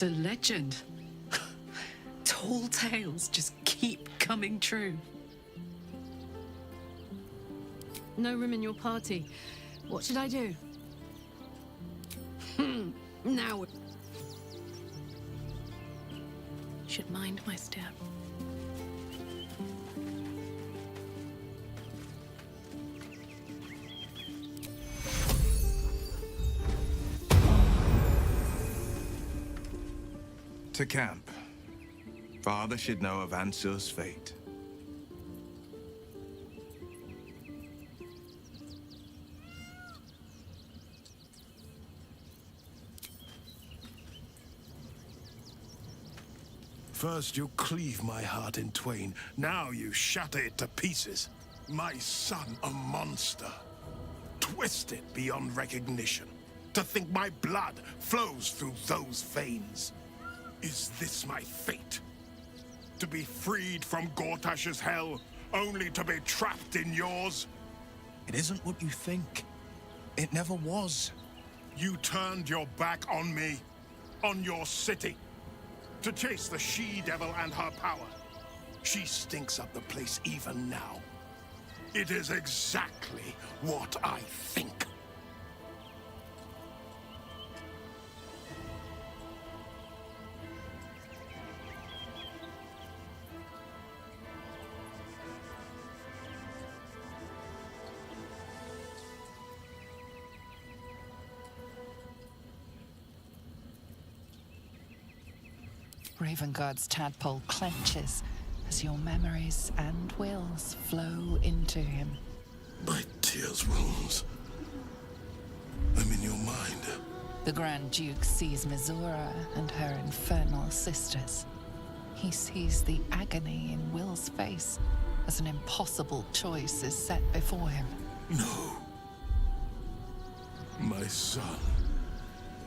The legend. Tall tales just keep coming true. No room in your party. What should I do? Now. Should mind my step. To camp. Father should know of Ansur's fate. First you cleave my heart in twain, now you shatter it to pieces. My son, a monster. Twisted beyond recognition. To think my blood flows through those veins. Is this my fate? To be freed from Gortash's hell, only to be trapped in yours? It isn't what you think. It never was. You turned your back on me, on your city, to chase the she-devil and her power. She stinks up the place even now. It is exactly what I think. Ravenguard's tadpole clenches as your memories and wills flow into him. My tears wounds. I'm in your mind. The Grand Duke sees Mizora and her infernal sisters. He sees the agony in Will's face as an impossible choice is set before him. No. My son.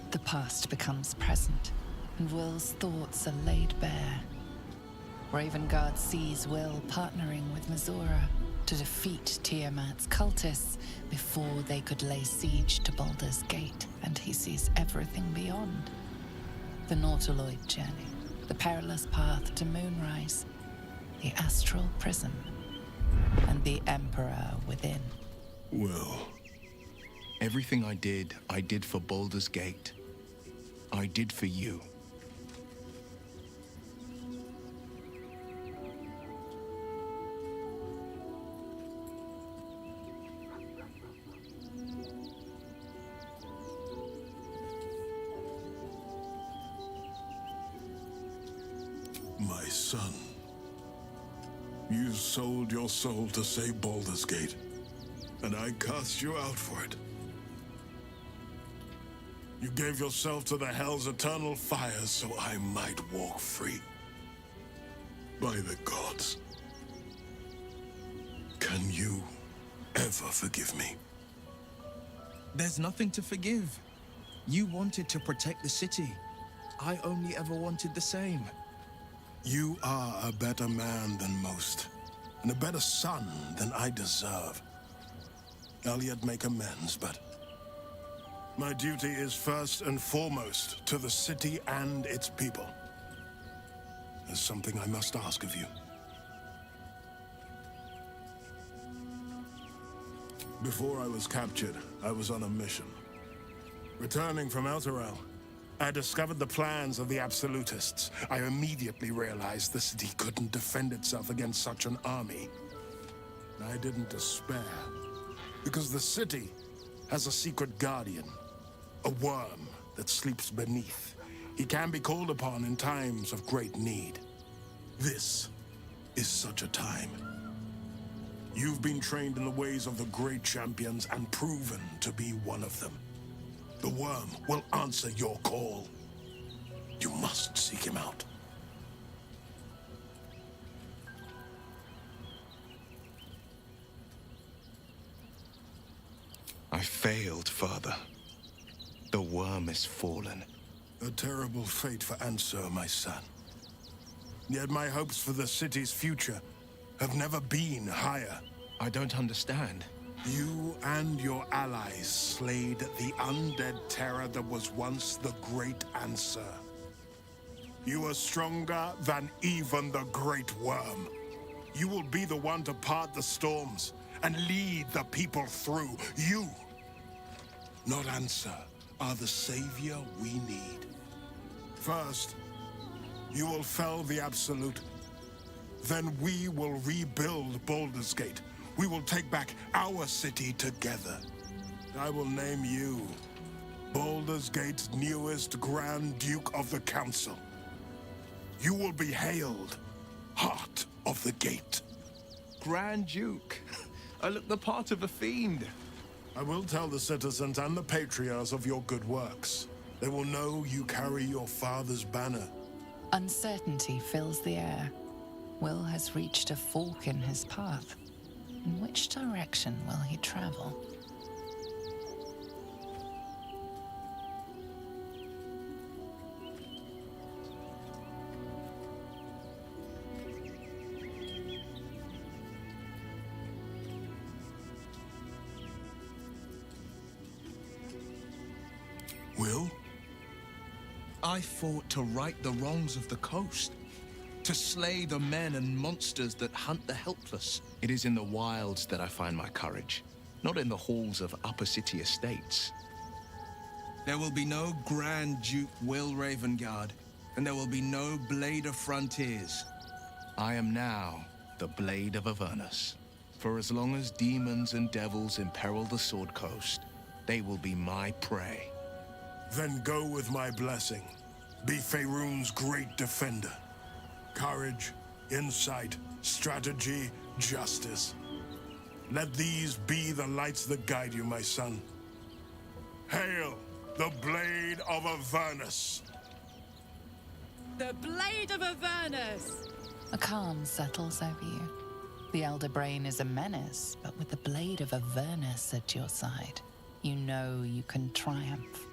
The past becomes present, and Will's thoughts are laid bare. Ravenguard sees Will partnering with Mizora to defeat Tiamat's cultists before they could lay siege to Baldur's Gate, and he sees everything beyond. The Nautiloid journey, the perilous path to Moonrise, the astral prison, and the Emperor within. Will. Everything I did for Baldur's Gate. I did for you. My son. You sold your soul to save Baldur's Gate, and I cast you out for it. You gave yourself to the Hell's eternal fires so I might walk free. By the gods. Can you ever forgive me? There's nothing to forgive. You wanted to protect the city. I only ever wanted the same. You are a better man than most, and a better son than I deserve. I'll yet make amends, but my duty is first and foremost to the city and its people. There's something I must ask of you. Before I was captured, I was on a mission. Returning from Elturel, I discovered the plans of the Absolutists. I immediately realized the city couldn't defend itself against such an army. I didn't despair, because the city has a secret guardian, a worm that sleeps beneath. He can be called upon in times of great need. This is such a time. You've been trained in the ways of the great champions and proven to be one of them. The worm will answer your call. You must seek him out. I failed, Father. The worm is fallen. A terrible fate for Ansur, my son. Yet my hopes for the city's future have never been higher. I don't understand. You and your allies slayed the undead terror that was once the great Ansur. You are stronger than even the Great Worm. You will be the one to part the storms and lead the people through. You, not Answer, are the savior we need. First, you will fell the Absolute. Then we will rebuild Baldur's Gate. We will take back our city together. I will name you Baldur's Gate's newest Grand Duke of the Council. You will be hailed Heart of the Gate. Grand Duke. I look the part of a fiend. I will tell the citizens and the patriarchs of your good works. They will know you carry your father's banner. Uncertainty fills the air. Will has reached a fork in his path. In which direction will he travel? Will? I fought to right the wrongs of the coast, to slay the men and monsters that hunt the helpless. It is in the wilds that I find my courage, not in the halls of upper city estates. There will be no Grand Duke Will Ravengard, and there will be no Blade of Frontiers. I am now the Blade of Avernus. For as long as demons and devils imperil the Sword Coast, they will be my prey. Then go with my blessing. Be Faerun's great defender. Courage, insight, strategy, justice. Let these be the lights that guide you, my son. Hail the Blade of Avernus! The Blade of Avernus! A calm settles over you. The Elder Brain is a menace, but with the Blade of Avernus at your side, you know you can triumph.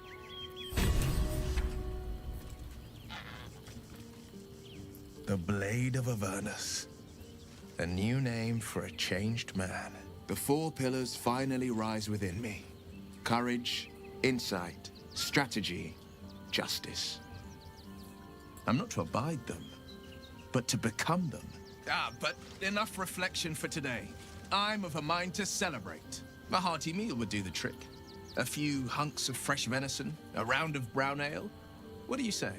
The Blade of Avernus. A new name for a changed man. The four pillars finally rise within me. Courage, insight, strategy, justice. I'm not to abide them, but to become them. But enough reflection for today. I'm of a mind to celebrate. A hearty meal would do the trick. A few hunks of fresh venison, a round of brown ale. What do you say?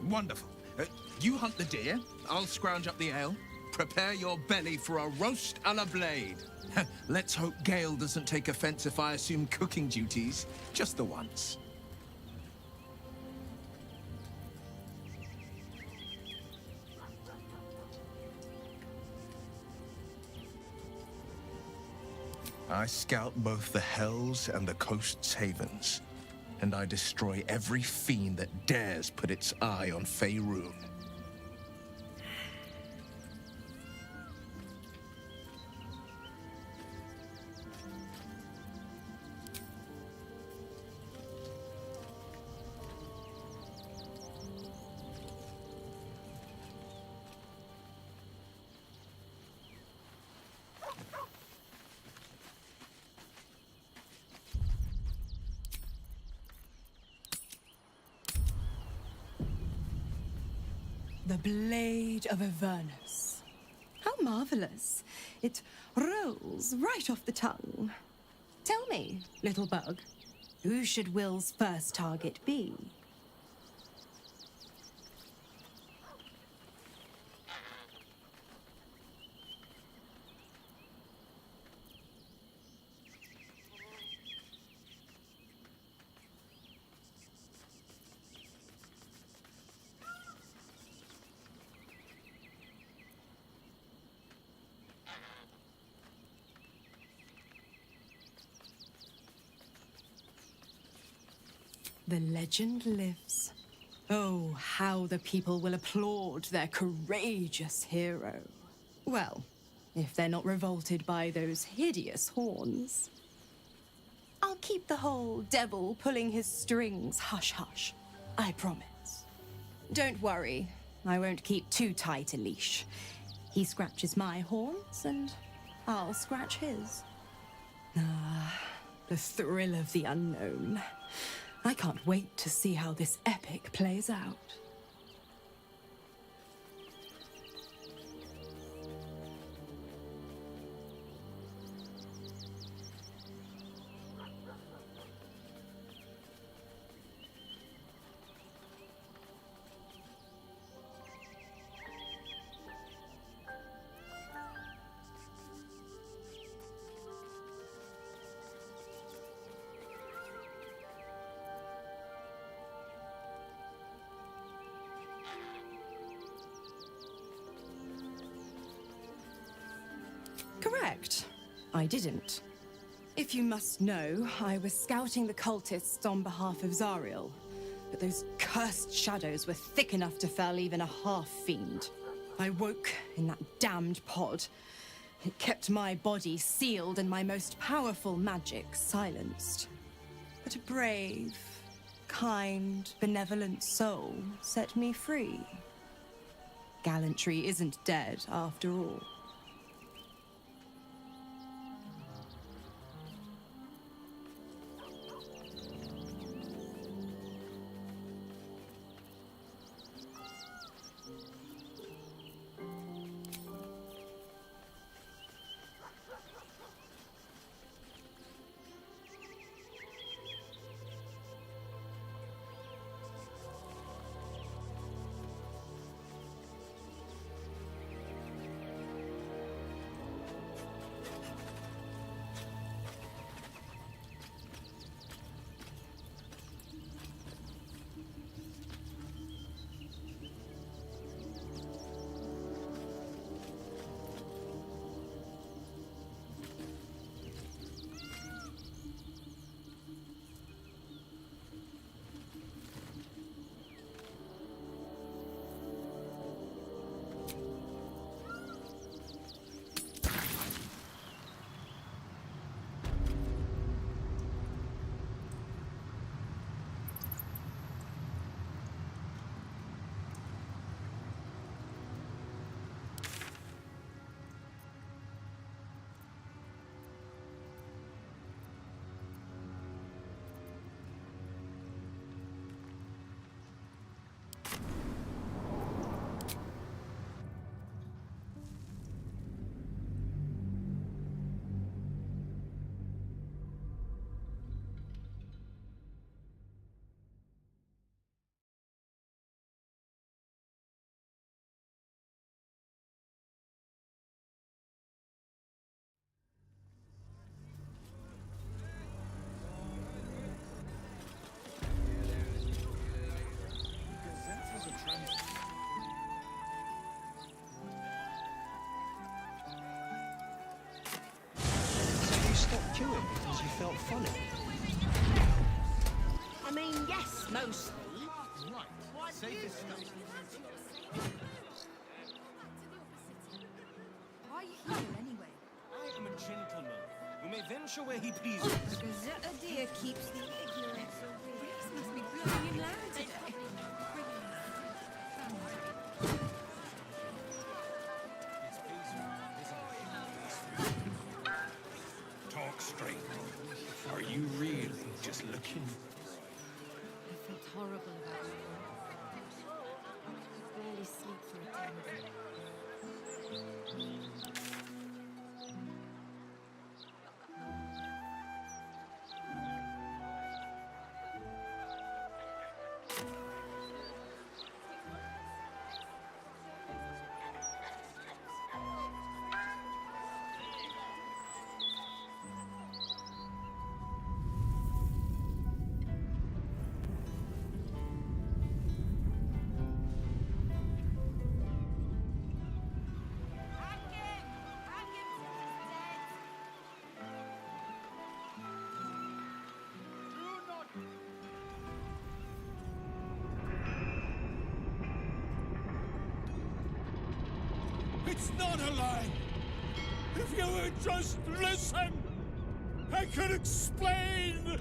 Wonderful. You hunt the deer, I'll scrounge up the ale. Prepare your belly for a roast a la Blade. Let's hope Gale doesn't take offense if I assume cooking duties, just the once. I scout both the hells and the coast's havens, and I destroy every fiend that dares put its eye on Faerun. The Blade of Avernus. How marvelous. It rolls right off the tongue. Tell me, little bug, who should Will's first target be? The legend lives. Oh, how the people will applaud their courageous hero. Well, if they're not revolted by those hideous horns. I'll keep the whole devil pulling his strings hush-hush. I promise. Don't worry. I won't keep too tight a leash. He scratches my horns, and I'll scratch his. Ah, the thrill of the unknown. I can't wait to see how this epic plays out. Correct. I didn't. If you must know, I was scouting the cultists on behalf of Zariel. But those cursed shadows were thick enough to fell even a half-fiend. I woke in that damned pod. It kept my body sealed and my most powerful magic silenced. But a brave, kind, benevolent soul set me free. Gallantry isn't dead after all. Queuing because you felt funny. I mean, yes, mostly. Right. Safest stuff. Why are you here anyway? I am a gentleman who may venture where he pleases. Gazette dear keeps the ignorance away. This must be blowing in loud today. Talk straight. Are you really just looking? I felt horrible about it. Barely sleep for a time. It's not a lie! If you would just listen! I can explain!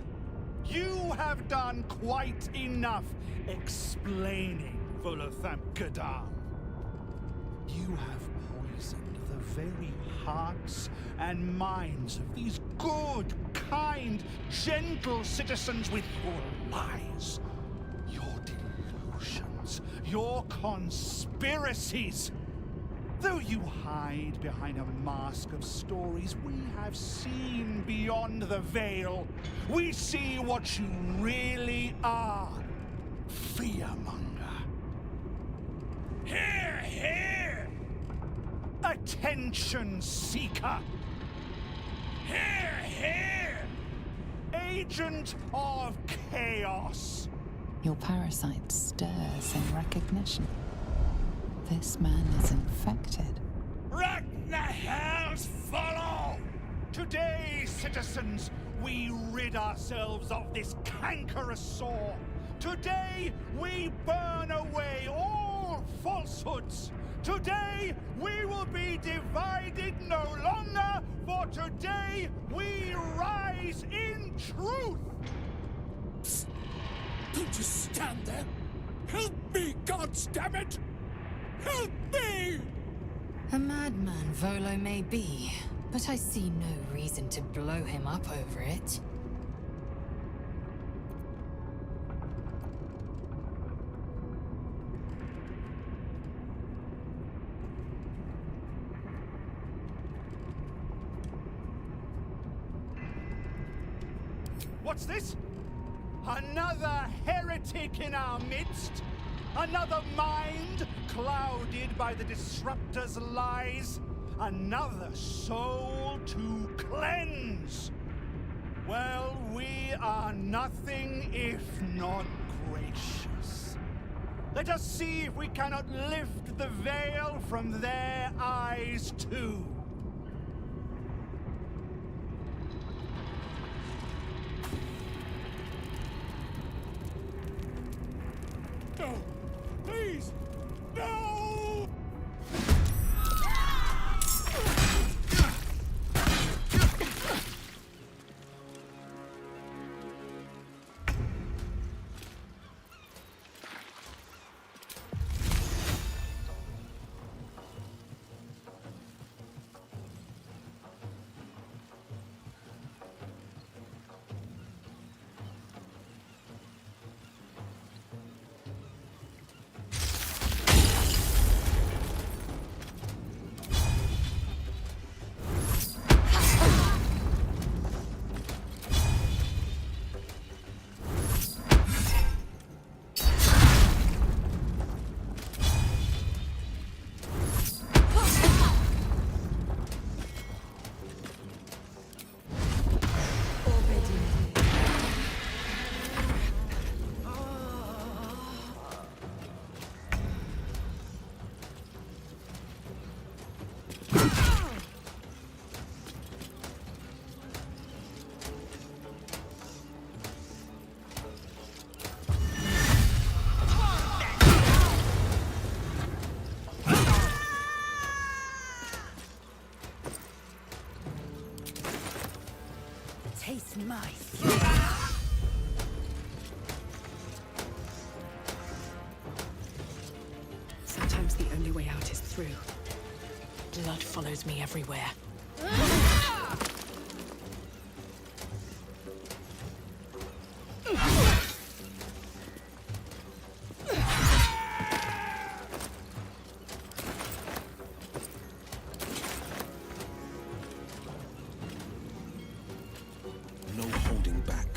You have done quite enough explaining, Volothamp Gadam. You have poisoned the very hearts and minds of these good, kind, gentle citizens with your lies, your delusions, your conspiracies. Though you hide behind a mask of stories, we have seen beyond the veil. We see what you really are. Fearmonger. Here, here! Attention seeker. Here, here! Agent of chaos. Your parasite stirs in recognition. This man is infected. Let the hells follow! Today, citizens, we rid ourselves of this cankerous sore. Today, we burn away all falsehoods. Today, we will be divided no longer, for today, we rise in truth! Don't just stand there! Help me, goddammit! Help me! A madman Volo may be, but I see no reason to blow him up over it. What's this? Another heretic in our midst? Another mind clouded by the Disruptor's lies? Another soul to cleanse? Well, we are nothing if not gracious. Let us see if we cannot lift the veil from their eyes too. No! Please! No! Taste my Sometimes the only way out is through. Blood follows me everywhere. No holding back.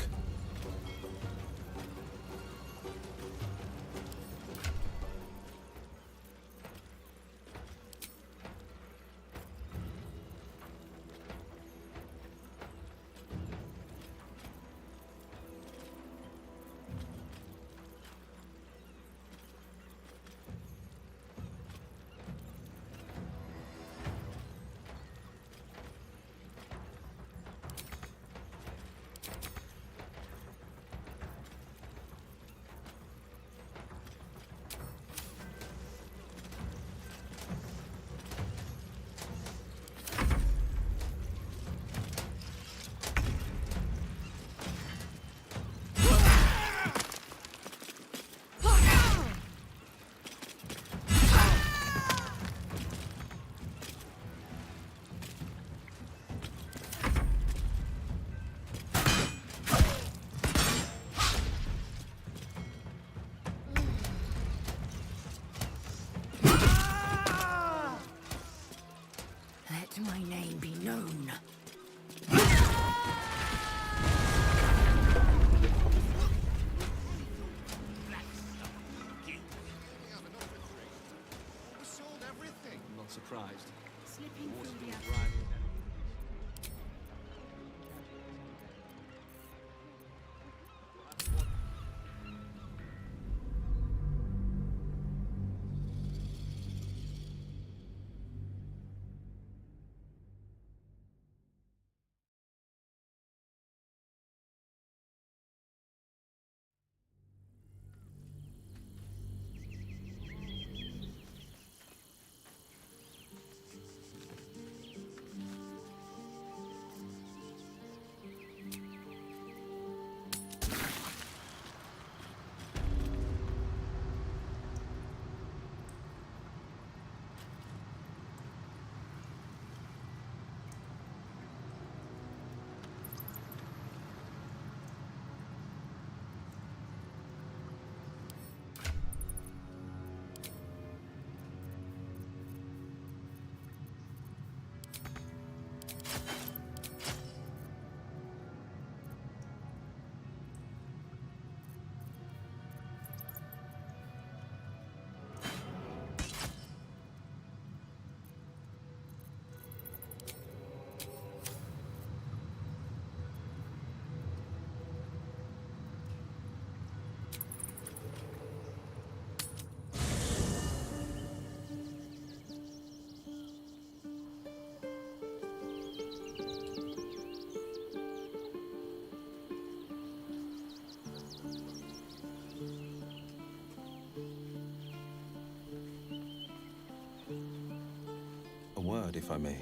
word, if I may.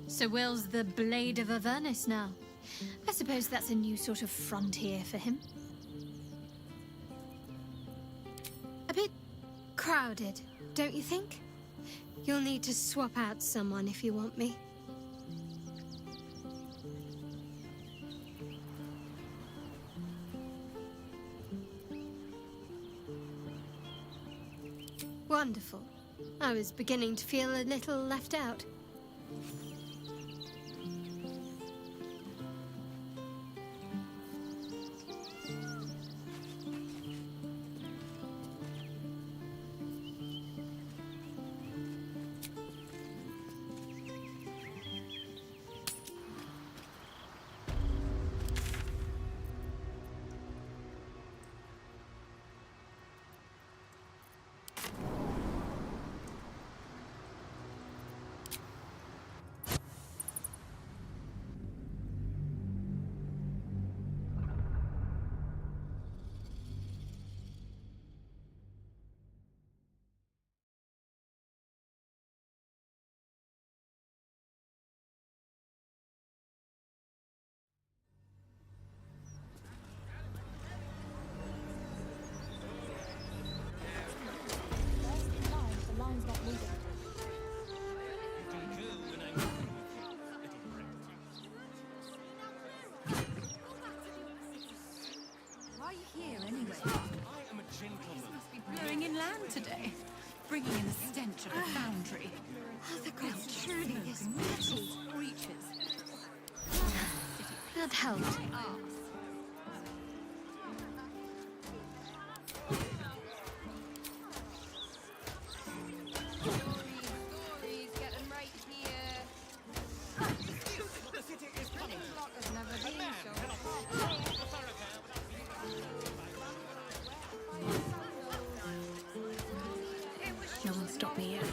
So Will's the Blade of Avernus now. I suppose that's a new sort of frontier for him. A bit crowded, don't you think? You'll need to swap out someone if you want me. Wonderful. I was beginning to feel a little left out. Why are you here anyway? I am a gentleman. Must be blowing inland today, bringing in the stench of the foundry. Oh, the gods truly is Metal creatures. that helped. No one stopped me yet.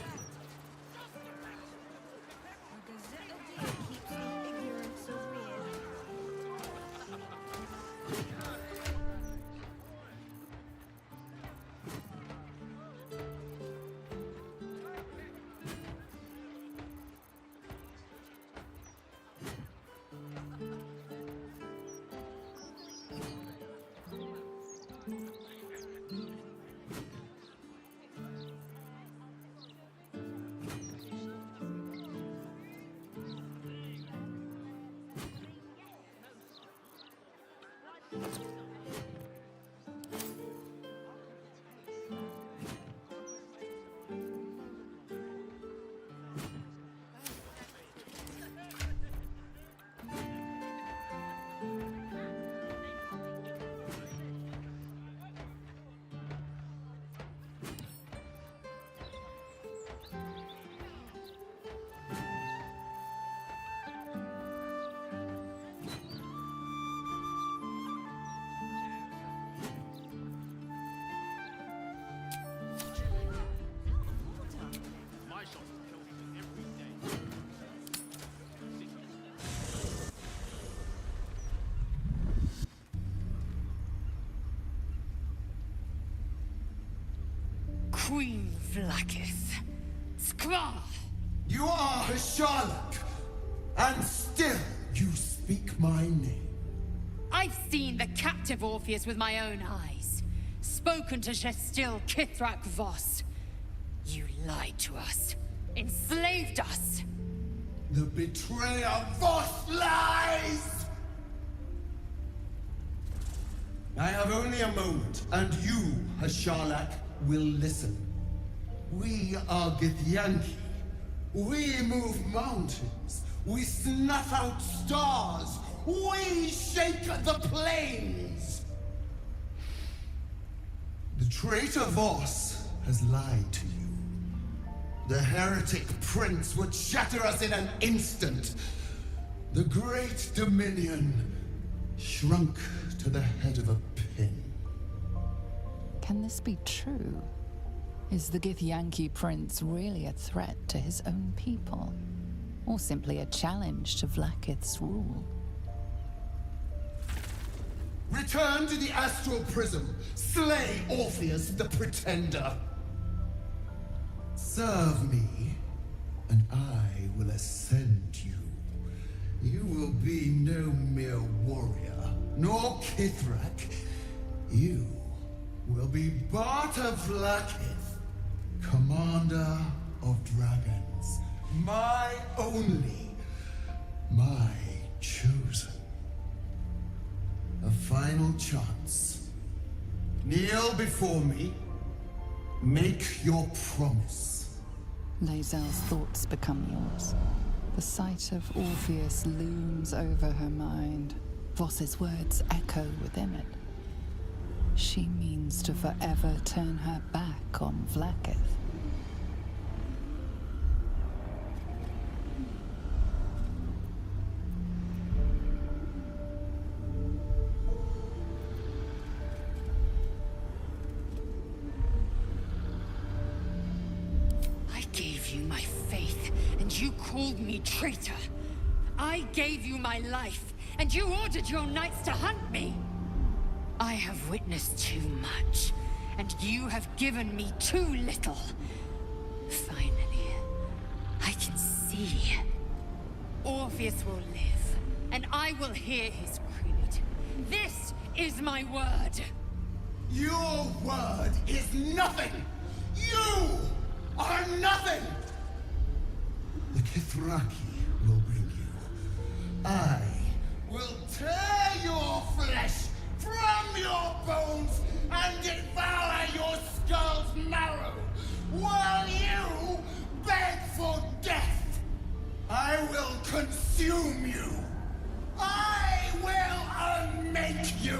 Queen Vlakith. Skra! You are a Sherlock, and still you speak my name. I've seen the captive Orpheus with my own eyes. Spoken to Shestil Kithrak Voss. You lied to us. Enslaved us. The betrayer Voss lies! I have only a moment, and you, Hasharlak, will listen. We are Githyanki. We move mountains. We snuff out stars. We shake the plains. The traitor Voss has lied to you. The heretic prince would shatter us in an instant. The great Dominion shrunk to the head of a pin. Can this be true? Is the Githyanki prince really a threat to his own people? Or simply a challenge to Vlaakith's rule? Return to the astral prism. Slay Orpheus the Pretender. Serve me, and I will ascend you. You will be no mere warrior, nor Kithrak. You will be Bart of Vlaakith, commander of dragons. My only, my chosen. A final chance. Kneel before me. Make your promise. Lae'zel's thoughts become yours. The sight of Orpheus looms over her mind. Voss's words echo within it. She means to forever turn her back on Vlaakith. Called me traitor. I gave you my life, and you ordered your knights to hunt me. I have witnessed too much, and you have given me too little. Finally, I can see. Orpheus will live, and I will hear his creed. This is my word. Your word is nothing! You are nothing! The Kithraki will bring you. I will tear your flesh from your bones and devour your skull's marrow, while you beg for death. I will consume you. I will unmake you.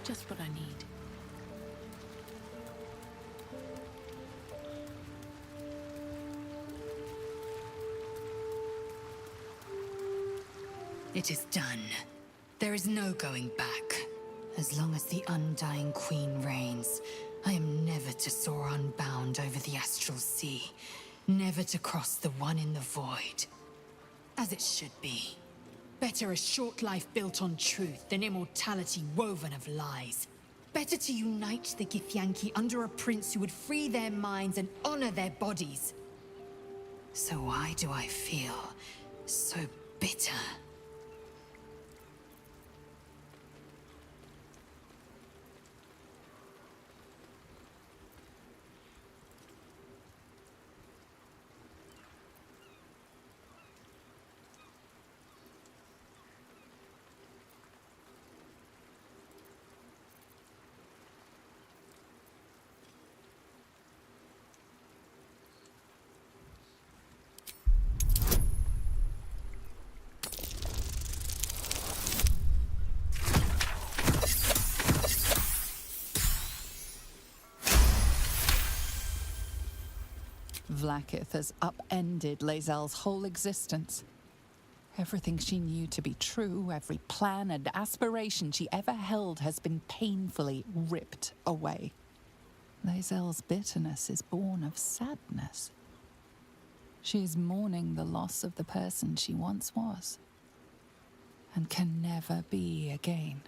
Just what I need. It is done. There is no going back. As long as the Undying Queen reigns, I am never to soar unbound over the astral sea. Never to cross the one in the void. As it should be. Better a short life built on truth than immortality woven of lies. Better to unite the Githyanki under a prince who would free their minds and honor their bodies. So why do I feel so bitter? Vlaakith has upended Lae'zel's whole existence. Everything she knew to be true, every plan and aspiration she ever held has been painfully ripped away. Lae'zel's bitterness is born of sadness. She is mourning the loss of the person she once was, and can never be again.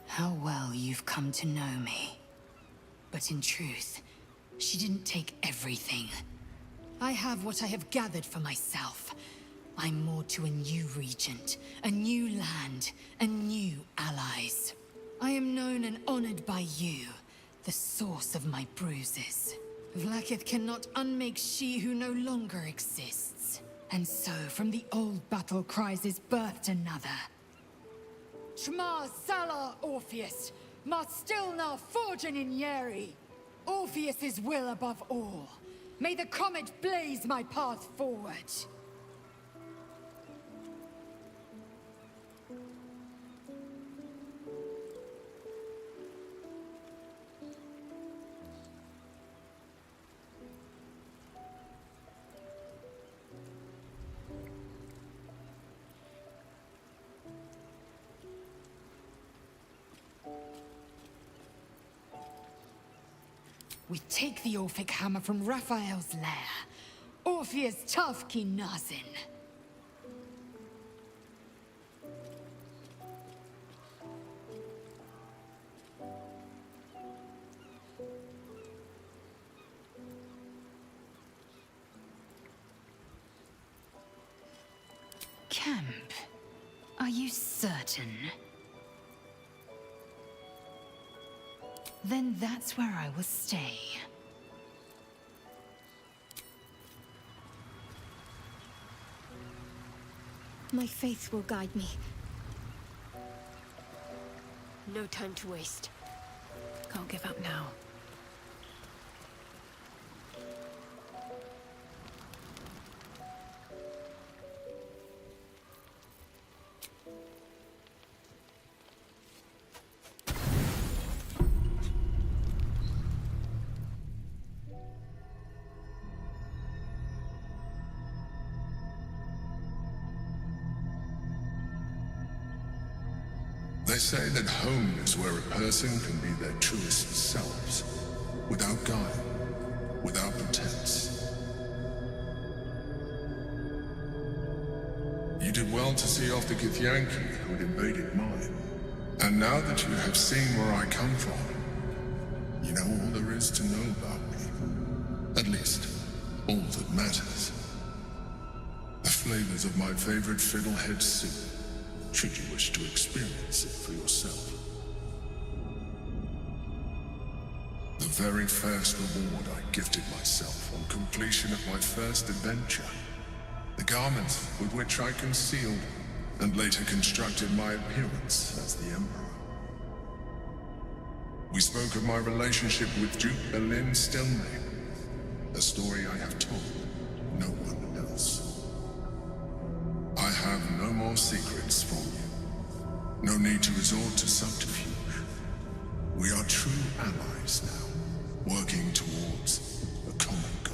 How well you've come to know me. But in truth, she didn't take everything. I have what I have gathered for myself. I'm moored to a new regent, a new land, and new allies. I am known and honored by you, the source of my bruises. Vlaakith cannot unmake she who no longer exists. And so, from the old battle cries is birthed another. Shma Salar Orpheus, Marstilna Forgin in Yeri. Orpheus's will above all. May the comet blaze my path forward. We take the Orphic hammer from Raphael's lair. Orpheus Tafki Nazin. Camp. Are you certain? Then that's where I will stay. My faith will guide me. No time to waste. Can't give up now. They say that home is where a person can be their truest selves, without guile, without pretense. You did well to see off the Githyanki who had invaded mine. And now that you have seen where I come from, you know all there is to know about me. At least, all that matters. The flavors of my favorite fiddlehead soup, should you wish to experience it for yourself. The very first reward I gifted myself on completion of my first adventure. The garments with which I concealed and later constructed my appearance as the Emperor. We spoke of my relationship with Duke Berlin Stelmane, a story I have told no one else. I have no more secrets from you. No need to resort to subterfuge. We are true allies now, working towards a common goal.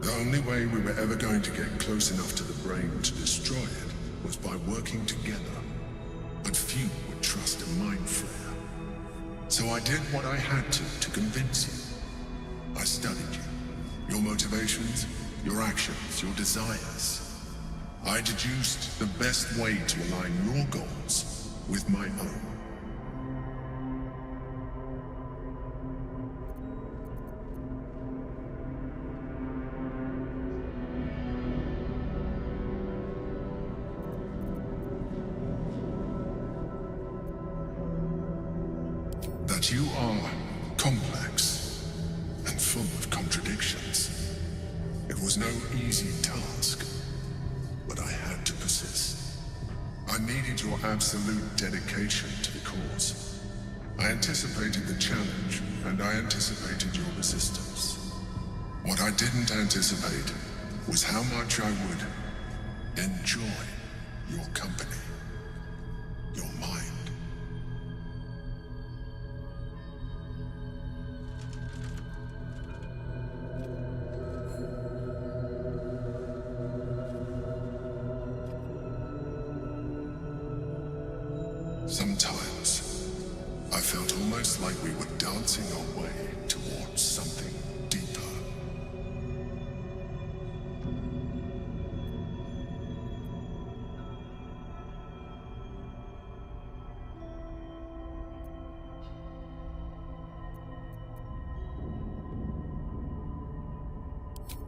The only way we were ever going to get close enough to the brain to destroy it was by working together. But few would trust a mind flayer. So I did what I had to convince you. I studied you, your motivations, your actions, your desires. I deduced the best way to align your goals with my own. That you are complex and full of contradictions. It was no easy task, but I had to persist. I needed your absolute dedication to the cause. I anticipated the challenge, and I anticipated your resistance. What I didn't anticipate was how much I would enjoy your company, your mind, Sometimes, I felt almost like we were dancing our way towards something deeper.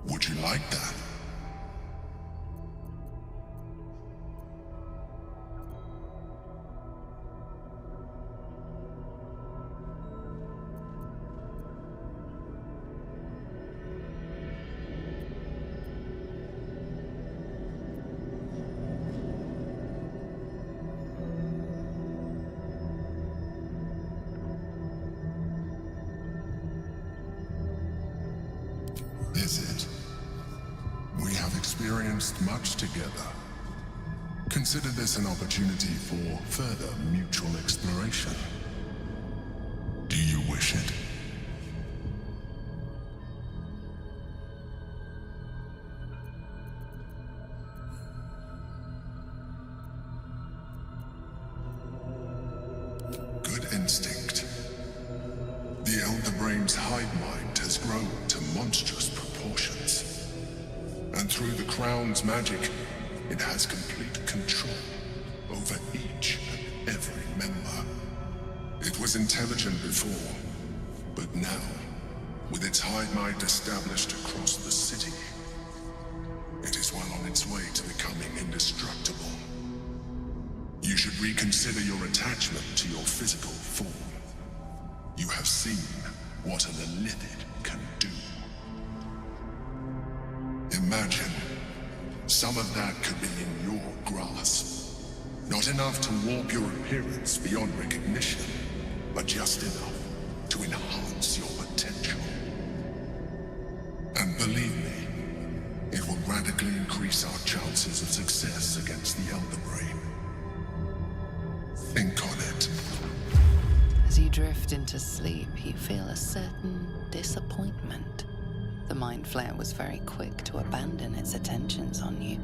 Would you like that? Is it? We have experienced much together. Consider this an opportunity for further mutual exploration. Do you wish it? Good instinct. The Elder Brain's hive mind has grown to monstrous proportions. And through the Crown's magic, it has complete control over each and every member. It was intelligent before, but now, with its hive mind established across the city, it is well on its way to becoming indestructible. You should reconsider your attachment to your physical form. You have seen what an illithid can do. Imagine, some of that could be in your grasp. Not enough to warp your appearance beyond recognition, but just enough to enhance your potential. And believe me, it will radically increase our chances of success against the Elder Brain. Think on it. As you drift into sleep, you feel a certain disappointment. The Mind Flayer was very quick to abandon its attentions on you.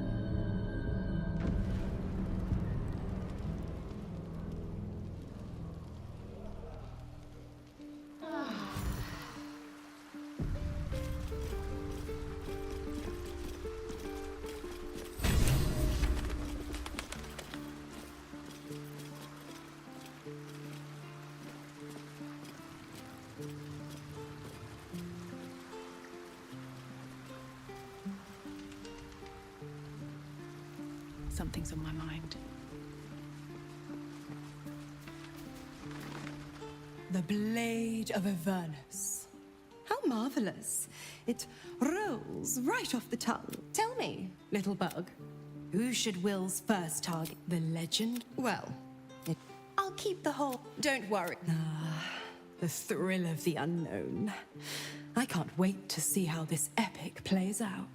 Something's on my mind. The Blade of Avernus. How marvelous. It rolls right off the tongue. Tell me, little bug, who should Will's first target? The legend? Well, I'll keep the whole... Don't worry. The thrill of the unknown. I can't wait to see how this epic plays out.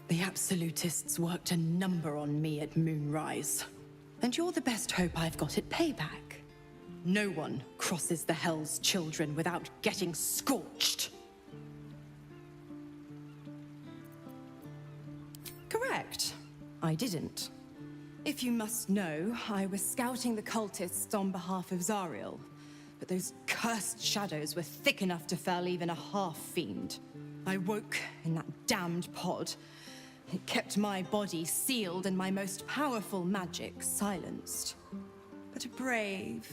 The Absolutists worked a number on me at Moonrise. And you're the best hope I've got at payback. No one crosses the Hell's Children without getting scorched. Correct. I didn't. If you must know, I was scouting the cultists on behalf of Zariel. But those cursed shadows were thick enough to fell even a half-fiend. I woke in that damned pod. It kept my body sealed and my most powerful magic silenced. But a brave,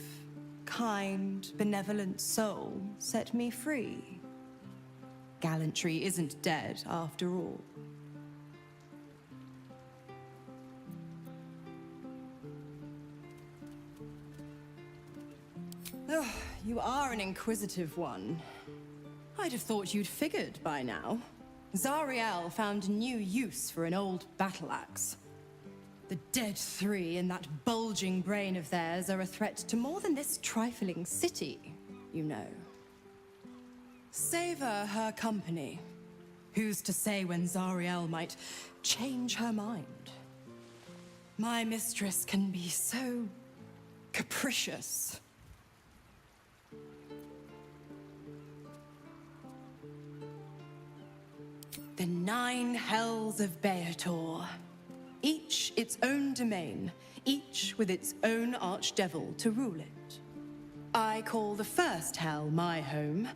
kind, benevolent soul set me free. Gallantry isn't dead after all. Oh, you are an inquisitive one. I'd have thought you'd figured by now. Zariel found new use for an old battle axe. The dead three in that bulging brain of theirs are a threat to more than this trifling city, you know. Savor her company. Who's to say when Zariel might change her mind? My mistress can be so capricious. The 9 hells of Beator. Each its own domain, each with its own archdevil to rule it. I call the first hell my home,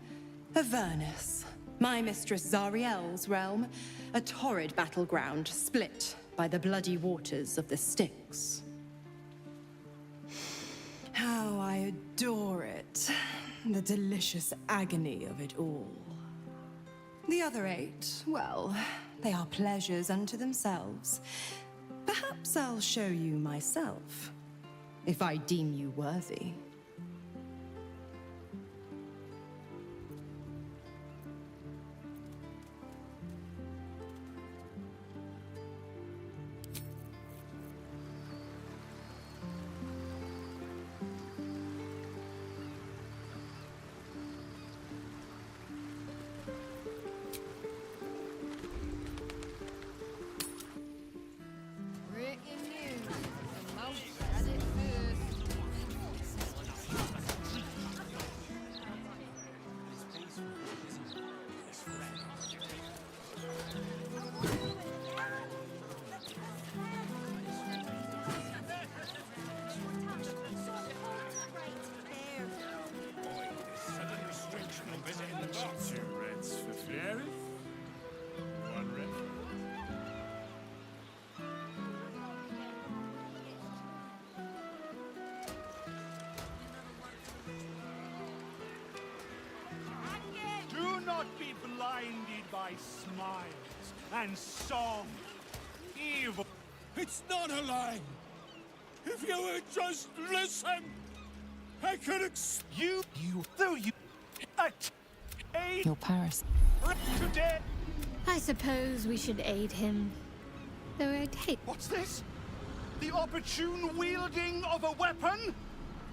Avernus, my mistress Zariel's realm, a torrid battleground split by the bloody waters of the Styx. How I adore it, the delicious agony of it all. The other 8, well, they are pleasures unto themselves. Perhaps I'll show you myself, if I deem you worthy. Breaking news. The mouse said it first. Do not be blinded by smiles and song. Evil. It's not a lie. If you would just listen, I could Though you aid Your Paris. today. I suppose we should aid him. Though I'd hate. What's this? The opportune wielding of a weapon?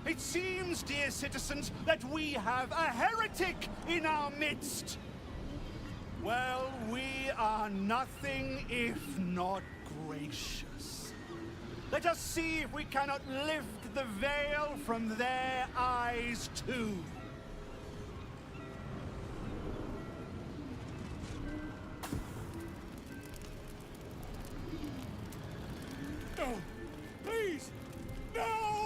It seems, dear citizens, that we have a heretic in our midst. Well, we are nothing if not gracious. Let us see if we cannot lift the veil from their eyes too. No! Please! No!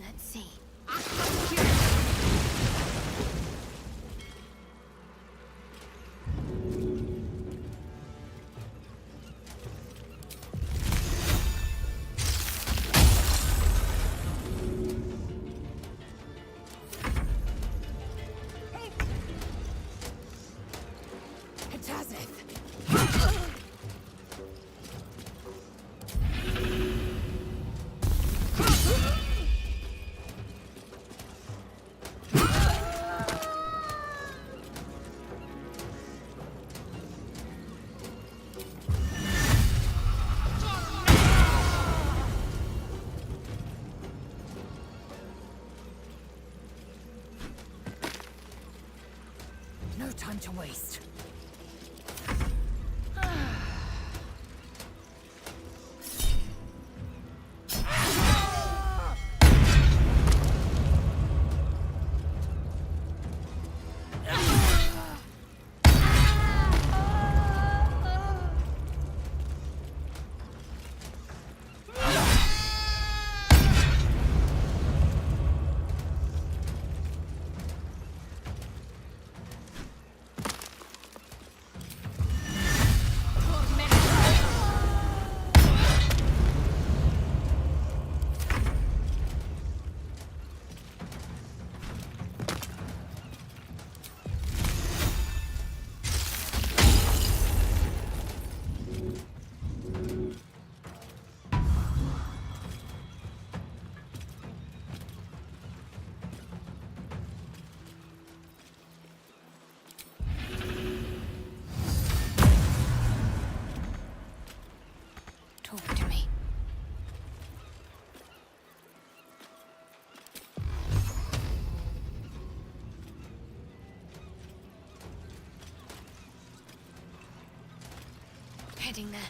Let's see. No time to waste. heading there.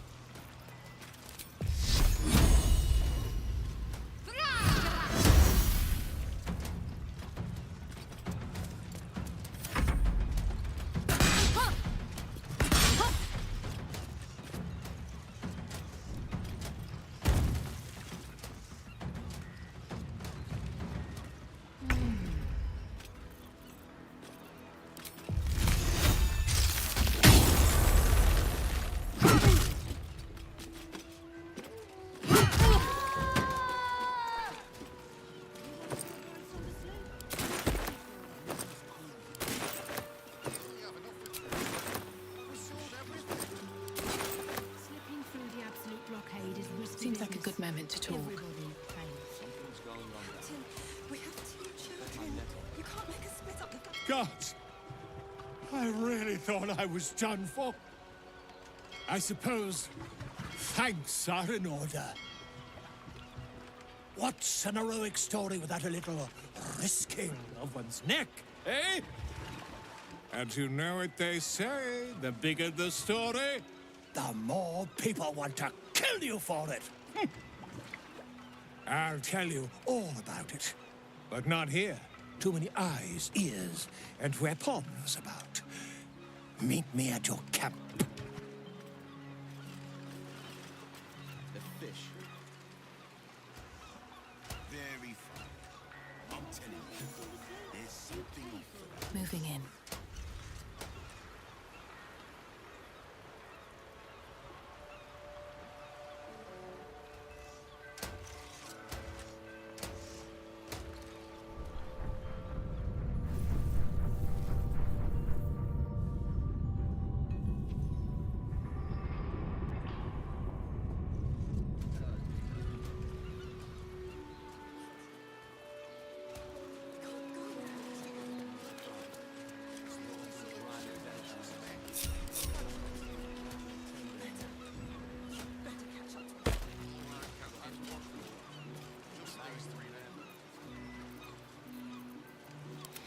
Seems like a good moment to talk. We have 2 children. You can't make us split up the Gods! I really thought I was done for. I suppose thanks are in order. What's an heroic story without a little risking of one's neck, eh? And you know what they say, the bigger the story, the more people want to kill you for it. I'll tell you all about it, but not here. Too many eyes, ears, and weapons about. Meet me at your camp. The fish. Very fine. I'm telling you, there's something off for that. Moving in.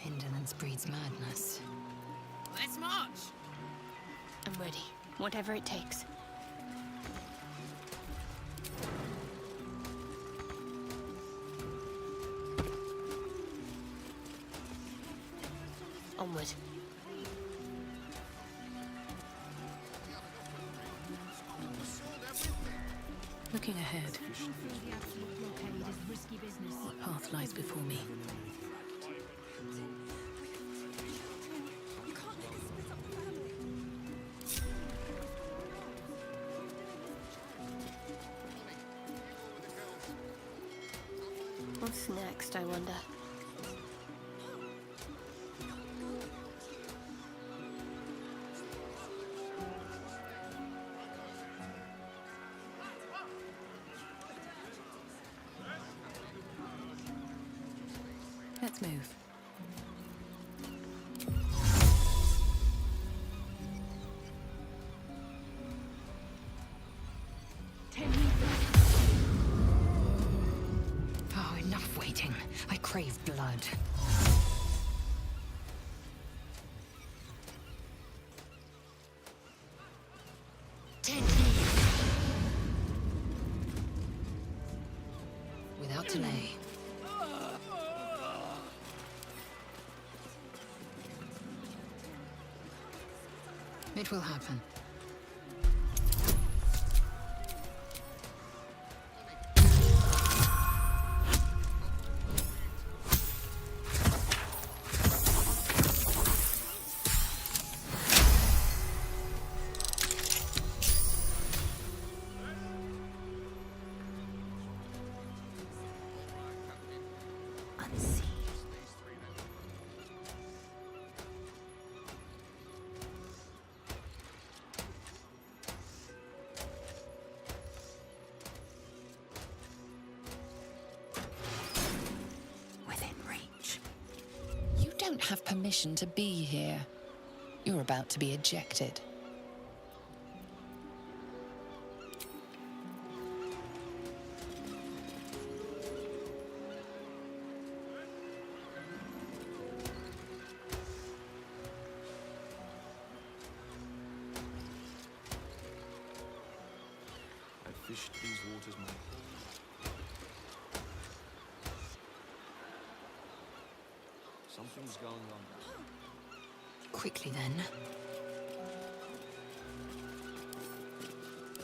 Indolence breeds madness. Let's march! I'm ready. Whatever it takes. Onward. Looking ahead. What path lies before me? What's next, I wonder? Let's move. Oh, enough waiting. I crave blood. Without delay. It will happen. Don't have permission to be here. You're about to be ejected. fished these waters, man. Something's going on. Quickly then.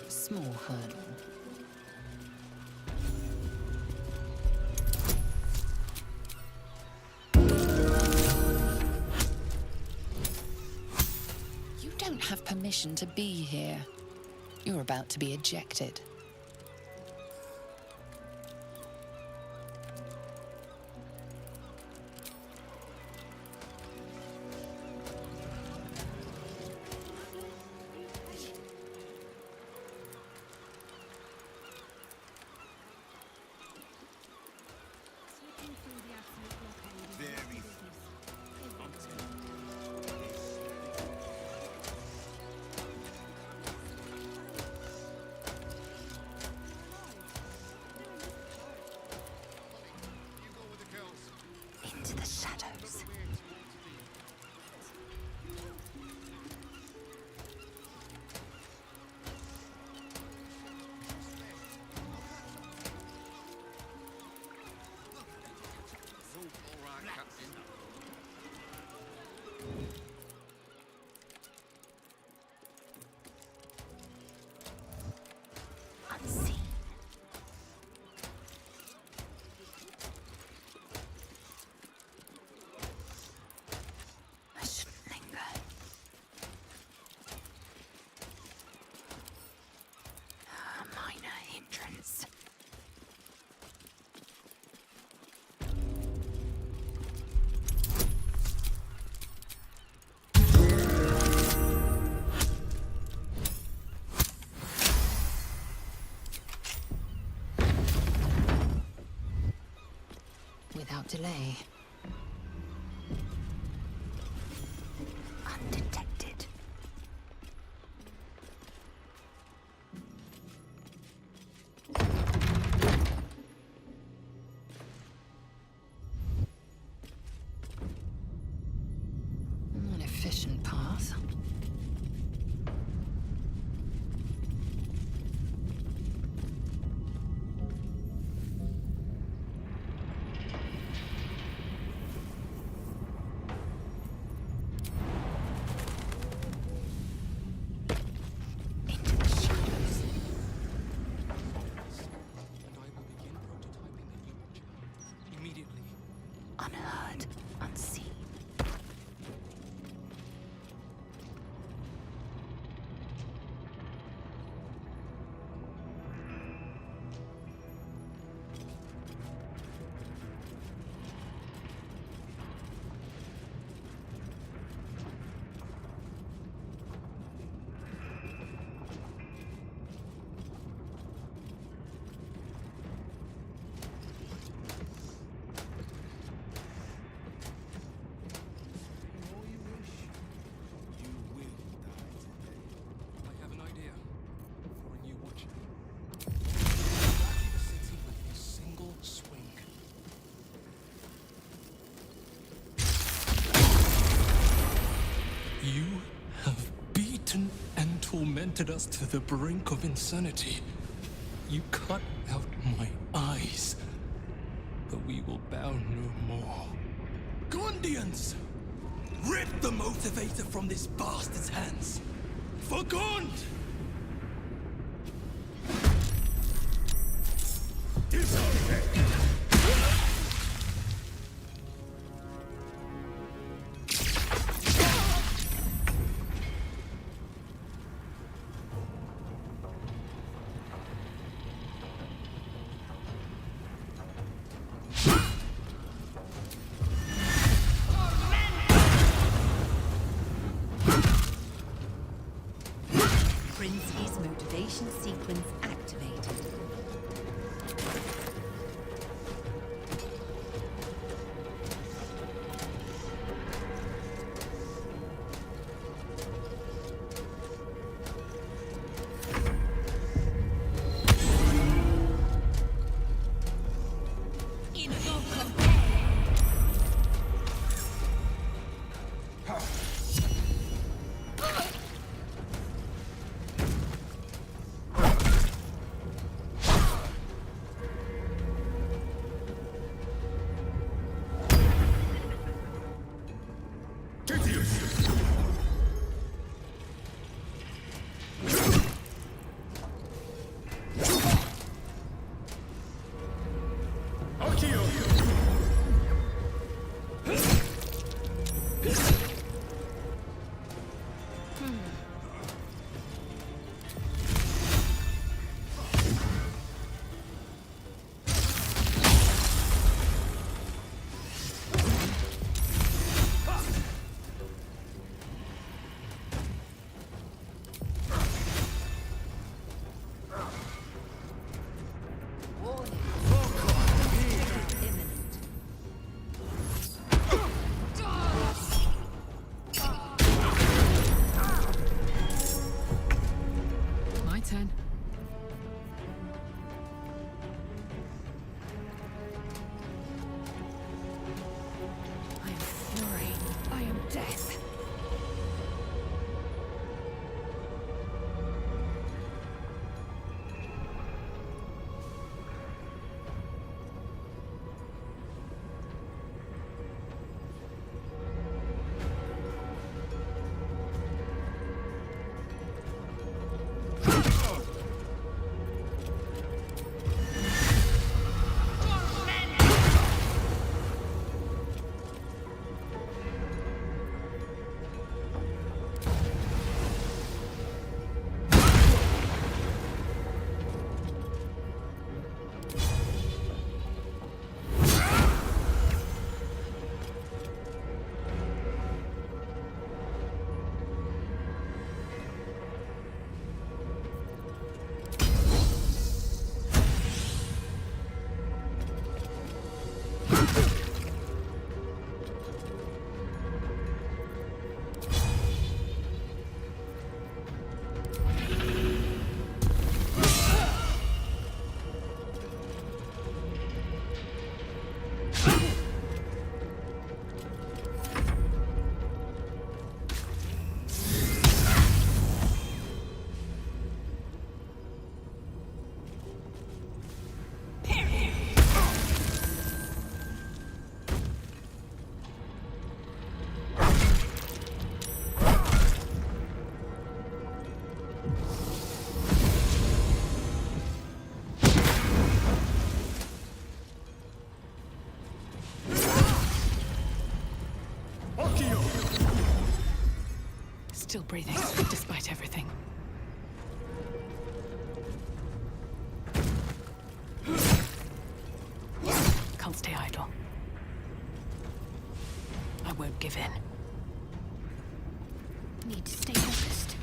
Small hurdle. You don't have permission to be here. You're about to be ejected. Into the shadows. Unseen. I shouldn't linger. A minor hindrance. Without delay. Undetected. An efficient path. Into the shadows. And I will begin prototyping the new challenge immediately. Unheard, unseen. All you wish, you will die today. I have an idea for a new watcher. Rocky the city with a single swing. You have beaten and tormented us to the brink of insanity. You cut out my eyes, but we will bow no more. Gondians! Rip the motivator from this bastard's hands! For Gond! Princey's motivation sequence activated. My turn. I am fury. I am death. Still breathing, despite everything. Can't stay idle. I won't give in. Need to stay focused.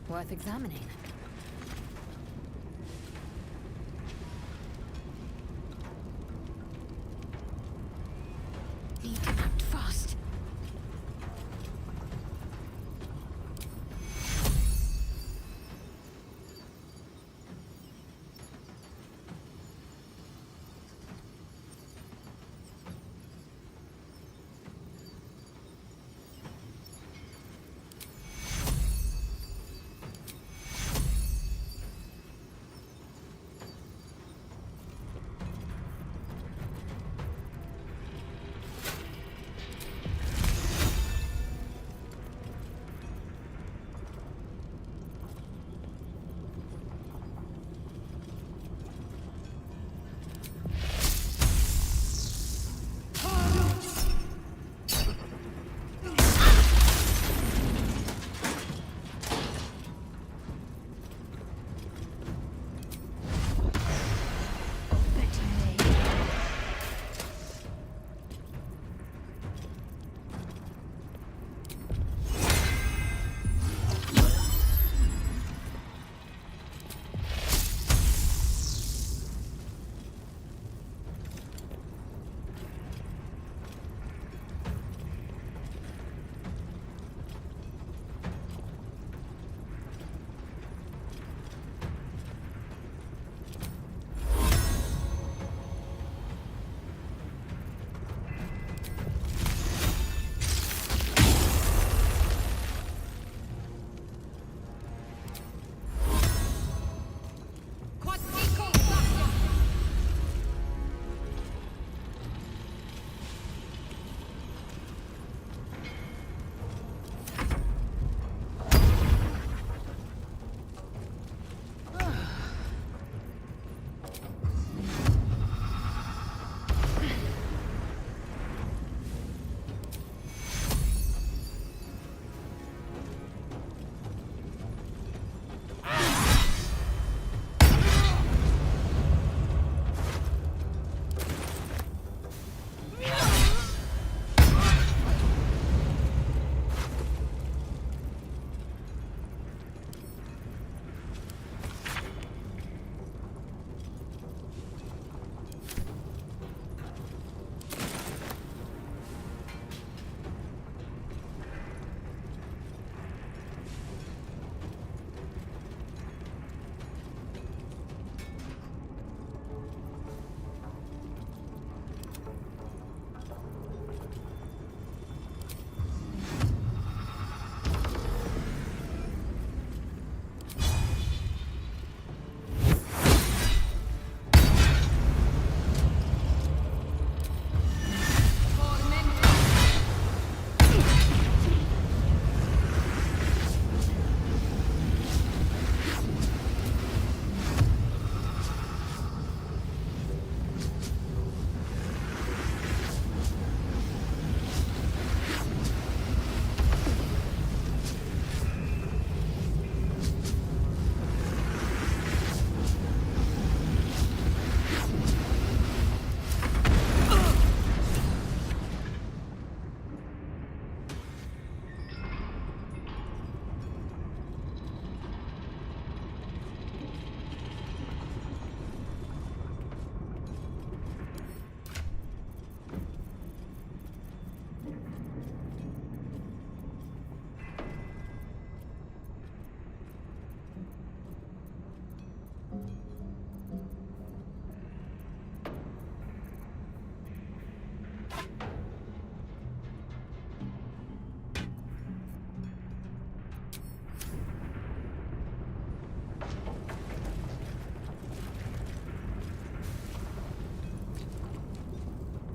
Worth examining. Need to act fast.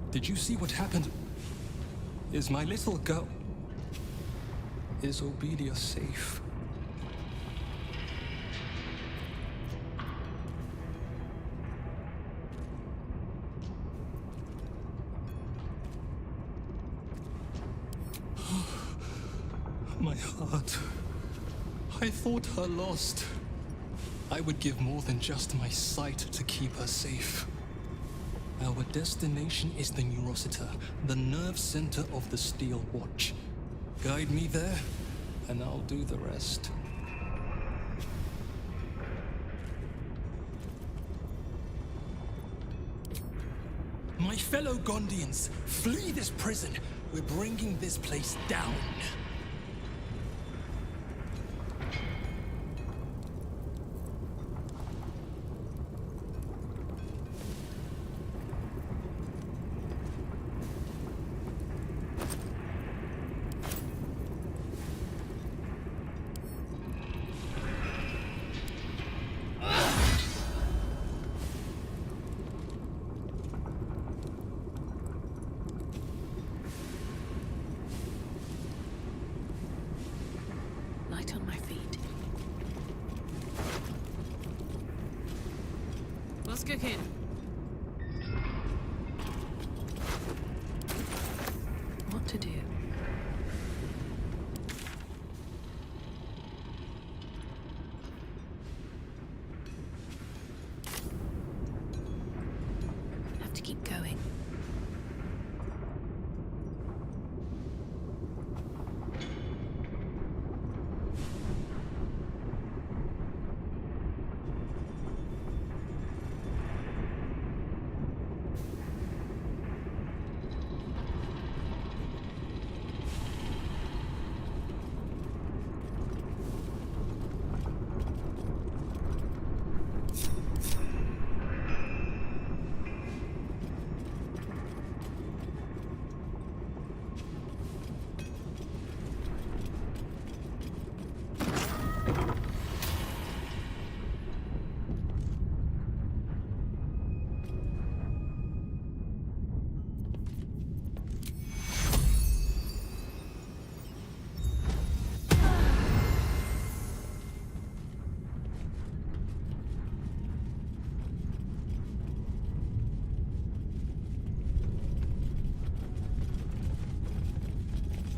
Did you see what happened? Is my little girl... Is Obedia safe? My heart. I thought her lost. I would give more than just my sight to keep her safe. Our destination is the Neurosita, the nerve center of the Steel Watch. Guide me there, and I'll do the rest. My fellow Gondians, flee this prison. We're bringing this place down. Light on my feet. What's cooking? What to do? Have to keep going.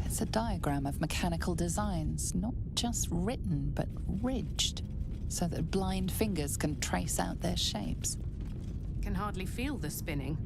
It's a diagram of mechanical designs, not just written, but ridged, so that blind fingers can trace out their shapes. Can hardly feel the spinning.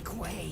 Make way.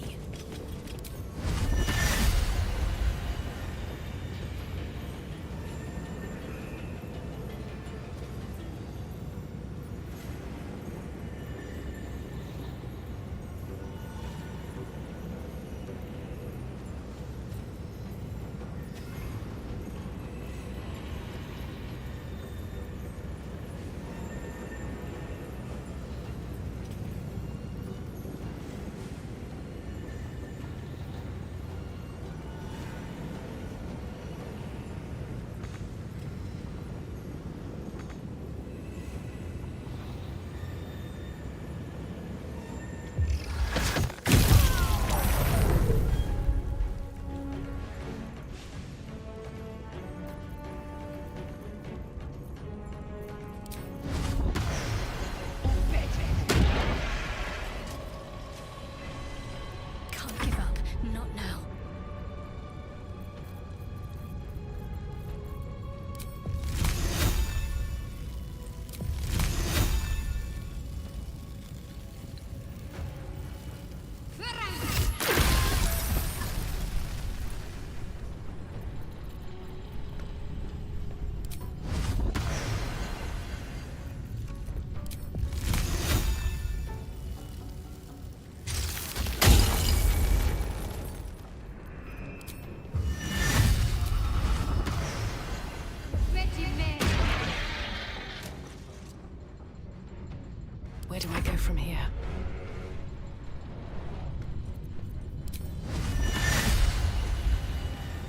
Where do I go from here?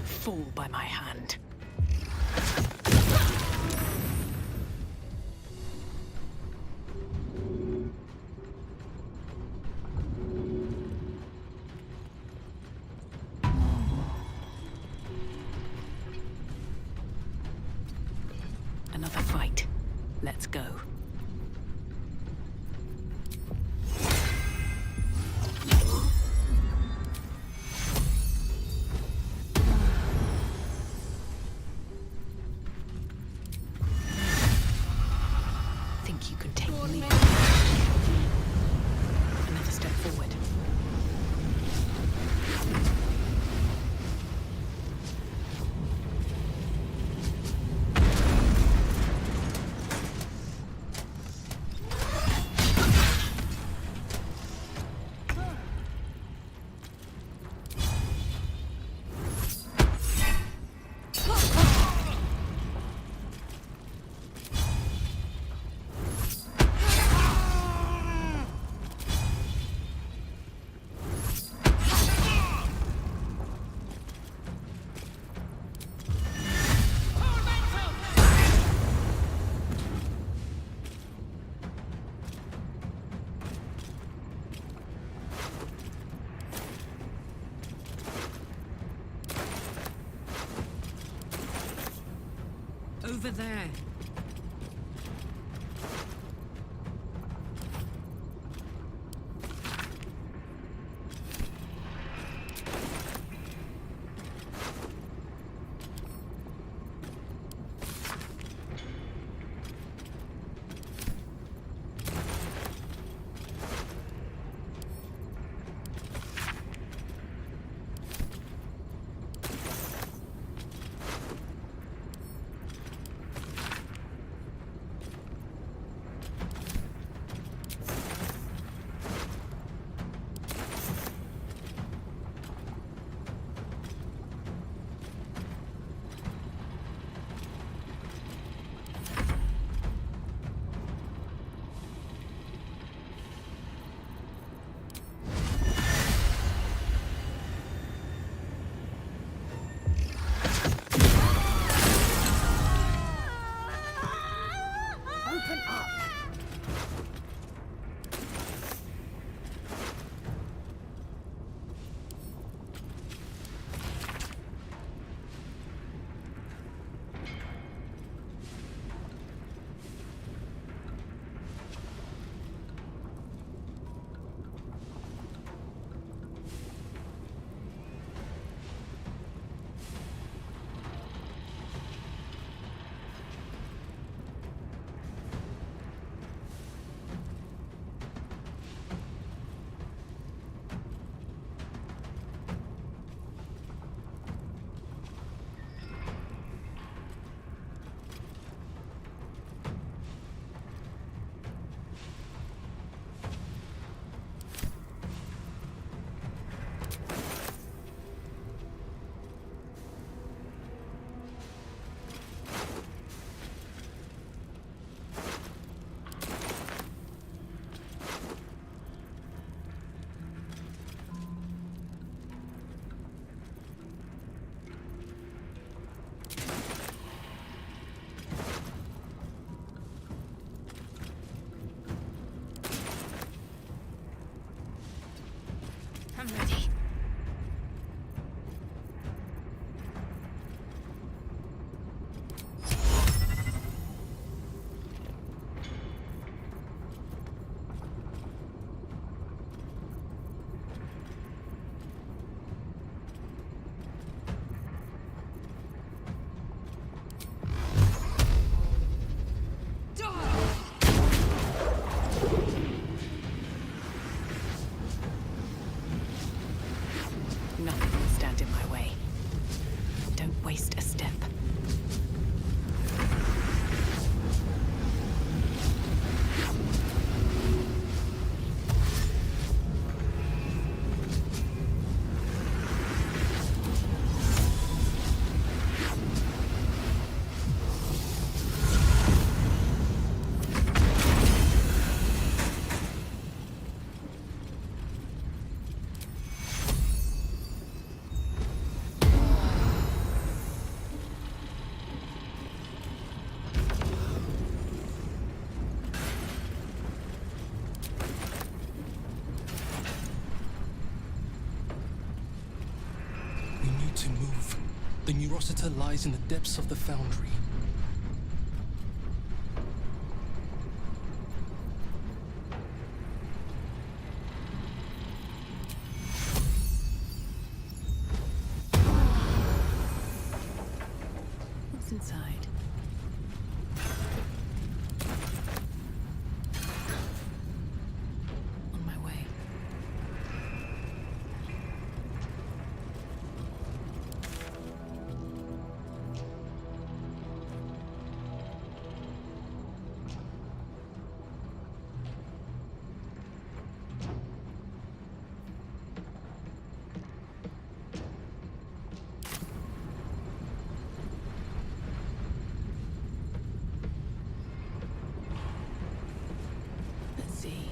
Fall by my hand. Another fight. Let's go. Think you can take the lead? Another step forward. Over there. new Rossiter lies in the depths of the foundry. What's inside? On my way. Let's see.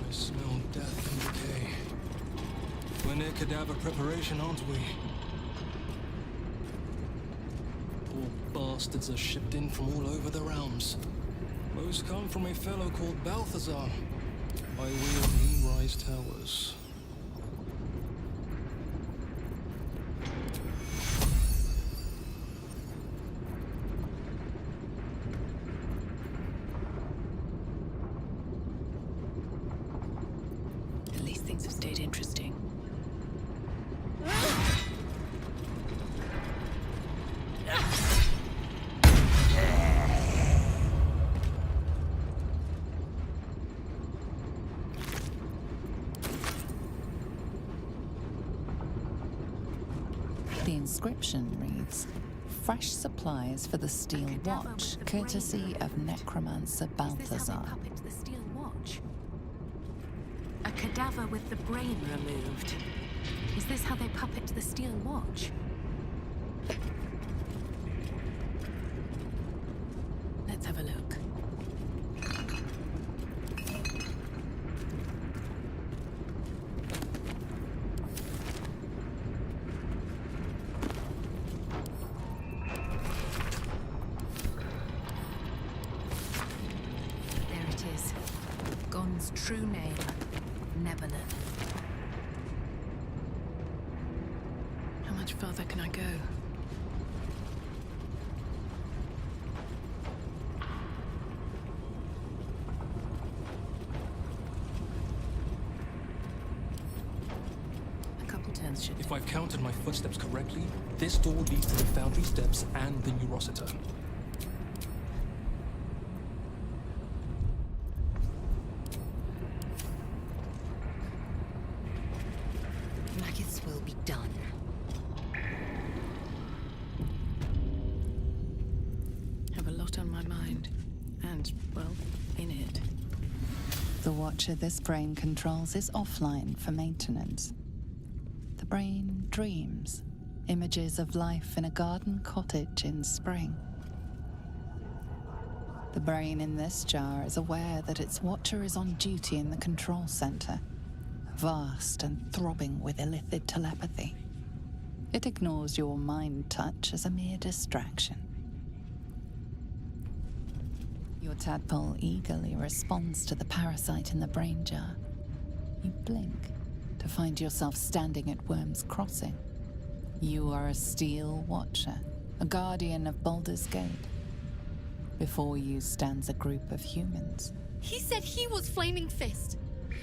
I smell death and decay. We're near cadaver preparation, aren't we? Poor bastards are shipped in from all over the realms. Most come from a fellow called Balthazar, by way of Moonrise Towers. At least things have stayed interesting. The inscription reads, "Fresh supplies for the Steel Watch, courtesy of Necromancer Balthazar." The Steel Watch. A cadaver with the brain removed. Is this how they puppet the Steel Watch? Let's have a look. There it is. Gon's true name, Nebulon. How much further can I go? A couple turns should... If I've counted my footsteps correctly, this door leads to the foundry steps and the new Rossiter. Maggots will be done. Have a lot on my mind. And, well, in it. The Watcher this brain controls is offline for maintenance. The brain dreams. Images of life in a garden cottage in spring. The brain in this jar is aware that its Watcher is on duty in the control center, vast and throbbing with illithid telepathy. It ignores your mind touch as a mere distraction. Your tadpole eagerly responds to the parasite in the brain jar. You blink to find yourself standing at Worm's Crossing. You are a Steel Watcher, a guardian of Baldur's Gate. Before you stands a group of humans. He said he was Flaming Fist.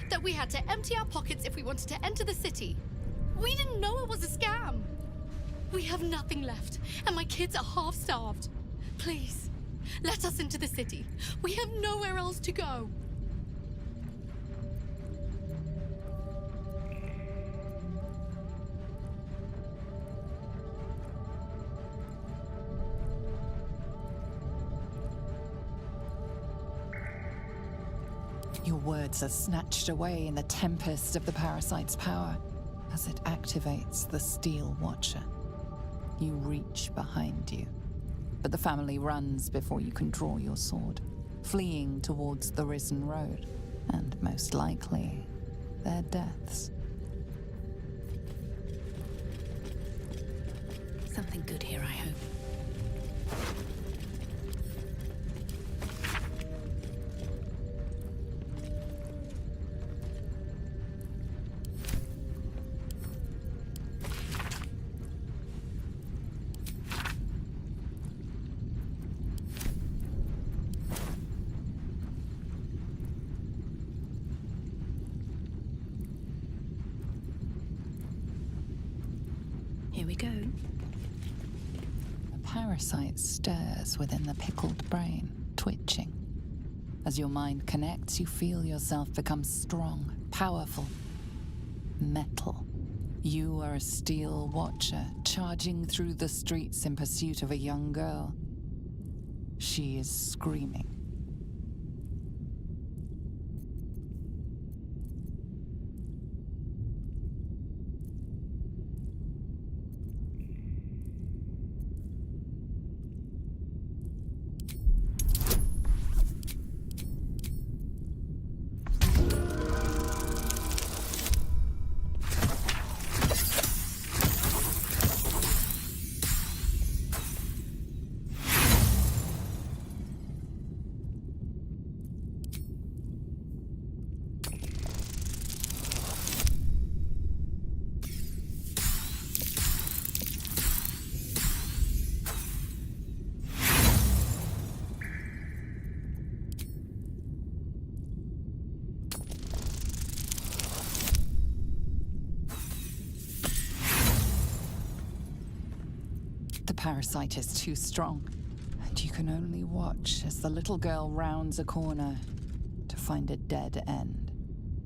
That we had to empty our pockets if we wanted to enter the city. We didn't know it was a scam. We have nothing left, and my kids are half-starved. Please, let us into the city. We have nowhere else to go. Your words are snatched away in the tempest of the parasite's power as it activates the Steel Watcher. You reach behind you, but the family runs before you can draw your sword, fleeing towards the Risen Road, and most likely, their deaths. Something good here, I hope. Here we go. The parasite stirs within the pickled brain, twitching. As your mind connects, you feel yourself become strong, powerful, metal. You are a Steel Watcher, charging through the streets in pursuit of a young girl. She is screaming. The parasite is too strong, and you can only watch as the little girl rounds a corner to find a dead end.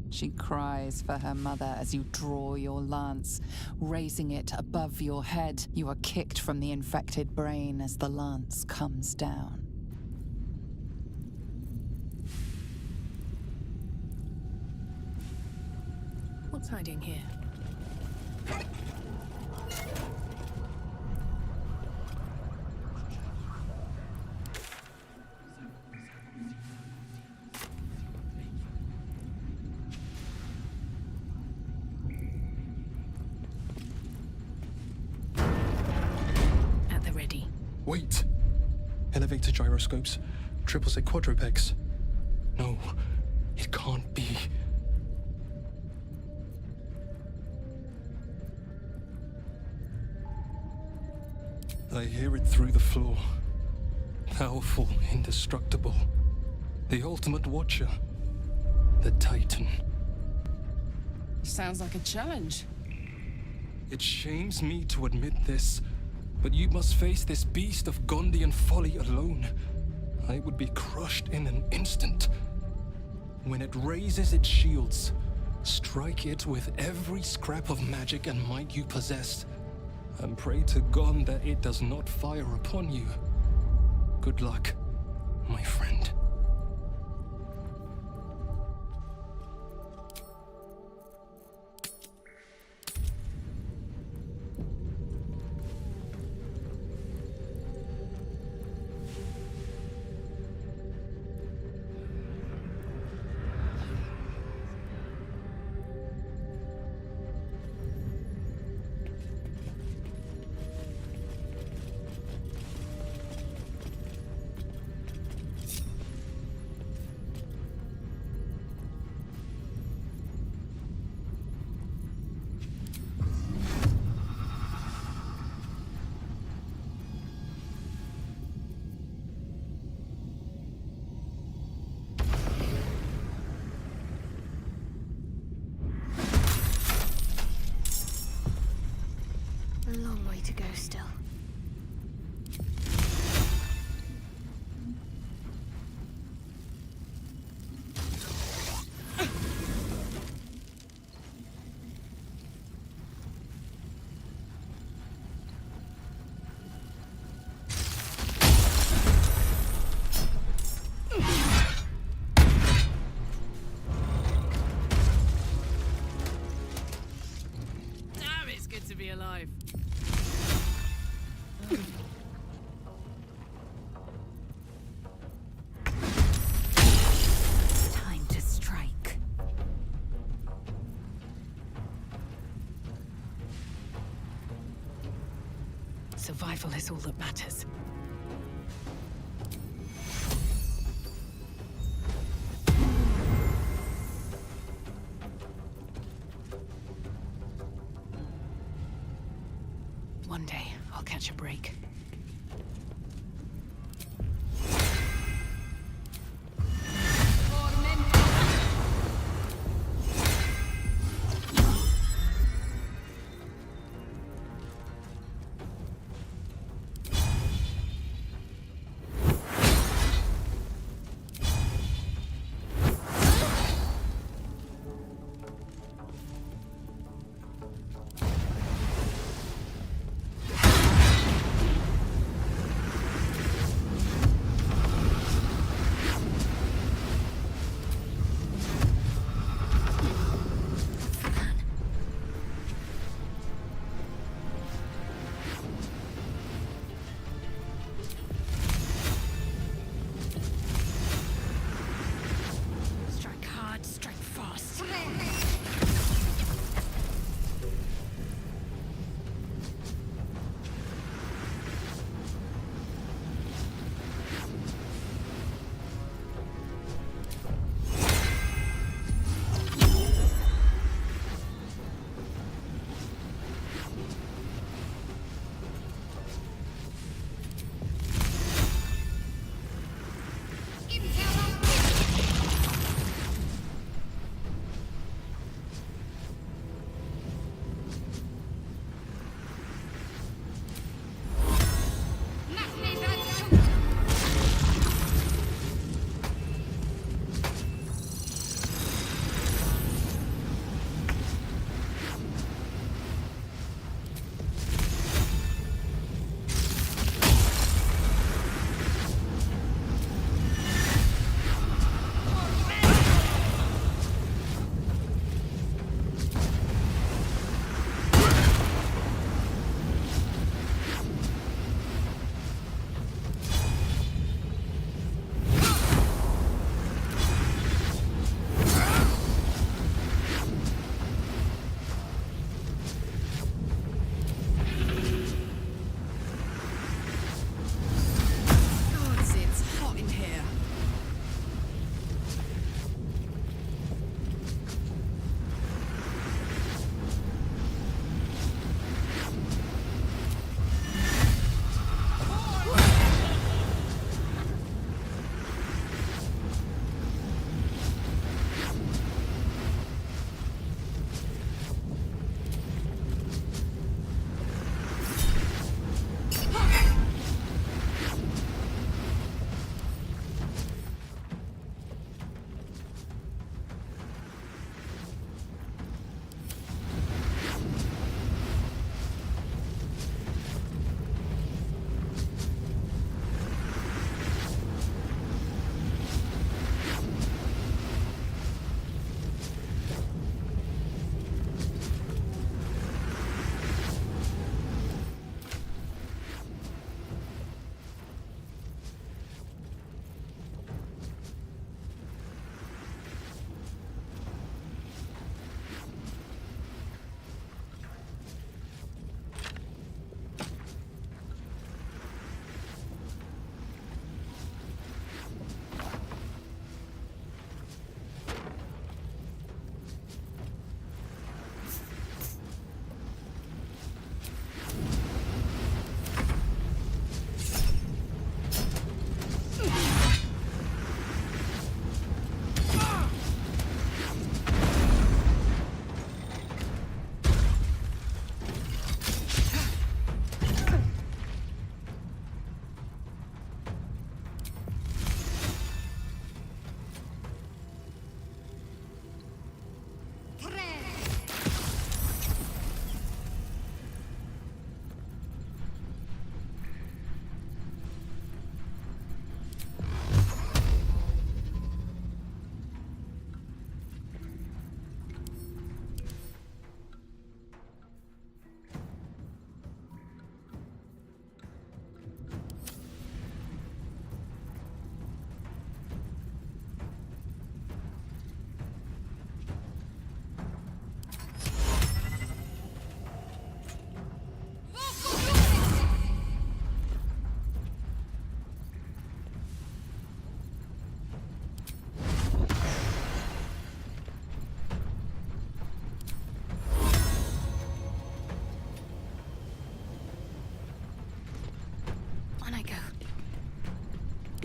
She cries for her mother as you draw your lance, raising it above your head. You are kicked from the infected brain as the lance comes down. What's hiding here? Wait! Elevator gyroscopes, triple set quadrupex. No, it can't be. I hear it through the floor. Powerful, indestructible. The ultimate watcher. The Titan. Sounds like a challenge. It shames me to admit this, but you must face this beast of Gondian folly alone. I would be crushed in an instant. When it raises its shields, strike it with every scrap of magic and might you possess, and pray to God that it does not fire upon you. Good luck, my friend. survival is all that matters. One day, I'll catch a break.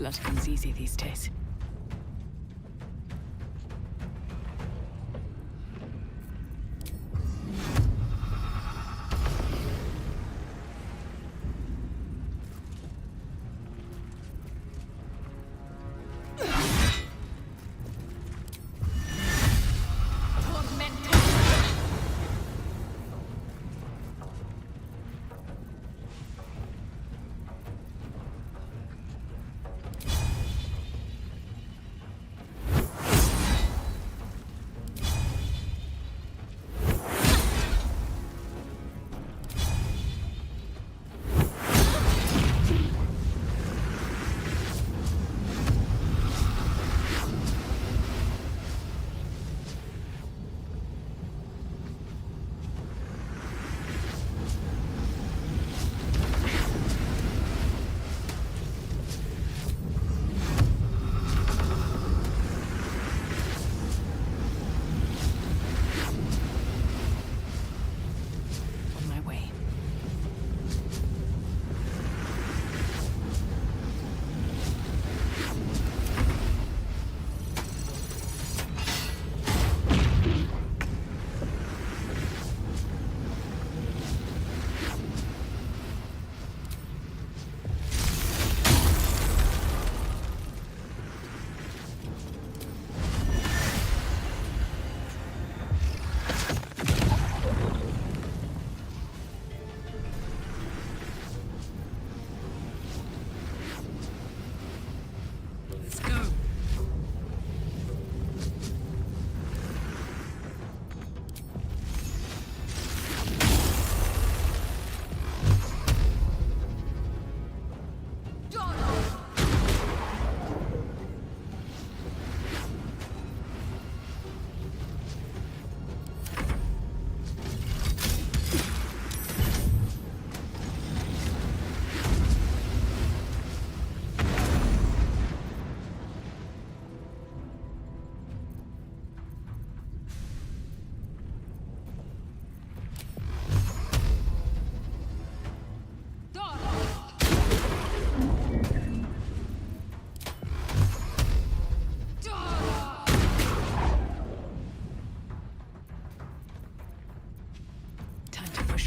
Blood comes easy these days.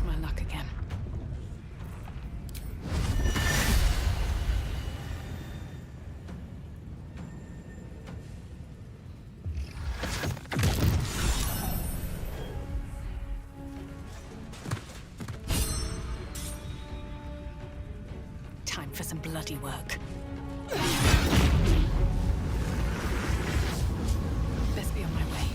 My luck again. Time for some bloody work. Best be on my way.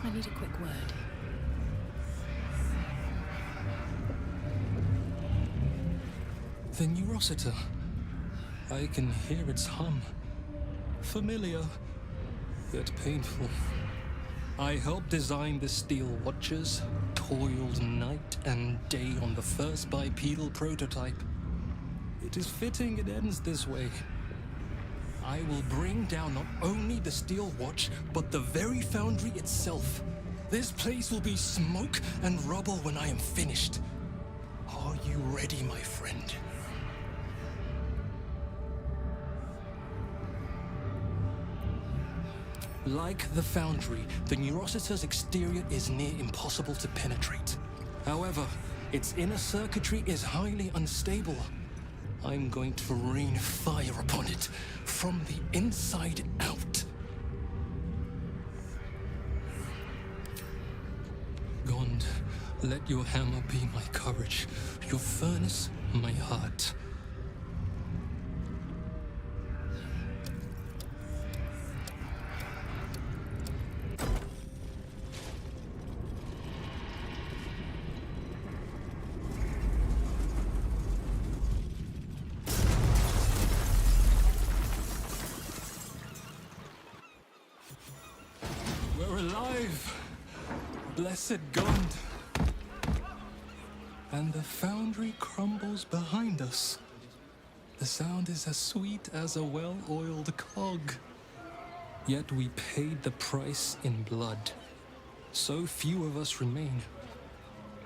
I need a quick word. The Neurosita. I can hear its hum. Familiar, yet painful. I helped design the steel watches, toiled night and day on the first bipedal prototype. It is fitting it ends this way. I will bring down not only the steel watch, but the very foundry itself. This place will be smoke and rubble when I am finished. Are you ready, my friend? Like the foundry, the Neurosita's exterior is near impossible to penetrate. However, its inner circuitry is highly unstable. I'm going to rain fire upon it from the inside out. Gond, let your hammer be my courage, your furnace my heart. Blessed Gond. And the foundry crumbles behind us. The sound is as sweet as a well-oiled cog. Yet we paid the price in blood. So few of us remain.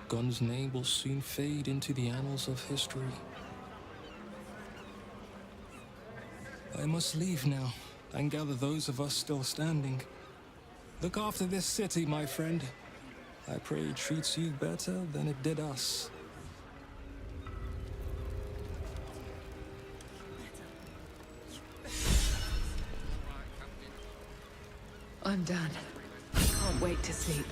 Gond's name will soon fade into the annals of history. I must leave now and gather those of us still standing. Look after this city, my friend. I pray it treats you better than it did us. I'm done. Can't wait to sleep.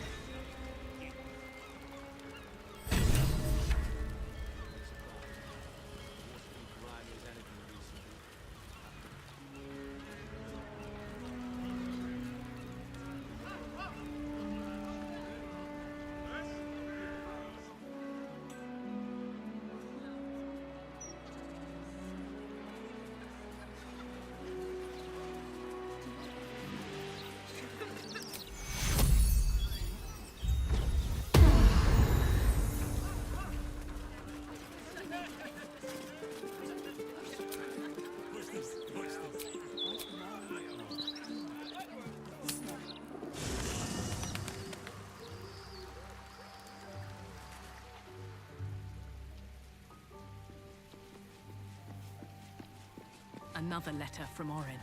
Another letter from Orin.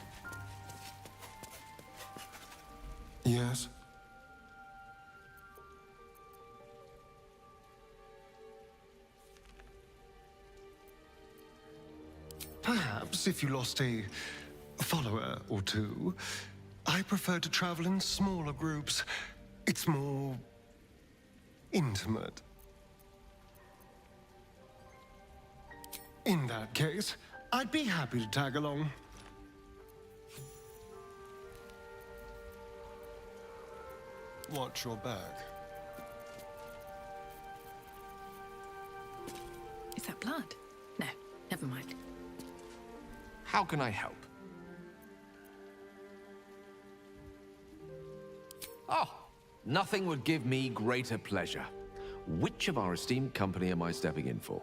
Yes? Perhaps if you lost a follower or two, I prefer to travel in smaller groups. It's more intimate. In that case, I'd be happy to tag along. Watch your back. Is that blood? No, never mind. How can I help? Oh, nothing would give me greater pleasure. Which of our esteemed company am I stepping in for?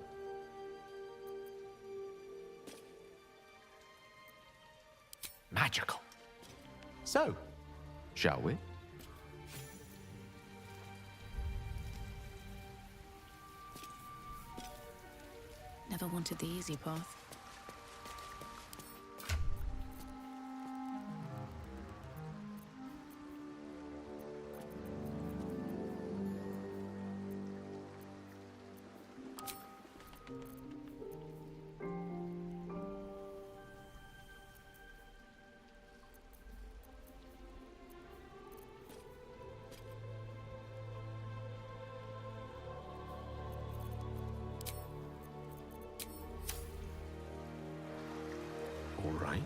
Magical. So, shall we? Never wanted the easy path. All right.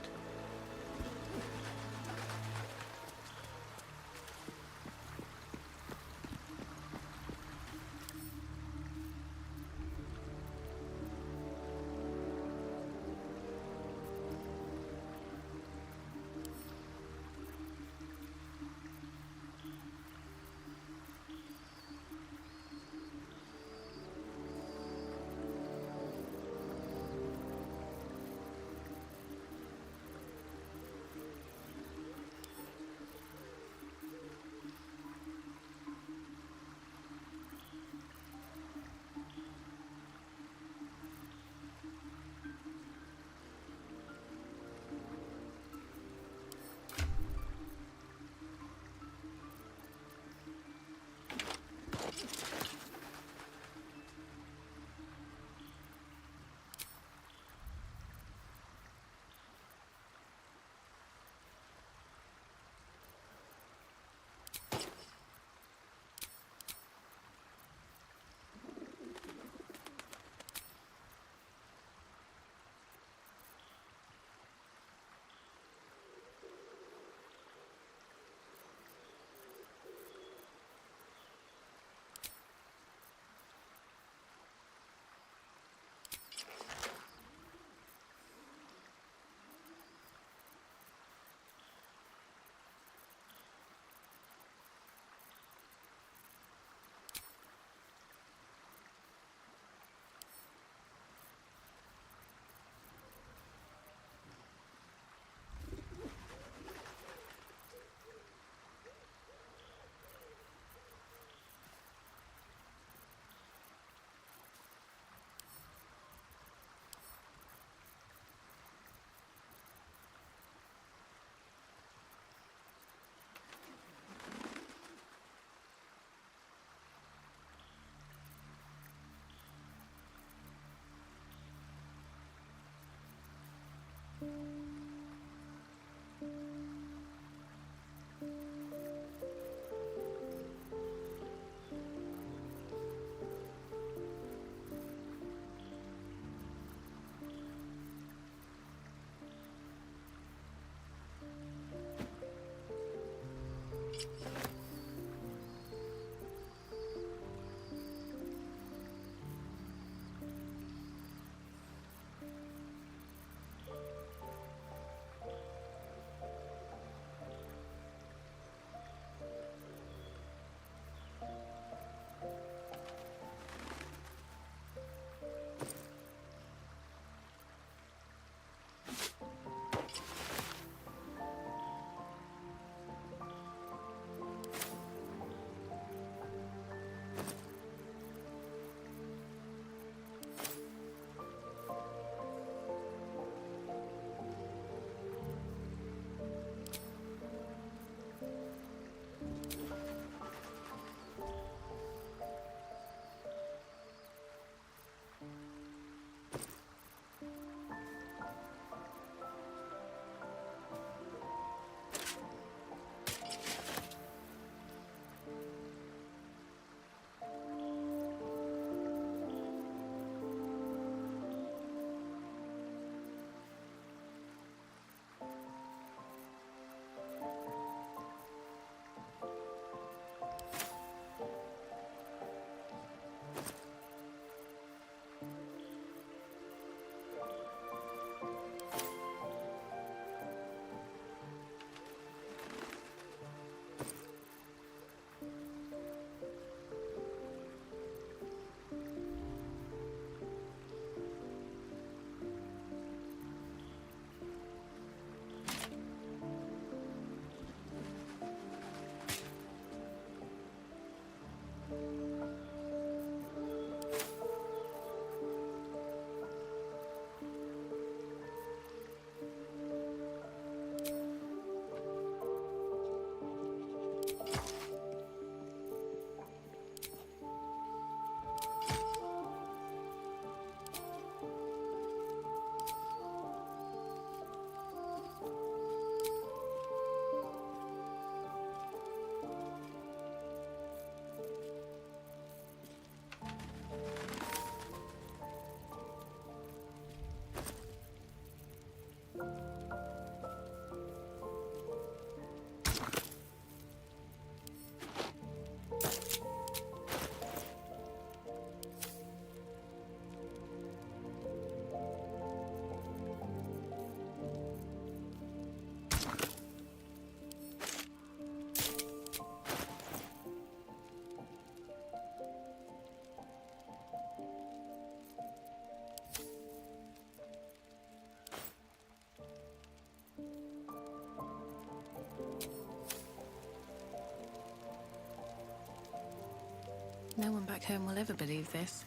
back home will ever believe this.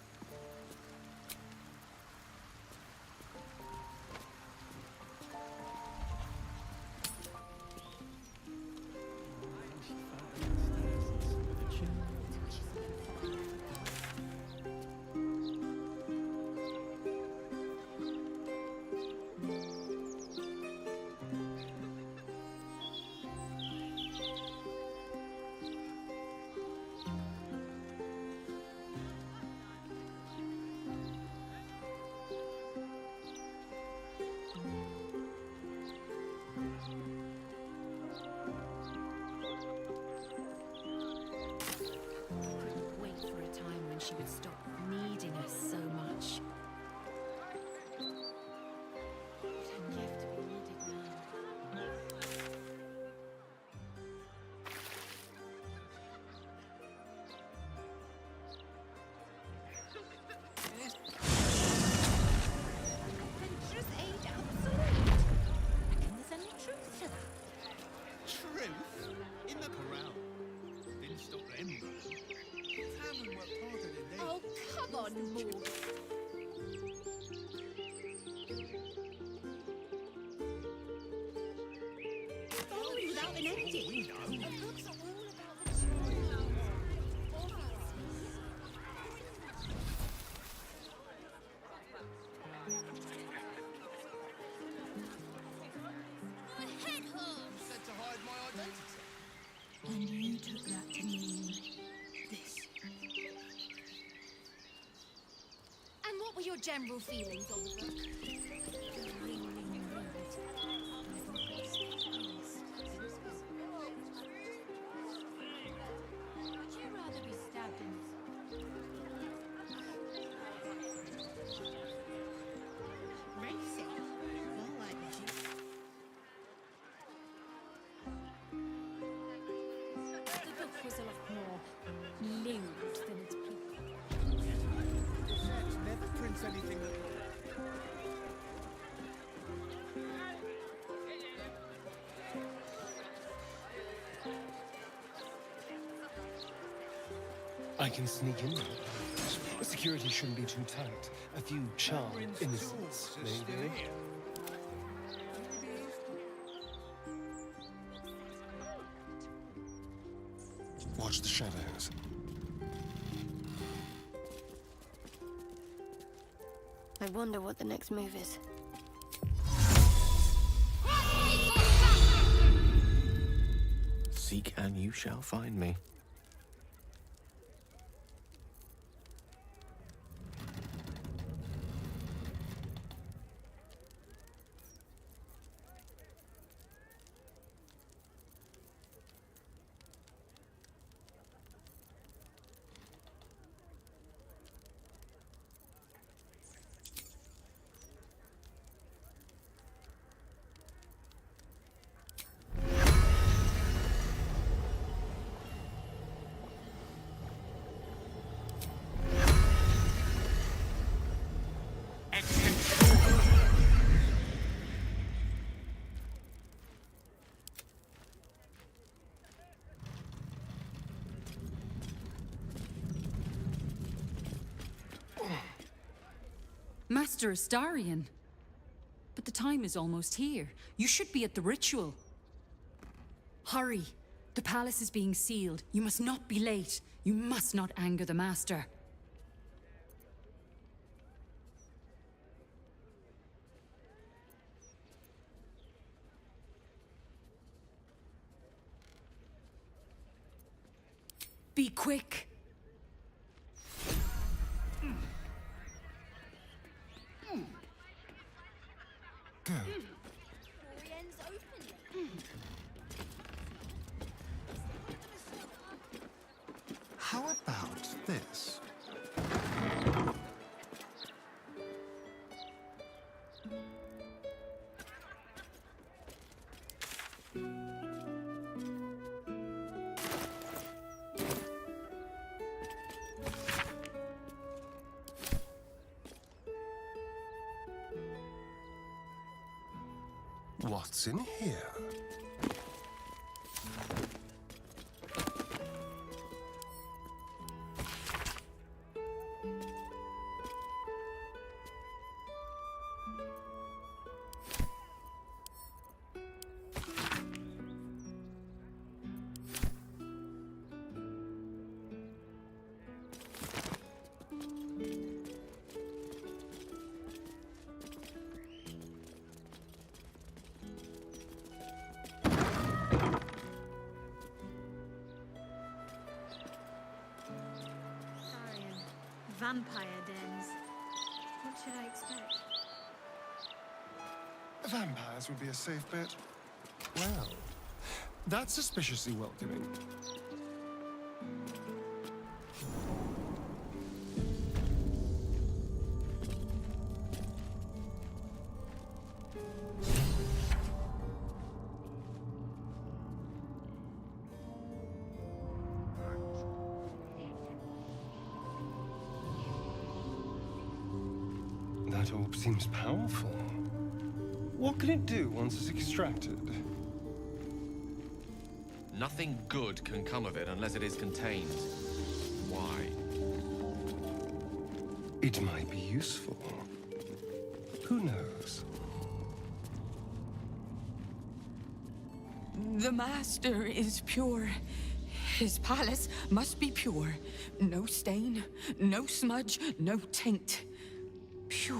Wait for a time when she would stop needing us so much. What a gift to be needed now. Adventurous aid absolute. And there's any truth to that? Truth? In the corral. Didn't stop them running. Hammond worked harder than they. Oh, come on, Morgan. Story without an ending. The books are all about the child. My head hurts. Said to hide my identity. And you took that to mean this. And what were your general feelings on the book? Would you rather be stabbed in racing? More like the book was a lot more lewd than its people. Never prints anything that. I can sneak in. Security shouldn't be too tight. A few charmed innocents, maybe. Watch the shadows. I wonder what the next move is. Seek and you shall find me. Master Astarion. But the time is almost here. You should be at the ritual. Hurry. The palace is being sealed. You must not be late. You must not anger the Master. Be quick. Go. How about this? What's in here? vampire dens. What should I expect? Vampires would be a safe bet. Well, that's suspiciously welcoming. That orb seems powerful. What can it do once it's extracted? Nothing good can come of it unless it is contained. Why? It might be useful. Who knows? The Master is pure. His palace must be pure. No stain, no smudge, no taint. Pure.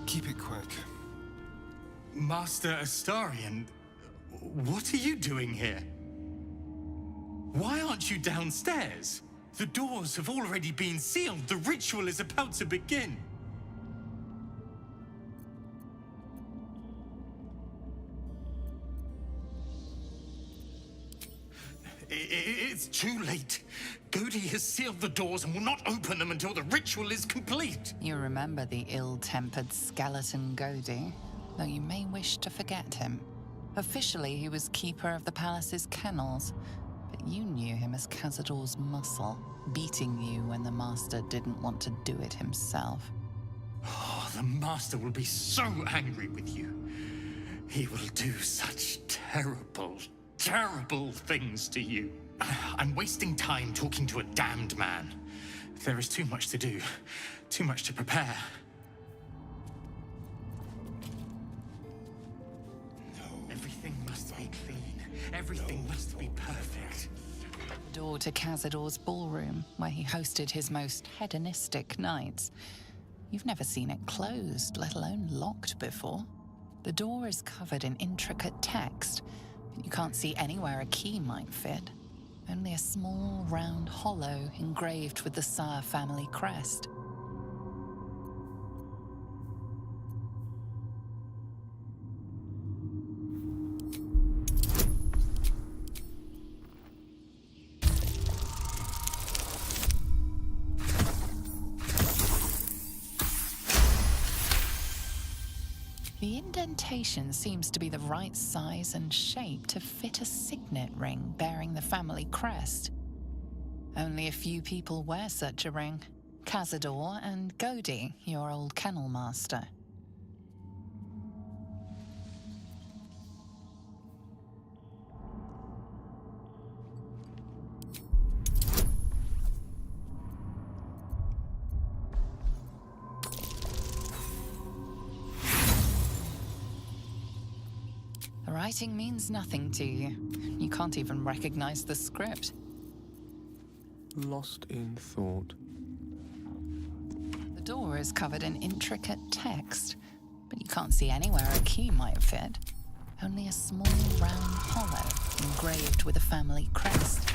Keep it quick. Master Astarion, what are you doing here? Why aren't you downstairs? The doors have already been sealed. The ritual is about to begin. It's too late. Godi has sealed the doors and will not open them until the ritual is complete. You remember the ill-tempered skeleton Godi, though you may wish to forget him. Officially, he was keeper of the palace's kennels, but you knew him as Cazador's muscle, beating you when the Master didn't want to do it himself. Oh, the Master will be so angry with you. He will do such terrible, terrible things to you. I'm wasting time talking to a damned man. There is too much to do, too much to prepare. Everything must be clean. Everything must be perfect. The door to Cazador's ballroom, where he hosted his most hedonistic nights. You've never seen it closed, let alone locked before. The door is covered in intricate text. You can't see anywhere a key might fit. Only a small, round hollow engraved with the Saar family crest. The indentation seems to be the right size and shape to fit a signet ring bearing the family crest. Only a few people wear such a ring. Cazador and Godi, your old kennel master. The writing means nothing to you. You can't even recognize the script. Lost in thought. The door is covered in intricate text, but you can't see anywhere a key might fit. Only a small round hollow engraved with a family crest.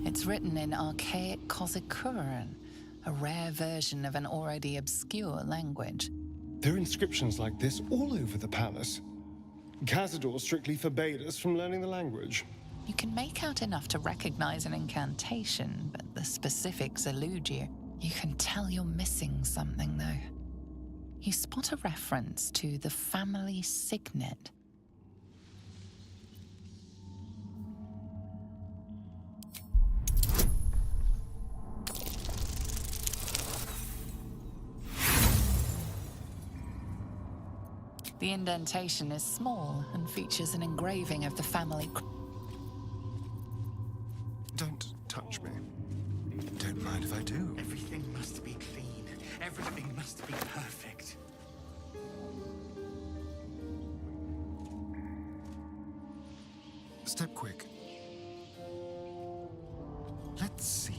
It's written in archaic Kozikuran, a rare version of an already obscure language. There are inscriptions like this all over the palace. Cazador strictly forbade us from learning the language. You can make out enough to recognize an incantation, but the specifics elude you. You can tell you're missing something, though. You spot a reference to the family signet. The indentation is small and features an engraving of the family. Don't touch me. Don't mind if I do. Everything must be clean. Everything must be perfect. Step quick. Let's see.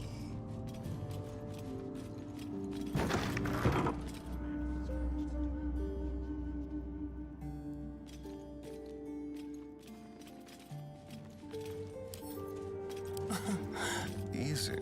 Easy.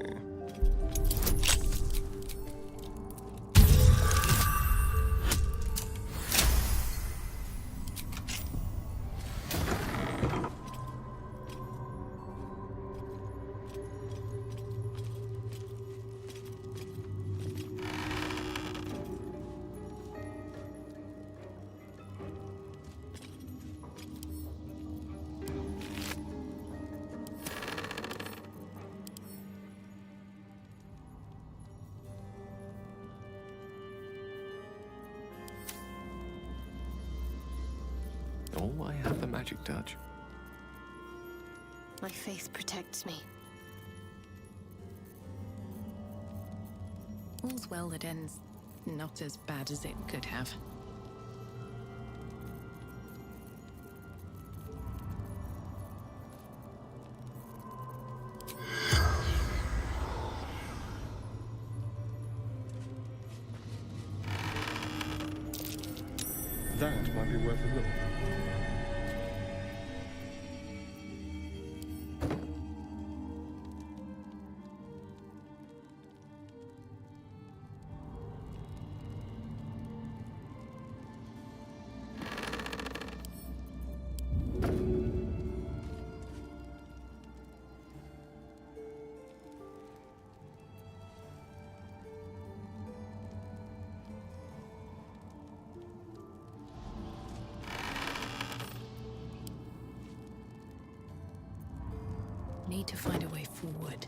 Oh, I have the magic touch. My faith protects me. All's well that ends not as bad as it could have. That might be worth a look. Need to find a way forward.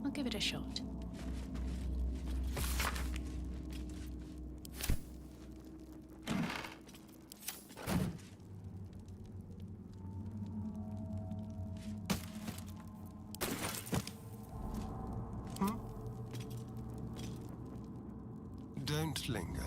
I'll give it a shot. Don't linger.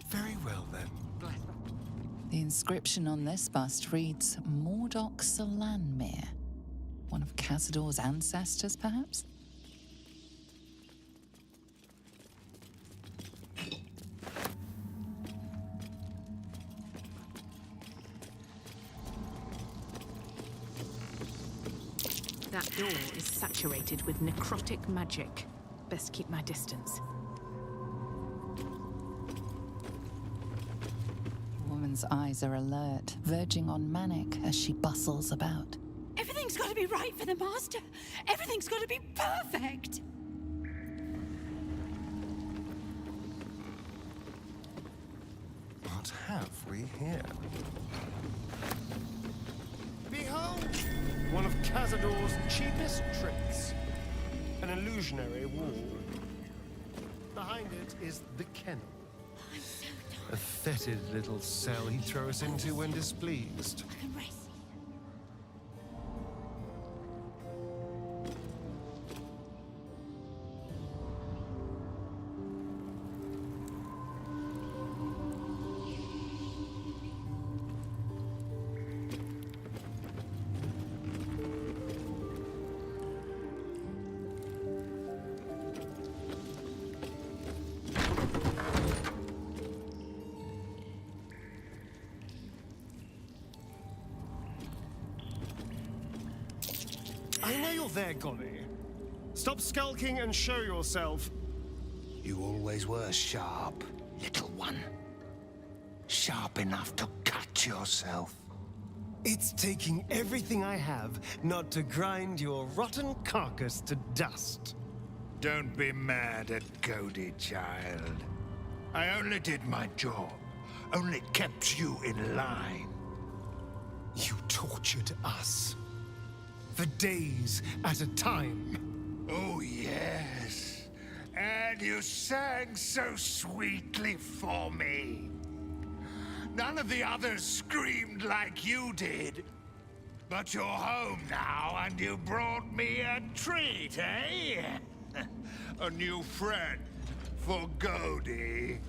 Very well, then. The inscription on this bust reads Mordok Salanmir. One of Cazador's ancestors, perhaps? That door is saturated with necrotic magic. Best keep my distance. The woman's eyes are alert, verging on manic as she bustles about. Everything's got to be right for the Master. Everything's got to be perfect. have we here? Behold! One of Cazador's cheapest tricks. An illusionary wall. Behind it is the kennel. A fetid little cell he throws into when displeased. I know you're there, Golly. Stop skulking and show yourself. You always were sharp, little one. Sharp enough to cut yourself. It's taking everything I have not to grind your rotten carcass to dust. Don't be mad at Cody, child. I only did my job. Only kept you in line. You tortured us. For days at a time. Oh, yes. And you sang so sweetly for me. None of the others screamed like you did. But you're home now, and you brought me a treat, eh? A new friend for Cody.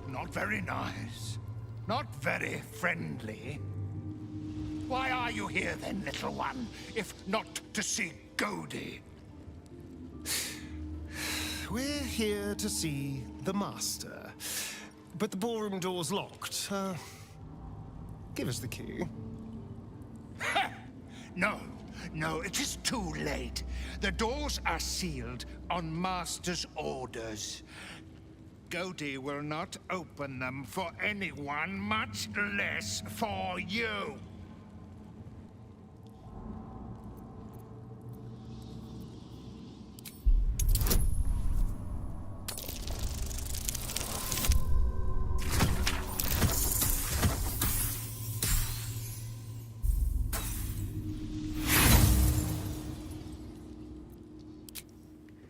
Not very nice. Not very friendly. Why are you here then, little one, if not to see Cody? We're here to see the master. But the ballroom door's locked. Give us the key. No, it is too late. The doors are sealed on Master's orders. Cody will not open them for anyone, much less for you.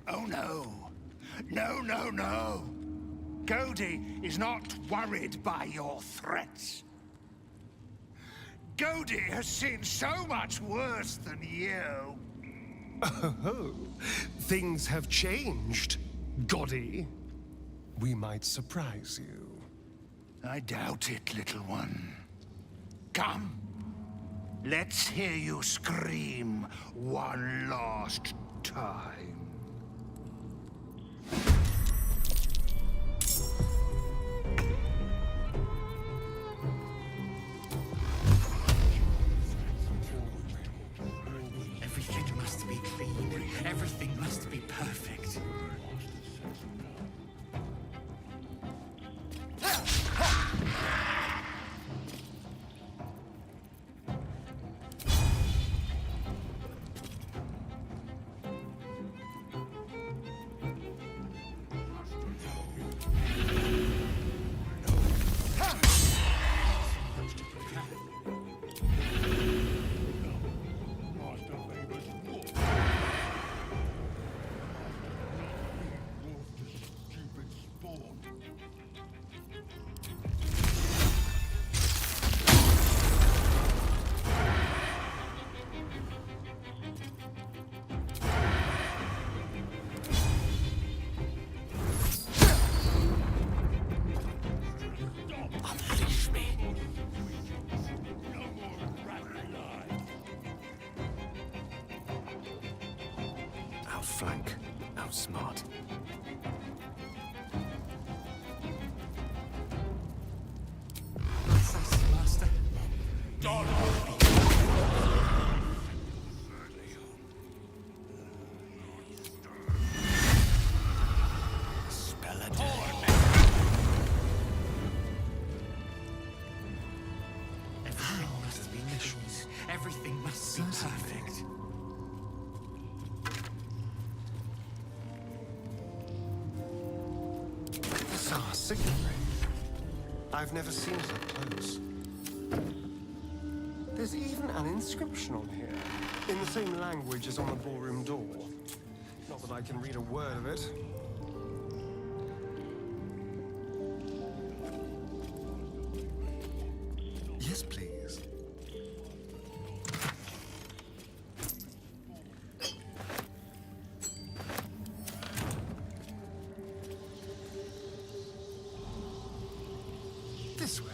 Oh no. No. Cody is not worried by your threats. Cody has seen so much worse than you. Oh, things have changed, Goddy. We might surprise you. I doubt it, little one. Come, let's hear you scream one last time. Everything must be clean. Everything must be perfect. Outflank, outsmart. Master. signet ring. I've never seen it up close. There's even an inscription on here, in the same language as on the ballroom door. Not that I can read a word of it. Yes, please. This way.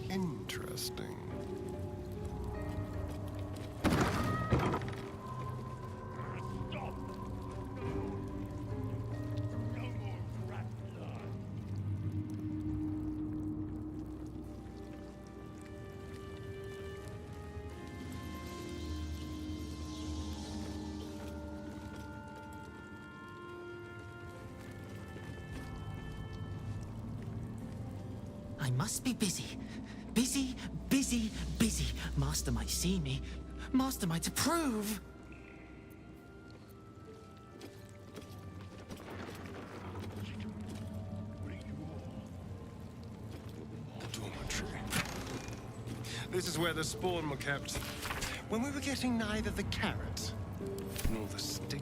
Interesting. I must be busy. Busy, busy, busy. Master might see me. Master might approve. Dormitory. This is where the spawn were kept. When we were getting neither the carrot nor the stick.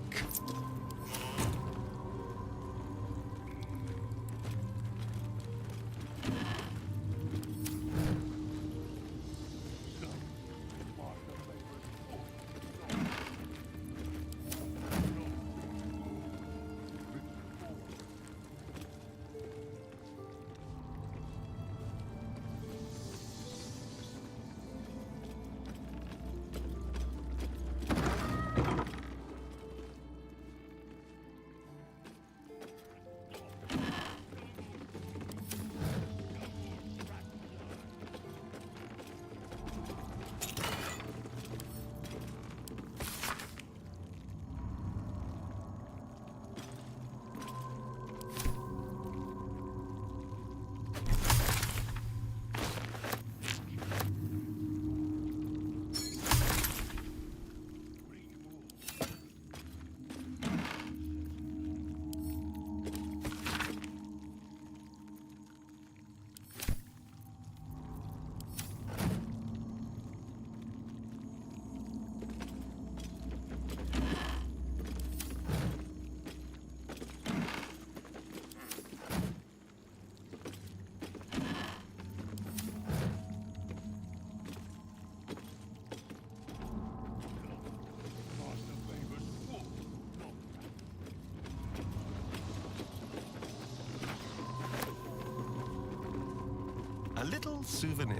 A little souvenir.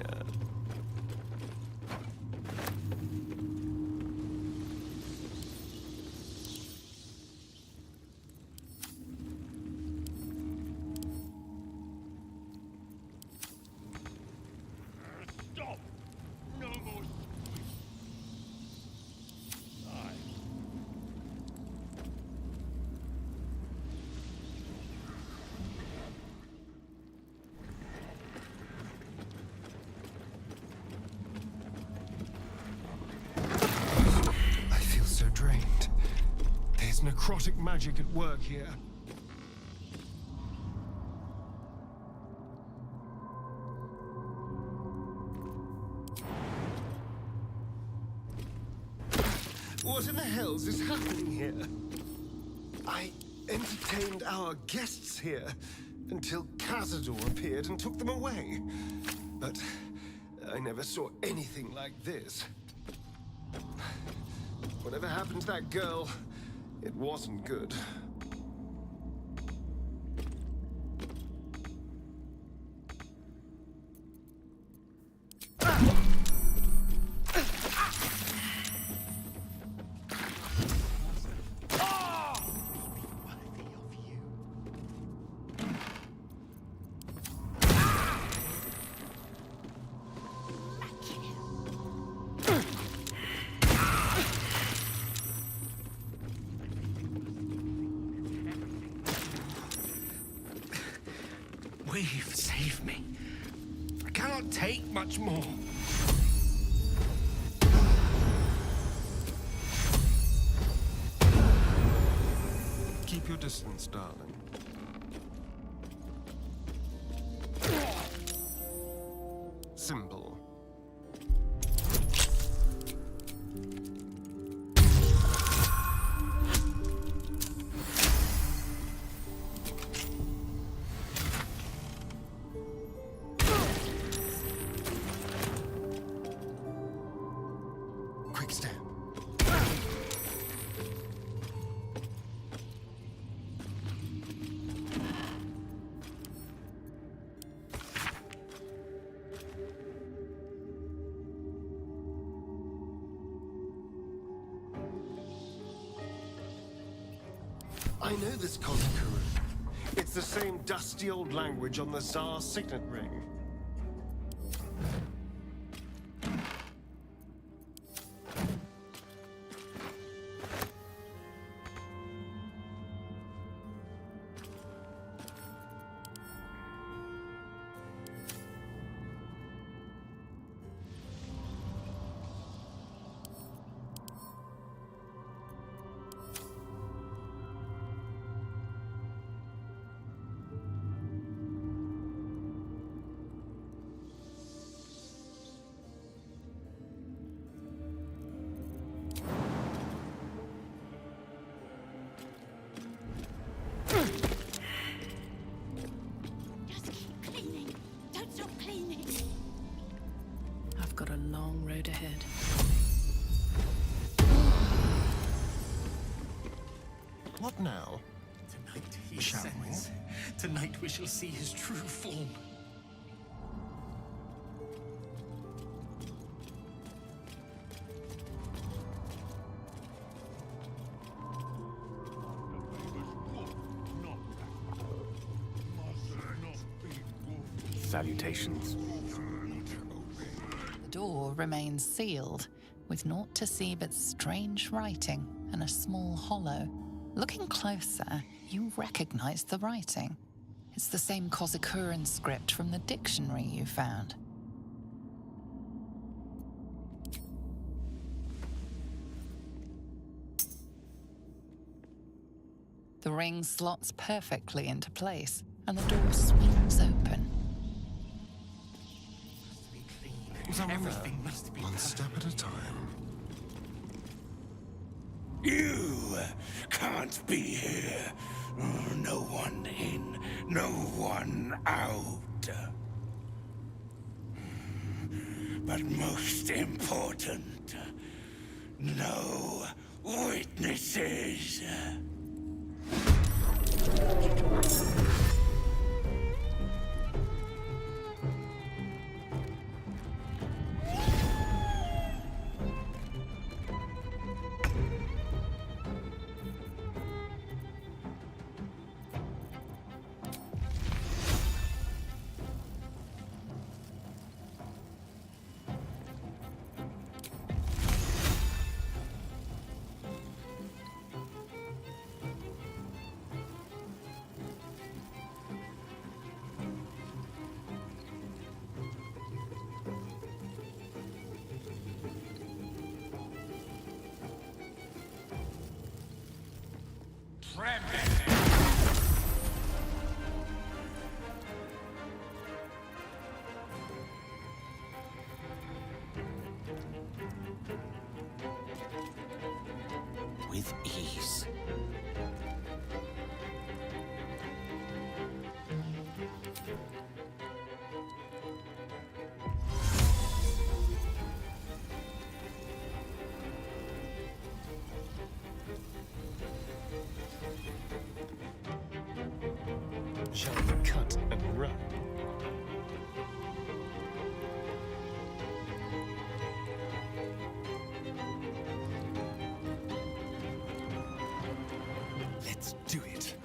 Stop! No more. I feel so drained. There's necrotic magic at work here. What in the hells is happening here? I entertained our guests here until Cazador appeared and took them away. But I never saw anything like this. Whatever happened to that girl, it wasn't good. We've saved me. I cannot take much more. Keep your distance, darling. symbol. Quick step. I know this Kozakuru. It's the same dusty old language on the Tsar's signet ring. Just keep cleaning. Don't stop cleaning. I've got a long road ahead. What now? Tonight he Shall we? ascends. Tonight we shall see his true form. Salutations. The door remains sealed, with naught to see but strange writing and a small hollow. Looking closer, you recognize the writing. It's the same Kozakuran script from the dictionary you found. The ring slots perfectly into place, and the door swings open. Everything must be one step at a time. You can't be here. No one in, no one out. But most important, no witnesses. With ease. Shall we cut and run? Let's do it.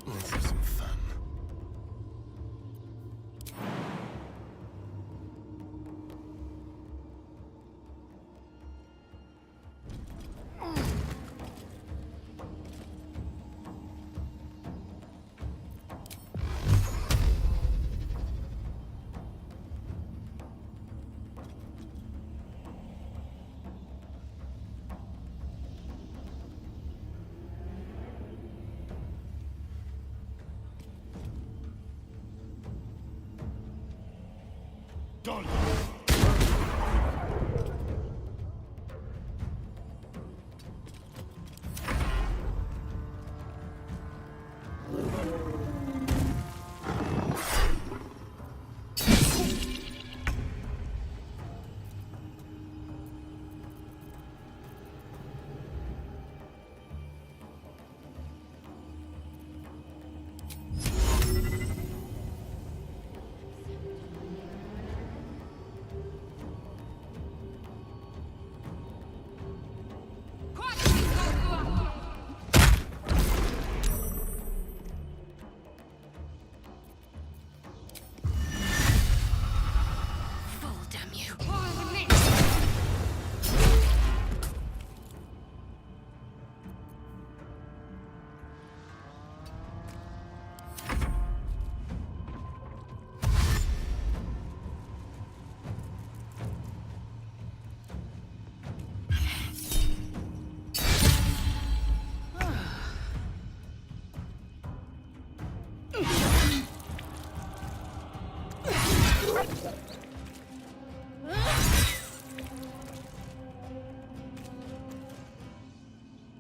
Let's have some fun. Done.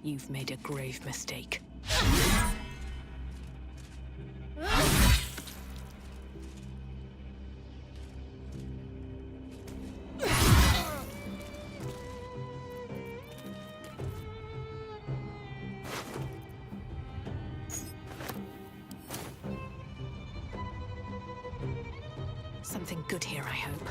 You've made a grave mistake. Something good here, I hope.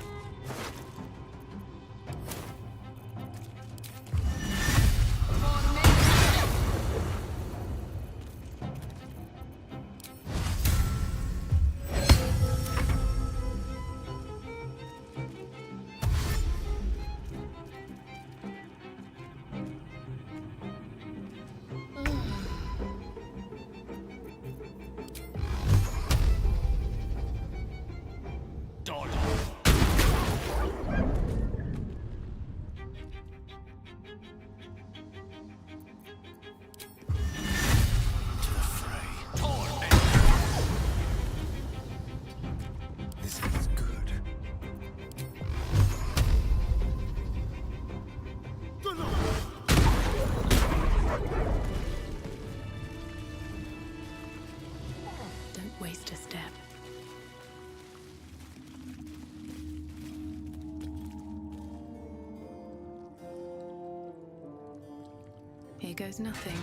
Here goes nothing.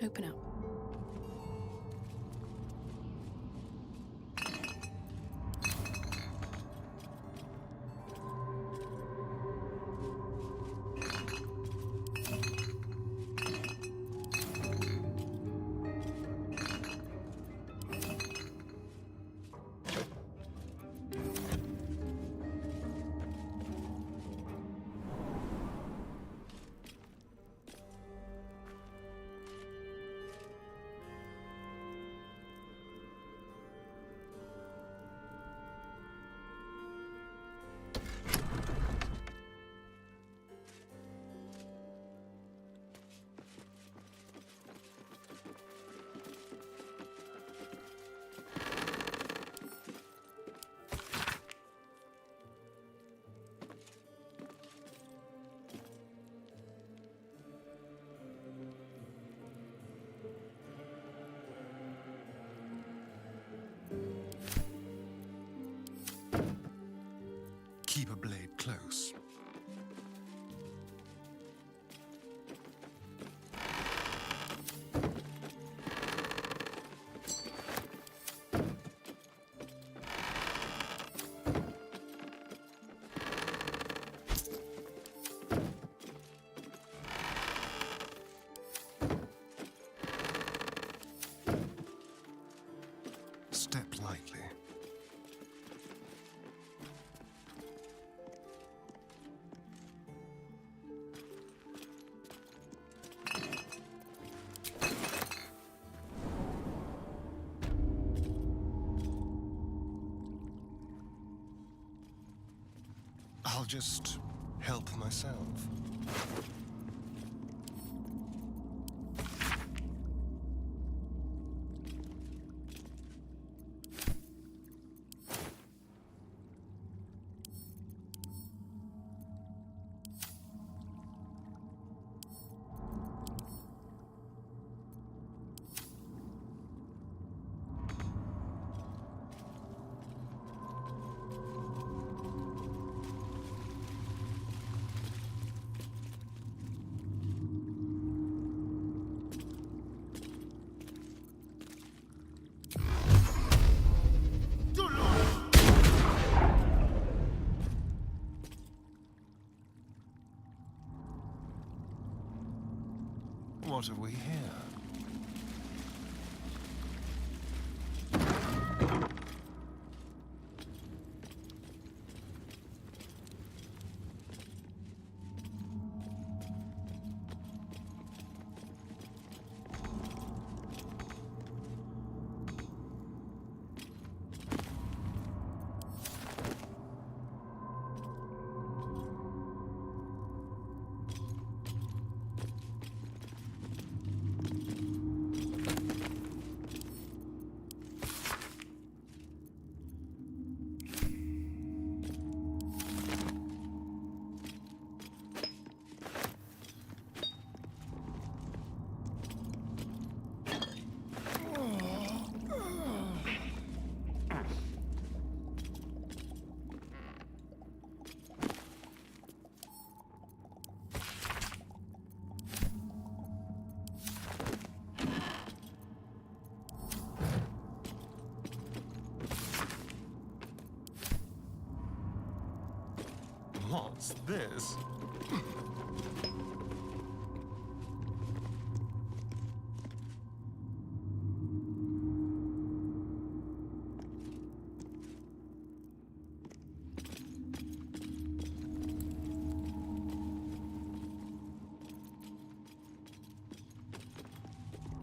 Open up. Keep a blade close. Step lightly. I'll just help myself. What have we here? What's this?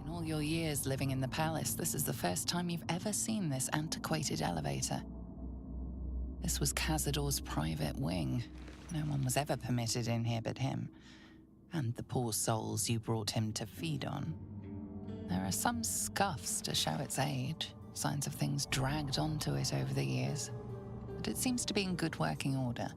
In all your years living in the palace, this is the first time you've ever seen this antiquated elevator. This was Cazador's private wing. No one was ever permitted in here but him, and the poor souls you brought him to feed on. There are some scuffs to show its age, signs of things dragged onto it over the years, but it seems to be in good working order.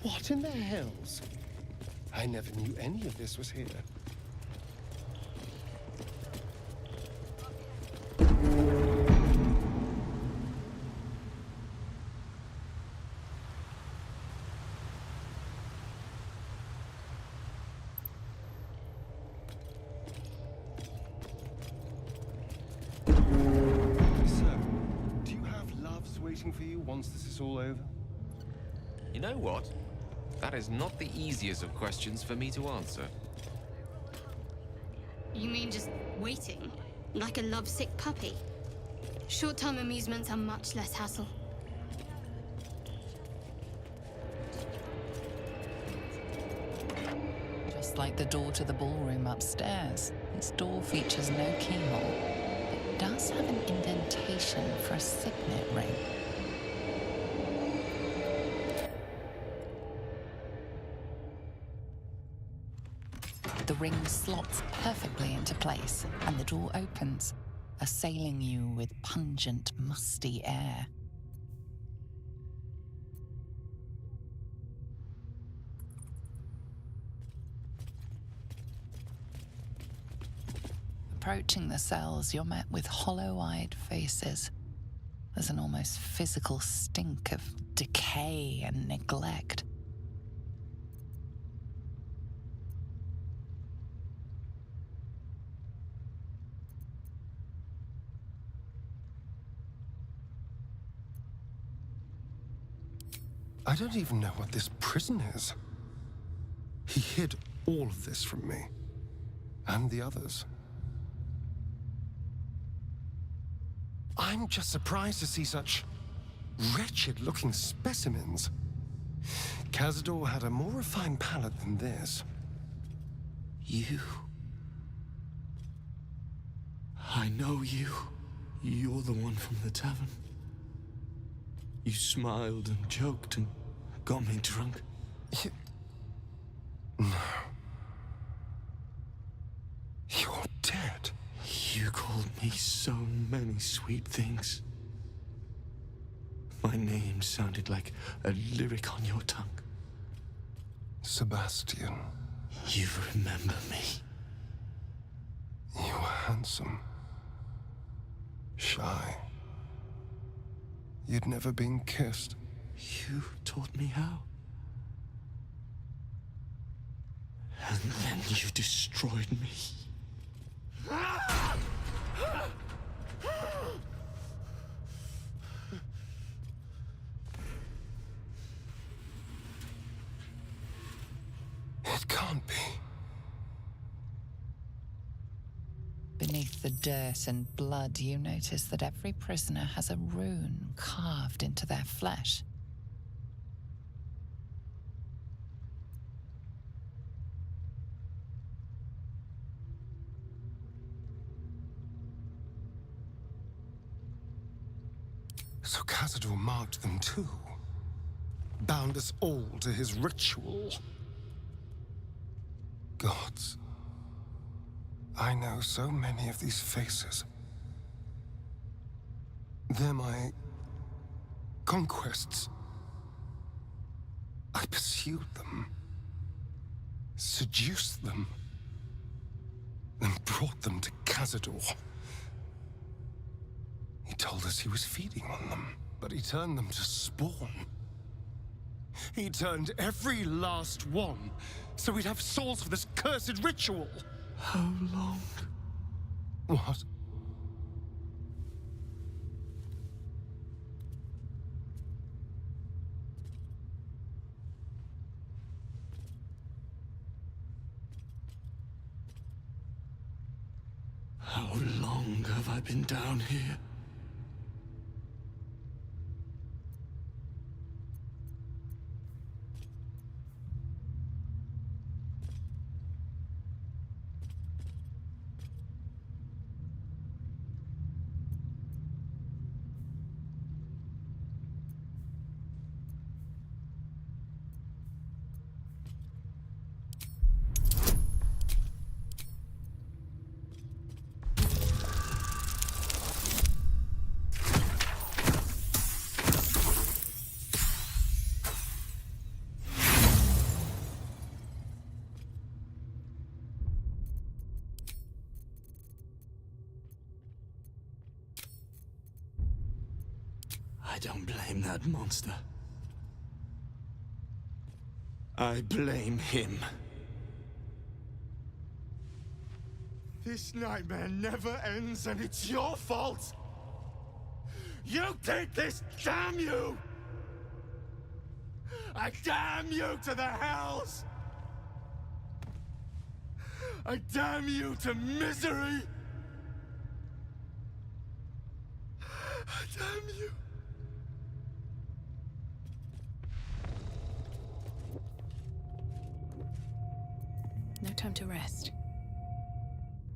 What in the hells? I never knew any of this was here. For you once this is all over? You know what? That is not the easiest of questions for me to answer. You mean just waiting? Like a lovesick puppy? Short-term amusements are much less hassle. Just like the door to the ballroom upstairs, this door features no keyhole, but does have an indentation for a signet ring. The ring slots perfectly into place, and the door opens, assailing you with pungent, musty air. Approaching the cells, you're met with hollow-eyed faces. There's an almost physical stink of decay and neglect. I don't even know what this prison is. He hid all of this from me. And the others. I'm just surprised to see such wretched-looking specimens. Cazador had a more refined palate than this. You. I know you. You're the one from the tavern. You smiled and joked and got me drunk. No. You're dead. You called me so many sweet things. My name sounded like a lyric on your tongue. Sebastian. You remember me. You were handsome. Shy. You'd never been kissed. You taught me how. And then you destroyed me. It can't be. Beneath the dirt and blood, you notice that every prisoner has a rune carved into their flesh. So Cazador marked them too. Bound us all to his ritual. Gods. I know so many of these faces. They're my conquests. I pursued them, seduced them, and brought them to Cazador. He told us he was feeding on them, but he turned them to spawn. He turned every last one, so we'd have souls for this cursed ritual. How long? What? How long have I been down here? I don't blame that monster. I blame him. This nightmare never ends, and it's your fault! You did this, damn you! I damn you to the hells! I damn you to misery! I damn you! No time to rest.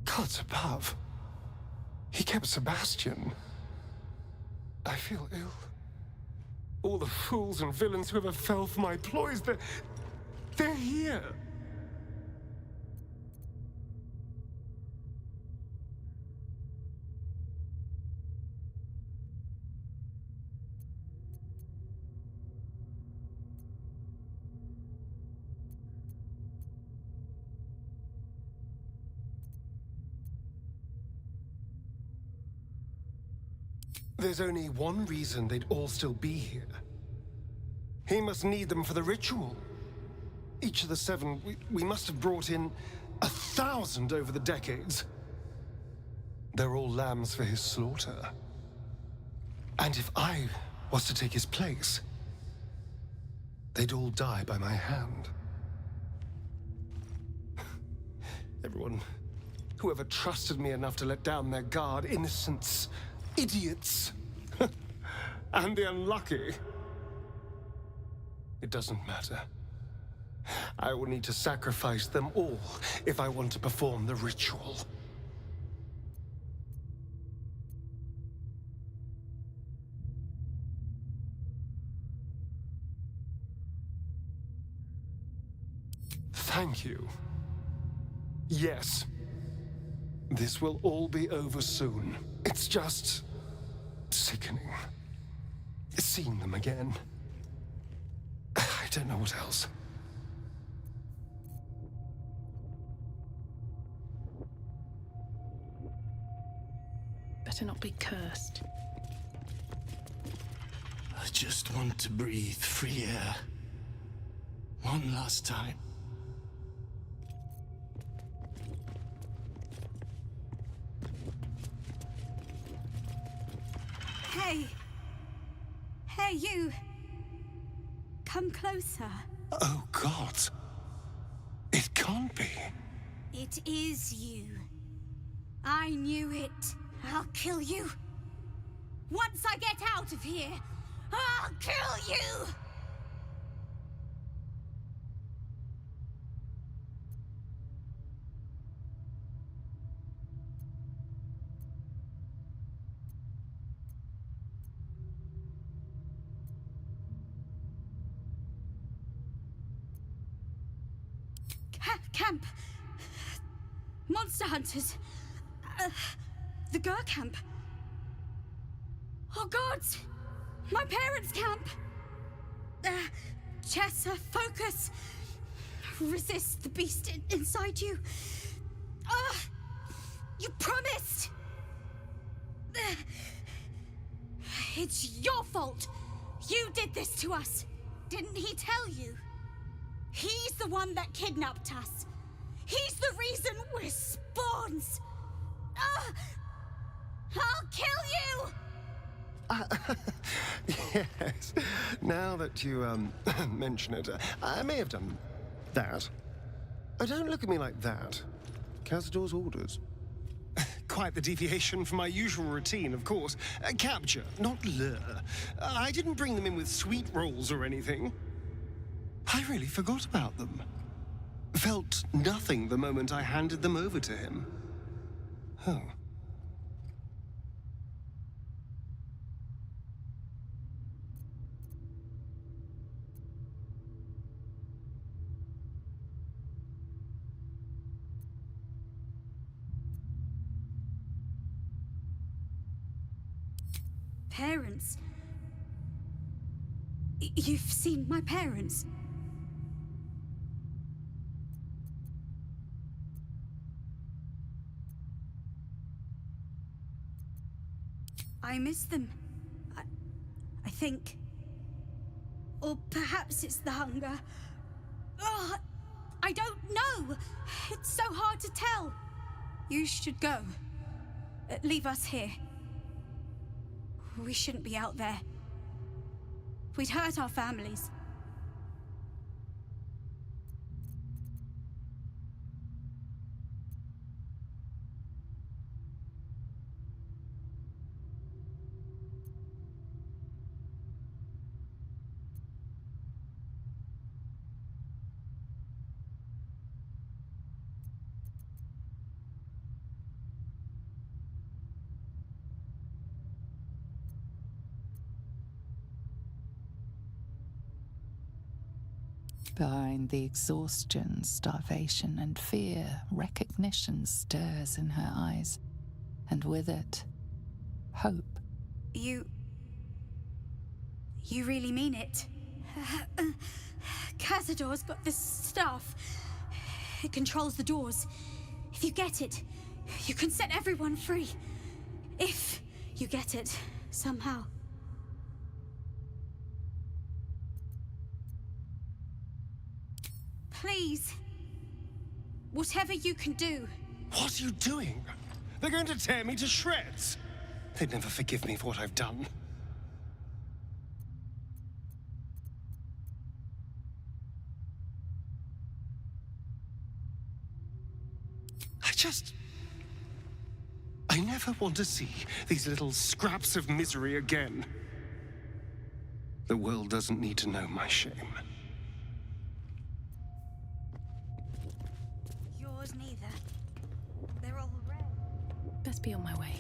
Gods above. He kept Sebastian. I feel ill. All the fools and villains who ever fell for my ploys, they're here. There's only one reason they'd all still be here. He must need them for the ritual. Each of the 7, we must have brought in 1,000 over the decades. They're all lambs for his slaughter. And if I was to take his place, they'd all die by my hand. Everyone, whoever trusted me enough to let down their guard, innocents, idiots, and the unlucky. It doesn't matter. I will need to sacrifice them all if I want to perform the ritual. Thank you. Yes. This will all be over soon. It's just sickening. Seeing them again. I don't know what else. Better not be cursed. I just want to breathe free air. One last time. Hey! Hey, you! Come closer. Oh, God. It can't be. It is you. I knew it. I'll kill you. Once I get out of here, I'll kill you! Camp! Monster hunters! The Gur camp! Oh gods! My parents' camp! Chessa, focus! Resist the beast inside you! You promised! It's your fault! You did this to us! Didn't he tell you? He's the one that kidnapped us! He's the reason we're spawns! I'll kill you! Yes. Now that you, mention it, I may have done that. Don't look at me like that. Cazador's orders. Quite the deviation from my usual routine, of course. Capture, not lure. I didn't bring them in with sweet rolls or anything. I really forgot about them. Felt nothing the moment I handed them over to him. Oh. Parents? You've seen my parents? I miss them. I think. Or perhaps it's the hunger. Ugh, I don't know. It's so hard to tell. You should go. Leave us here. We shouldn't be out there. We'd hurt our families. Behind the exhaustion, starvation, and fear, recognition stirs in her eyes, and with it, hope. You really mean it? Cazador's got this staff. It controls the doors. If you get it, you can set everyone free. If you get it, somehow. Please. Whatever you can do. What are you doing? They're going to tear me to shreds. They'd never forgive me for what I've done. I never want to see these little scraps of misery again. The world doesn't need to know my shame. Yours neither. They're all red. Best be on my way.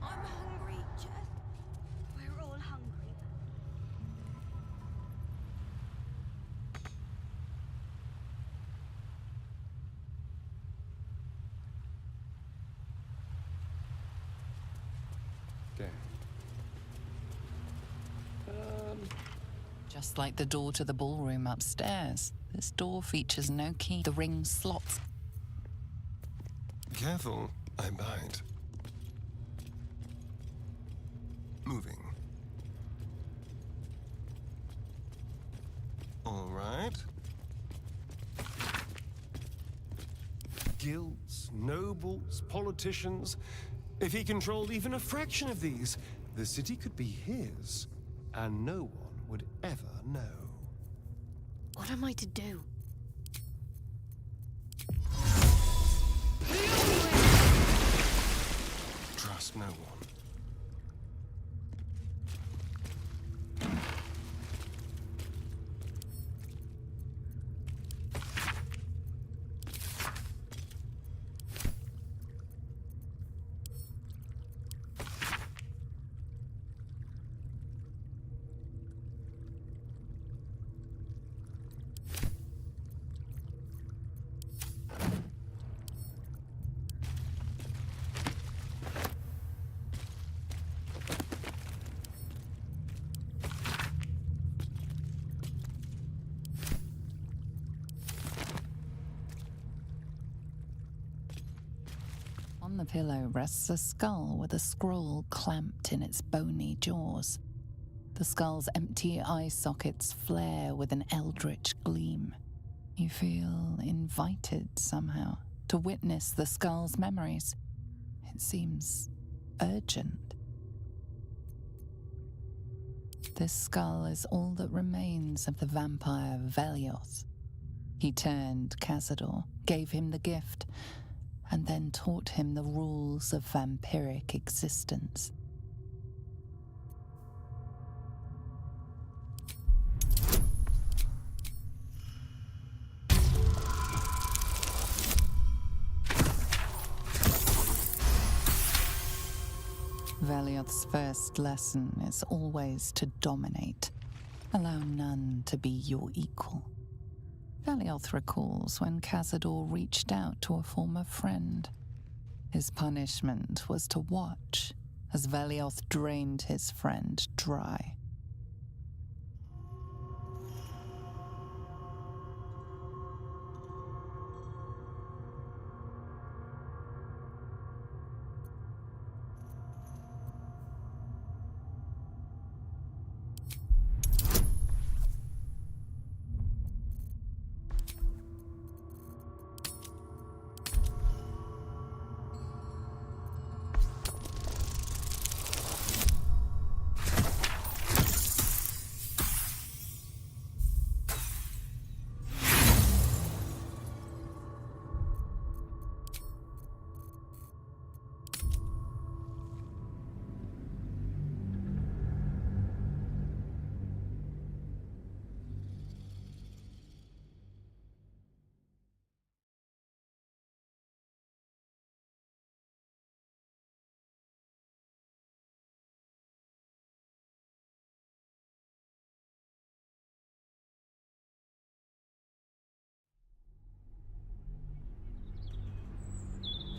I'm hungry, Jess. We're all hungry. Just like the door to the ballroom upstairs, this door features no key. The ring slots. Careful, I bite. Moving. All right. Guilds, nobles, politicians. If he controlled even a fraction of these, the city could be his, and no one would ever know. What am I to do? Trust no one. On the pillow rests a skull with a scroll clamped in its bony jaws. The skull's empty eye sockets flare with an eldritch gleam. You feel invited somehow to witness the skull's memories. It seems urgent. This skull is all that remains of the vampire Velios. He turned Cazador, gave him the gift, and then taught him the rules of vampiric existence. Velioth's first lesson is always to dominate. Allow none to be your equal. Velioth recalls when Cazador reached out to a former friend. His punishment was to watch as Velioth drained his friend dry.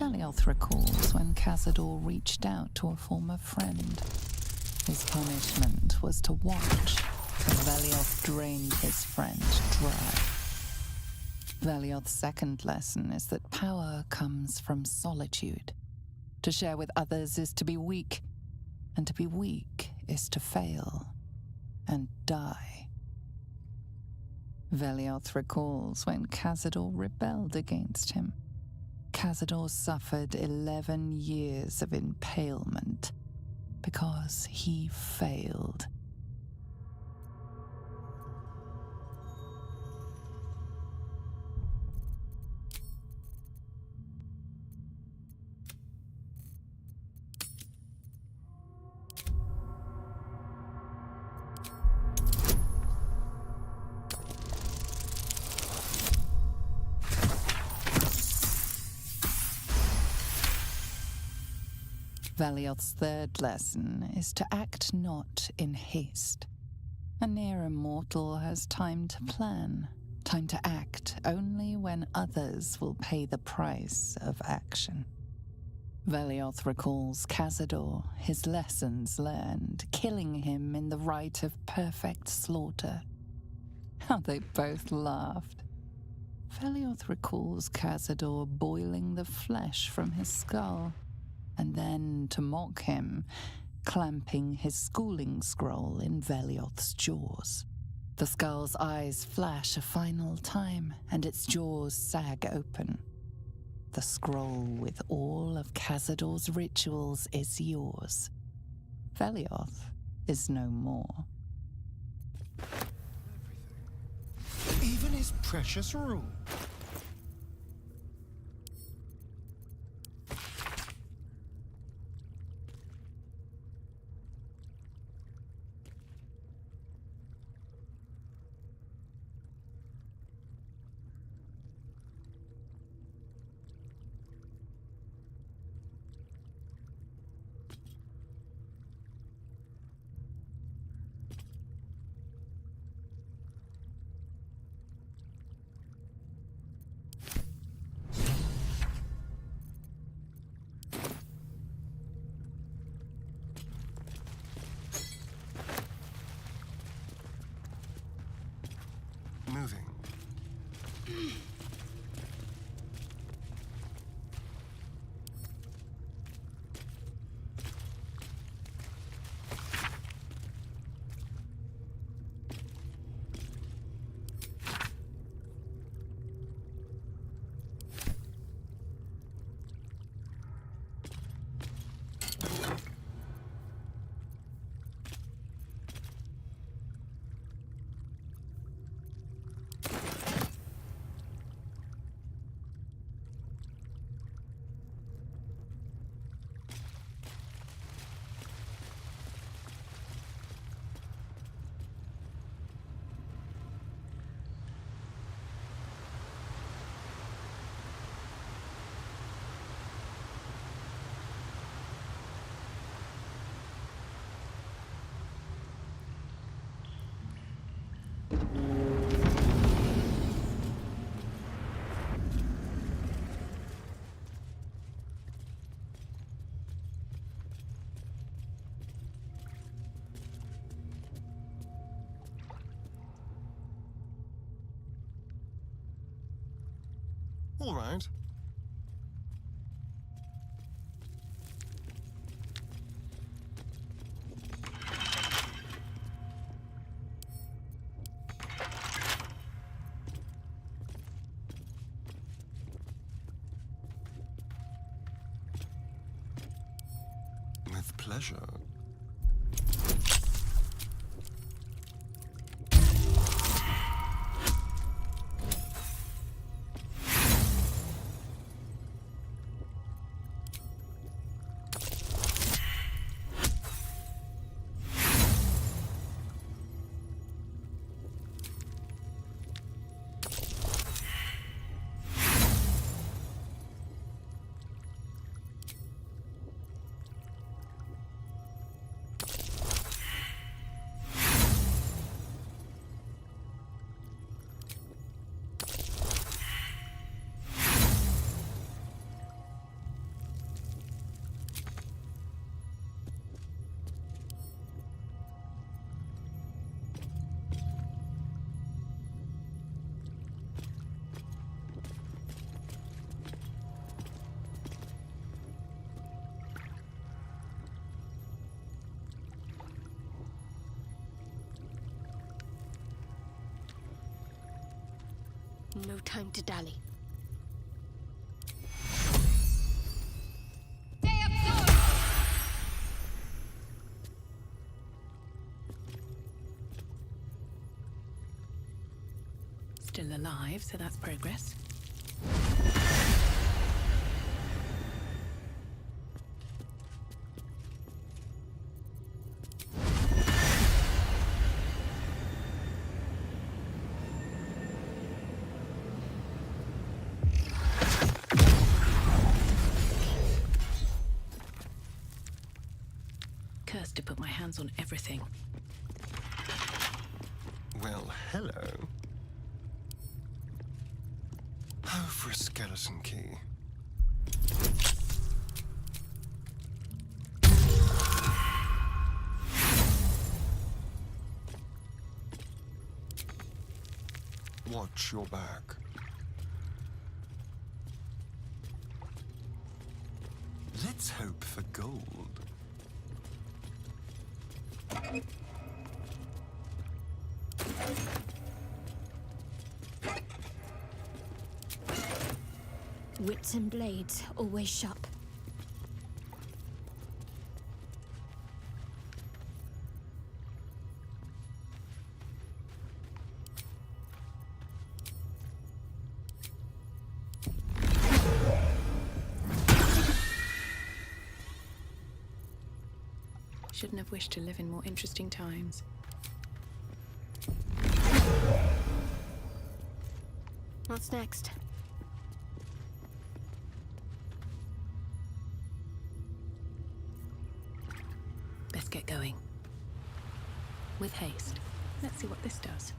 Velioth recalls when Cazador reached out to a former friend. His punishment was to watch as Velioth drained his friend dry. Velioth's second lesson is that power comes from solitude. To share with others is to be weak, and to be weak is to fail and die. Velioth recalls when Cazador rebelled against him. Cazador suffered 11 years of impalement because he failed. Velioth's third lesson is to act not in haste. A near immortal has time to plan, time to act only when others will pay the price of action. Velioth recalls Cazador, his lessons learned, killing him in the rite of perfect slaughter. How they both laughed. Velioth recalls Cazador boiling the flesh from his skull, and then, to mock him, clamping his schooling scroll in Velioth's jaws. The skull's eyes flash a final time, and its jaws sag open. The scroll with all of Cazador's rituals is yours. Velioth is no more. Even his precious rule. All right. With pleasure. No time to dally. Still alive, so that's progress. Cursed to put my hands on everything. Well, hello. Oh, for a skeleton key. Watch your back. Let's hope for gold. Wits and blades, always sharp. Shouldn't have wished to live in more interesting times. What's next? Best get going. With haste. Let's see what this does.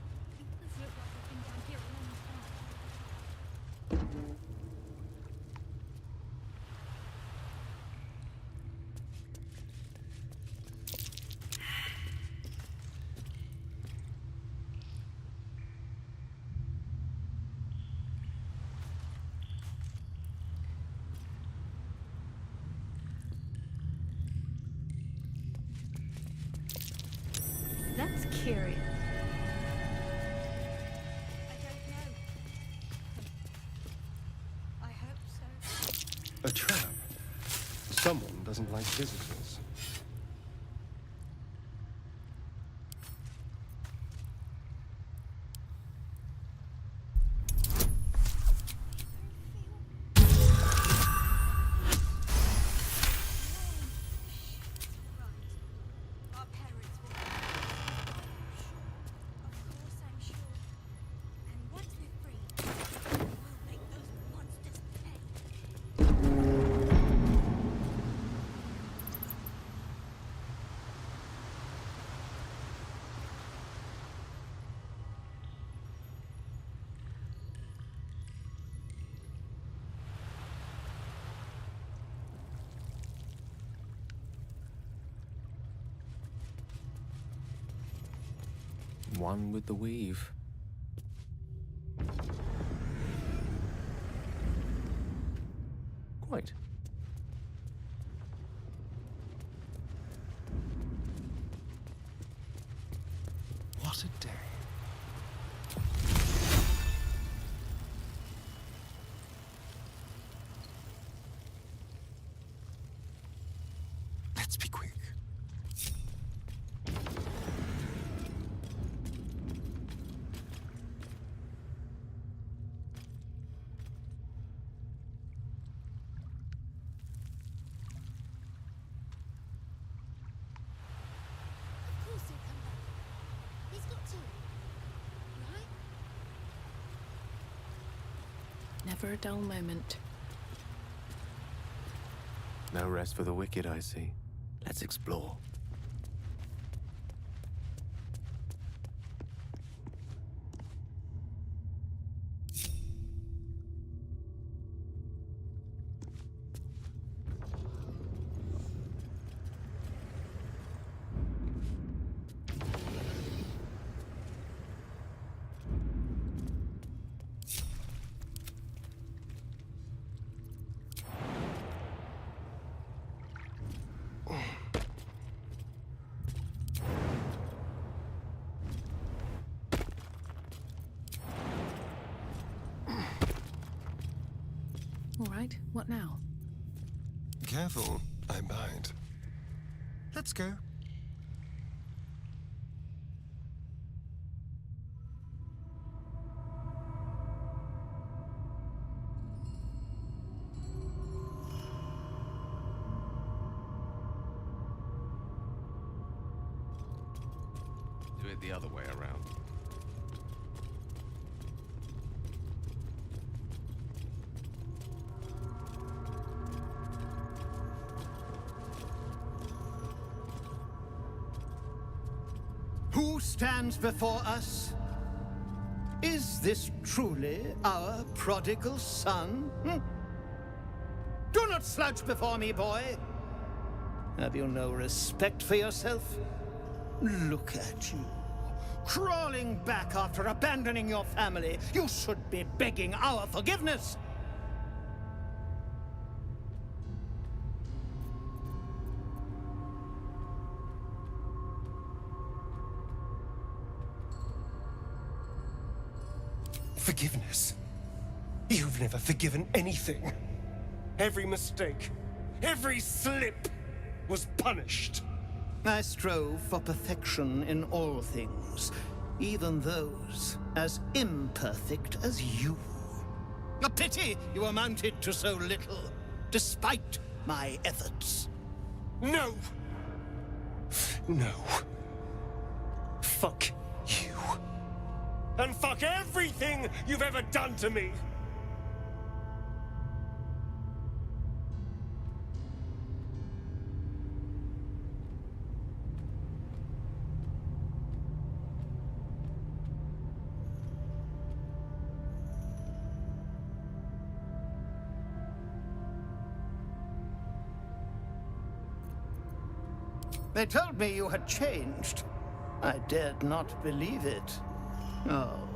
That's curious. I hope so. A trap. Someone doesn't like visitors. Our parents will. Of course, I'm sure. And once we're free, we'll make those monsters pay. One with the weave. Right. What a day. Let's be quick. Of course he'll come back. He's got to. Right? Never a dull moment. No rest for the wicked, I see. Let's explore. All right, what now? Careful, I bite. Let's go. Do it the other way around. Who stands before us? Is this truly our prodigal son? Do not slouch before me, boy. Have you no respect for yourself? Look at you, crawling back after abandoning your family. You should be begging our forgiveness. Forgiveness? You've never forgiven anything. Every mistake, every slip was punished. I strove for perfection in all things, even those as imperfect as you. A pity you amounted to so little, despite my efforts. No! No. Fuck you. And fuck everything you've ever done to me! They told me you had changed. I dared not believe it. Oh,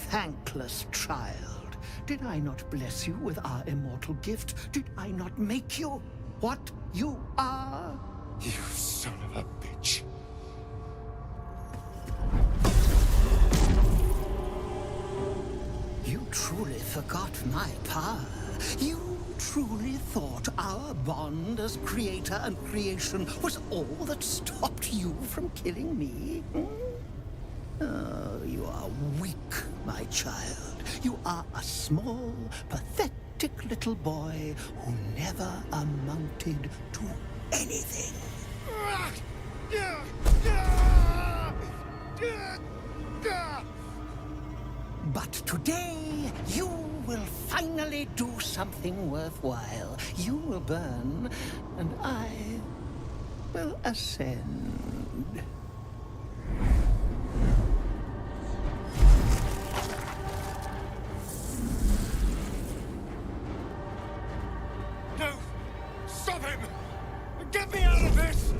thankless child. Did I not bless you with our immortal gift? Did I not make you what you are? You son of a bitch. You truly forgot my power. You truly thought our bond as creator and creation was all that stopped you from killing me? Oh, you are weak, my child. You are a small, pathetic little boy who never amounted to anything. But today, you will finally do something worthwhile. You will burn, and I will ascend. No! Stop him! Get me out of this!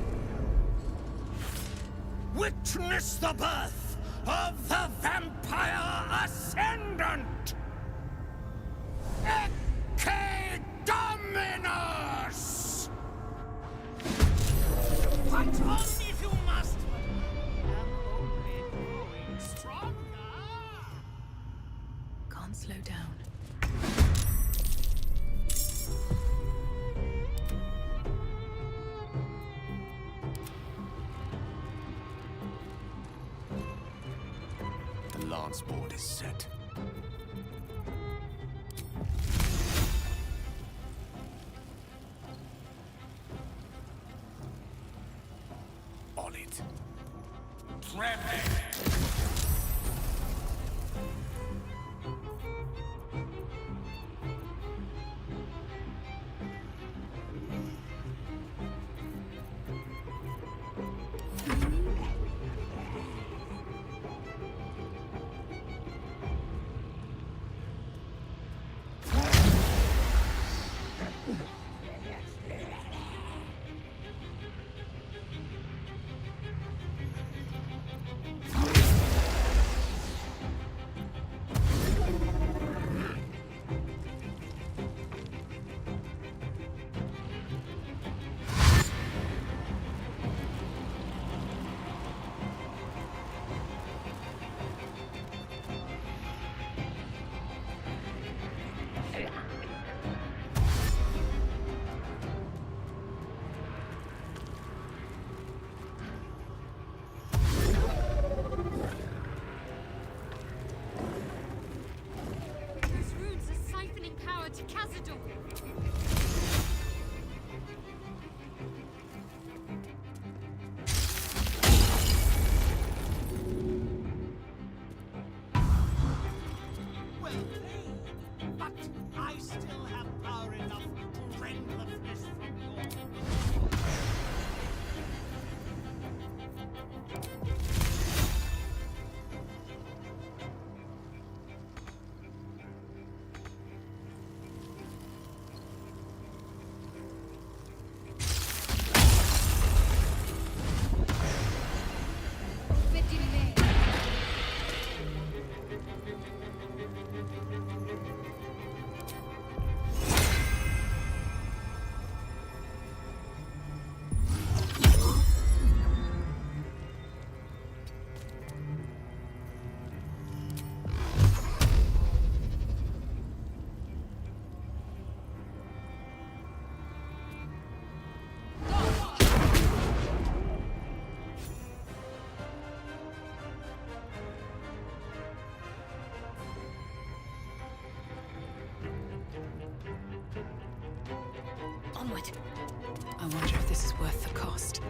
Witness the birth of the Vampire Ascendant! Ecce Dom! menace! Fight on if you must, but I'm only growing stronger. Can't slow down. The lance board is set. On it. These runes are siphoning power to Cazador. Well played, but I still have power enough to rend the flesh from your... Onward. I wonder if this is worth the cost.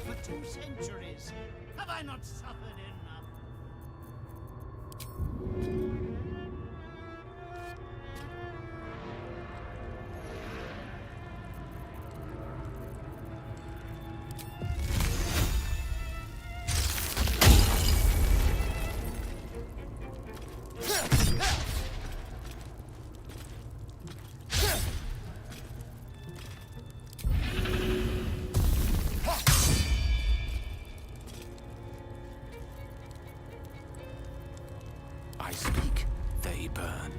For 2 centuries, have I not suffered enough? I speak, they burn.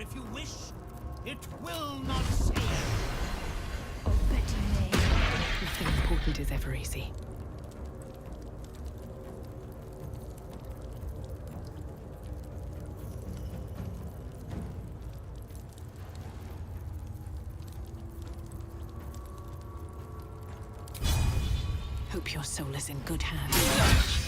if you wish. It will not save. Oh, Betty May. Nothing important is ever easy. Hope your soul is in good hands.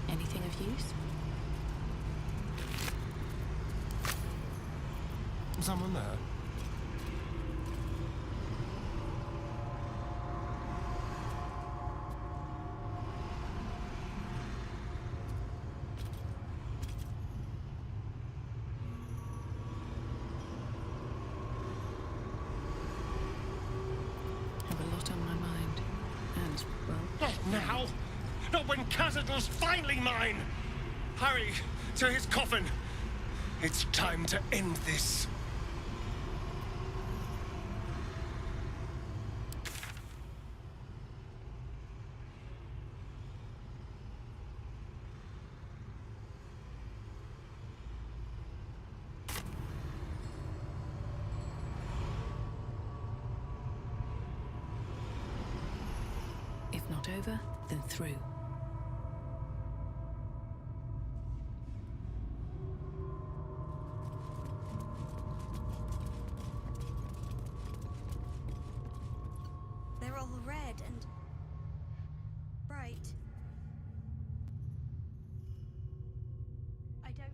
Anything of use? Someone there? Have a lot on my mind. And, well... Not now! Not when Cazador's finally mine! Hurry to his coffin! It's time to end this. If not over, then through. They're all red and bright. I don't...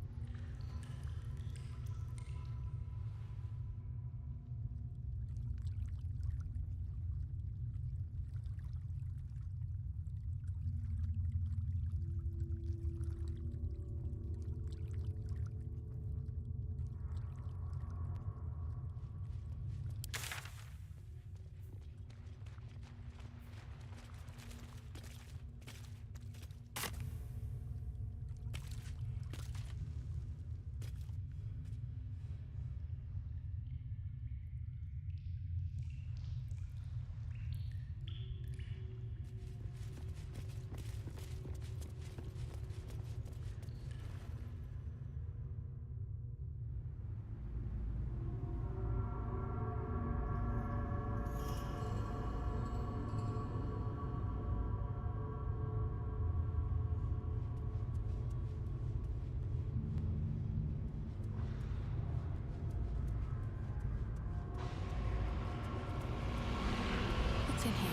What's in here?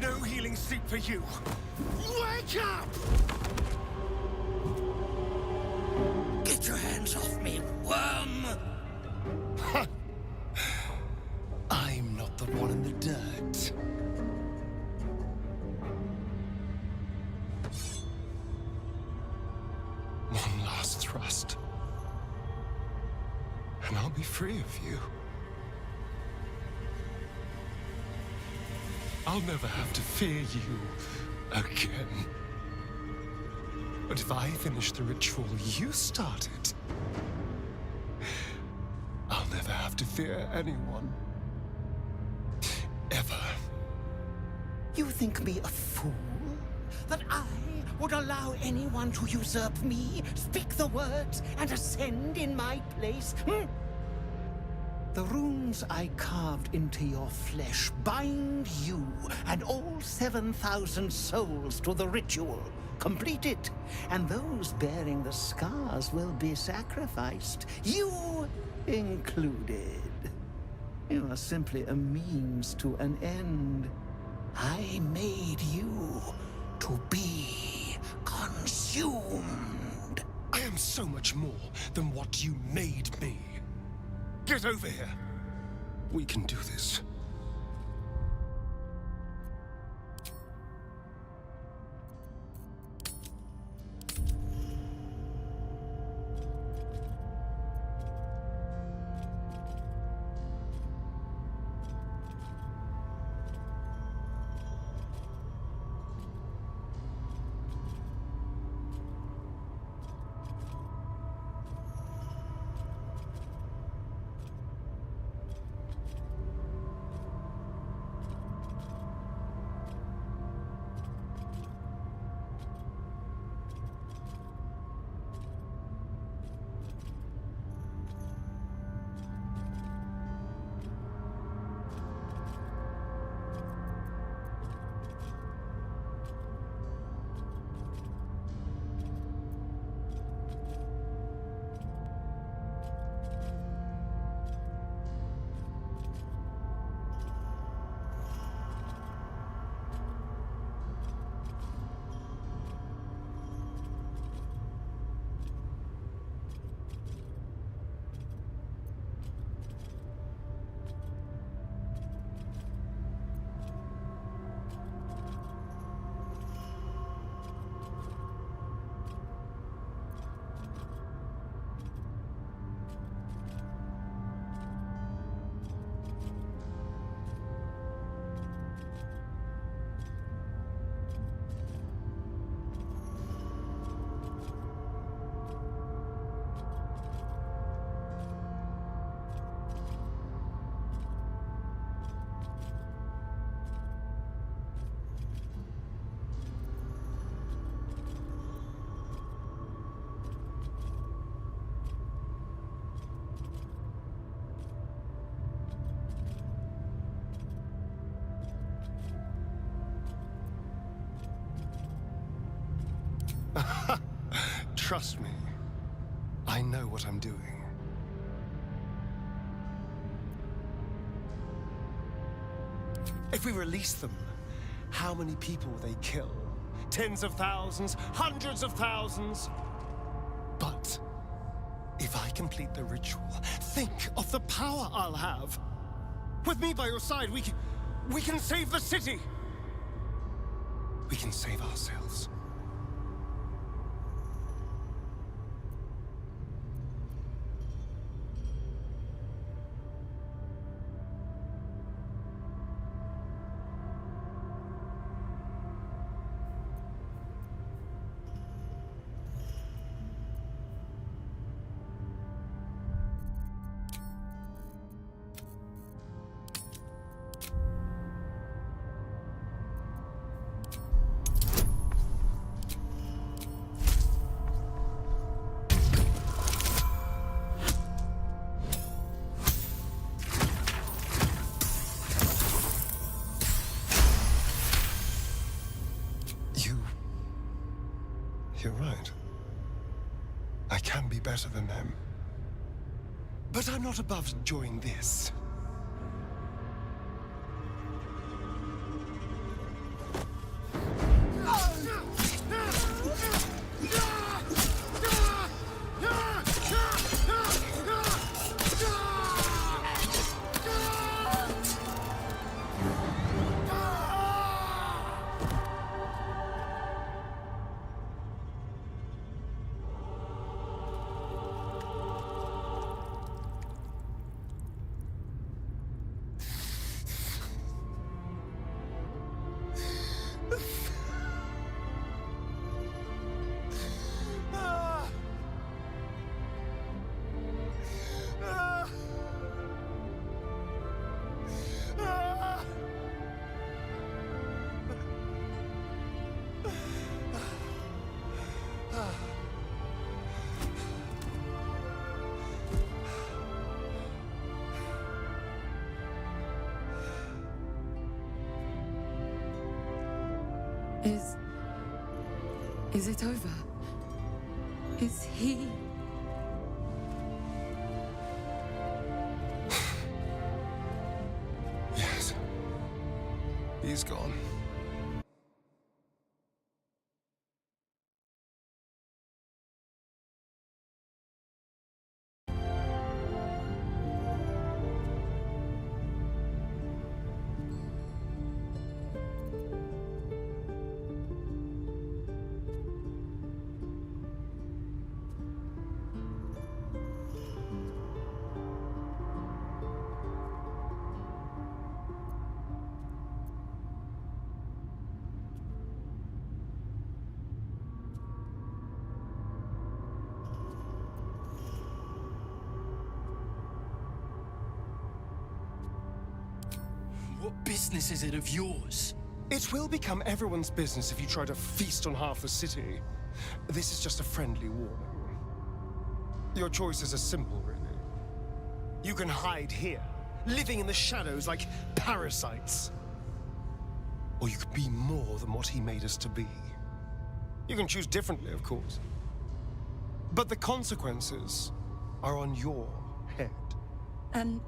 No healing sleep for you. Wake up! Get your hands off me, worm! I'm not the one in the dirt. One last thrust. And I'll be free of you. I'll never have to fear you again. But if I finish the ritual you started, I'll never have to fear anyone. Ever. You think me a fool? That I would allow anyone to usurp me, speak the words, and ascend in my place? The runes I carved into your flesh bind you and all 7,000 souls to the ritual. Complete it, and those bearing the scars will be sacrificed, you included. You are simply a means to an end. I made you to be consumed. I am so much more than what you made me. Get over here. We can do this. Trust me, I know what I'm doing. If we release them, how many people will they kill? Tens of thousands, hundreds of thousands? But if I complete the ritual, think of the power I'll have. With me by your side, we can save the city. We can save ourselves. You're right. I can be better than them. But I'm not above enjoying this. Is it over? Is he... Yes. He's gone. What business is it of yours? It will become everyone's business if you try to feast on half the city. This is just a friendly warning. Your choices are simple, really. You can hide here, living in the shadows like parasites. Or you could be more than what he made us to be. You can choose differently, of course. But the consequences are on your head. And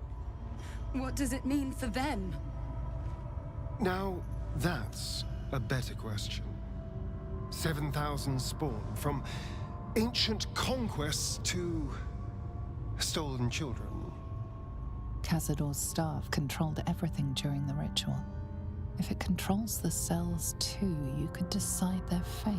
what does it mean for them? Now, that's a better question. 7,000 spawn, from ancient conquests to stolen children. Cazador's staff controlled everything during the ritual. If it controls the cells too, you could decide their fate.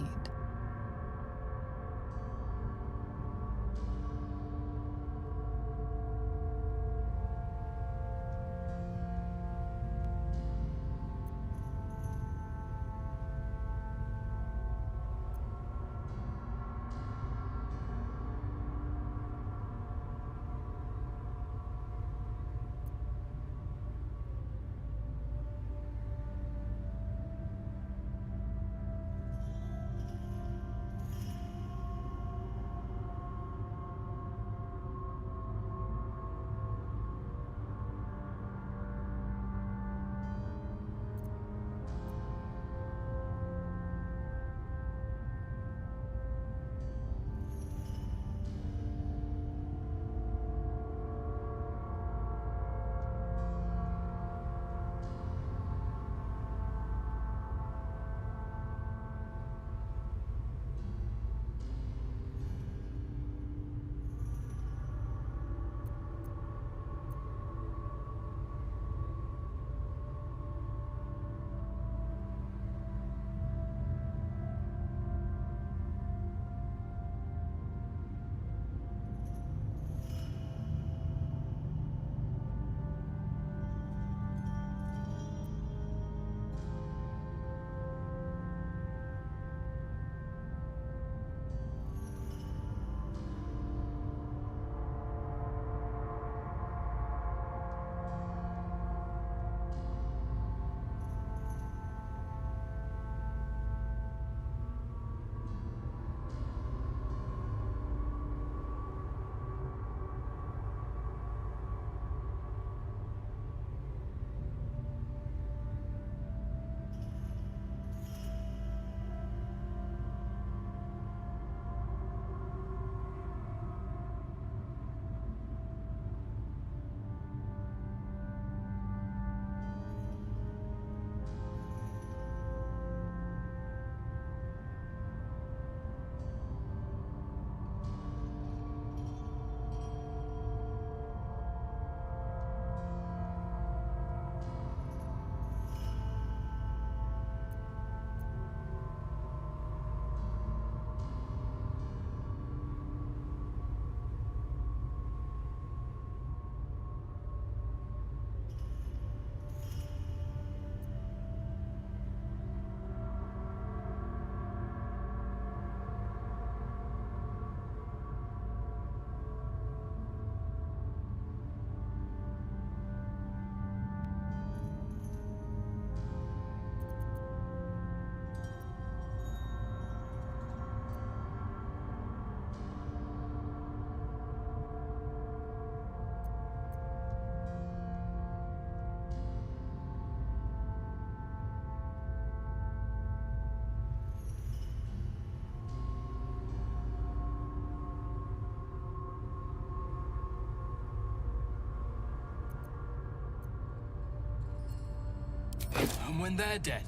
And when they're dead,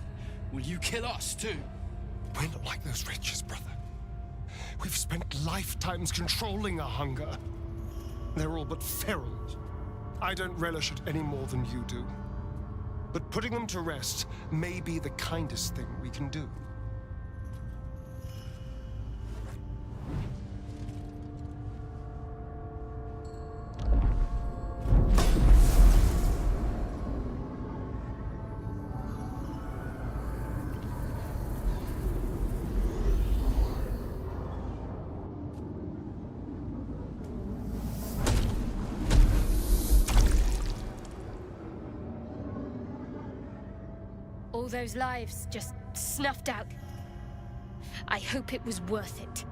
will you kill us too? We're not like those wretches, brother. We've spent lifetimes controlling our hunger. They're all but feral. I don't relish it any more than you do. But putting them to rest may be the kindest thing we can do. All those lives just snuffed out. I hope it was worth it.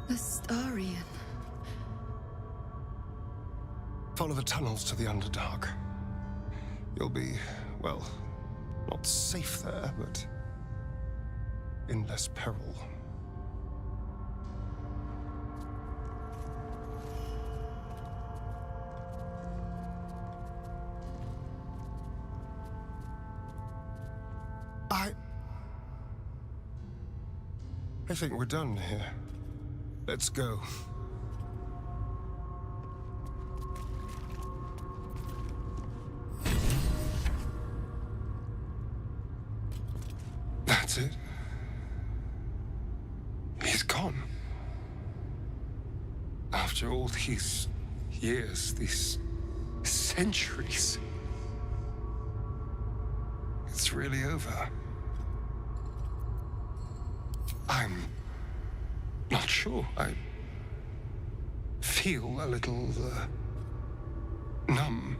Astarion. Follow the tunnels to the Underdark. You'll be, well, not safe there, but in less peril. I think we're done here. Let's go. That's it. He's gone. After all these years, these centuries. It's really over. I'm not sure. I feel a little, numb.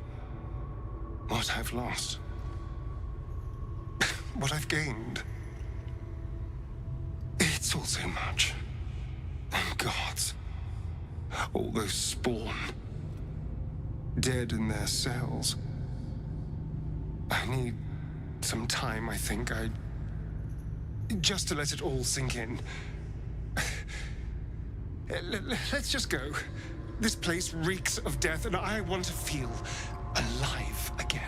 What I've lost. What I've gained. It's all so much. And gods. All those spawn. Dead in their cells. I need some time, I think. Just to let it all sink in. Let's just go. This place reeks of death, and I want to feel alive again.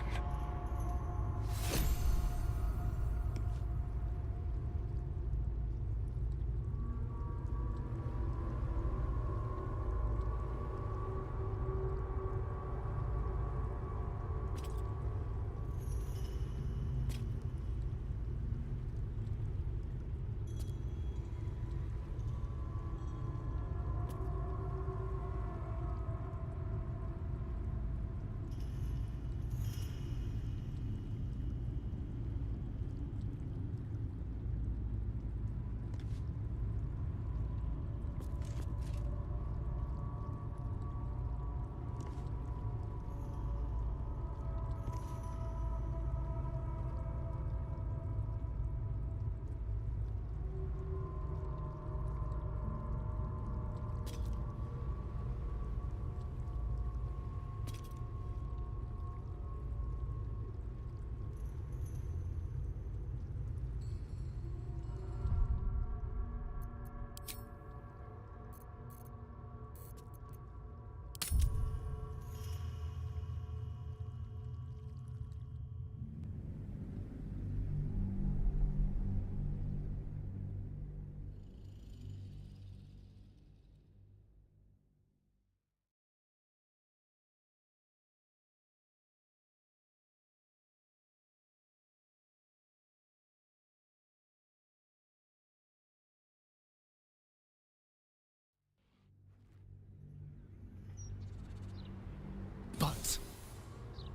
But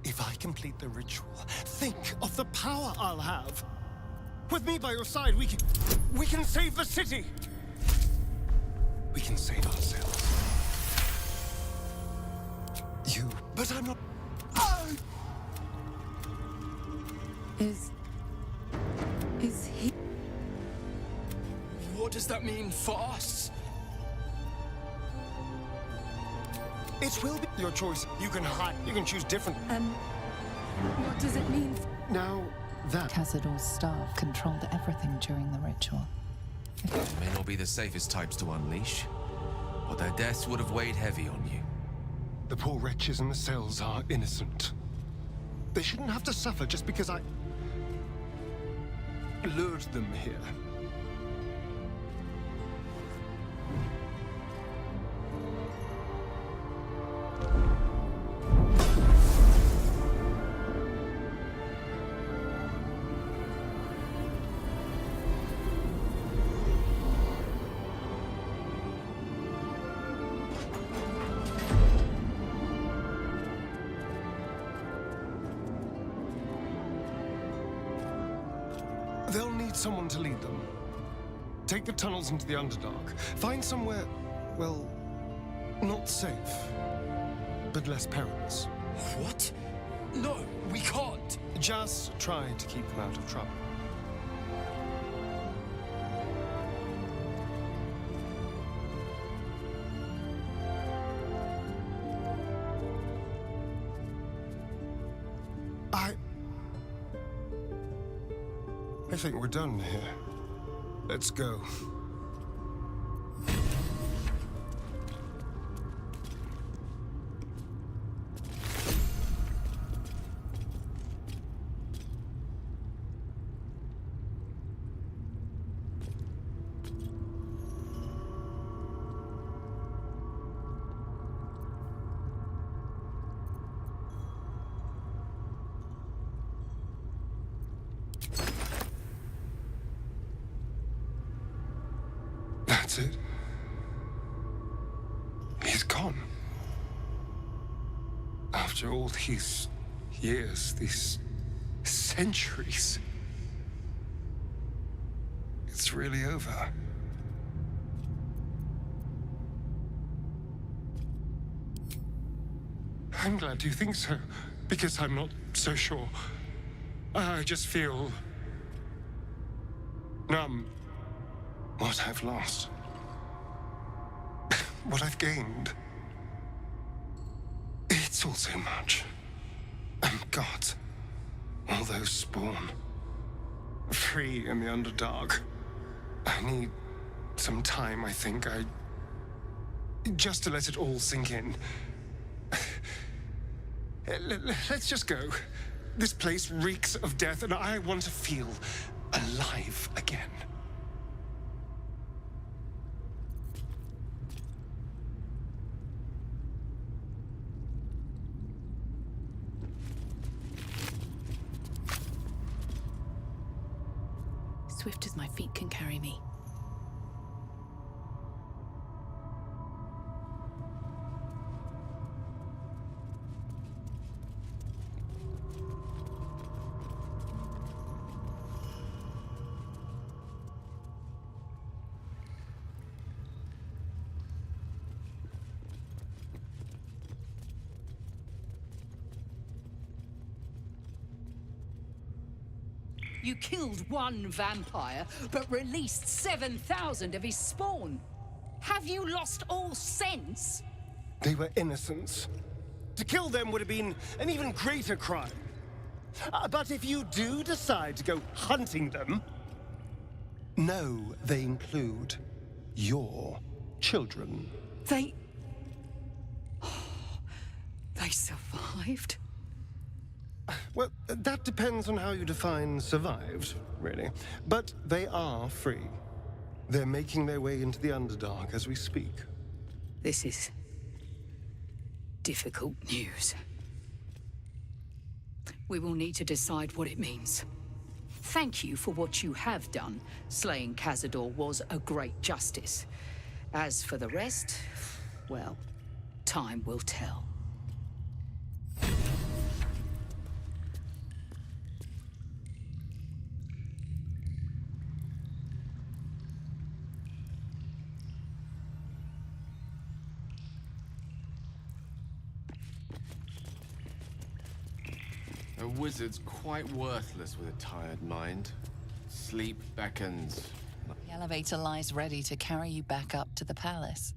if I complete the ritual, think of the power I'll have. With me by your side, we can save the city. We can save ourselves. You, but I'm not. Is he? What does that mean for us? It will be your choice. You can hide. You can choose different. What does it mean? Now that Cazador's staff controlled everything during the ritual. They may not be the safest types to unleash, but their deaths would have weighed heavy on you. the poor wretches in the cells are innocent. They shouldn't have to suffer just because lured them here. They'll need someone to lead them. Take the tunnels into the Underdark. Find somewhere, well, not safe, but less perilous. What? No, we can't. Just try to keep them out of trouble. I think we're done here. Let's go. That's it. He's gone. After all these years, these centuries, it's really over. I'm glad you think so, because I'm not so sure. I just feel numb. What I've lost. What I've gained. It's all so much. And God, all those spawn. Free in the Underdark. I need some time, I think. Just to let it all sink in. Let's just go. This place reeks of death, and I want to feel alive again. Swift as my feet can carry me. You killed one vampire, but released 7,000 of his spawn. Have you lost all sense? They were innocents. To kill them would have been an even greater crime. But if you do decide to go hunting them, know they include your children. They survived? Well, that depends on how you define survived, really. But they are free. They're making their way into the Underdark as we speak. This is difficult news. We will need to decide what it means. Thank you for what you have done. Slaying Cazador was a great justice. As for the rest, well, time will tell. A wizard's quite worthless with a tired mind. Sleep beckons. The elevator lies ready to carry you back up to the palace.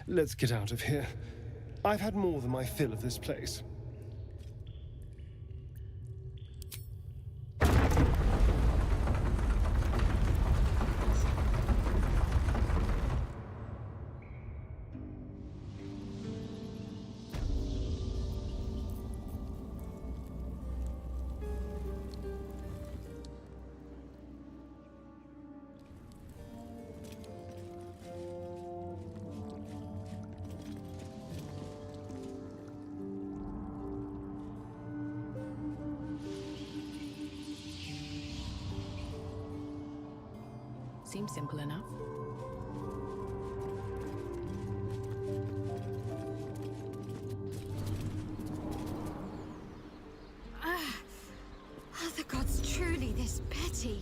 Let's get out of here. I've had more than my fill of this place. Seems simple enough. Are the gods truly this petty?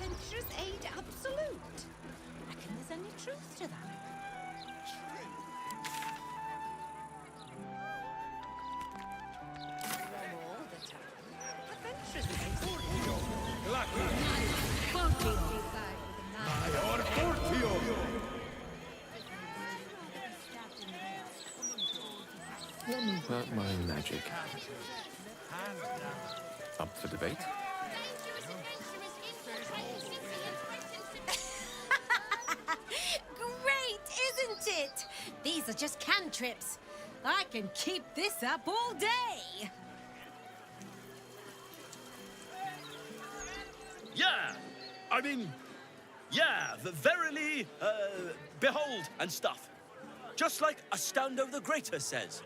Adventurer's Aid Absolute. Reckon there's any truth to that? Wrong all the time. Adventurer's Aid. Won't be occupied with a What about my magic? Up for debate? Great, isn't it? These are just cantrips. I can keep this up all day. Yeah, I mean, yeah, verily, behold and stuff. Just like Astando the Greater says.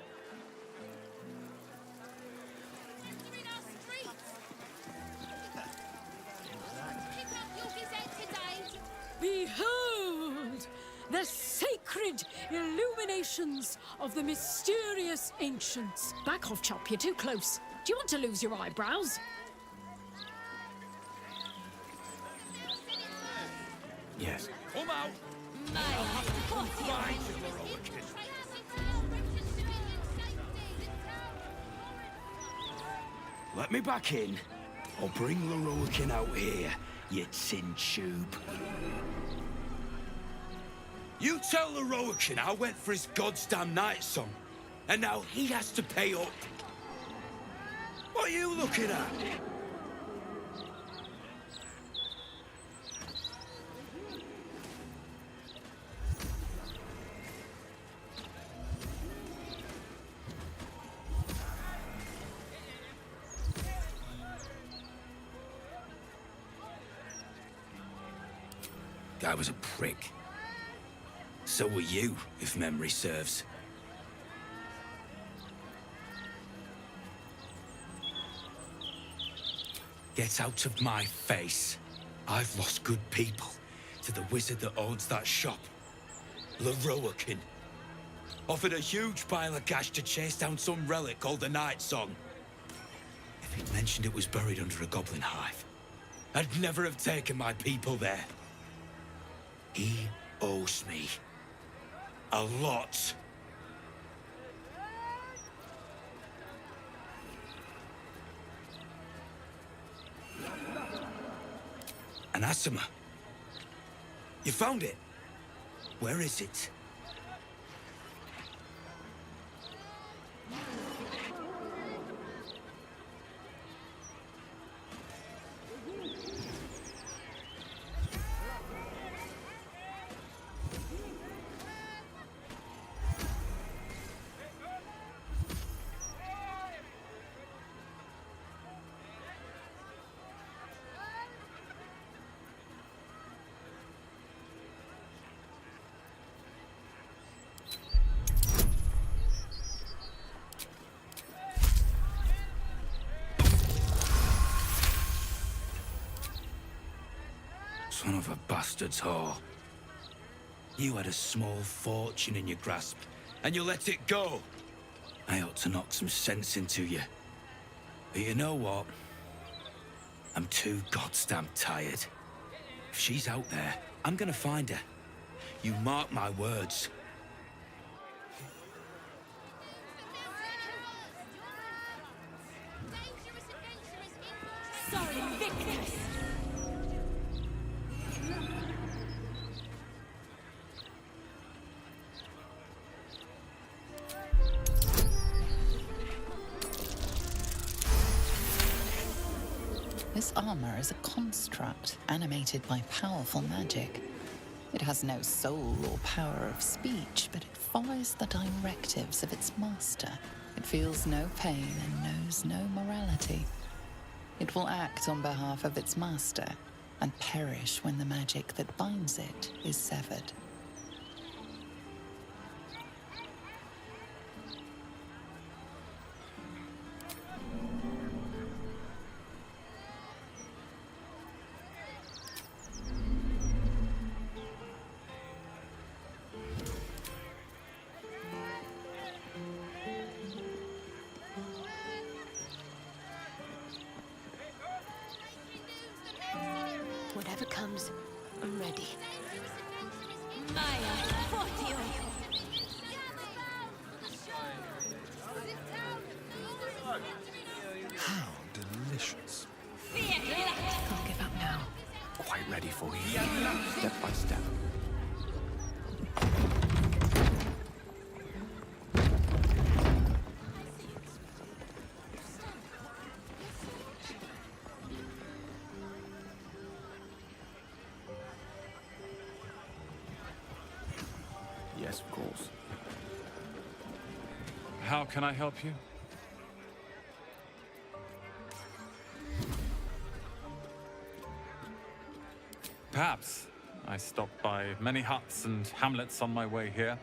Behold! The sacred illuminations of the mysterious ancients. Back off, Chop, you're too close. Do you want to lose your eyebrows? Yes. Come out! Let me back in, or bring Leroican out here, you tin tube. You tell Leroican I went for his goddamn night song, and now he has to pay up. What are you looking at? Guy was a prick. So were you, if memory serves. Get out of my face. I've lost good people to the wizard that owns that shop. Leroican. Offered a huge pile of cash to chase down some relic called the Night Song. If he'd mentioned it was buried under a goblin hive, I'd never have taken my people there. He owes me a lot. Anathema. You found it? Where is it? Son of a bastard's whore. You had a small fortune in your grasp, and you let it go. I ought to knock some sense into you. But you know what? I'm too goddamn tired. If she's out there, I'm gonna find her. You mark my words. Sorry, victors! This armor is a construct animated by powerful magic. It has no soul or power of speech, but it follows the directives of its master. It feels no pain and knows no morality. It will act on behalf of its master and perish when the magic that binds it is severed. Whatever comes, I'm ready. Maya, Fortio! How delicious. I'll give up now. Quite ready for you. Step by step. Yes, of course. How can I help you? Perhaps. I stopped by many huts and hamlets on my way here.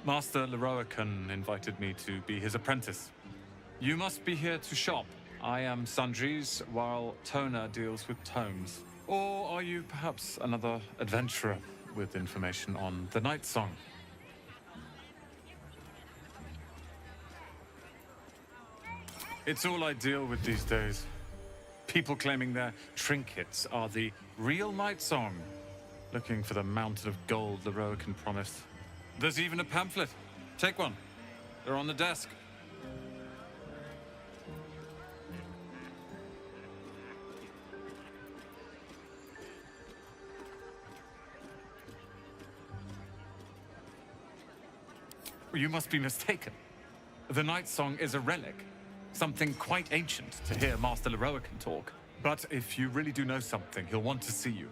Master Leroican invited me to be his apprentice. You must be here to shop. I am sundries, while Tona deals with tomes. Or are you perhaps another adventurer with information on the Night Song? It's all I deal with these days. People claiming their trinkets are the real Night Song, looking for the mountain of gold Leroican promised. There's even a pamphlet. Take one. They're on the desk. You must be mistaken. The Night Song is a relic. Something quite ancient to hear Master Leroican talk. But if you really do know something, he'll want to see you.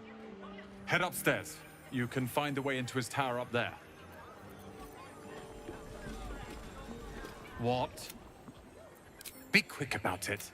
Head upstairs. You can find the way into his tower up there. What? Be quick about it.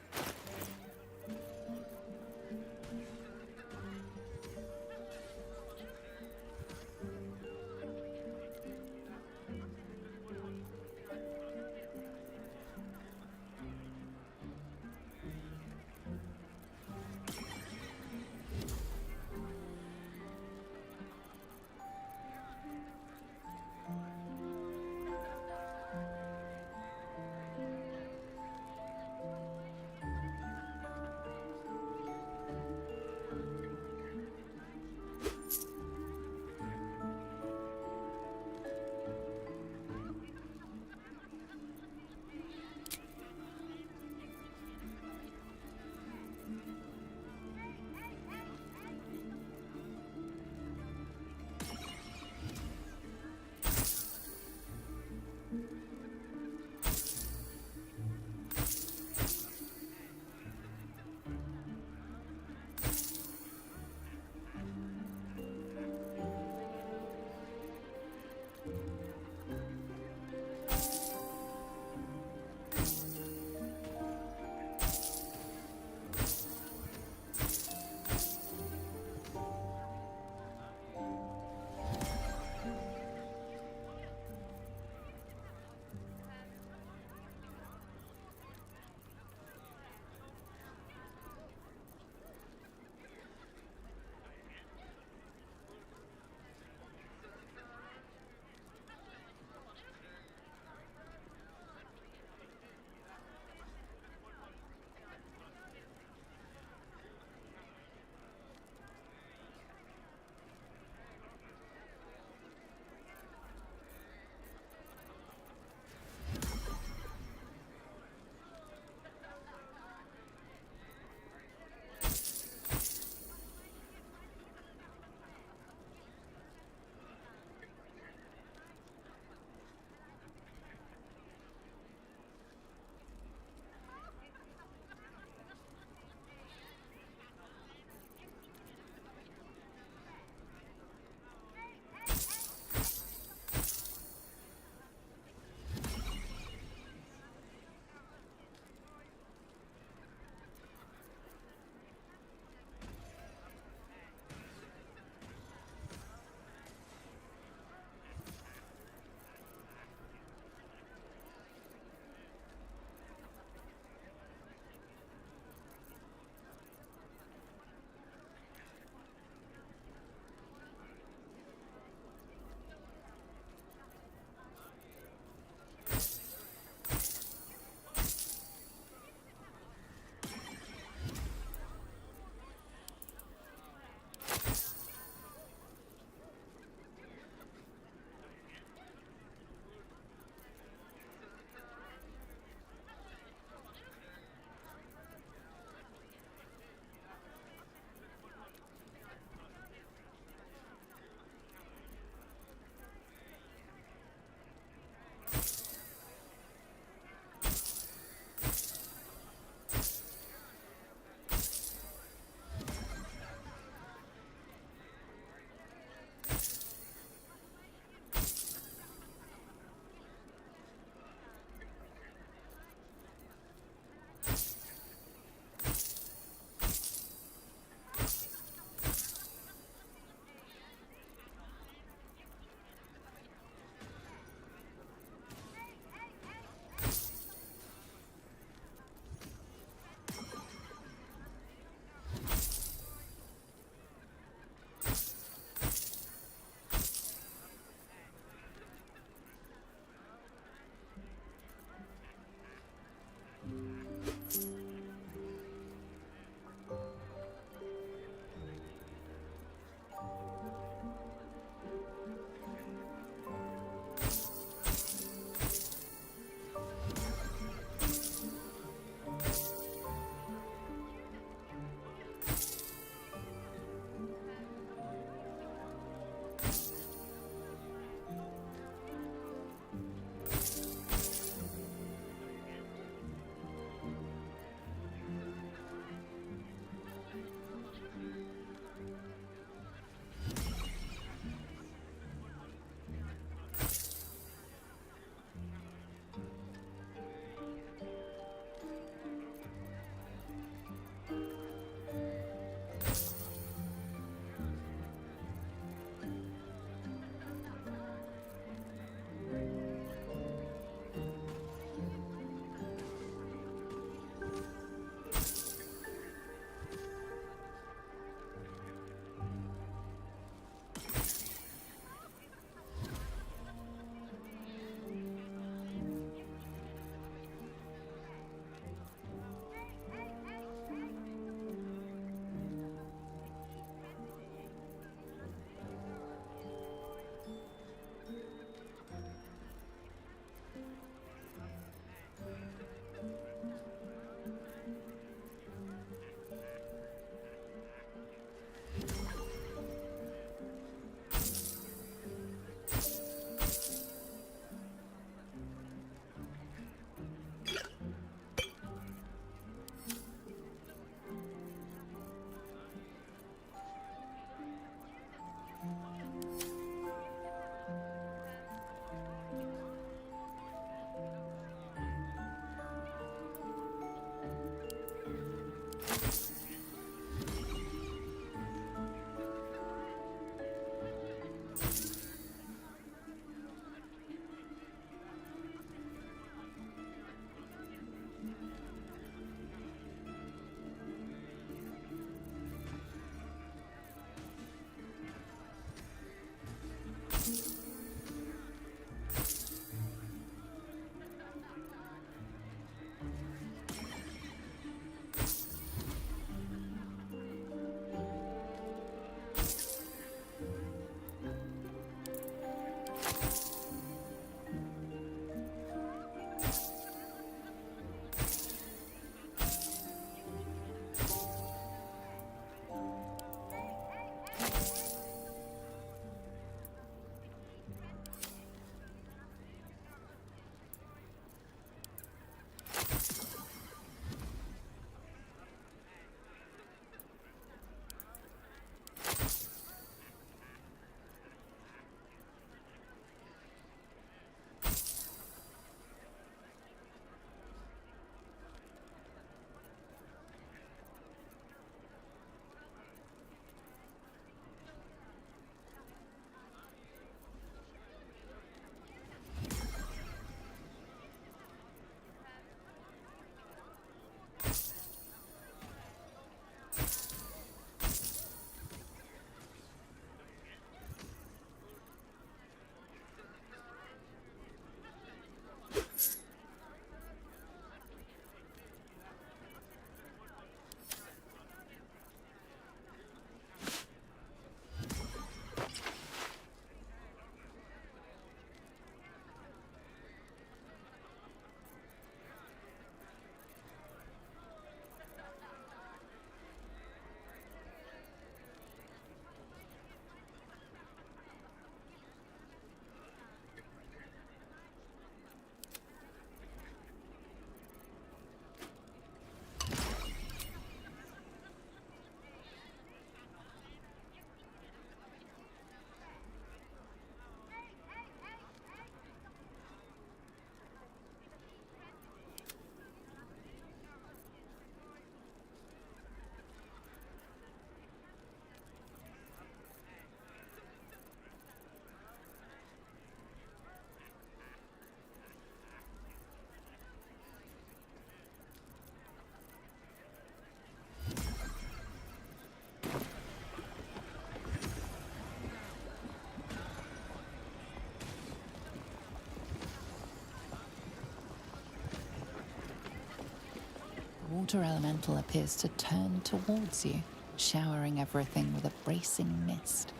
water elemental appears to turn towards you, showering everything with a bracing mist.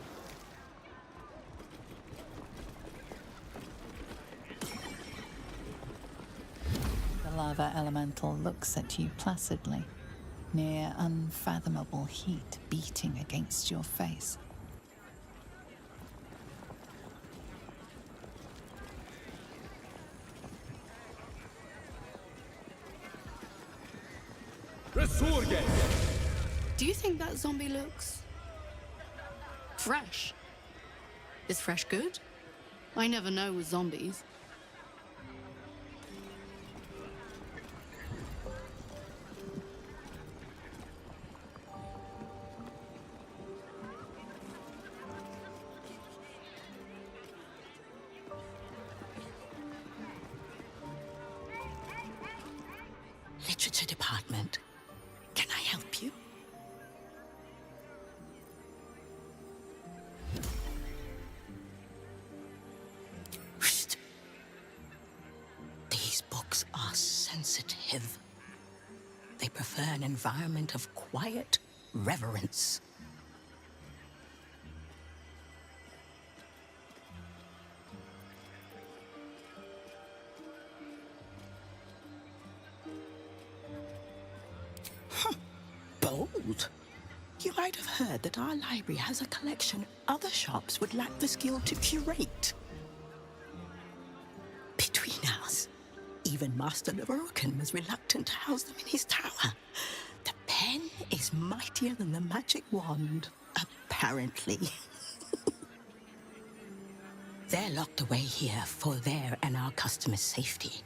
The lava elemental looks at you placidly, near unfathomable heat beating against your face. Do you think that zombie looks fresh? Is fresh good? I never know with zombies. Literature department. Can I help you? Shh. These books are sensitive. They prefer an environment of quiet reverence. Bold. You might have heard that our library has a collection other shops would lack the skill to curate. Between us, even Master Lerocan was reluctant to house them in his tower. The pen is mightier than the magic wand, apparently. They're locked away here for their and our customers' safety.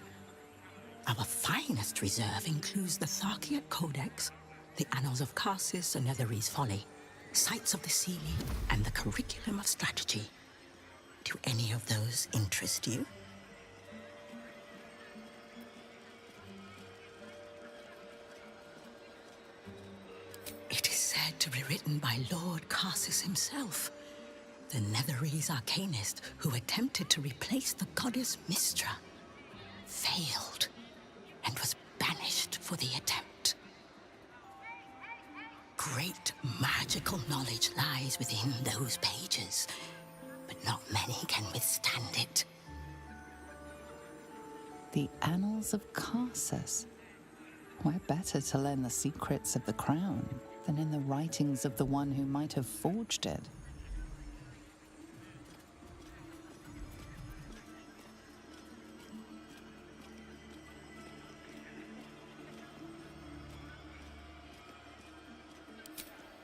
Our finest reserve includes the Tharkiat Codex, the Annals of Karsus and Netherese Folly, Sights of the Sealy, and the Curriculum of Strategy. Do any of those interest you? It is said to be written by Lord Karsus himself, the Netherese arcanist who attempted to replace the goddess Mystra, failed, and was banished for the attempt. Great magical knowledge lies within those pages, but not many can withstand it. The Annals of Karsus. Where better to learn the secrets of the crown than in the writings of the one who might have forged it?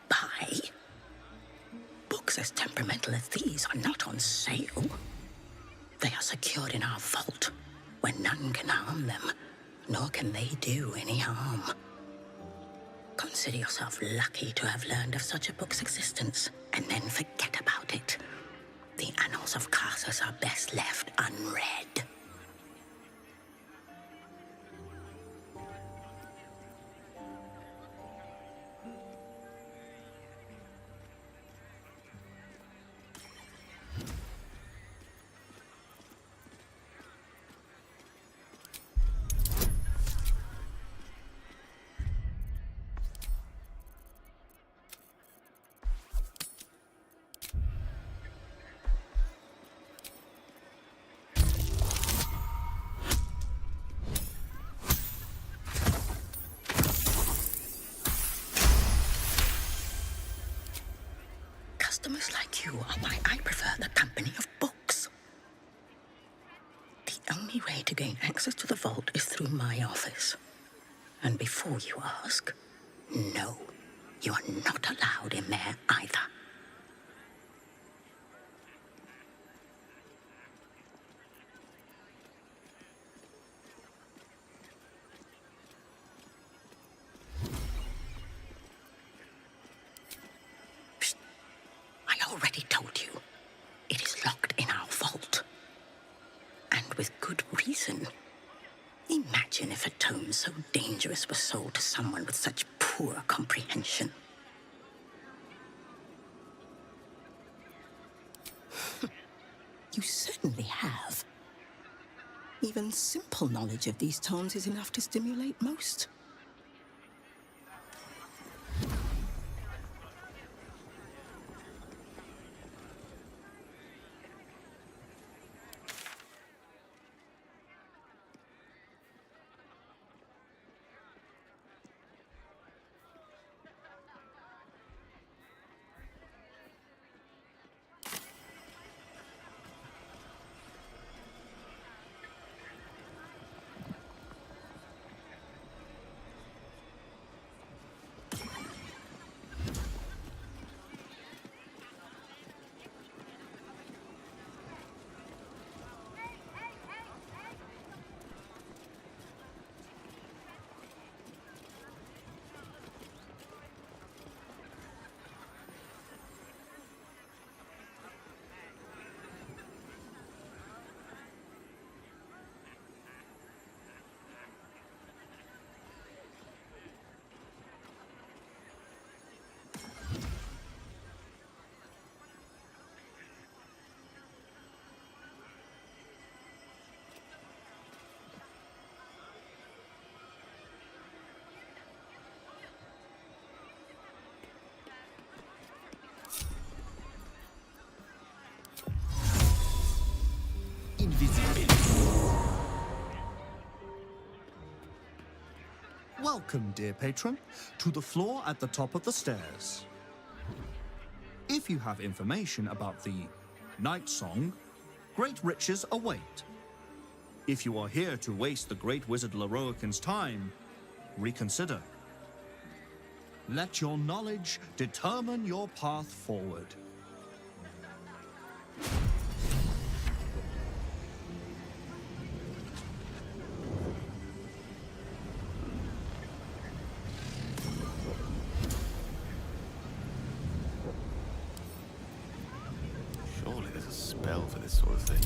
Buy? Books as temperamental as these are not on sale. They are secured in our vault, where none can harm them, nor can they do any harm. Consider yourself lucky to have learned of such a book's existence, and then forget about it. The Annals of Karsus are best left unread. Customers like you are why I prefer the company of books. The only way to gain access to the vault is through my office. And before you ask, no, you are not allowed in there either. I already told you. It is locked in our vault. And with good reason. Imagine if a tome so dangerous was sold to someone with such poor comprehension. You certainly have. Even simple knowledge of these tomes is enough to stimulate most. Welcome, dear patron, to the floor at the top of the stairs. If you have information about the Night Song, great riches await. If you are here to waste the great wizard Leroican's time, reconsider. Let your knowledge determine your path forward. Surely there's a spell for this sort of thing.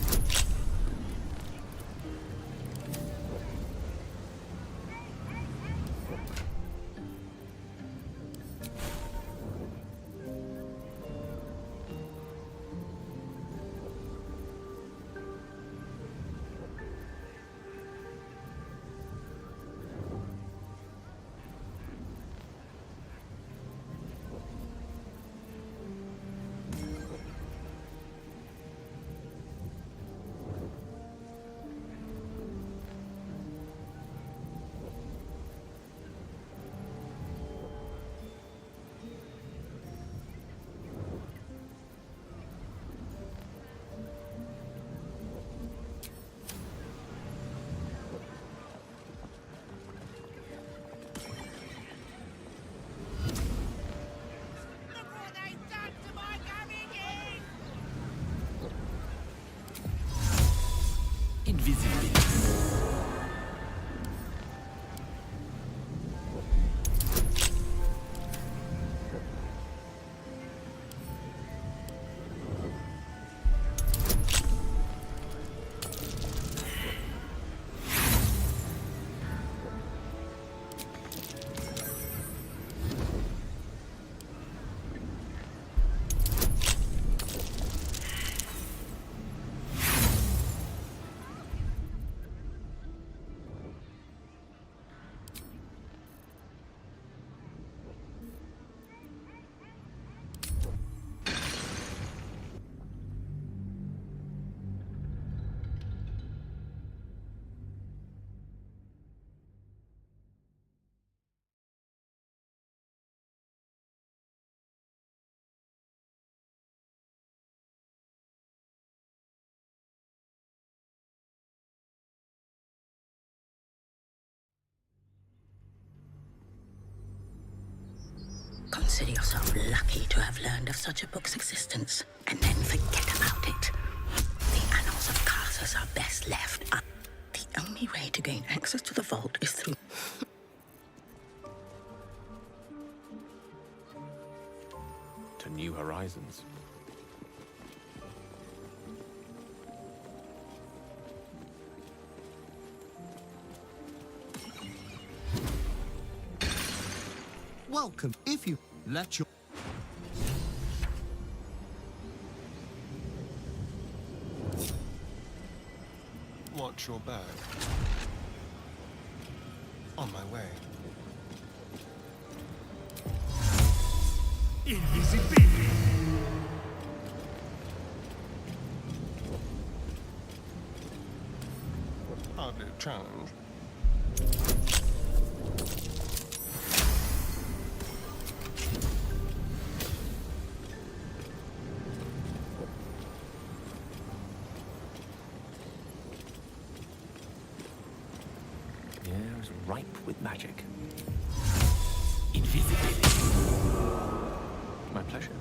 Consider yourself lucky to have learned of such a book's existence, and then forget about it. The annals of Carthus are best left. The only way to gain access to the vault is through... To new horizons. Welcome. If you let your... Watch your back. On my way. Invisibility! Hardly a challenge. Air is ripe with magic. Invisibility. My pleasure.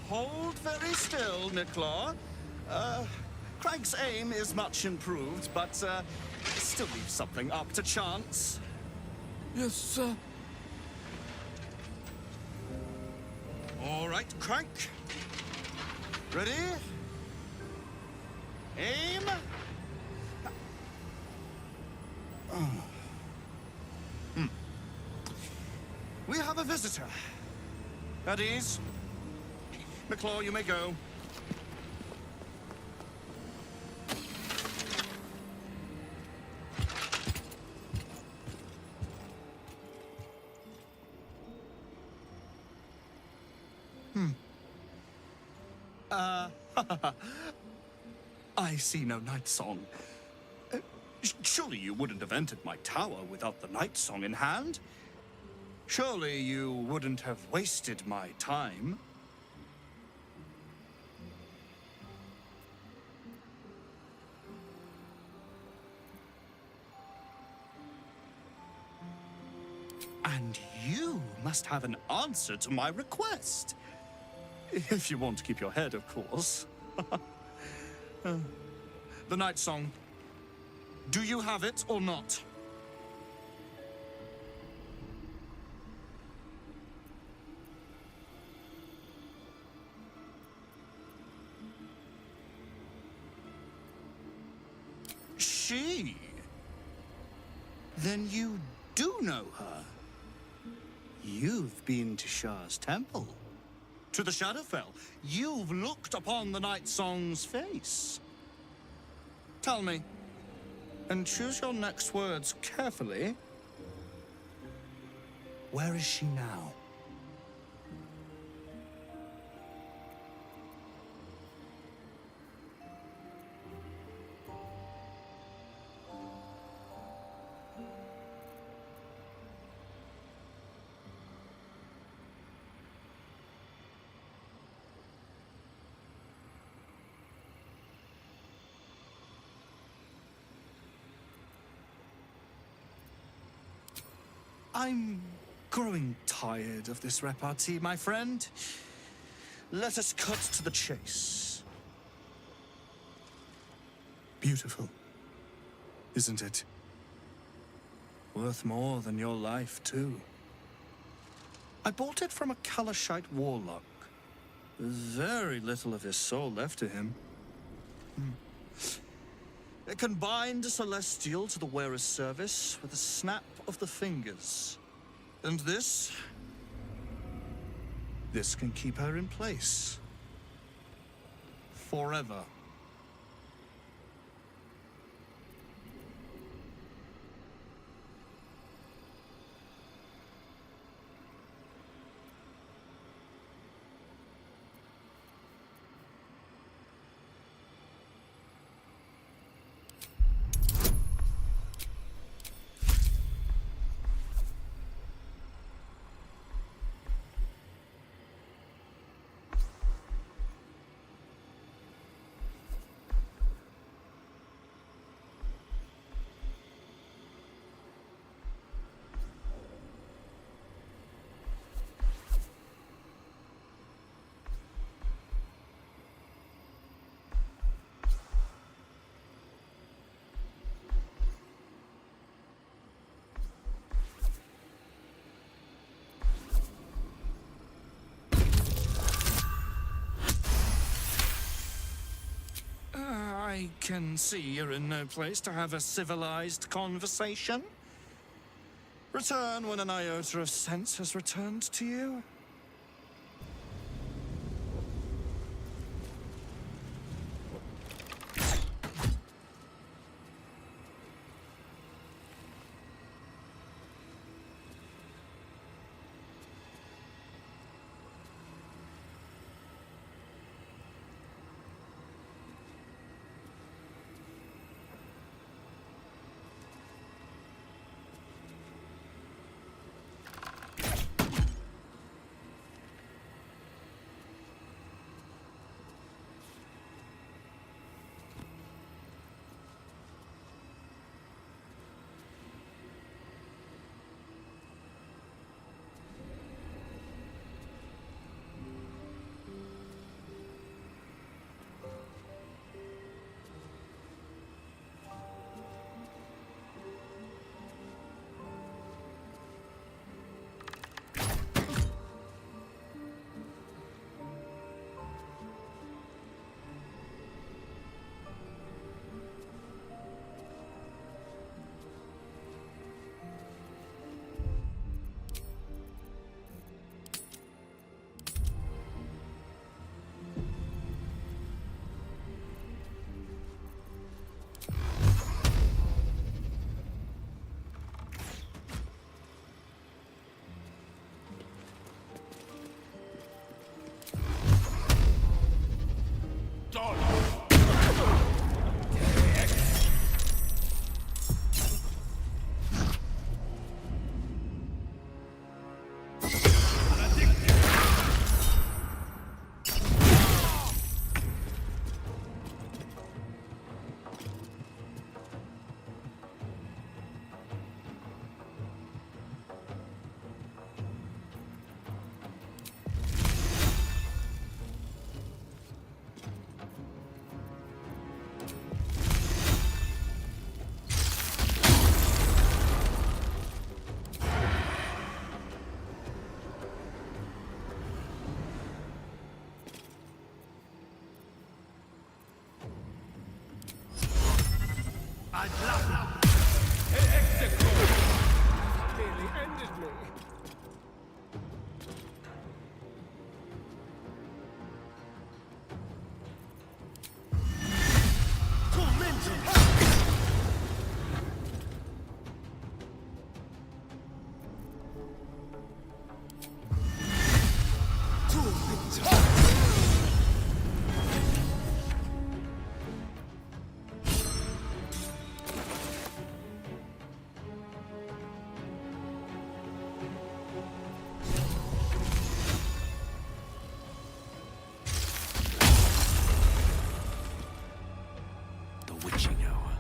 Hold very still, Nicklaw. Craig's aim is much improved, but still leaves something up to chance. Yes, sir. All right, Crank. Ready? Aim. We have a visitor. At ease. McClaw, you may go. I see no night song. Surely you wouldn't have entered my tower without the night song in hand? Surely you wouldn't have wasted my time? And you must have an answer to my request. If you want to keep your head, of course. The night song. Do you have it or not? She? Then you do know her. You've been to Shah's temple. To the Shadowfell. You've looked upon the night song's face. Tell me, and choose your next words carefully. Where is she now? I'm growing tired of this repartee, my friend. Let us cut to the chase. Beautiful, isn't it? Worth more than your life, too. I bought it from a Kalashite warlock. There's very little of his soul left to him. It can bind a celestial to the wearer's service with a snap of the fingers. And this can keep her in place. Forever. I can see you're in no place to have a civilized conversation. Return when an iota of sense has returned to you. The witching hour.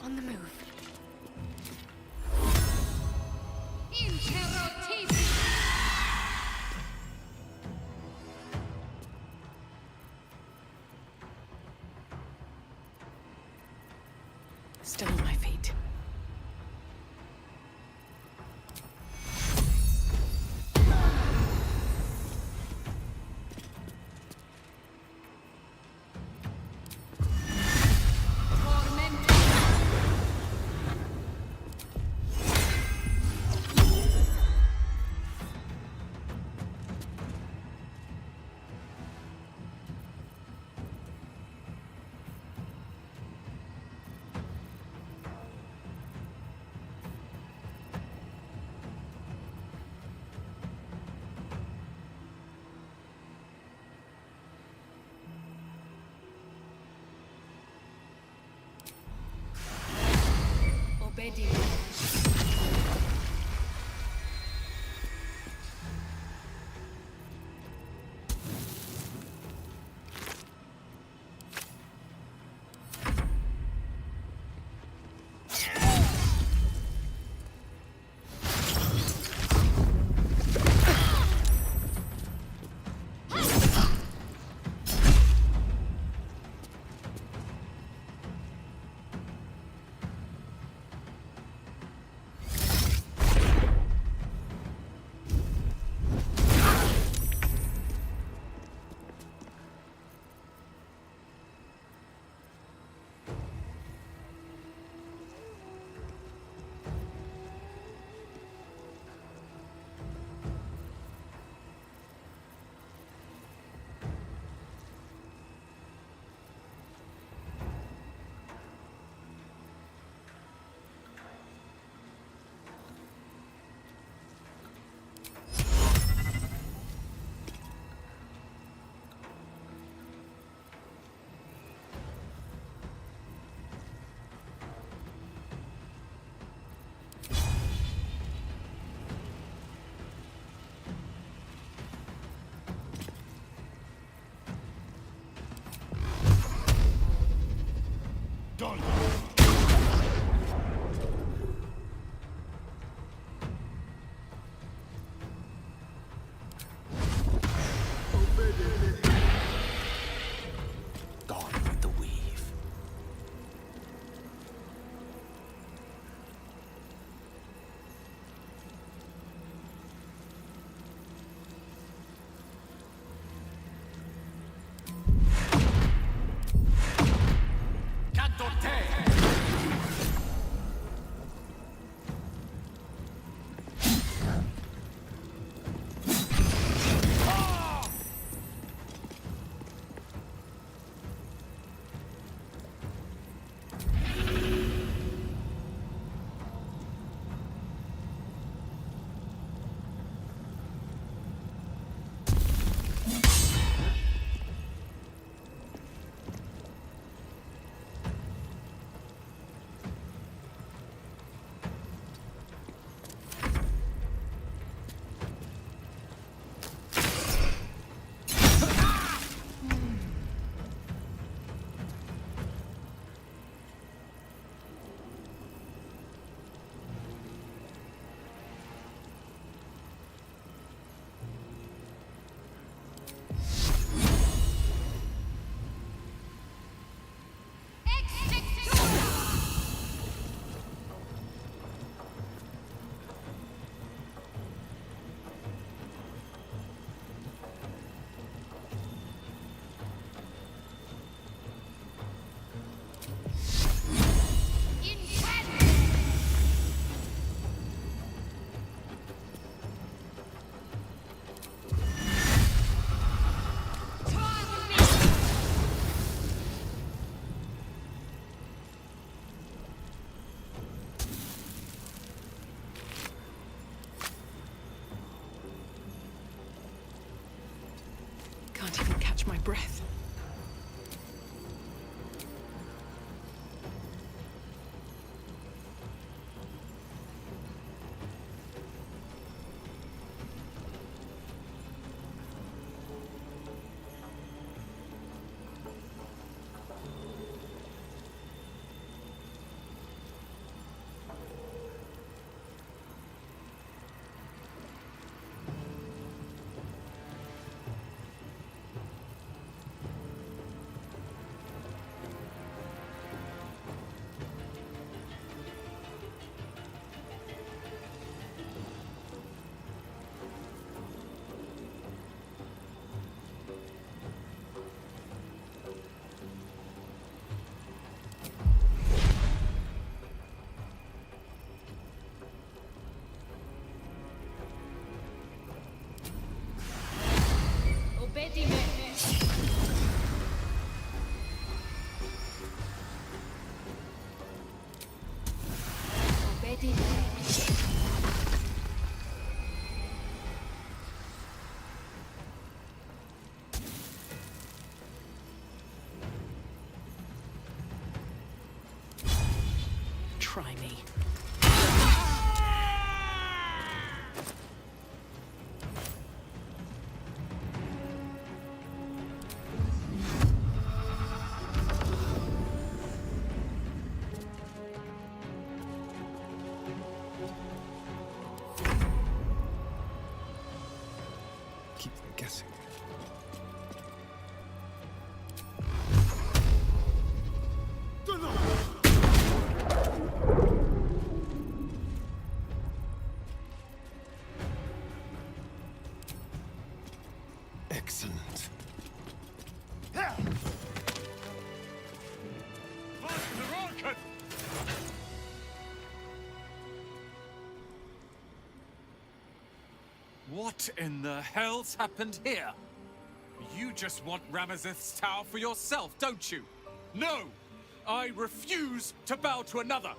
On the move. Still on my feet. Obedi. Gone with the weave. can't even catch my breath. Try me. Keep them guessing. Excellent. What in the hell's happened here? You just want Ramazith's tower for yourself, don't you? No! I refuse to bow to another!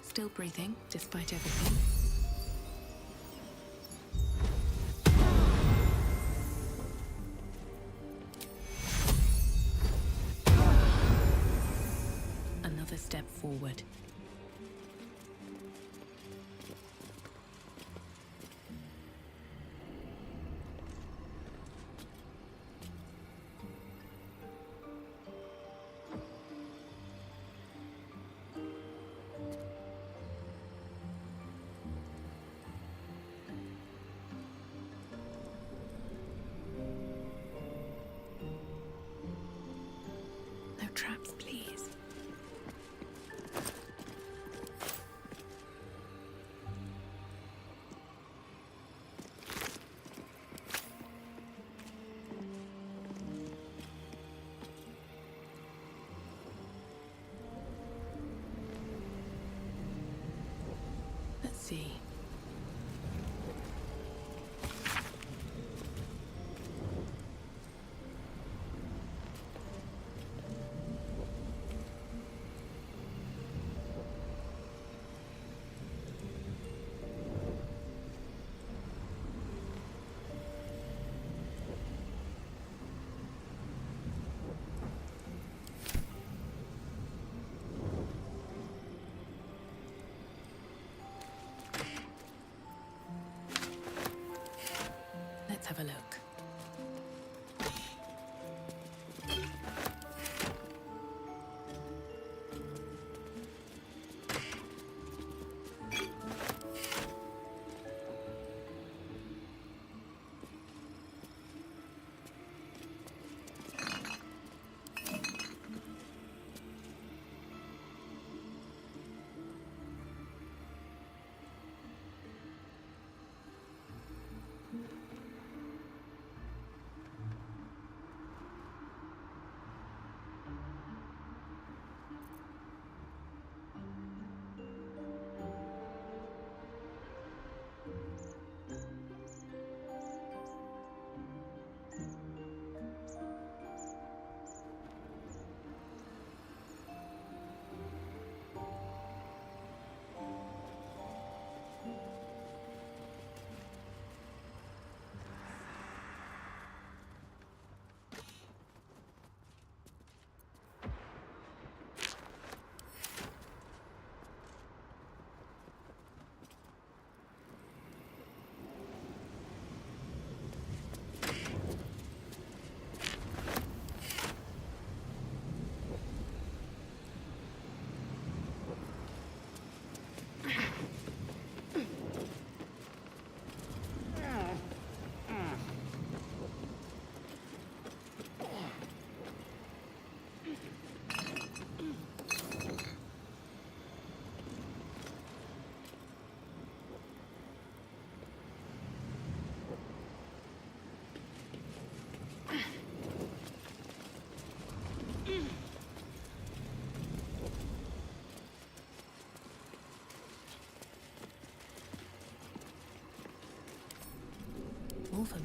Still breathing, despite everything. Another step forward. No traps, please. Let's see.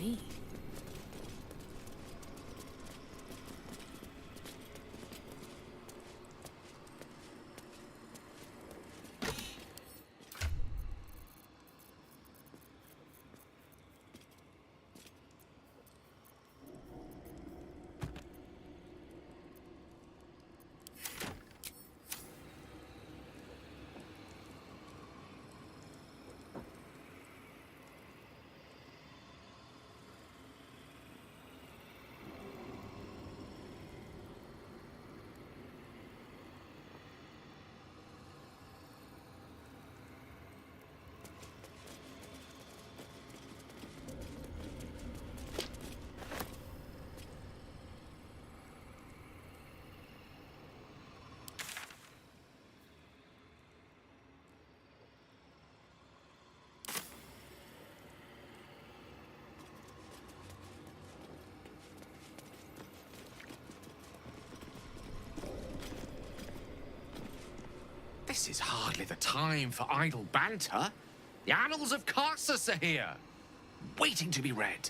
me. This is hardly the time for idle banter. The annals of Carsus are here, waiting to be read.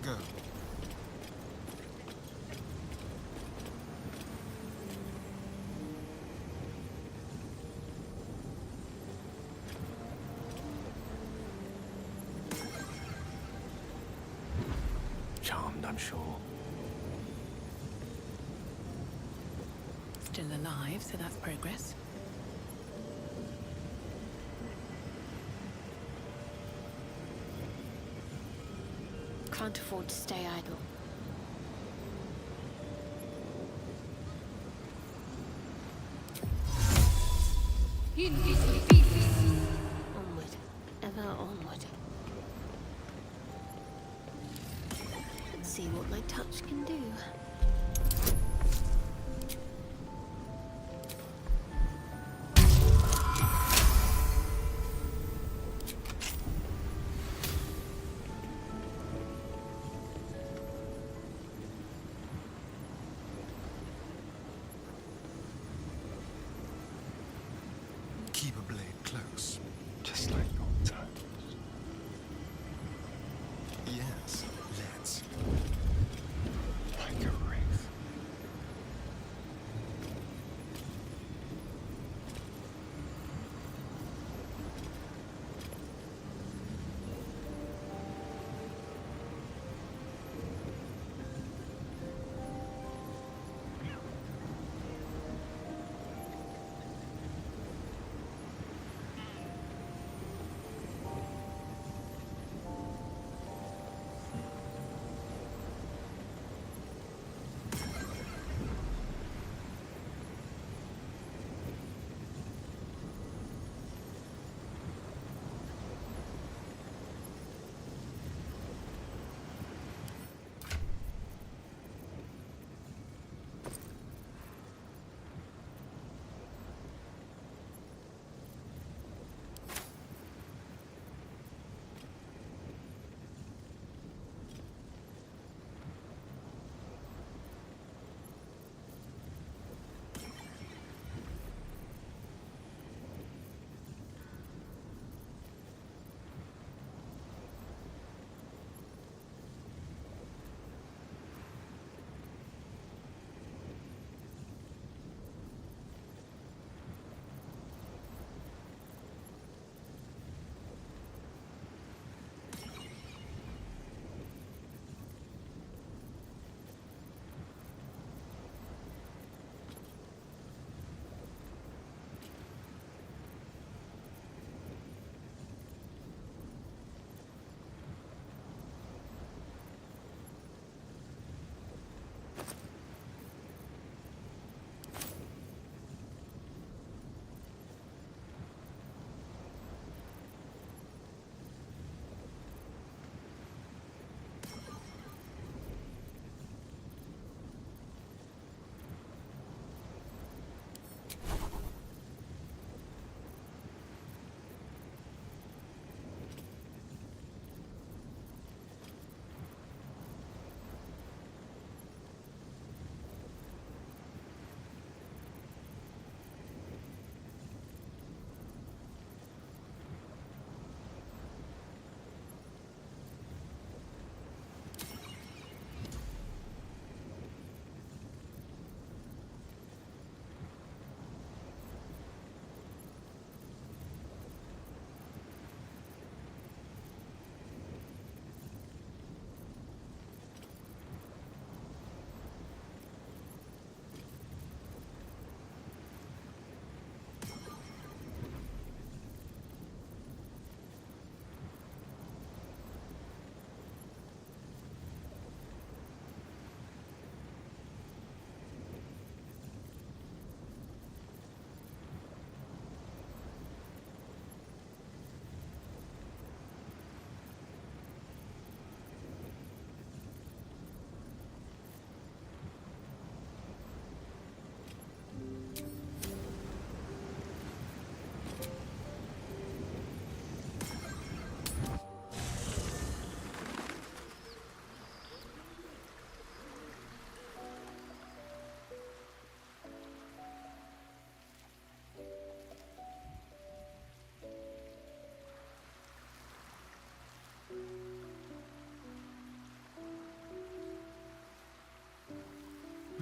Go. Charmed, I'm sure. Still alive, so that's progress. Can't afford to stay idle. Onward, ever onward. Let's see what my touch can do. Keep a blade close, just like old times. Yes, let's. Like a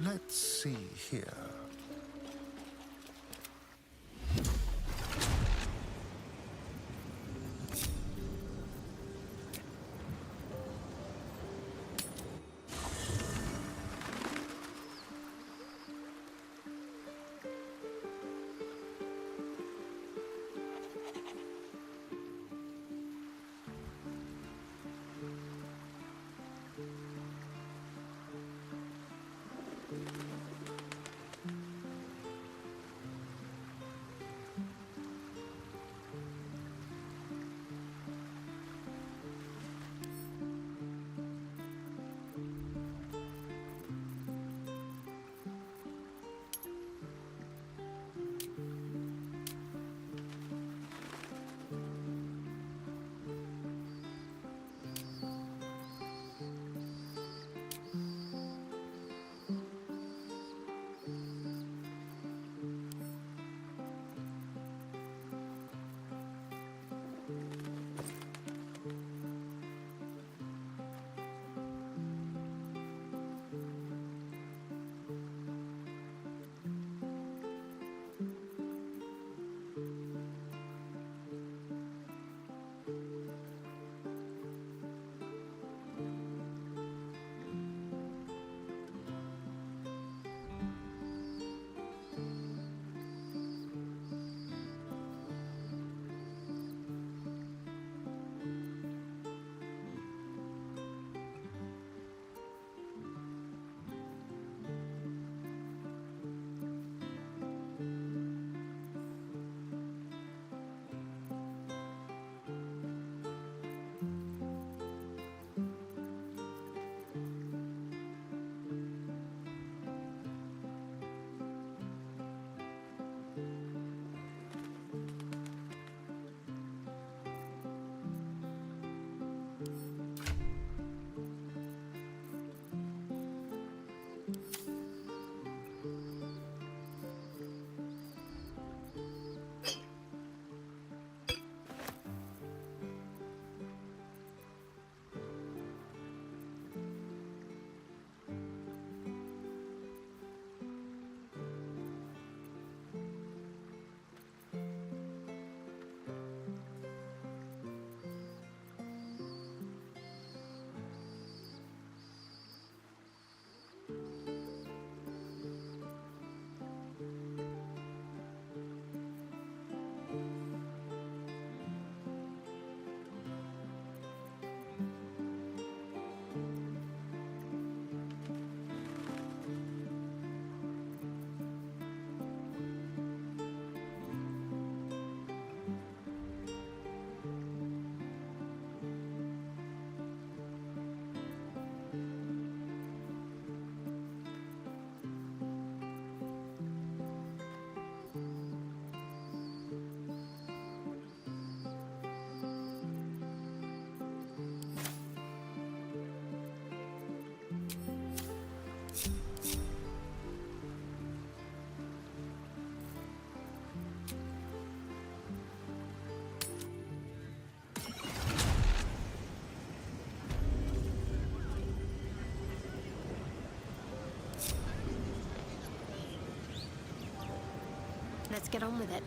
Let's see here. Let's get on with it.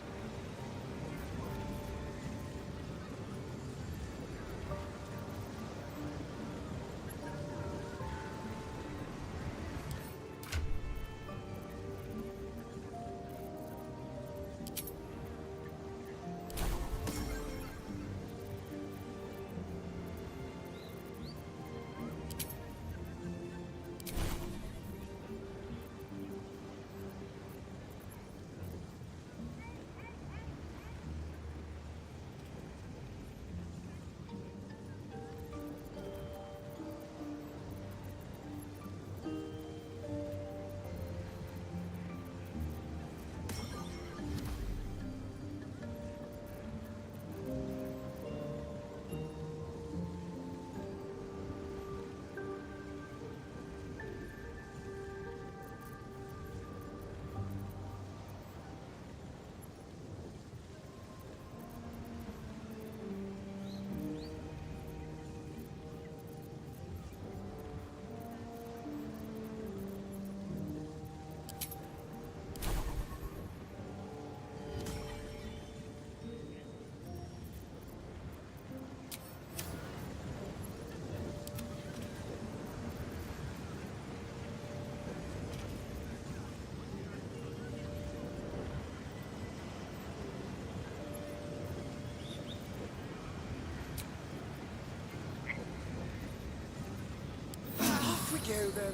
go then.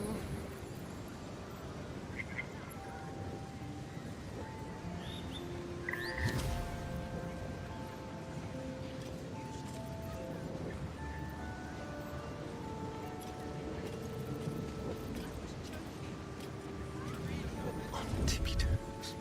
On tippy toes.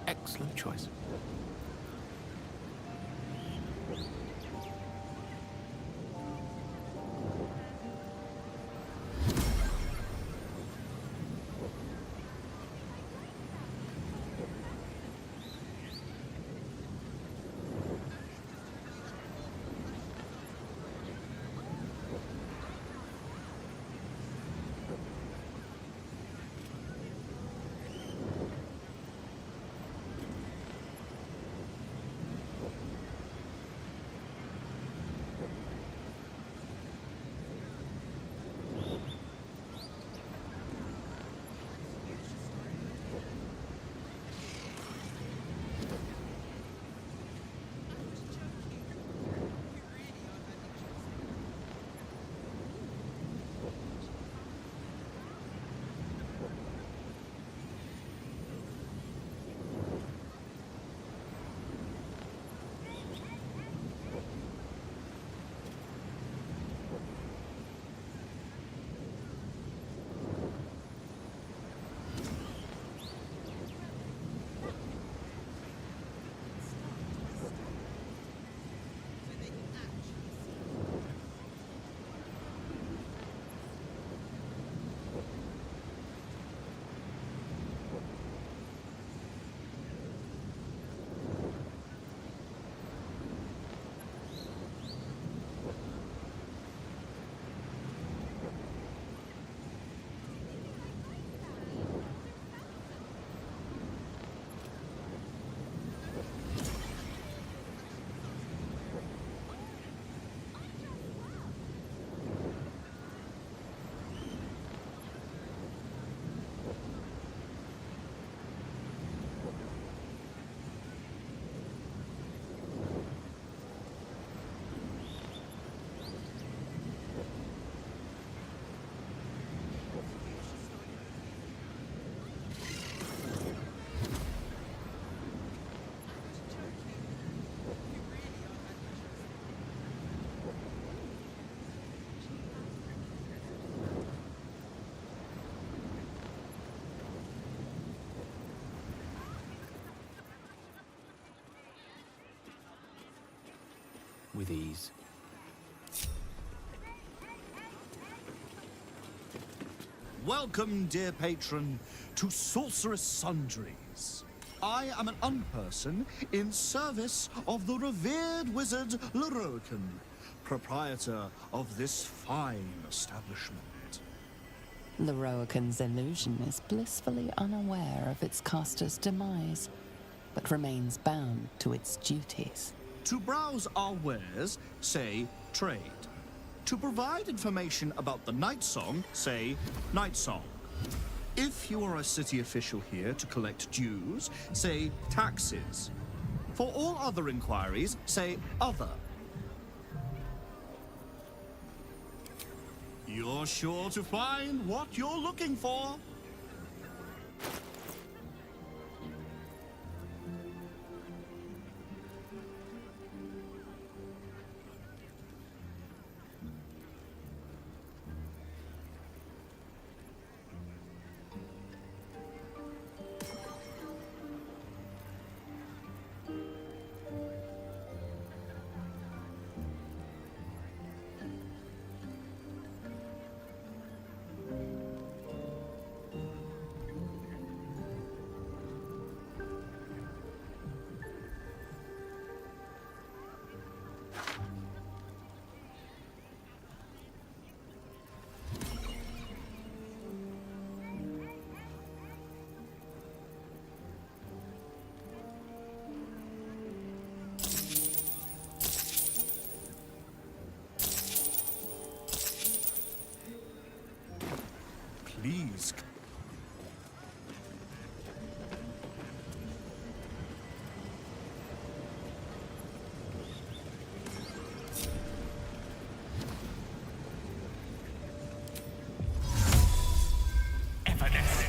Excellent choice. With ease. Welcome, dear patron, to Sorceress Sundries. I am an unperson in service of the revered wizard Leroican, proprietor of this fine establishment. Leroican's illusion is blissfully unaware of its caster's demise, but remains bound to its duties. To browse our wares, say trade. To provide information about the Night Song, say Night Song. If you are a city official here to collect dues, say taxes. For all other inquiries, say other. You're sure to find what you're looking for. cleverness.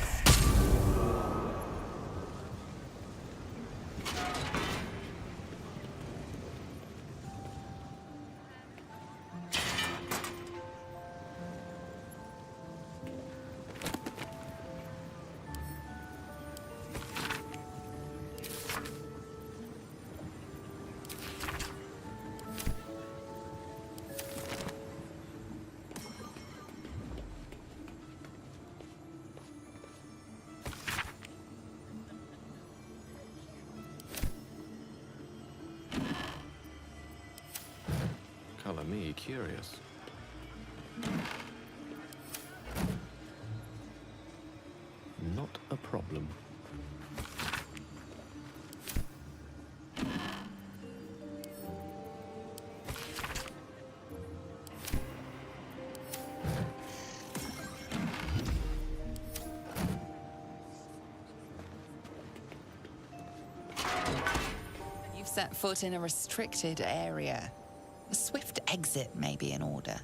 Color me curious. Not a problem. You've set foot in a restricted area. A swift exit may be in order.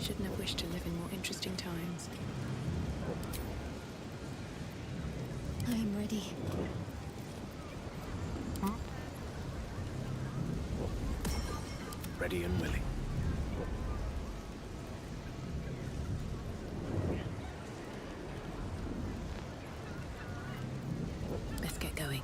shouldn't have wished to live in more interesting times. I am ready. Ready and willing. Let's get going.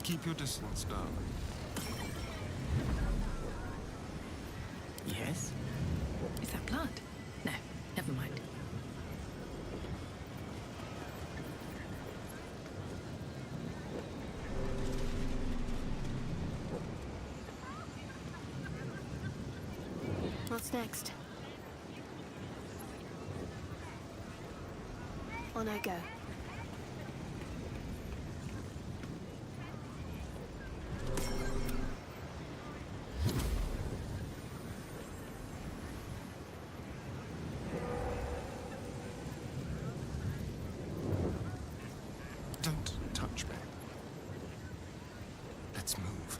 Keep your distance, darling. Yes? Is that blood? No, never mind. What's next? On I go. Don't touch me. Let's move.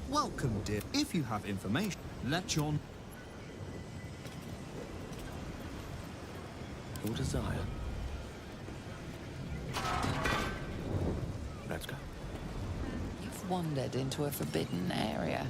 Welcome, dear. If you have information, let your... Your desire. Let's go. You've wandered into a forbidden area.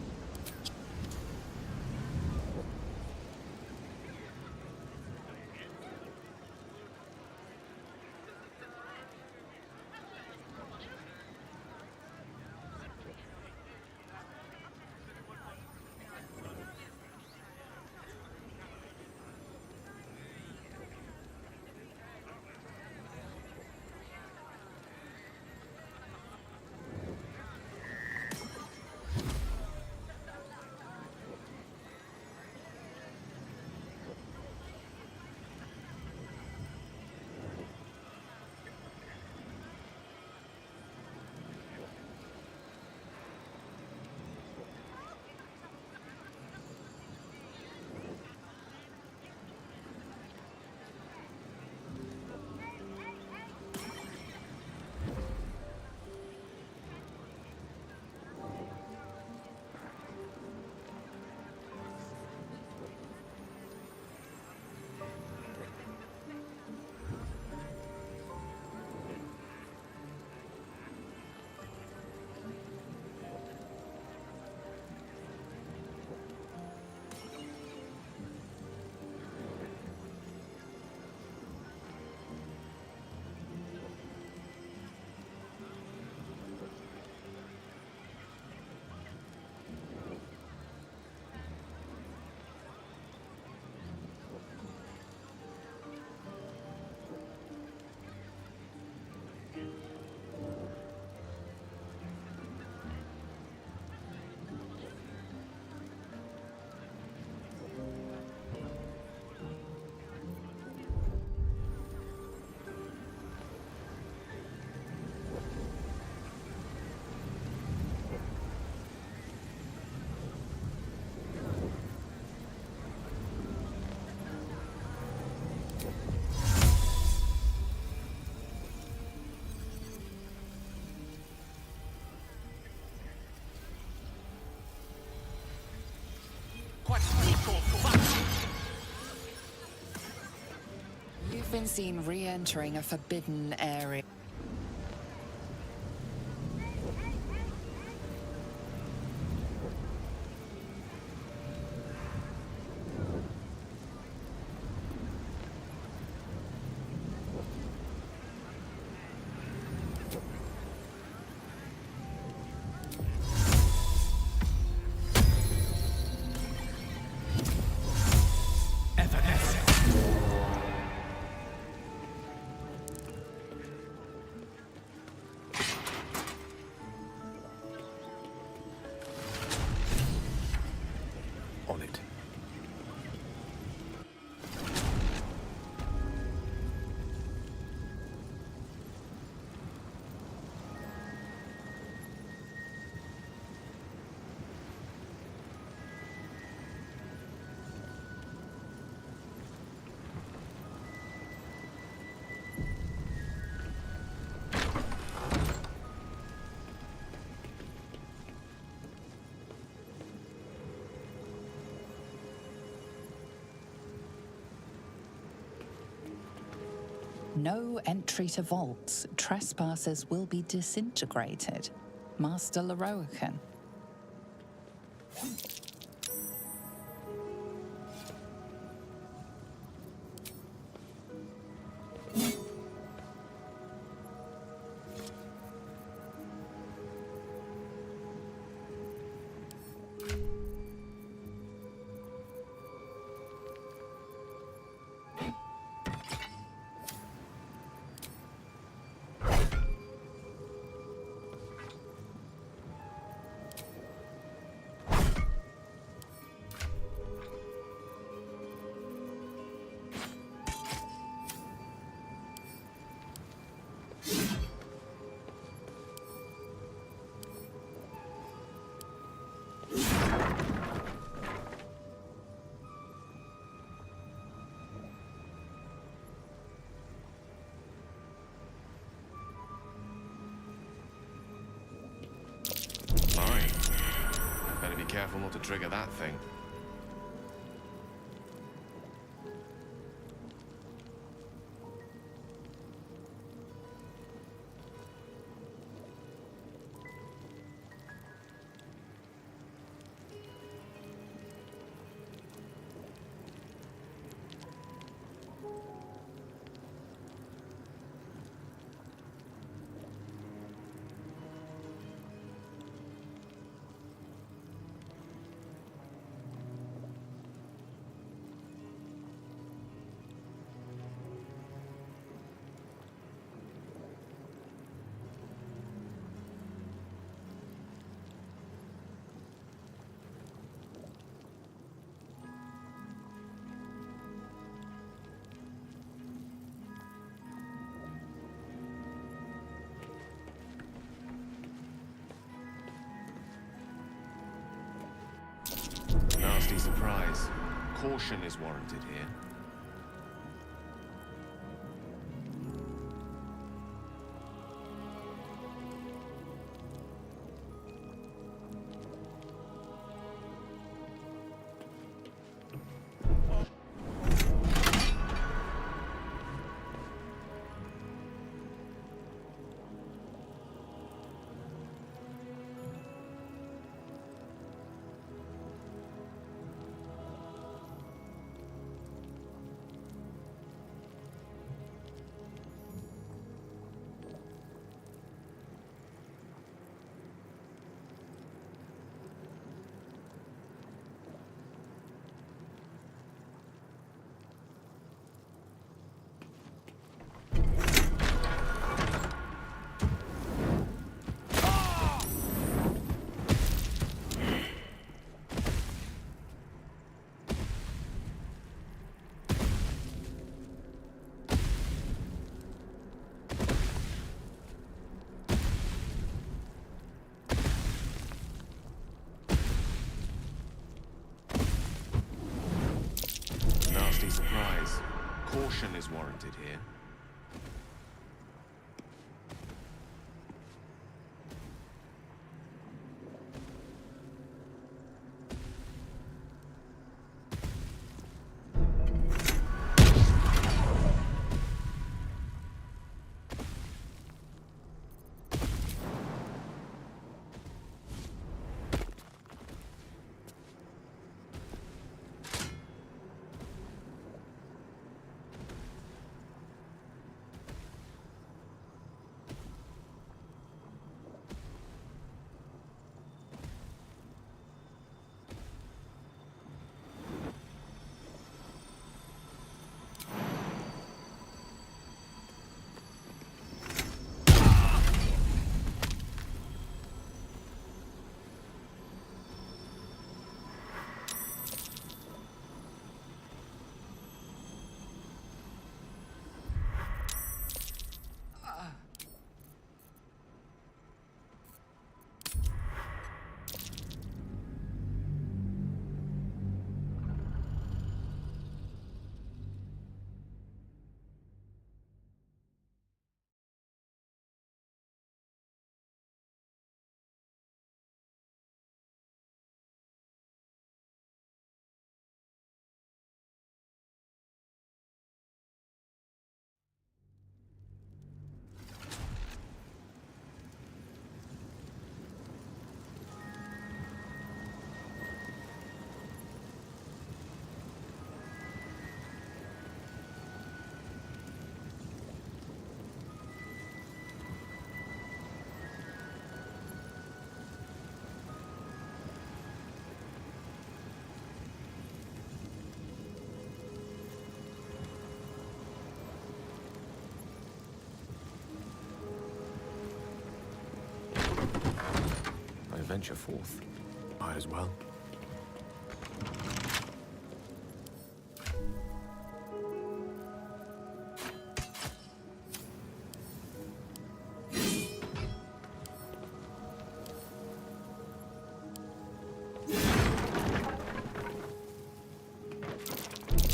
You've been seen re-entering a forbidden area. No entry to vaults. Trespassers will be disintegrated. Master Leroican. Careful not to trigger that thing. Nasty surprise. Caution is warranted here. Surprise. Caution is warranted here. venture forth. Might as well.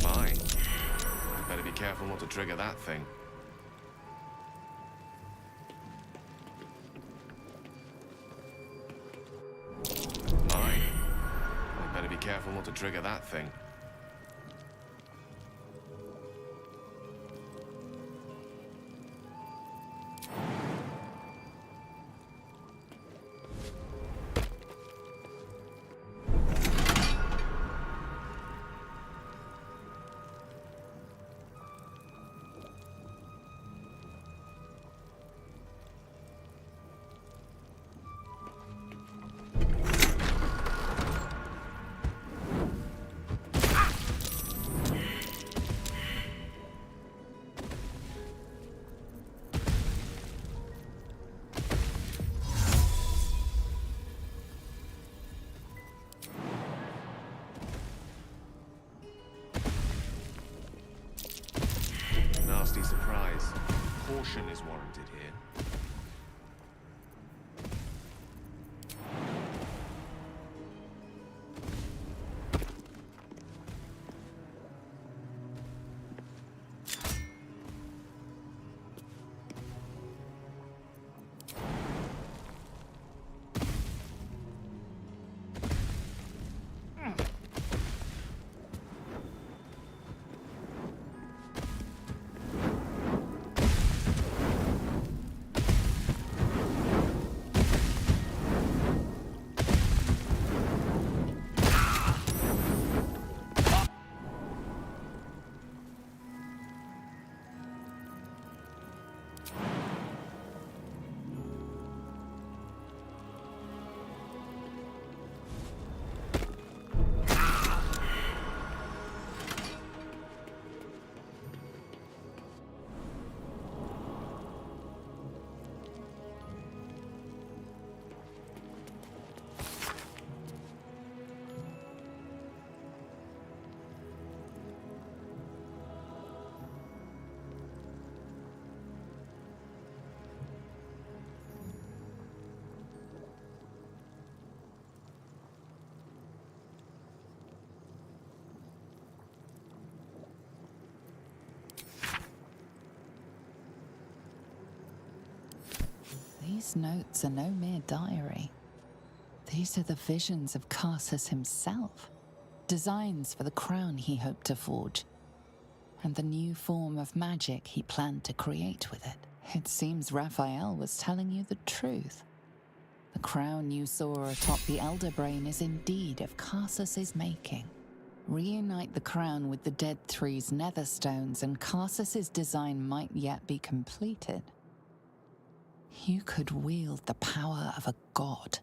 Mine. Better be careful not to trigger that thing. Mine. Better be careful not to trigger that thing. Nasty surprise. Caution is warranted here. These notes are no mere diary. These are the visions of Carsus himself, designs for the crown he hoped to forge, and the new form of magic he planned to create with it. It seems Raphael was telling you the truth. The crown you saw atop the Elder Brain is indeed of Carsus's making. Reunite the crown with the Dead Three's netherstones, and Carsus's design might yet be completed. You could wield the power of a god.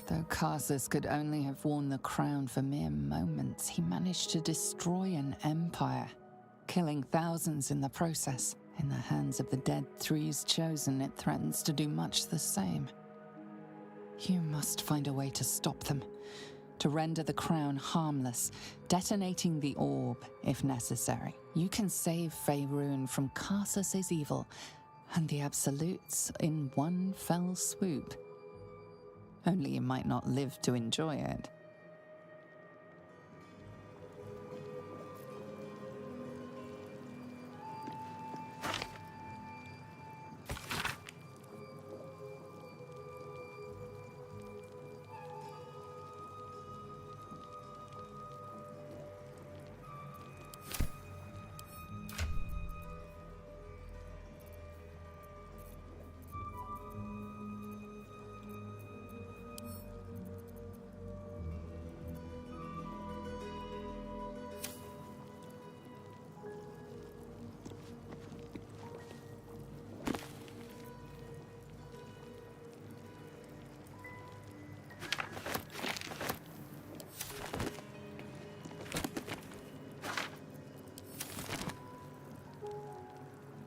Though Carsus could only have worn the crown for mere moments, he managed to destroy an empire, killing thousands in the process. In the hands of the dead Three's Chosen, it threatens to do much the same. You must find a way to stop them, to render the crown harmless, detonating the orb if necessary. You can save Faerun from Carsus's evil and the Absolutes in one fell swoop. Only you might not live to enjoy it.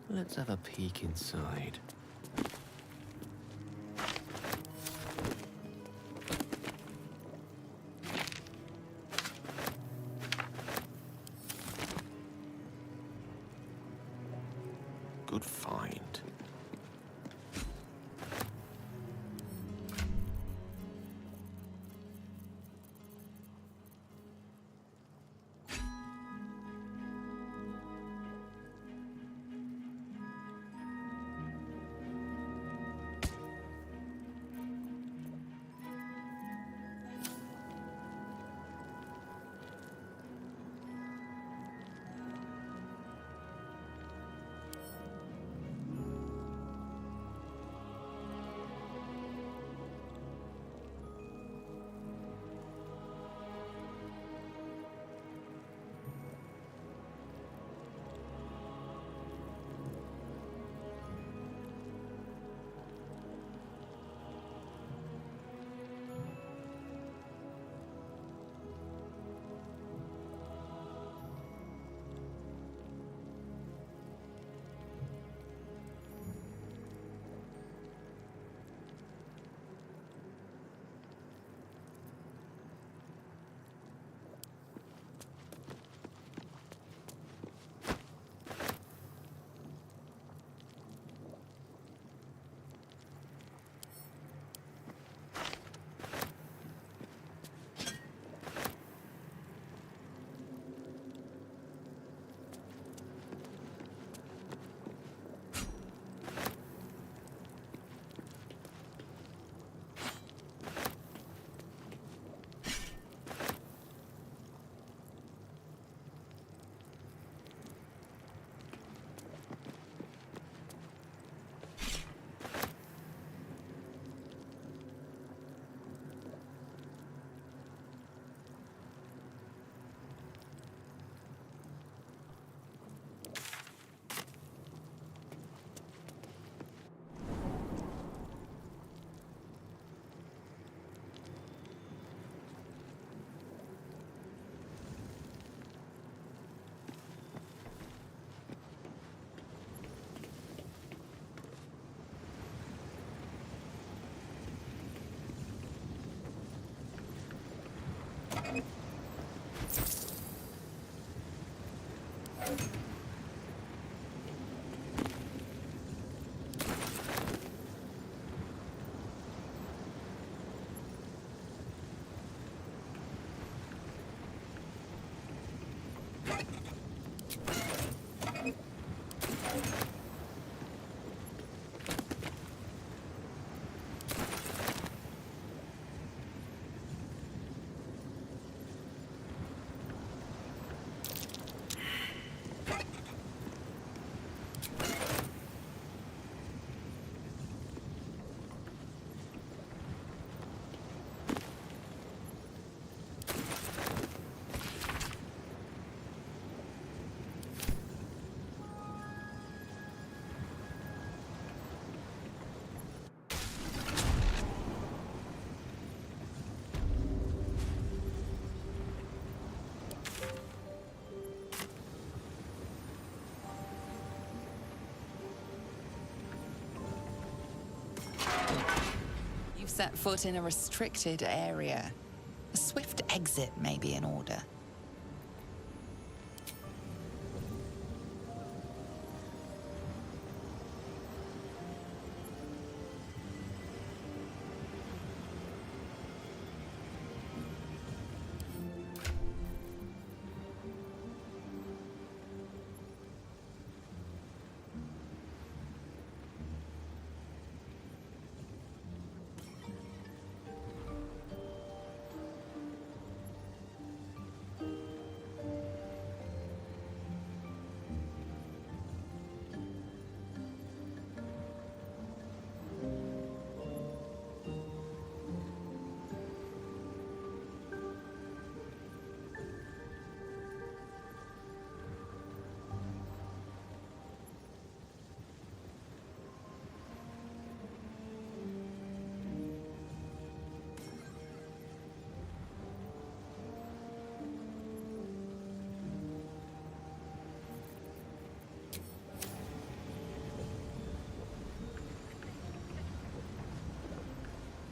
Let's have a peek inside. Good find. set foot in a restricted area. A swift exit may be in order.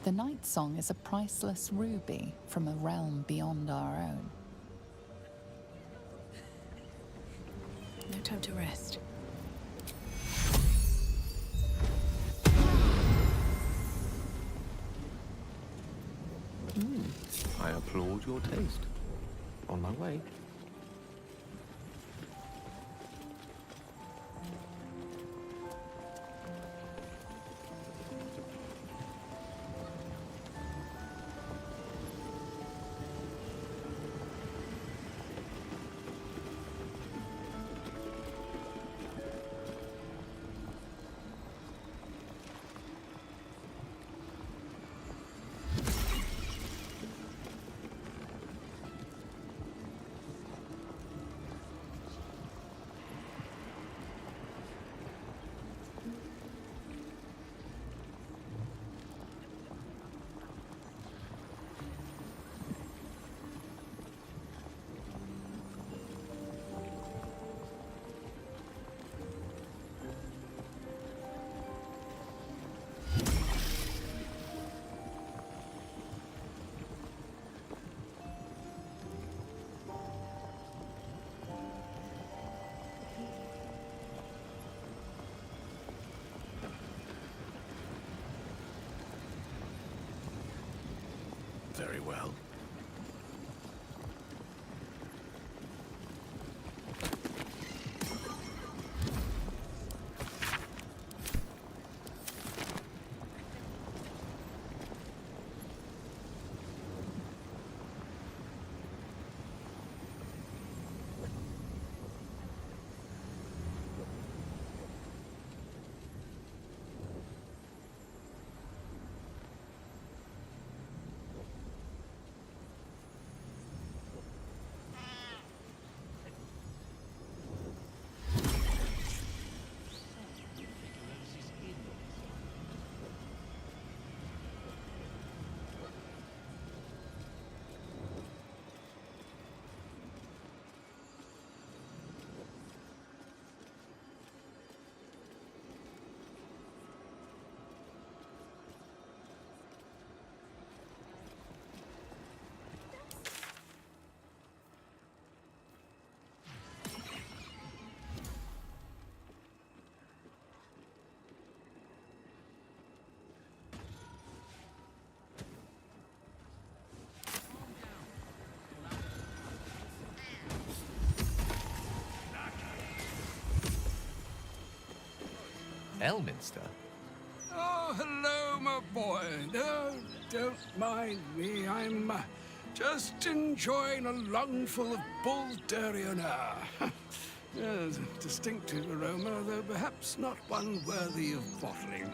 The Night Song is a priceless ruby from a realm beyond our own. No time to rest. I applaud your taste. On my way. Very well. Elminster? Oh, hello, my boy. No, don't mind me. I'm just enjoying a lungful of Baldurian air. Yes, a distinctive aroma, though perhaps not one worthy of bottling.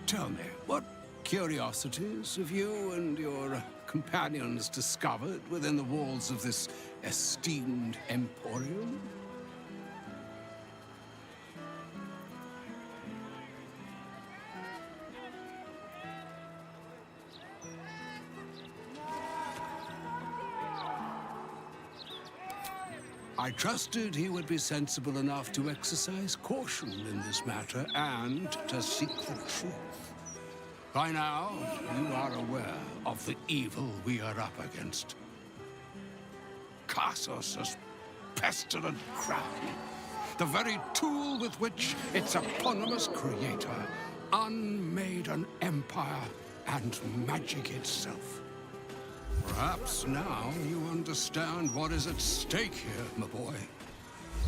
Tell me, what curiosities have you and your companions discovered within the walls of this esteemed emporium? I trusted he would be sensible enough to exercise caution in this matter and to seek the truth. By now, you are aware of the evil we are up against. Karsus' pestilent crown, the very tool with which its eponymous creator unmade an empire and magic itself. Perhaps now you understand what is at stake here, my boy.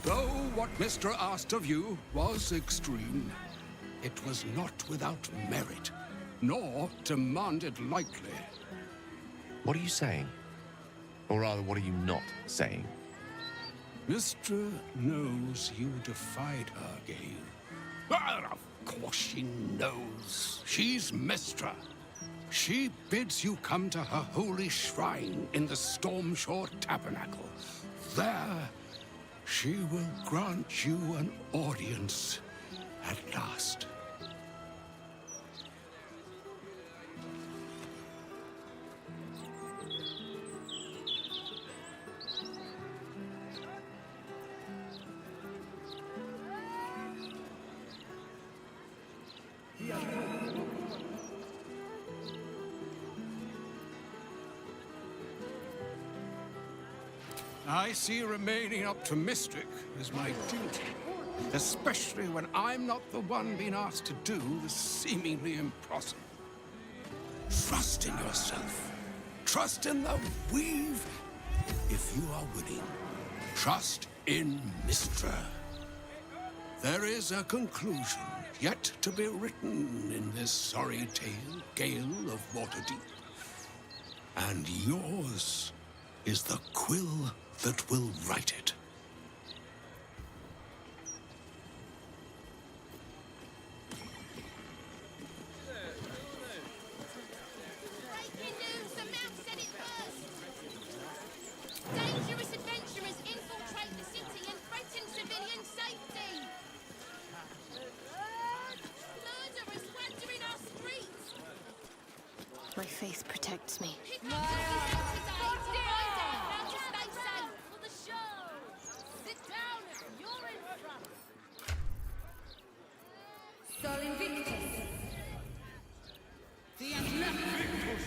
Though what Mr. asked of you was extreme, it was not without merit, nor demanded lightly. What are you saying? Or rather, what are you not saying? Mistra knows you defied her, Gale. Well, of course she knows. She's Mistra. She bids you come to her holy shrine in the Stormshore Tabernacle. There, she will grant you an audience at last. I see remaining optimistic is my duty, especially when I'm not the one being asked to do the seemingly impossible. Trust in yourself. Trust in the weave. If you are willing, trust in Mistra. There is a conclusion yet to be written in this sorry tale, Gale of Waterdeep. And yours is the quill that will write it. Dangerous adventurers infiltrate the city and threaten civilian safety. Murderers wandering our streets. My faith protects me. Sol Invictus. The Atlantis.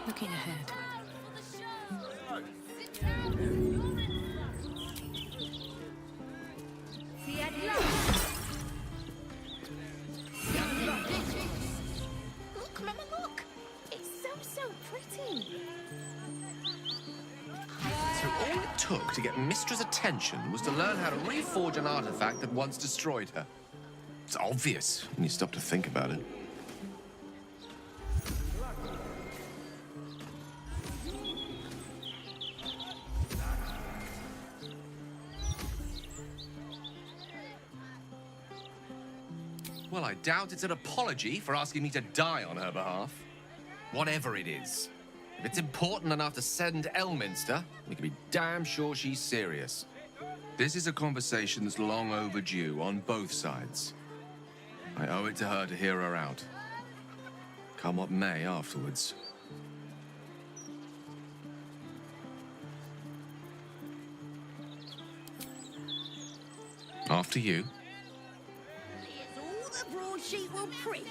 Looking ahead. Look, Mama, look! It's so pretty. So all it took to get Mistra's attention was to learn how to reforge an artifact that once destroyed her. It's obvious when you stop to think about it. Well, I doubt it's an apology for asking me to die on her behalf. Whatever it is. If it's important enough to send Elminster, we can be damn sure she's serious. This is a conversation that's long overdue on both sides. I owe it to her to hear her out. Come what may afterwards. After you. Here's all the broadsheet will print.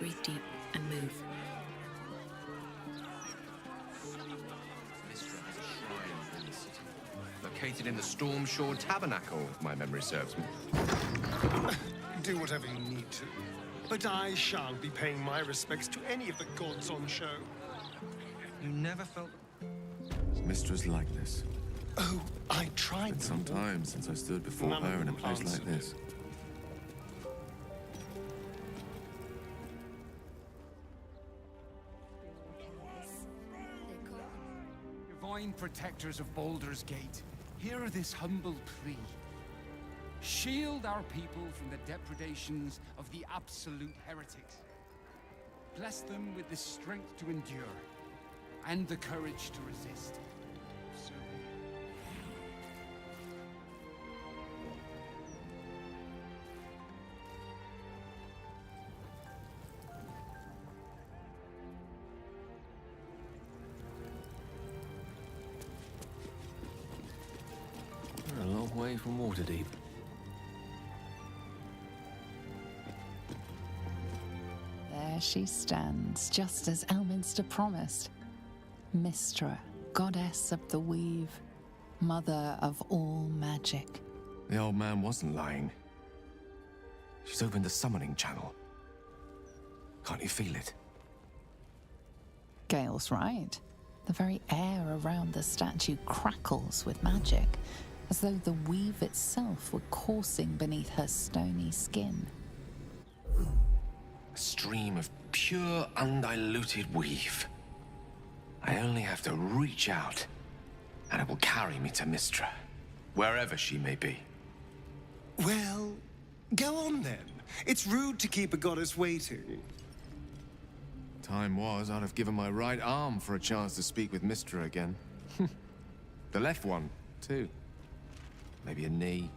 Breathe deep and move. Mistra has a shrine within the city, located in the Storm Shore Tabernacle, if my memory serves me. Do whatever you need to. But I shan't be paying my respects to any of the gods on show. You never felt... Mistra's like this. Oh, I tried. It's some time since I stood before her in a place like this. Divine protectors of Baldur's Gate, hear this humble plea. Shield our people from the depredations of the absolute heretics. Bless them with the strength to endure and the courage to resist. So We're a long way from Waterdeep. There she stands, just as Elminster promised. Mistra, goddess of the weave, mother of all magic. The old man wasn't lying. She's opened the summoning channel. Can't you feel it? Gale's right. The very air around the statue crackles with magic, as though the weave itself were coursing beneath her stony skin. A stream of pure, undiluted weave. I only have to reach out, and it will carry me to Mistra, wherever she may be. Well, go on then. It's rude to keep a goddess waiting. Time was, I'd have given my right arm for a chance to speak with Mistra again. The left one, too. Maybe a knee.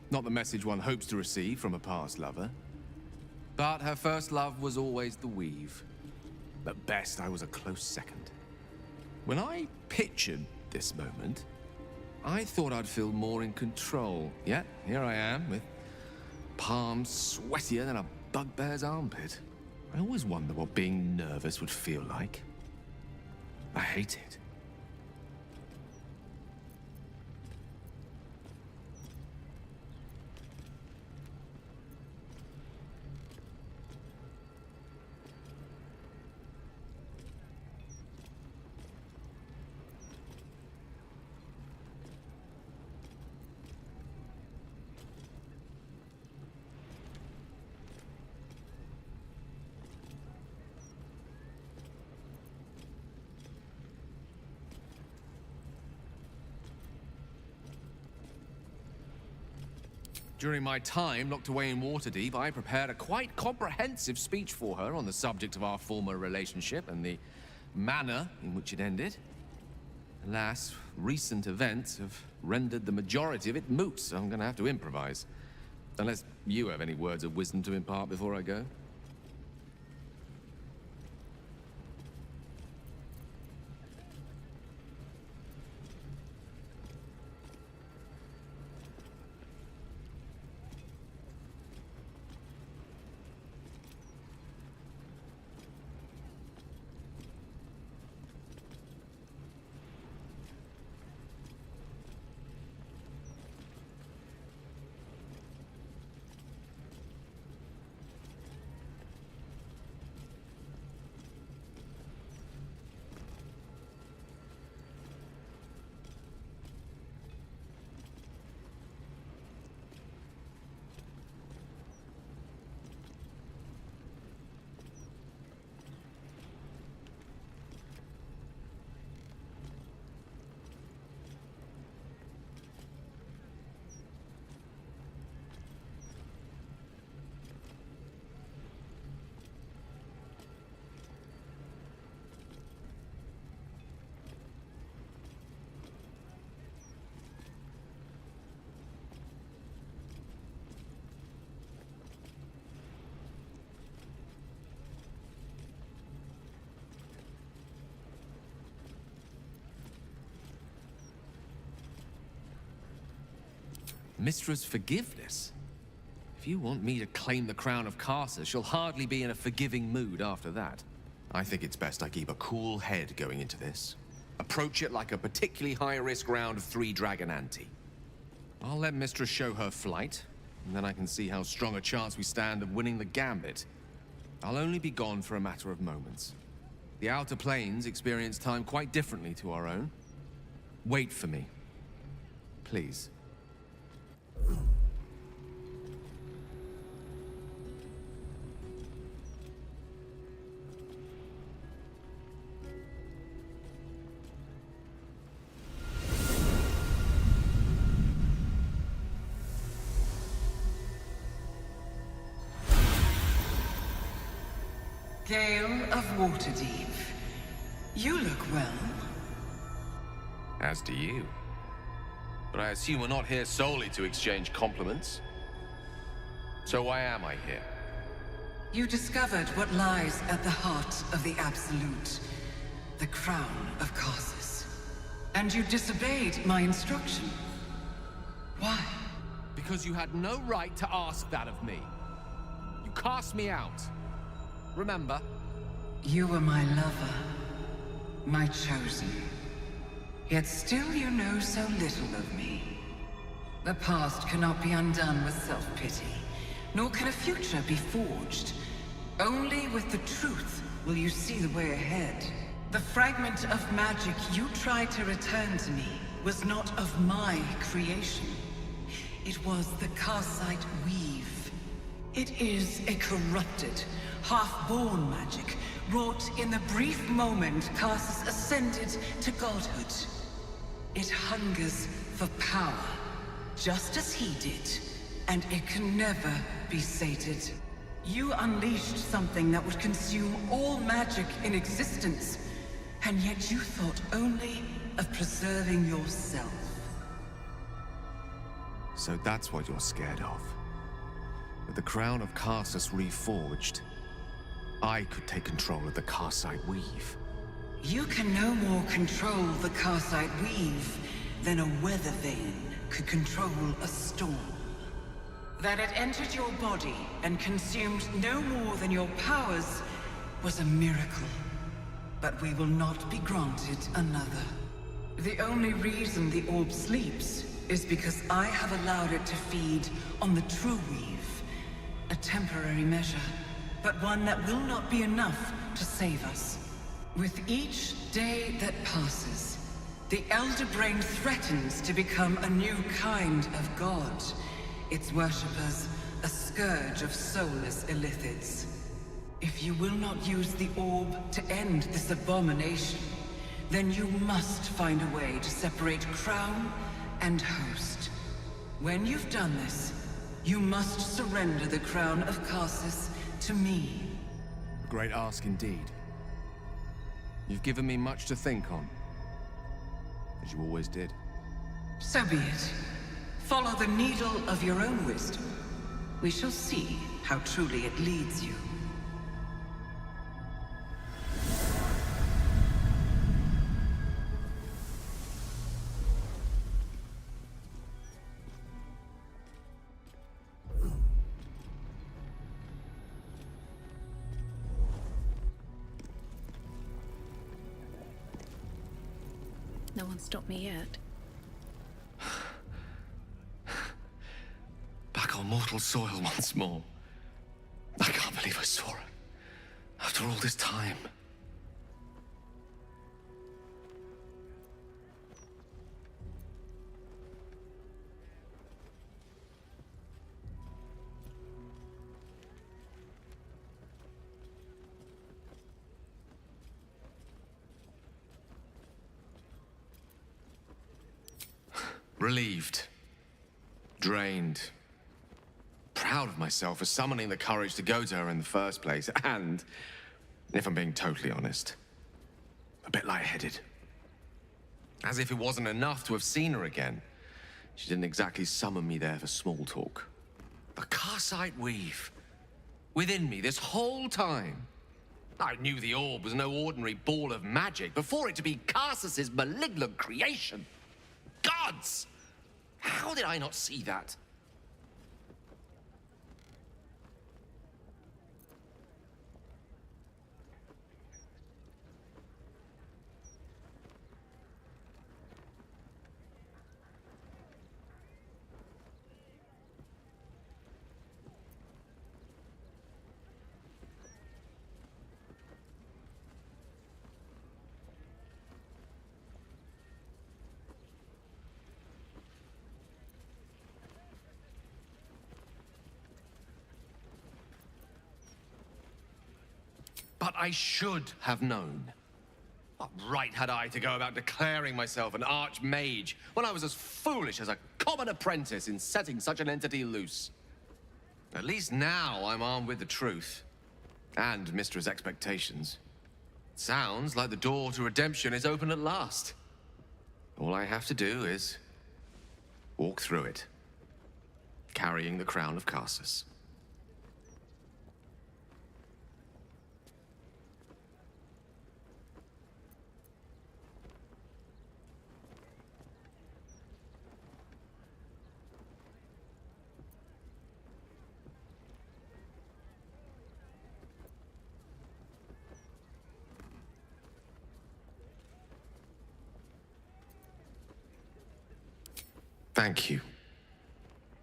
Not the message one hopes to receive from a past lover. But her first love was always the weave. At best, I was a close second. When I pictured this moment, I thought I'd feel more in control. Yet, here I am, with palms sweatier than a bugbear's armpit. I always wonder what being nervous would feel like. I hate it. During my time locked away in Waterdeep, I prepared a quite comprehensive speech for her on the subject of our former relationship and the manner in which it ended. Alas, recent events have rendered the majority of it moot, so I'm going to have to improvise. Unless you have any words of wisdom to impart before I go. Mystra's forgiveness? If you want me to claim the crown of Karsus, she'll hardly be in a forgiving mood after that. I think it's best I keep a cool head going into this. Approach it like a particularly high-risk round of 3 Dragon Ante. I'll let Mystra show her flight, and then I can see how strong a chance we stand of winning the gambit. I'll only be gone for a matter of moments. The Outer Planes experience time quite differently to our own. Wait for me. Please. Gale of Waterdeep. You look well. As do you. But I assume we're not here solely to exchange compliments. So why am I here? You discovered what lies at the heart of the Absolute, the crown of Karsus. And you disobeyed my instruction. Why? Because you had no right to ask that of me. You cast me out. Remember? You were my lover, my chosen. Yet still you know so little of me. The past cannot be undone with self-pity, nor can a future be forged. Only with the truth will you see the way ahead. The fragment of magic you tried to return to me was not of my creation. It was the Karsite Weave. It is a corrupted, half-born magic, wrought in the brief moment Karsus ascended to godhood. It hungers for power, just as he did, and it can never be sated. You unleashed something that would consume all magic in existence, and yet you thought only of preserving yourself. So that's what you're scared of. With the crown of Karsus reforged, I could take control of the Karsite Weave. You can no more control the Karsite Weave than a weather vane could control a storm. That it entered your body and consumed no more than your powers was a miracle. But we will not be granted another. The only reason the orb sleeps is because I have allowed it to feed on the true weave. A temporary measure, but one that will not be enough to save us. With each day that passes, the Elder Brain threatens to become a new kind of god. Its worshippers, a scourge of soulless illithids. If you will not use the orb to end this abomination, then you must find a way to separate crown and host. When you've done this, you must surrender the crown of Karsus to me. A great ask indeed. You've given me much to think on, as you always did. So be it. Follow the needle of your own wisdom. We shall see how truly it leads you. No one stopped me yet. Back on mortal soil once more. I can't believe I saw her. After all this time. Relieved. Drained. Proud of myself for summoning the courage to go to her in the first place, and, if I'm being totally honest, a bit lightheaded. As if it wasn't enough to have seen her again. She didn't exactly summon me there for small talk. The Karsite Weave. Within me this whole time. I knew the orb was no ordinary ball of magic before it to be Karsus's malignant creation. Gods! How did I not see that? But I should have known. What right had I to go about declaring myself an archmage when I was as foolish as a common apprentice in setting such an entity loose? At least now I'm armed with the truth. And Mistra's expectations. Sounds like the door to redemption is open at last. All I have to do is walk through it, carrying the crown of Karsus. Thank you.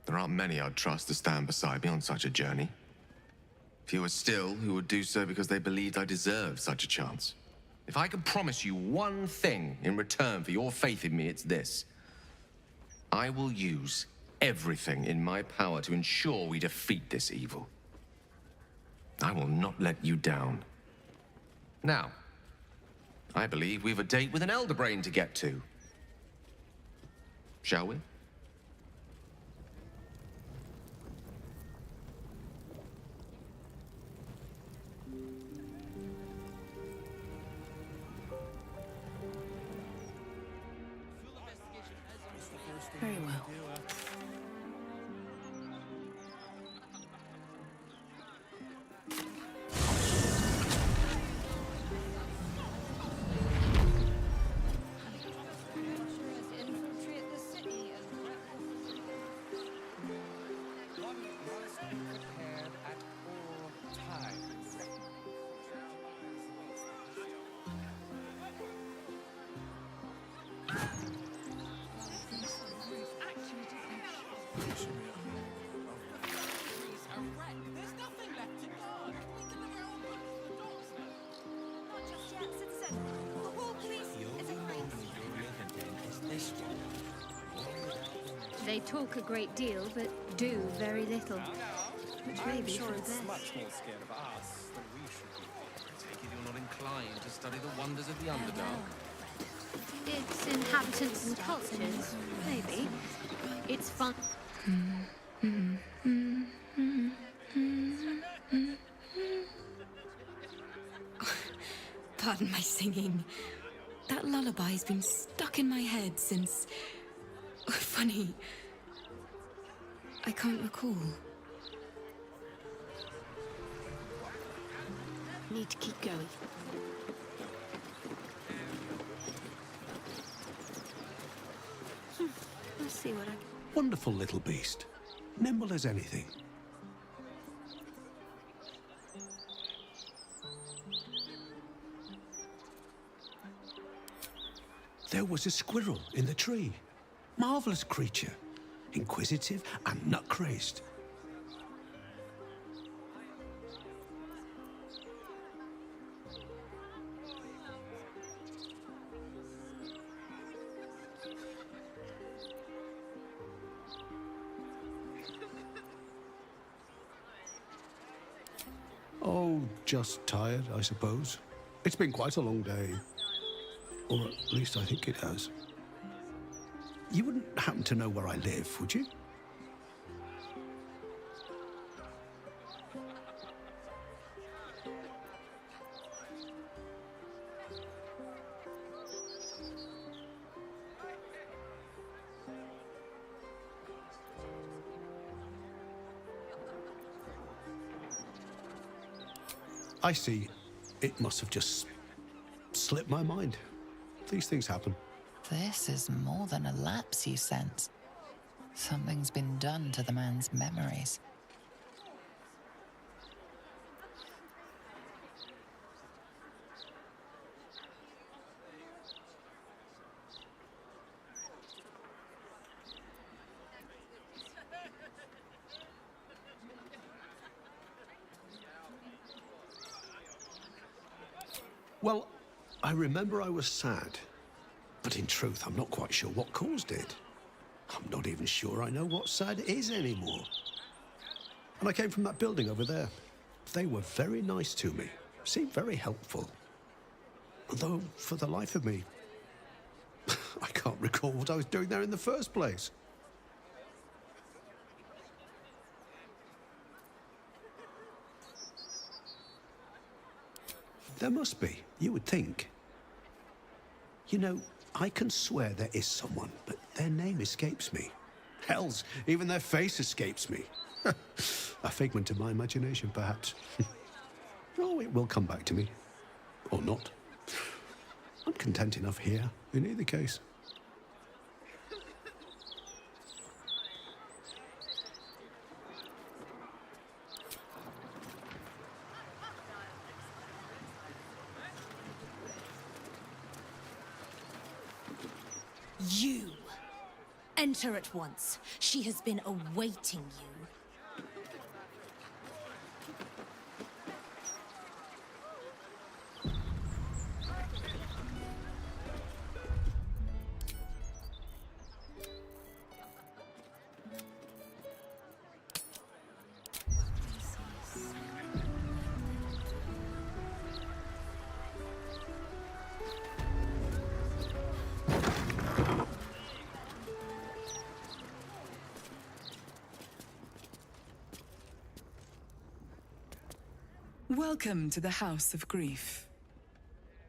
There aren't many I'd trust to stand beside me on such a journey. Fewer still who would do so because they believed I deserved such a chance. If I could promise you one thing in return for your faith in me, it's this. I will use everything in my power to ensure we defeat this evil. I will not let you down. Now, I believe we've a date with an Elder Brain to get to. Shall we? Very well. They talk a great deal, but do very little. Which may be for the best. Much more scared of us than we should be. I take it you're not inclined to study the wonders of the Underdark. Its inhabitants and cultures, maybe. It's fun. Pardon my singing. That lullaby's been stuck in my head since... Funny. I can't recall. Need to keep going. Let's see what I can... Wonderful little beast. Nimble as anything. There was a squirrel in the tree. Marvelous creature. Inquisitive and nut-crazed. Oh, just tired, I suppose. It's been quite a long day. Or at least I think it has. You wouldn't happen to know where I live, would you? I see. It must have just slipped my mind. These things happen. This is more than a lapse, you sense. Something's been done to the man's memories. Well, I remember I was sad. But in truth, I'm not quite sure what caused it. I'm not even sure I know what sad is anymore. And I came from that building over there. They were very nice to me, seemed very helpful. Although, for the life of me, I can't recall what I was doing there in the first place. There must be, you would think. You know, I can swear there is someone, but their name escapes me. Hells, even their face escapes me. A figment of my imagination, perhaps. Oh, it will come back to me. Or not. I'm content enough here, in either case. You! Enter at once. She has been awaiting you. Welcome to the House of Grief.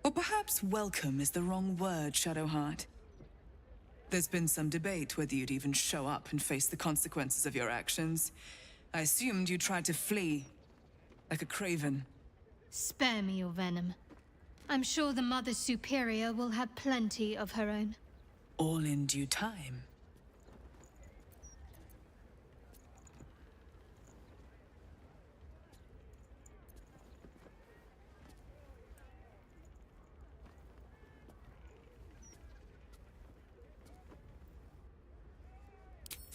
Or perhaps welcome is the wrong word, Shadowheart. There's been some debate whether you'd even show up and face the consequences of your actions. I assumed you tried to flee, like a craven. Spare me your venom. I'm sure the Mother Superior will have plenty of her own. All in due time.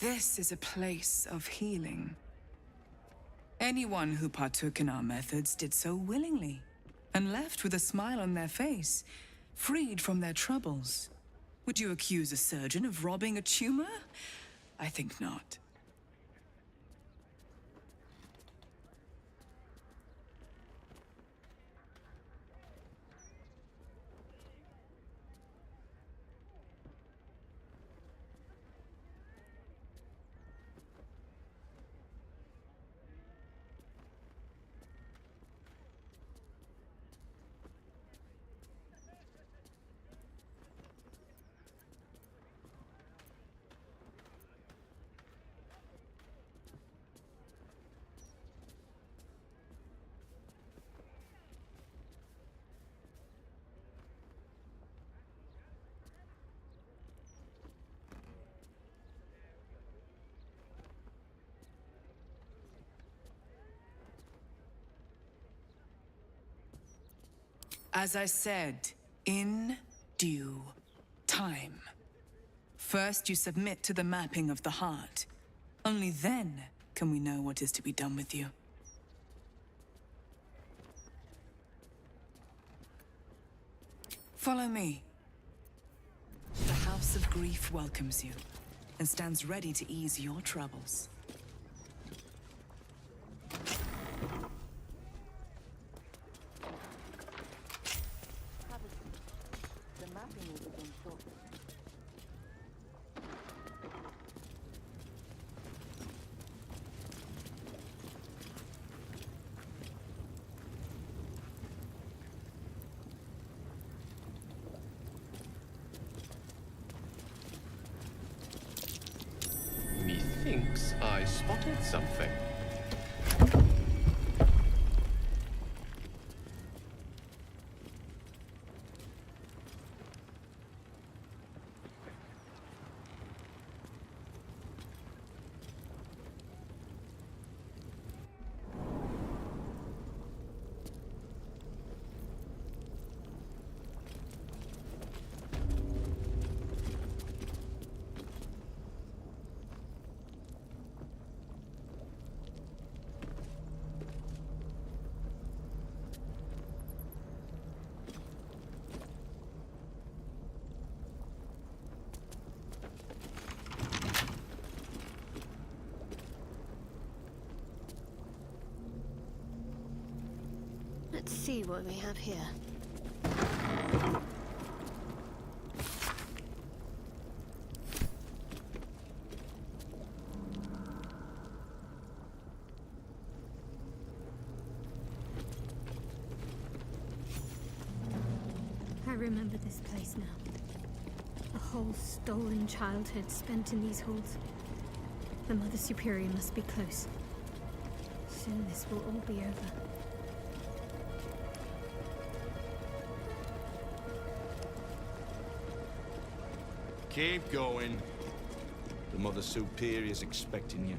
This is a place of healing. Anyone who partook in our methods did so willingly, and left with a smile on their face, freed from their troubles. Would you accuse a surgeon of robbing a tumor? I think not. As I said, in due time. First, you submit to the mapping of the heart. Only then can we know what is to be done with you. Follow me. The House of Grief welcomes you, and stands ready to ease your troubles. Methinks I spotted something. Let's see what we have here. I remember this place now. A whole stolen childhood spent in these halls. The Mother Superior must be close. Soon this will all be over. Keep going. The Mother Superior's expecting you.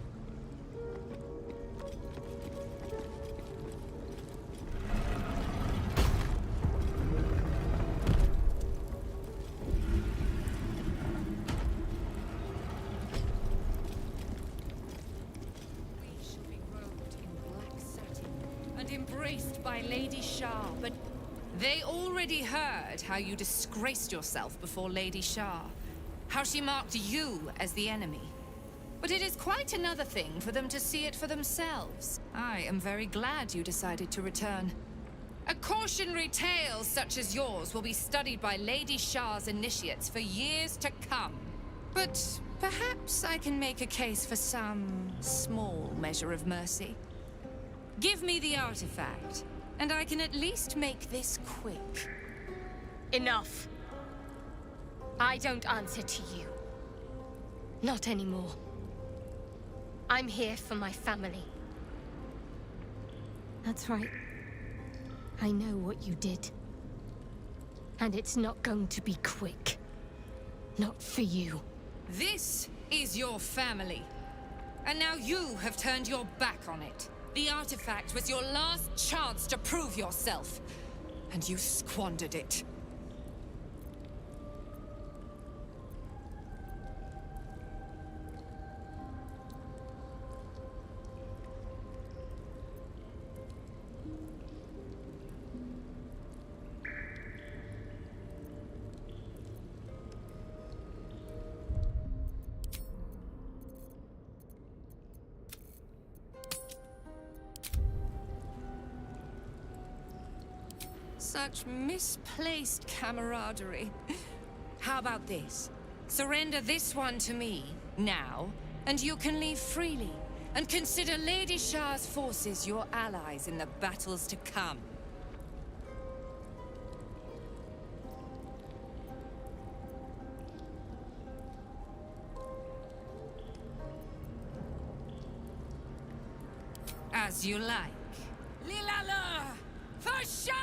Embraced by Lady Shah, but they already heard how you disgraced yourself before Lady Shah, how she marked you as the enemy. But it is quite another thing for them to see it for themselves. I am very glad you decided to return. A cautionary tale such as yours will be studied by Lady Shah's initiates for years to come. But perhaps I can make a case for some small measure of mercy. Give me the artifact, and I can at least make this quick. Enough. I don't answer to you. Not anymore. I'm here for my family. That's right. I know what you did. And it's not going to be quick. Not for you. This is your family. And now you have turned your back on it. The artifact was your last chance to prove yourself, and you squandered it. Such misplaced camaraderie. How about this? Surrender this one to me, now, and you can leave freely, and consider Lady Shah's forces your allies in the battles to come. As you like. Lilala! For Shah!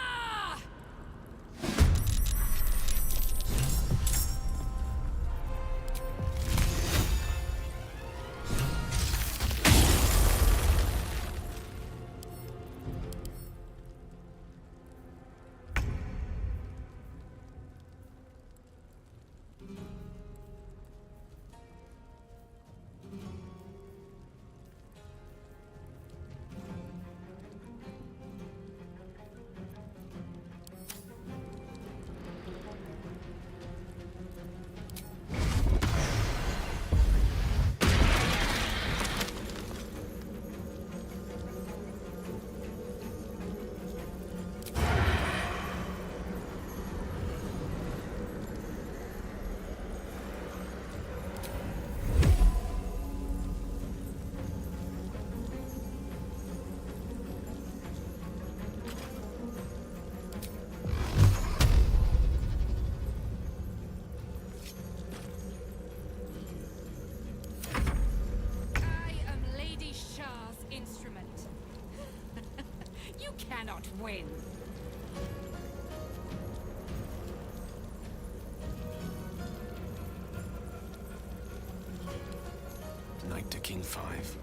Cannot win. Knight to King 5.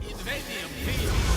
Inveniam,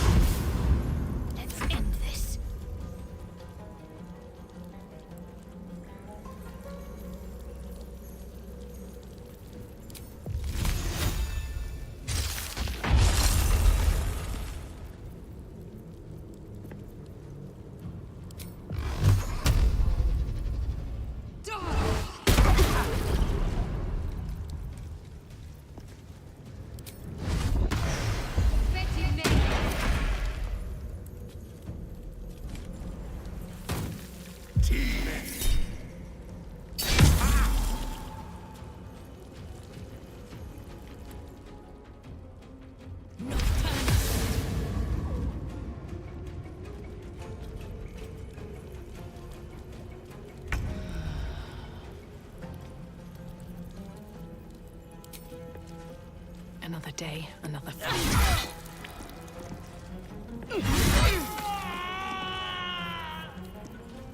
Another day, another fight.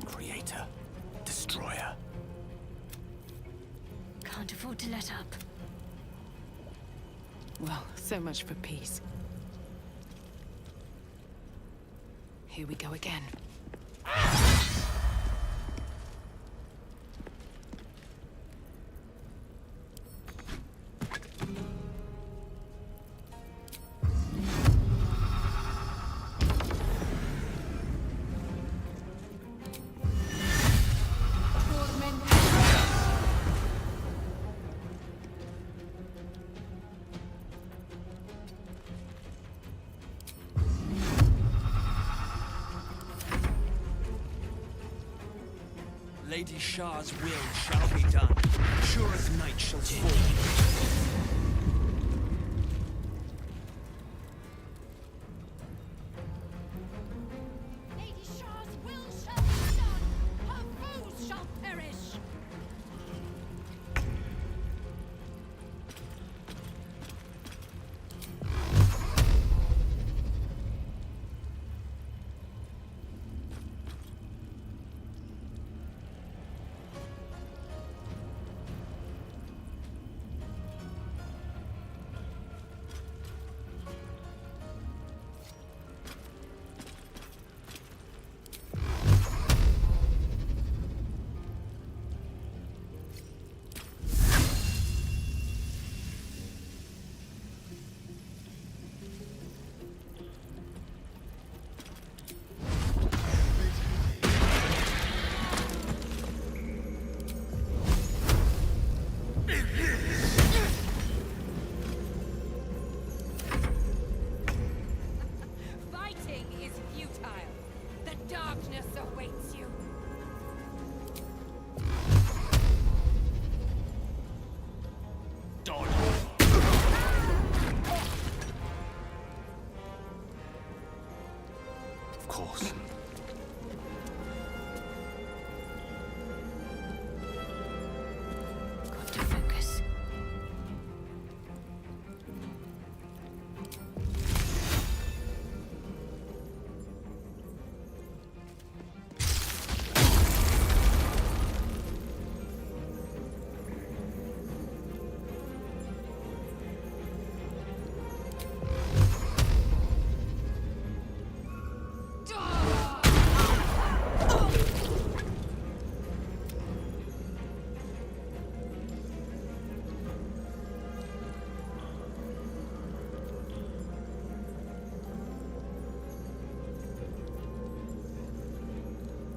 Creator. Destroyer. Can't afford to let up. Well, so much for peace. Here we go again. Lady Shah's will shall be done, sure as night shall fall. Lady Shah's will shall be done. Her foes shall perish. Fighting is futile. The darkness awaits you. Of course. Got to focus.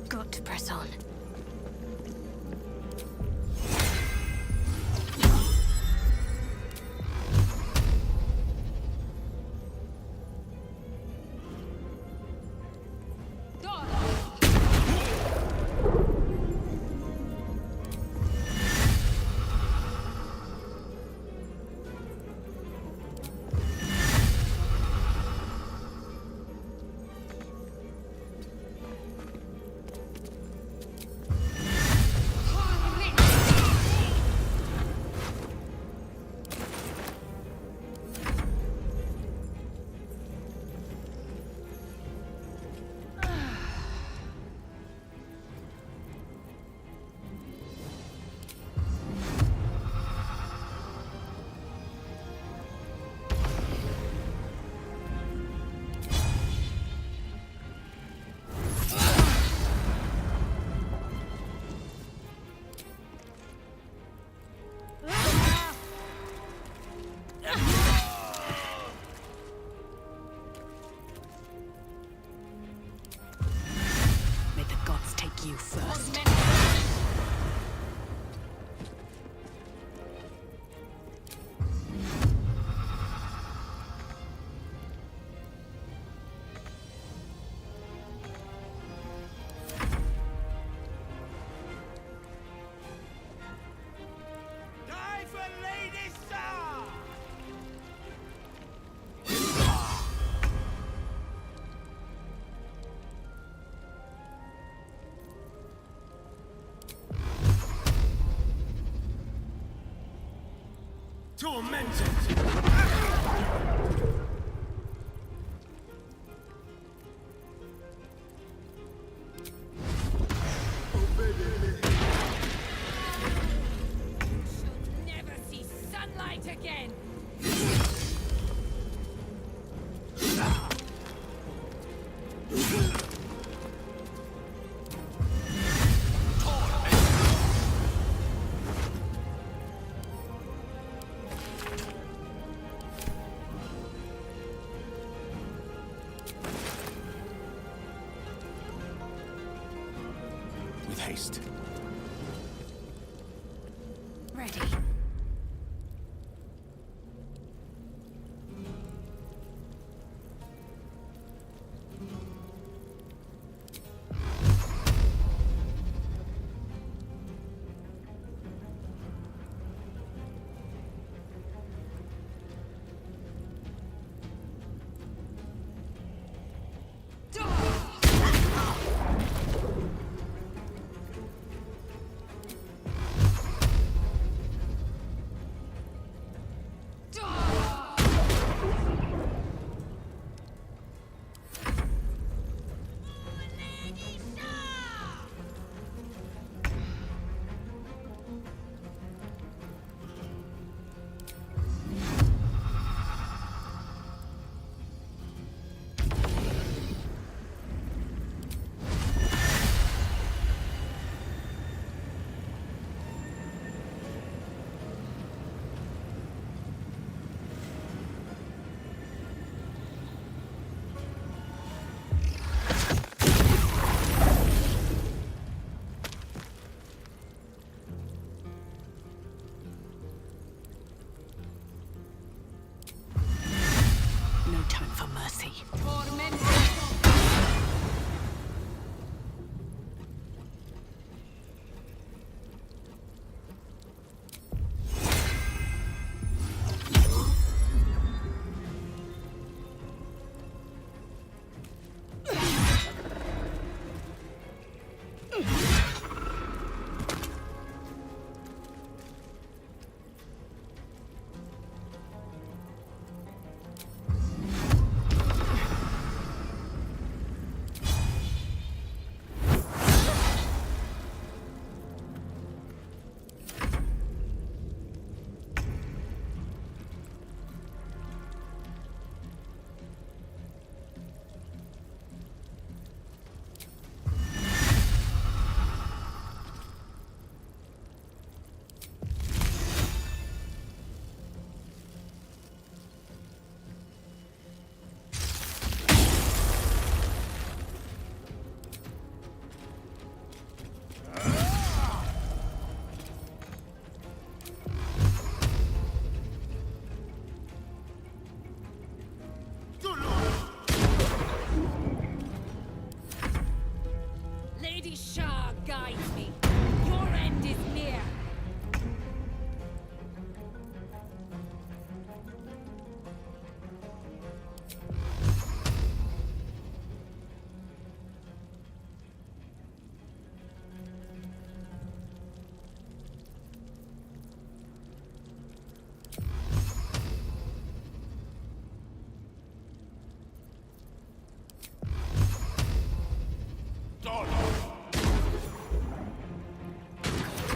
Got to press on. May the gods take you first. Die for Lady Shah! Tormented! taste. Ready. No time for mercy. Lady Shah guides me. Your end is near.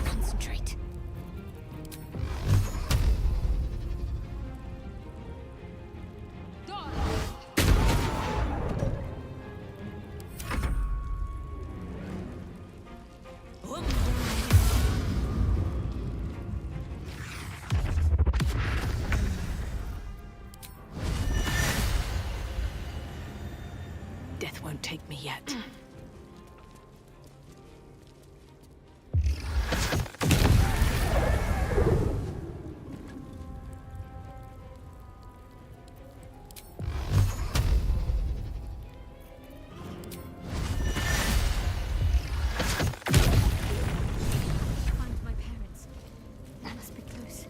Concentrate. Death won't take me yet. Find my parents. They must be close.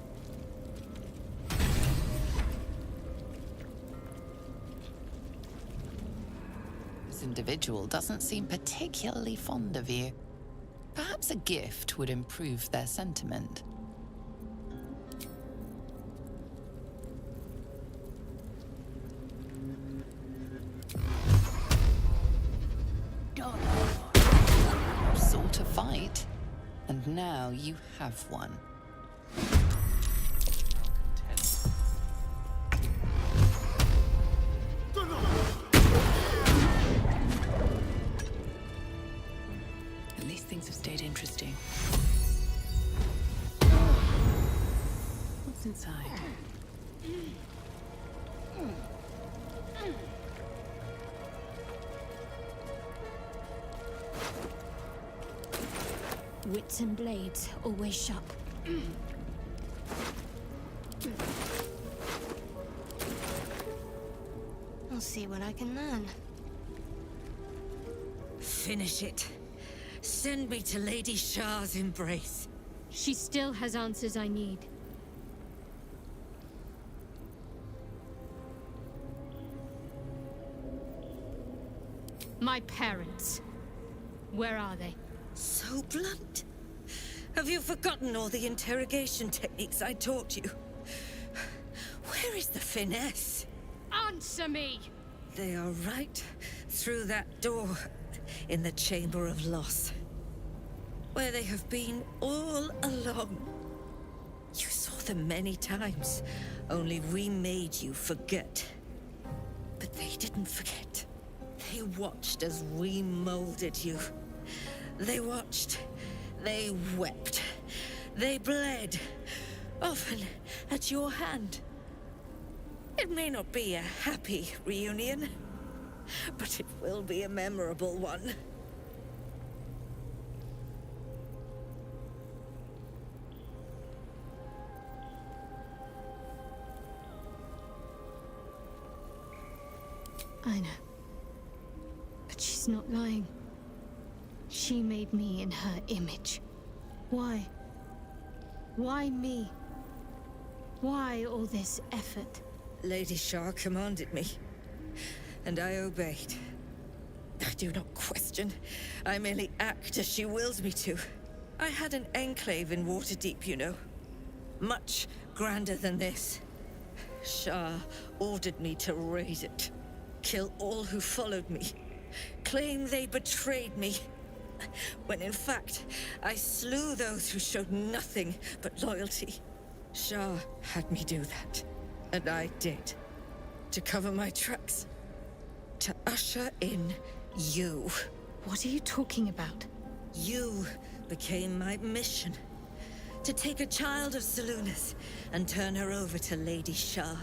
This individual doesn't seem particularly fond of you. Perhaps a gift would improve their sentiment. Sought a fight, and now you have one. At least things have stayed interesting. What's inside? Wits and blades, always sharp. I'll see what I can learn. Finish it. Send me to Lady Shah's embrace. She still has answers I need. My parents. Where are they? So blunt. Have you forgotten all the interrogation techniques I taught you? Where is the finesse? Answer me! They are right through that door in the Chamber of Loss, where they have been all along. You saw them many times, only we made you forget. But they didn't forget. They watched as we molded you. They watched, they wept, they bled, often at your hand. It may not be a happy reunion, but it will be a memorable one. I know. But she's not lying. She made me in her image. Why? Why me? Why all this effort? Lady Shah commanded me, and I obeyed. I do not question. I merely act as she wills me to. I had an enclave in Waterdeep, you know. Much grander than this. Shah ordered me to raid it. Kill all who followed me. Claim they betrayed me. When in fact, I slew those who showed nothing but loyalty. Shah had me do that. And I did. To cover my tracks. To usher in you. What are you talking about? You became my mission. To take a child of Selûne's and turn her over to Lady Shah.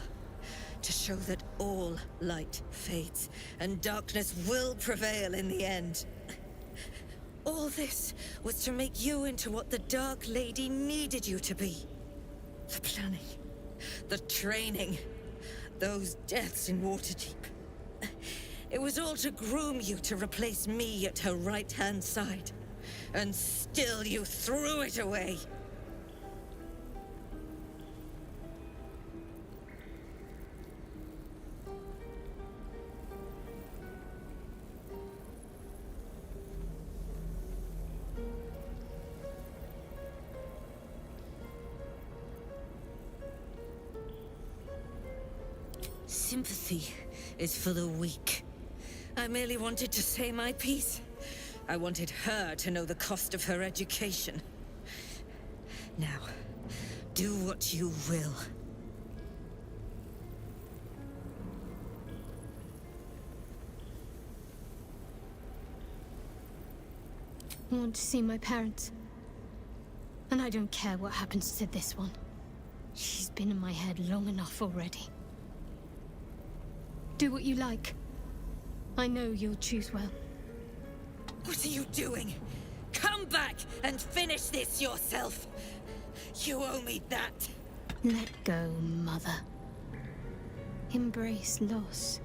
To show that all light fades and darkness will prevail in the end. All this was to make you into what the Dark Lady needed you to be. The planning. The training. Those deaths in Waterdeep. It was all to groom you to replace me at her right-hand side. And still you threw it away. Sympathy is for the weak. I merely wanted to say my piece. I wanted her to know the cost of her education. Now, do what you will. I want to see my parents. And I don't care what happens to this one. She's been in my head long enough already. Do what you like. I know you'll choose well. What are you doing? Come back and finish this yourself. You owe me that. Let go, Mother. Embrace loss.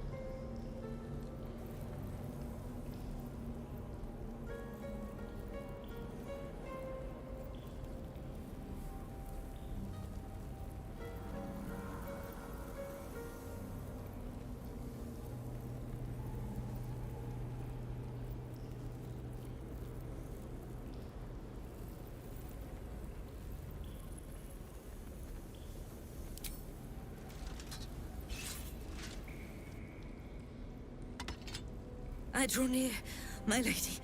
I draw near, my lady.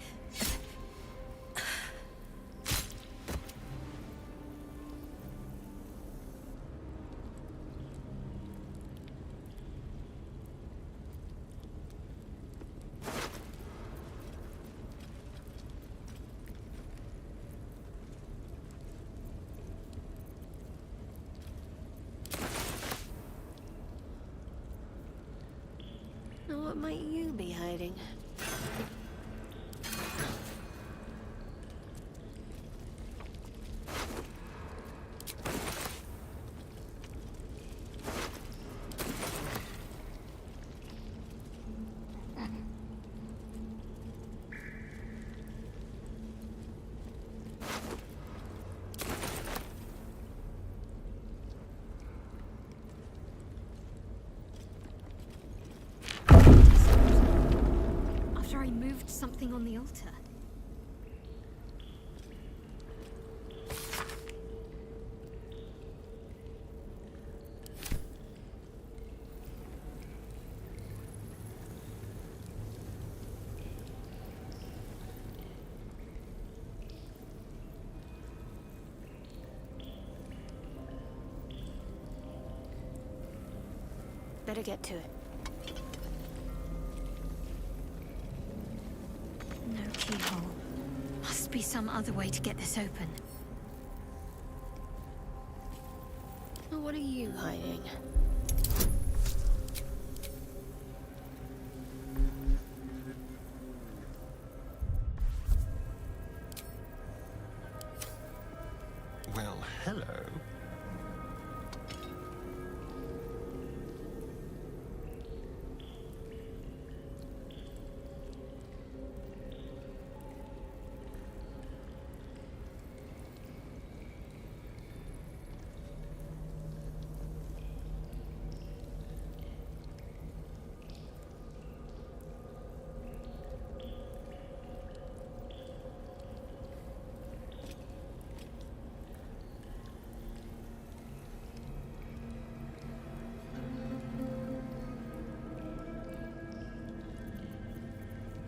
Now what might you be hiding? something on the altar. Better get to it. No keyhole. Must be some other way to get this open. Well, what are you hiding? Well, hello.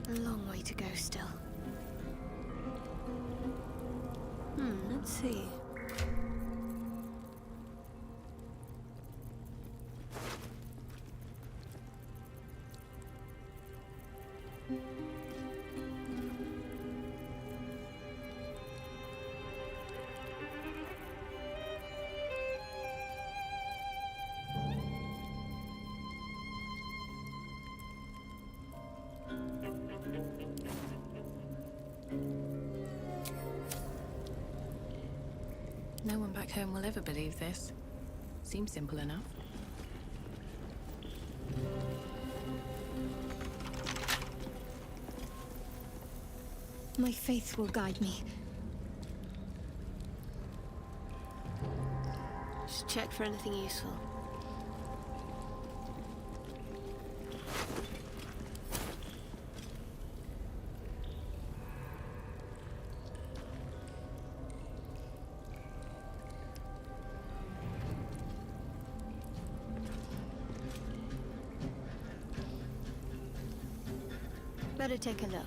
A long way to go still. Let's see. No one back home will ever believe this. Seems simple enough. My faith will guide me. Just check for anything useful. Better take a look.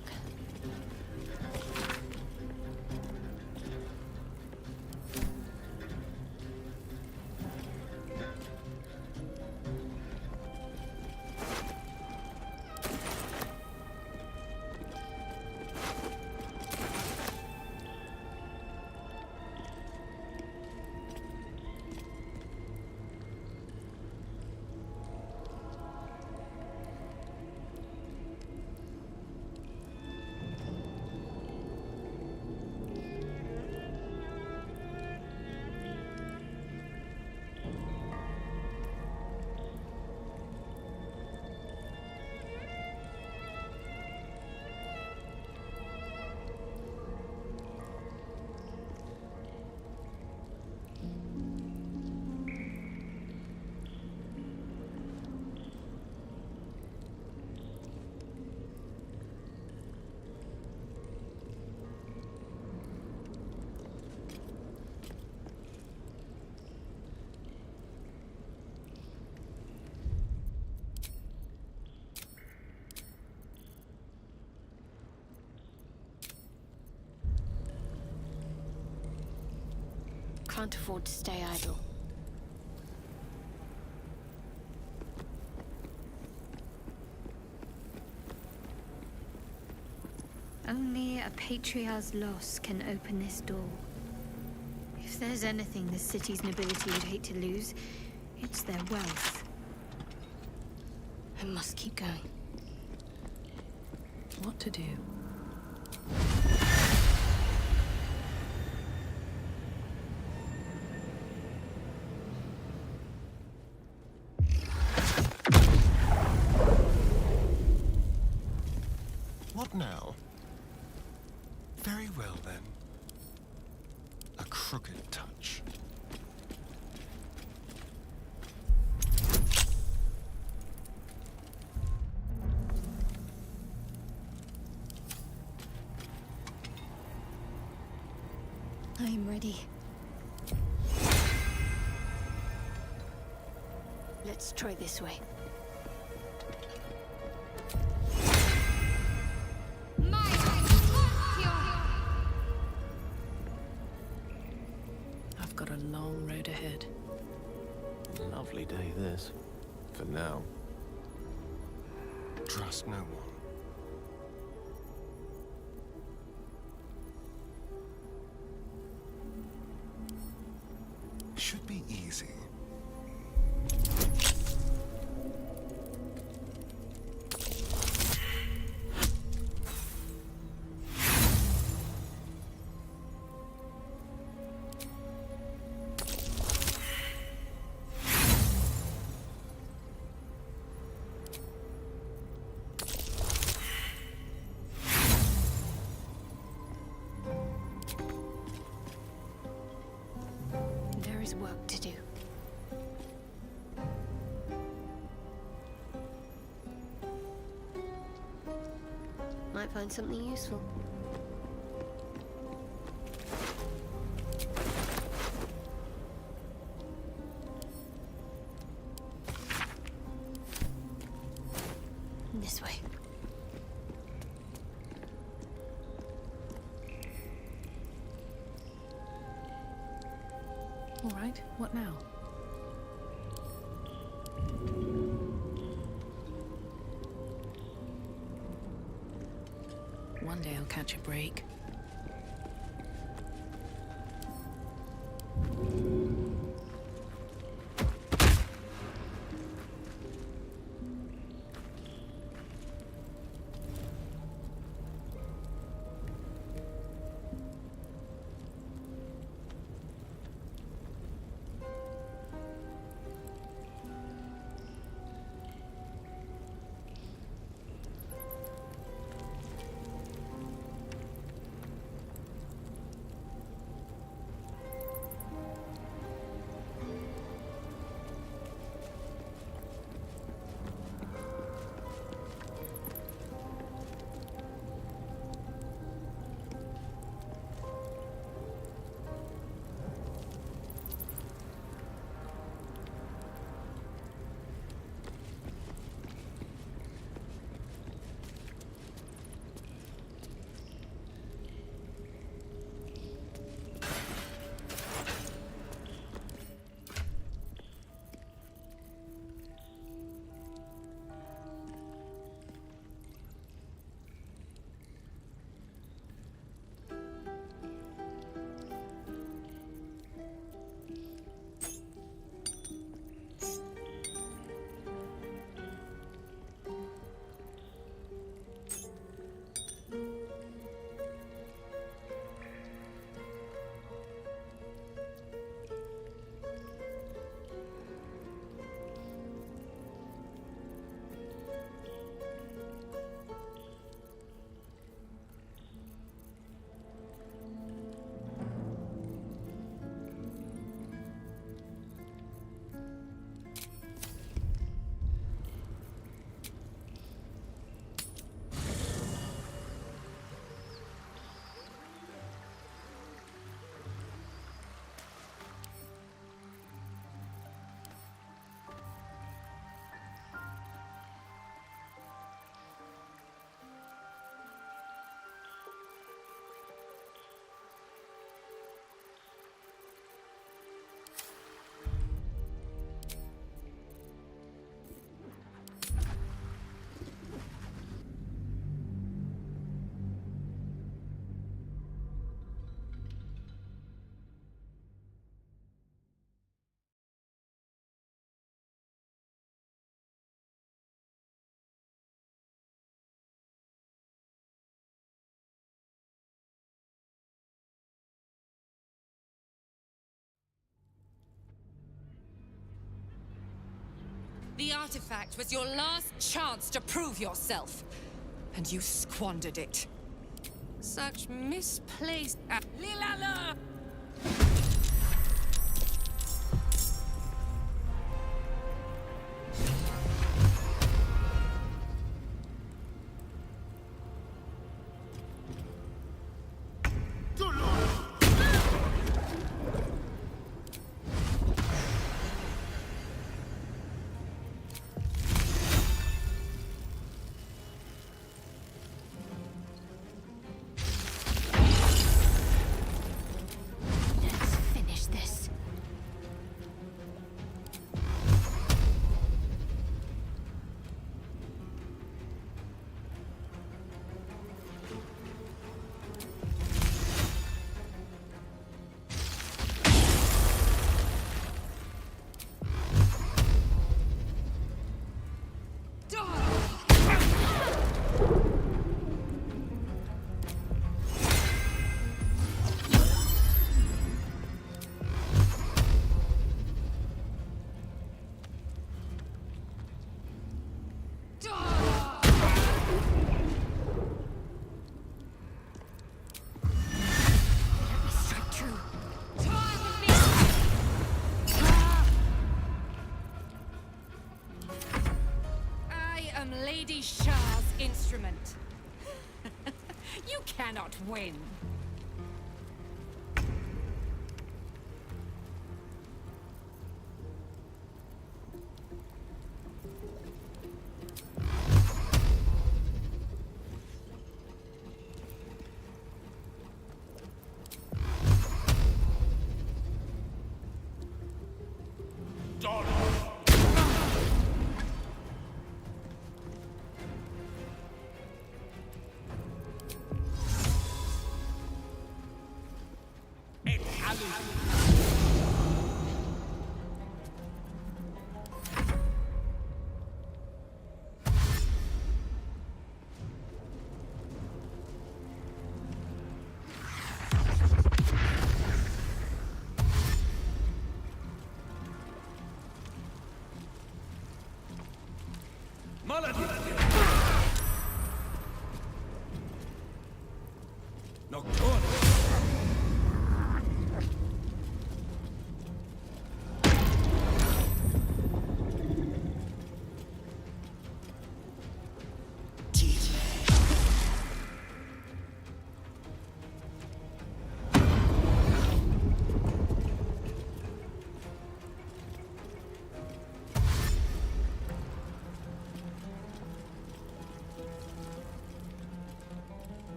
Can't afford to stay idle. Only a patriarch's loss can open this door. If there's anything the city's nobility would hate to lose, it's their wealth. I must keep going. What to do? What now? Very well, then. A crooked touch. I'm ready. Let's try this way. I've got a long road ahead. Lovely day, this. For now. Trust no one. Should be easy. There is work to do. Might find something useful. This way. All right, what now? One day I'll catch a break. The artifact was your last chance to prove yourself, and you squandered it. Such misplaced... Lilala! Lady Shah's instrument. You cannot win.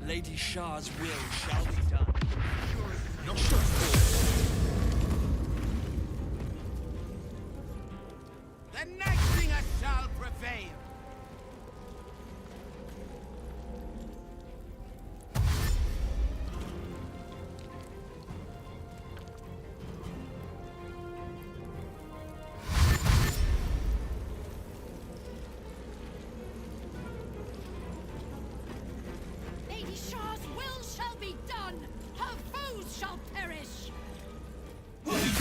Lady Shah's will shall be done. Not sure. The Night Singer shall prevail. Lady Shah's will shall be done. Her foes shall perish. Moving.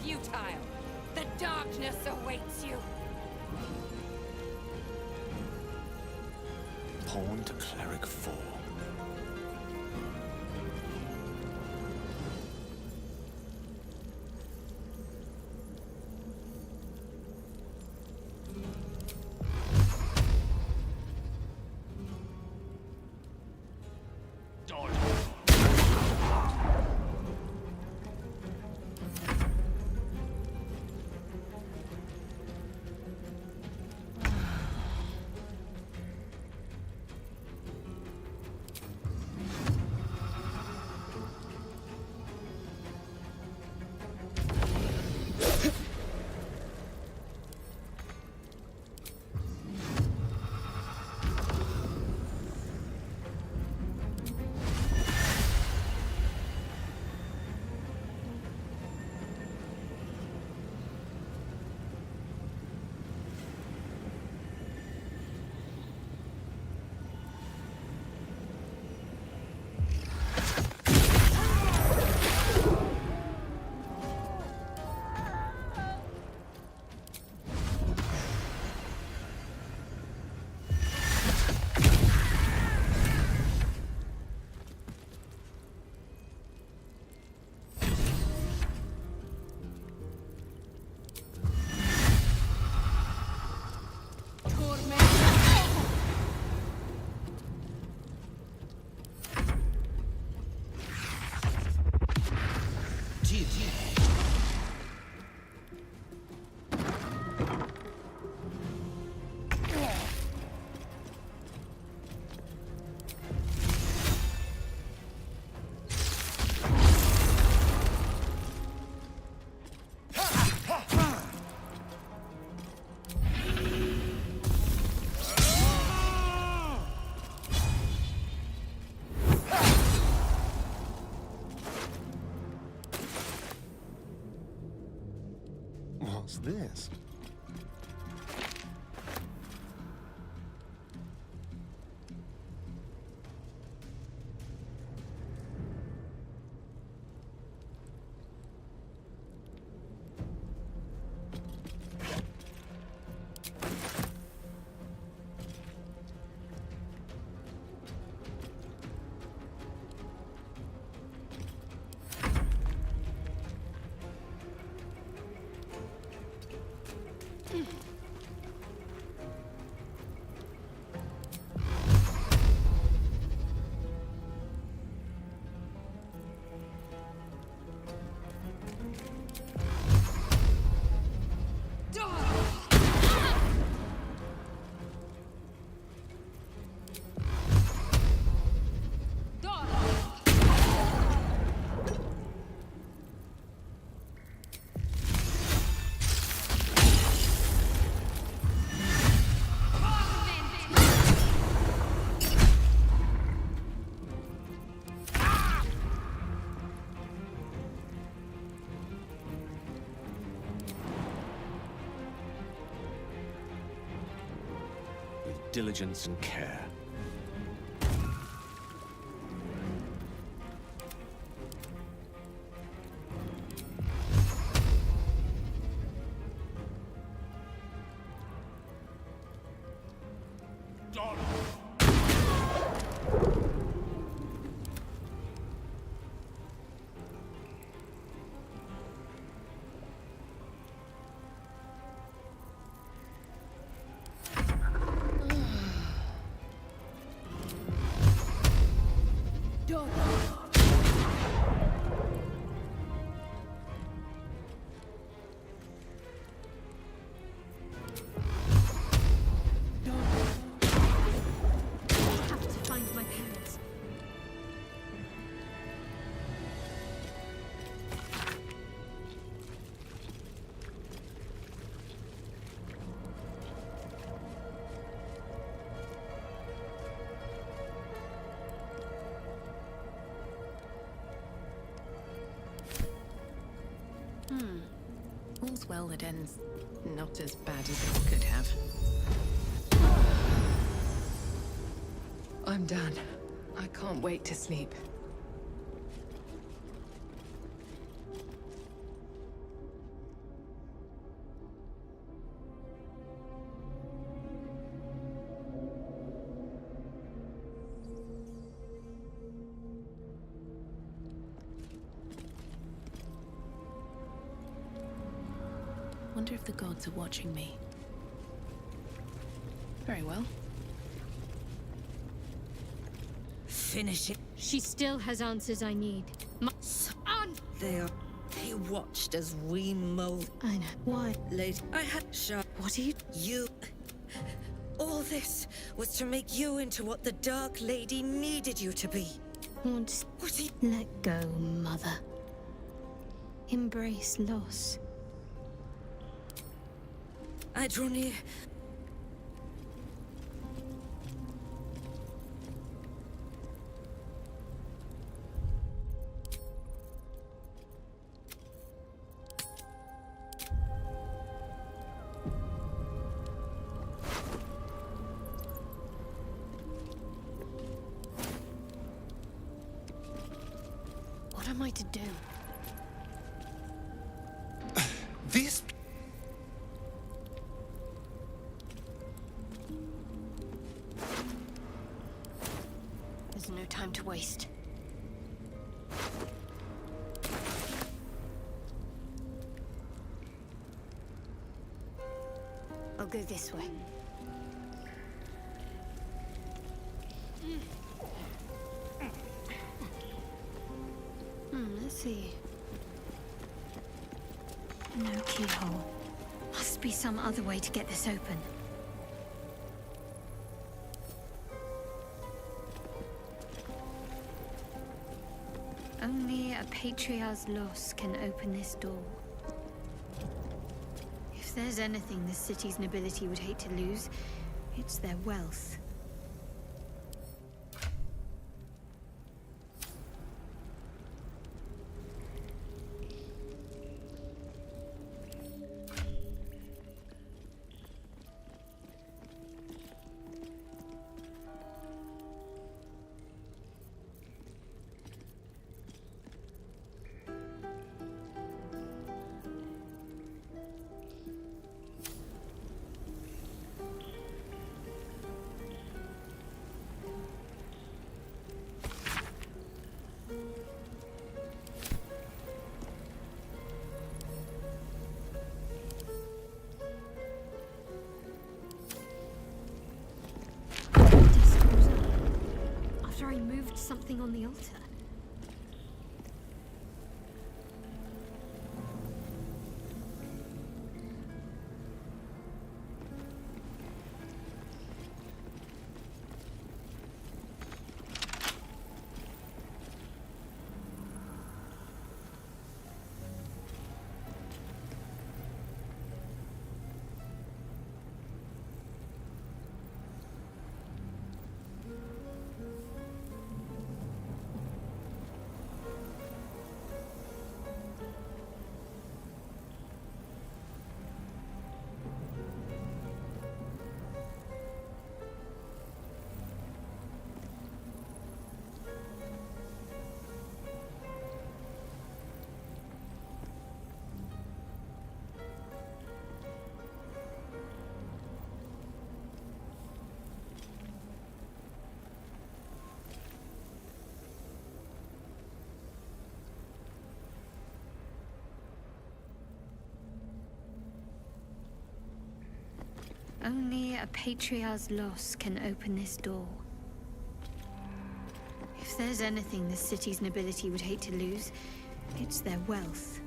futile. The darkness awaits you. Pawn to Cleric 4. What's this? Diligence and care. All's well that ends not as bad as it could have. I'm done. I can't wait to sleep. wonder if the gods are watching me. Very well. Finish it. She still has answers I need. On! They watched as we mold. I know. Why? Lady, I had shot. What are you? You. All this was to make you into what the Dark Lady needed you to be. What are you? Let go, Mother. Embrace loss. I drew near. What am I to do? This... There's no time to waste. I'll go this way. Let's see. No keyhole. Must be some other way to get this open. Only a patriarch's loss can open this door. If there's anything the city's nobility would hate to lose, it's their wealth. After I moved something on the altar. Only a patriarch's loss can open this door. If there's anything the city's nobility would hate to lose, it's their wealth.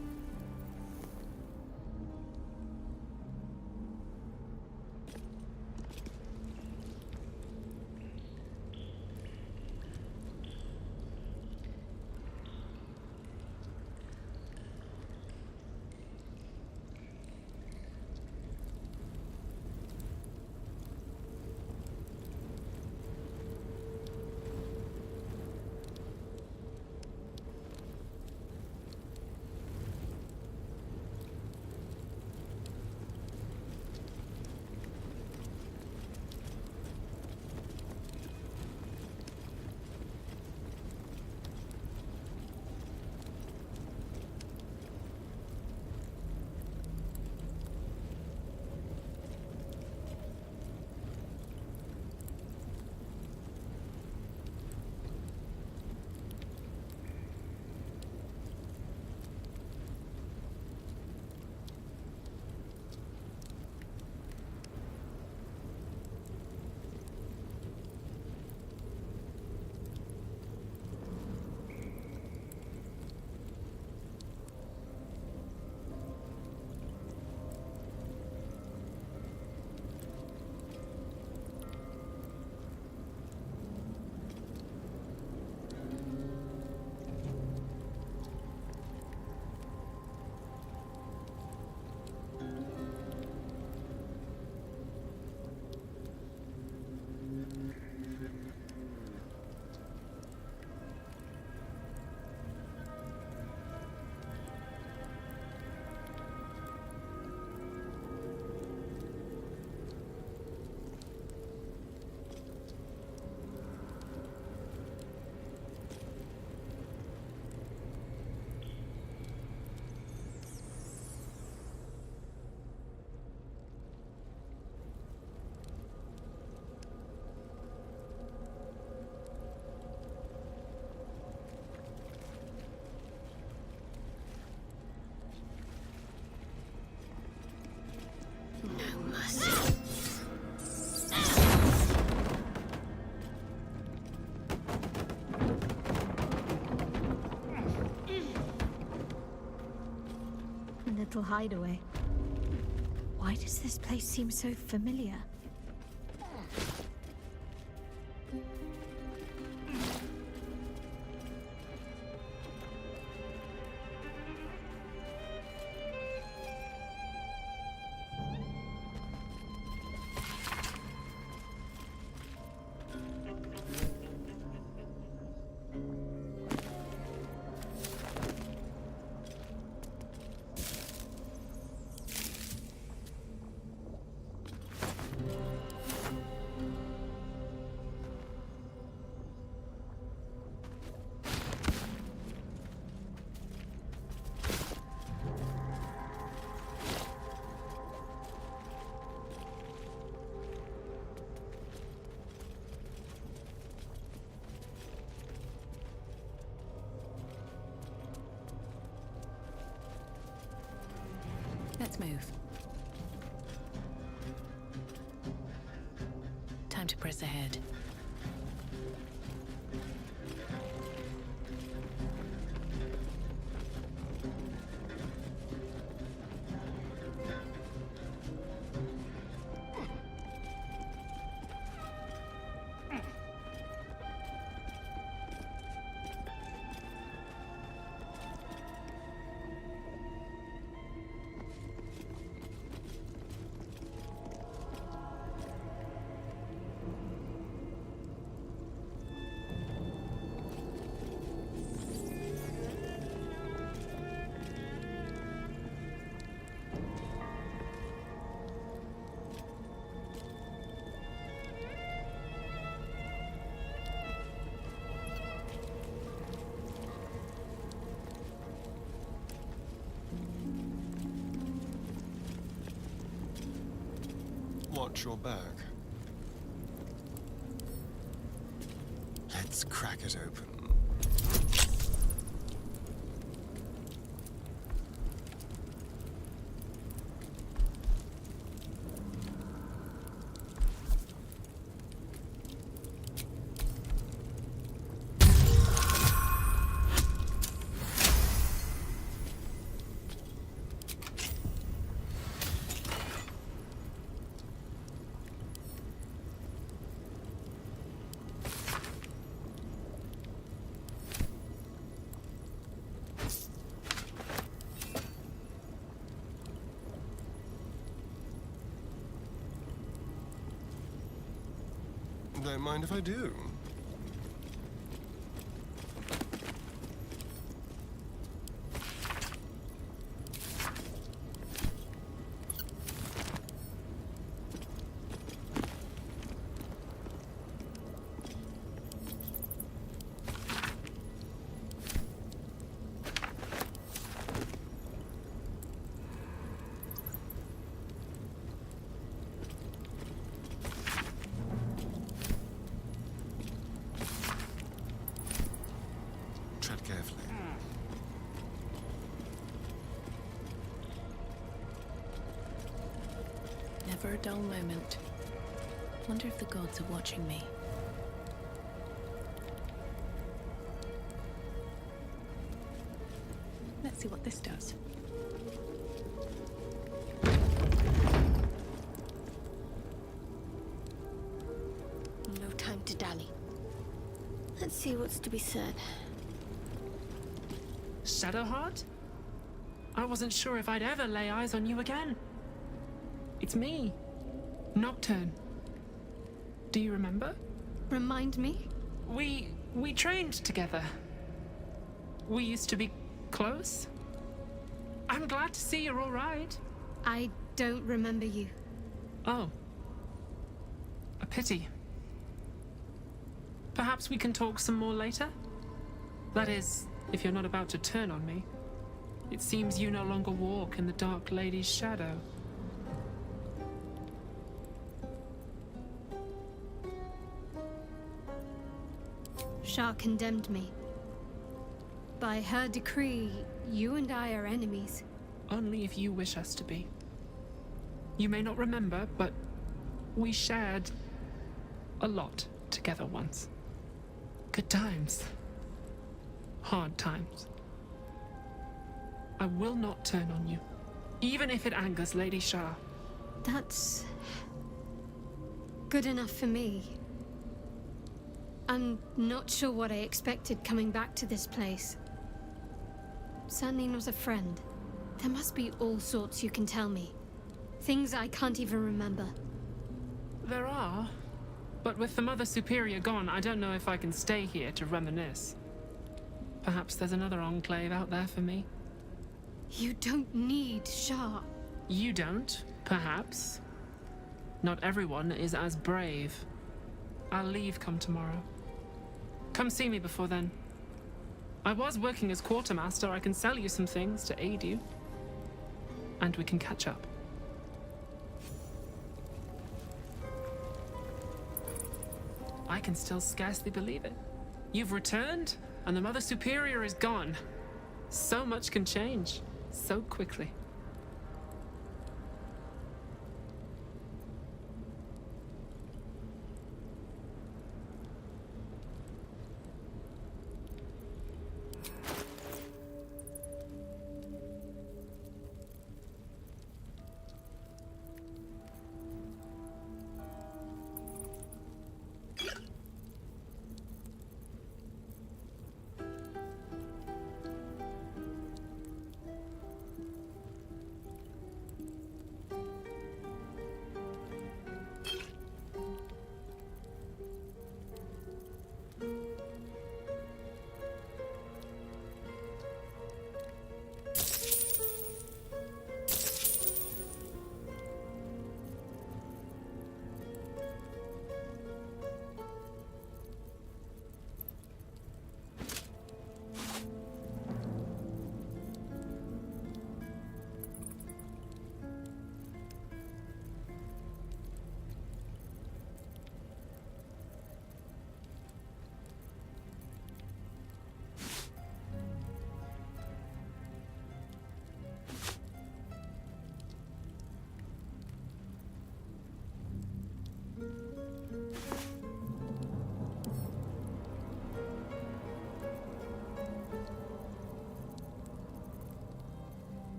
little hideaway. Why does this place seem so familiar? Let's move. Time to press ahead. Watch your back. Let's crack it open. Don't mind if I do. Tread carefully. Never a dull moment. Wonder if the gods are watching me. Let's see what this does. No time to dally. Let's see what's to be said. Shadowheart? I wasn't sure if I'd ever lay eyes on you again. It's me, Nocturne. Do you remember? Remind me? We trained together. We used to be close. I'm glad to see you're all right. I don't remember you. Oh. A pity. Perhaps we can talk some more later? That is, if you're not about to turn on me. It seems you no longer walk in the Dark Lady's shadow. Shah condemned me. By her decree, you and I are enemies. Only if you wish us to be. You may not remember, but we shared a lot together once. Good times. Hard times. I will not turn on you. Even if it angers Lady Shah. That's good enough for me. I'm not sure what I expected coming back to this place. Certainly not a friend. There must be all sorts you can tell me. Things I can't even remember. There are. But with the Mother Superior gone, I don't know if I can stay here to reminisce. Perhaps there's another enclave out there for me. You don't need Shah. You don't, perhaps. Not everyone is as brave. I'll leave come tomorrow. Come see me before then. I was working as quartermaster. I can sell you some things to aid you. And we can catch up. I can still scarcely believe it. You've returned, and the Mother Superior is gone. So much can change, so quickly.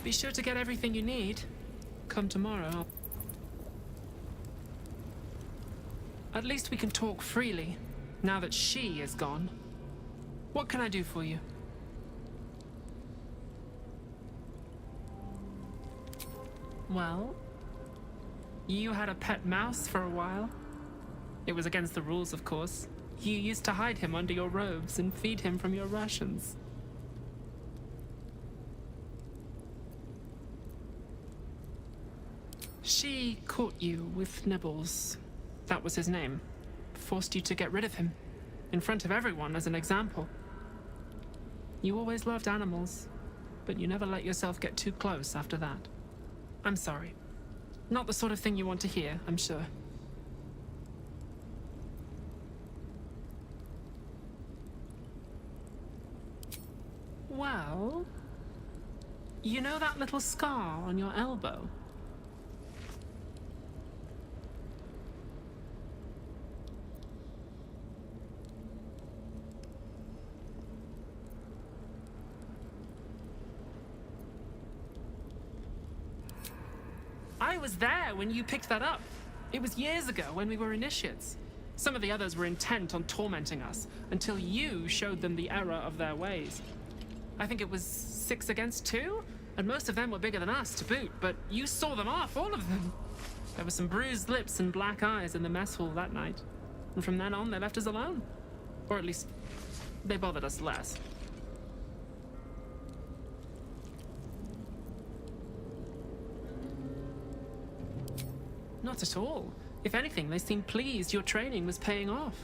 Be sure to get everything you need. Come tomorrow. At least we can talk freely, now that she is gone. What can I do for you? Well, you had a pet mouse for a while. It was against the rules, of course. You used to hide him under your robes and feed him from your rations. She caught you with Nibbles. That was his name. Forced you to get rid of him. In front of everyone as an example. You always loved animals, but you never let yourself get too close after that. I'm sorry. Not the sort of thing you want to hear, I'm sure. Well, you know that little scar on your elbow? I was there when you picked that up. It was years ago when we were initiates. Some of the others were intent on tormenting us until you showed them the error of their ways. I think it was 6 against 2, and most of them were bigger than us to boot, but you saw them off, all of them. There were some bruised lips and black eyes in the mess hall that night, and from then on they left us alone. Or at least, they bothered us less. Not at all. If anything, they seemed pleased your training was paying off.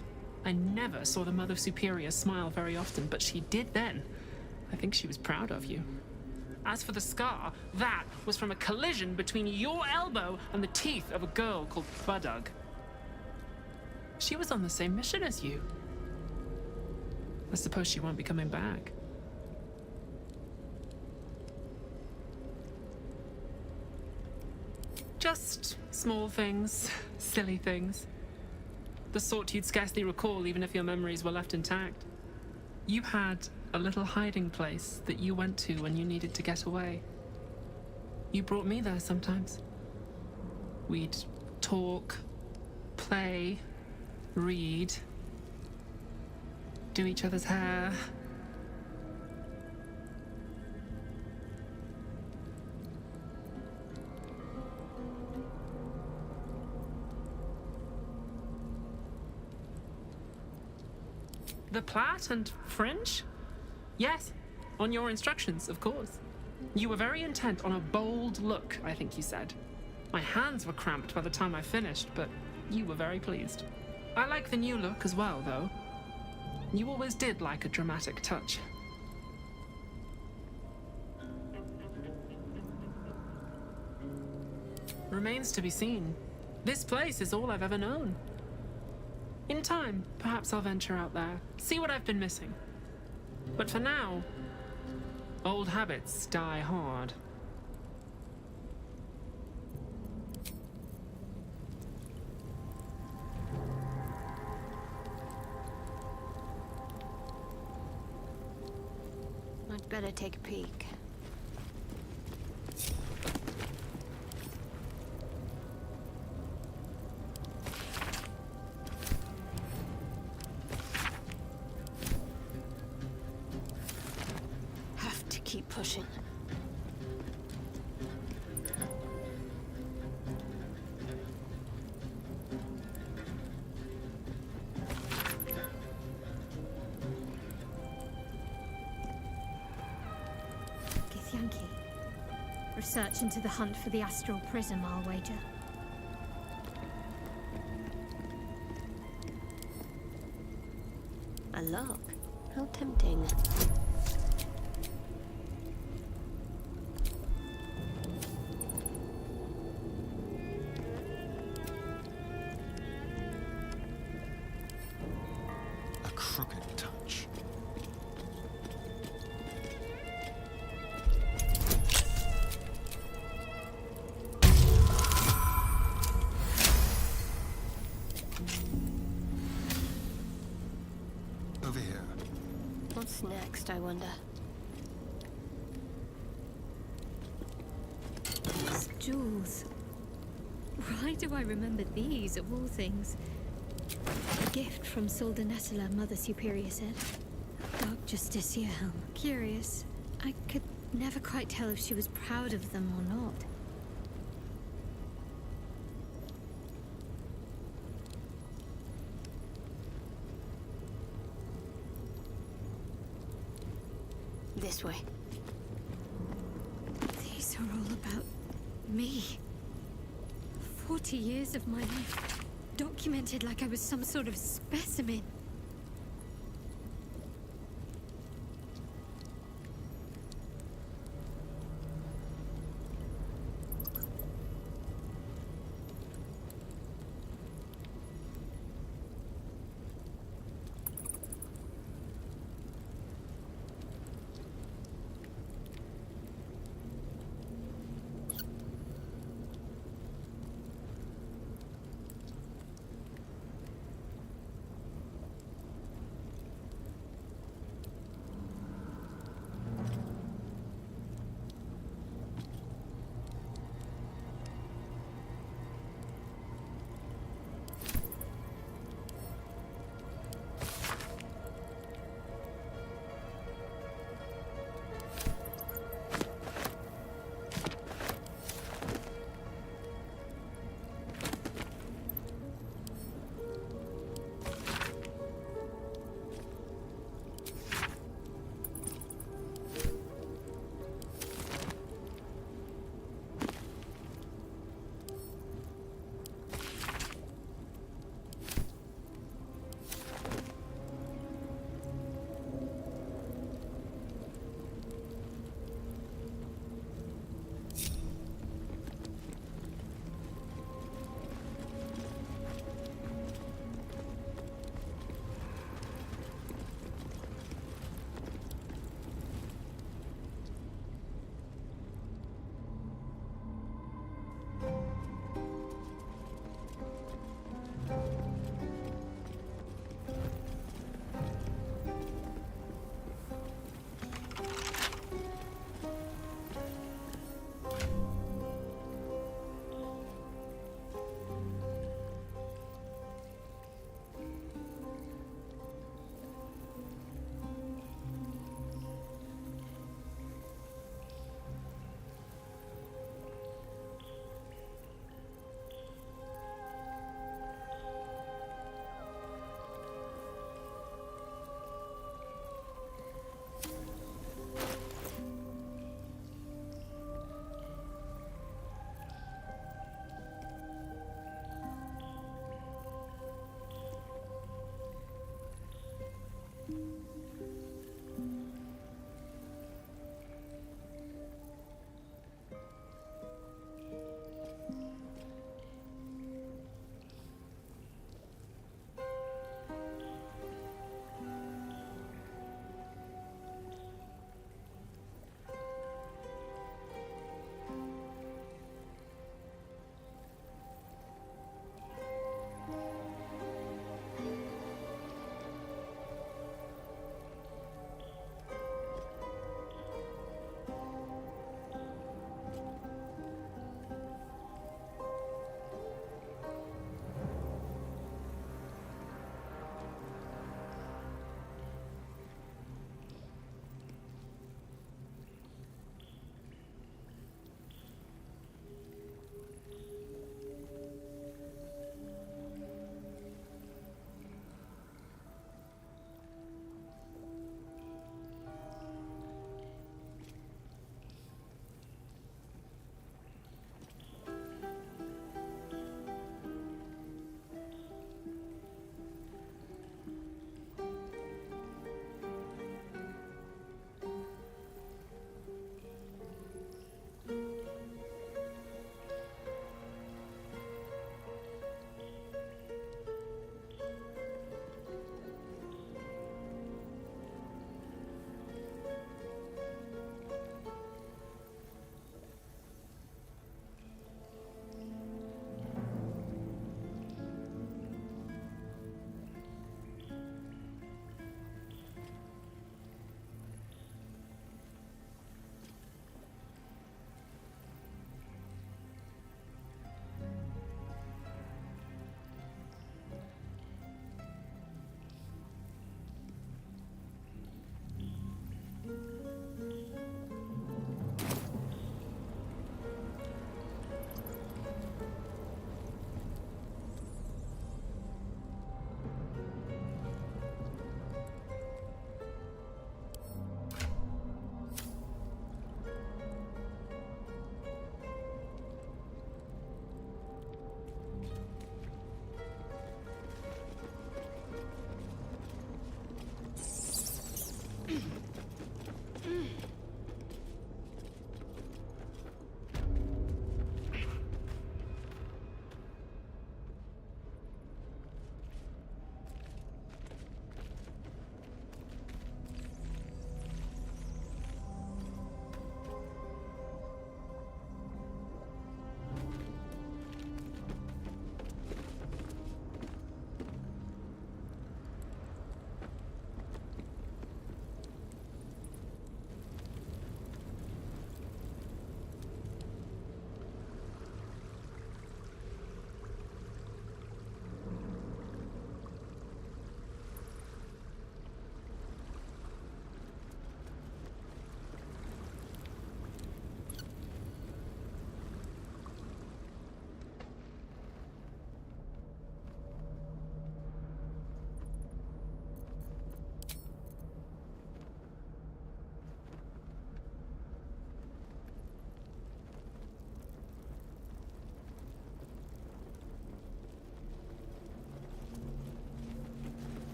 I never saw the Mother Superior smile very often, but she did then. I think she was proud of you. As for the scar, that was from a collision between your elbow and the teeth of a girl called Budug. She was on the same mission as you. I suppose she won't be coming back. Just small things, silly things. The sort you'd scarcely recall even if your memories were left intact. You had a little hiding place that you went to when you needed to get away. You brought me there sometimes. We'd talk, play, read, do each other's hair. The plait and fringe? Yes, on your instructions, of course. You were very intent on a bold look, I think you said. My hands were cramped by the time I finished, but you were very pleased. I like the new look as well, though. You always did like a dramatic touch. Remains to be seen. This place is all I've ever known. In time, perhaps I'll venture out there, see what I've been missing. But for now, old habits die hard. I'd better take a peek. Have to keep pushing. Yankee. Research into the hunt for the astral prism, I'll wager. A lock? How tempting. A crooked touch. Over here. What's next, I wonder? These jewels. Why do I remember these, of all things? A gift from Soldanetula, Mother Superior said. Dark Justicia helm. Curious. I could never quite tell if she was proud of them or not. This way. These are all about me. 40 years of my life, documented like I was some sort of specimen.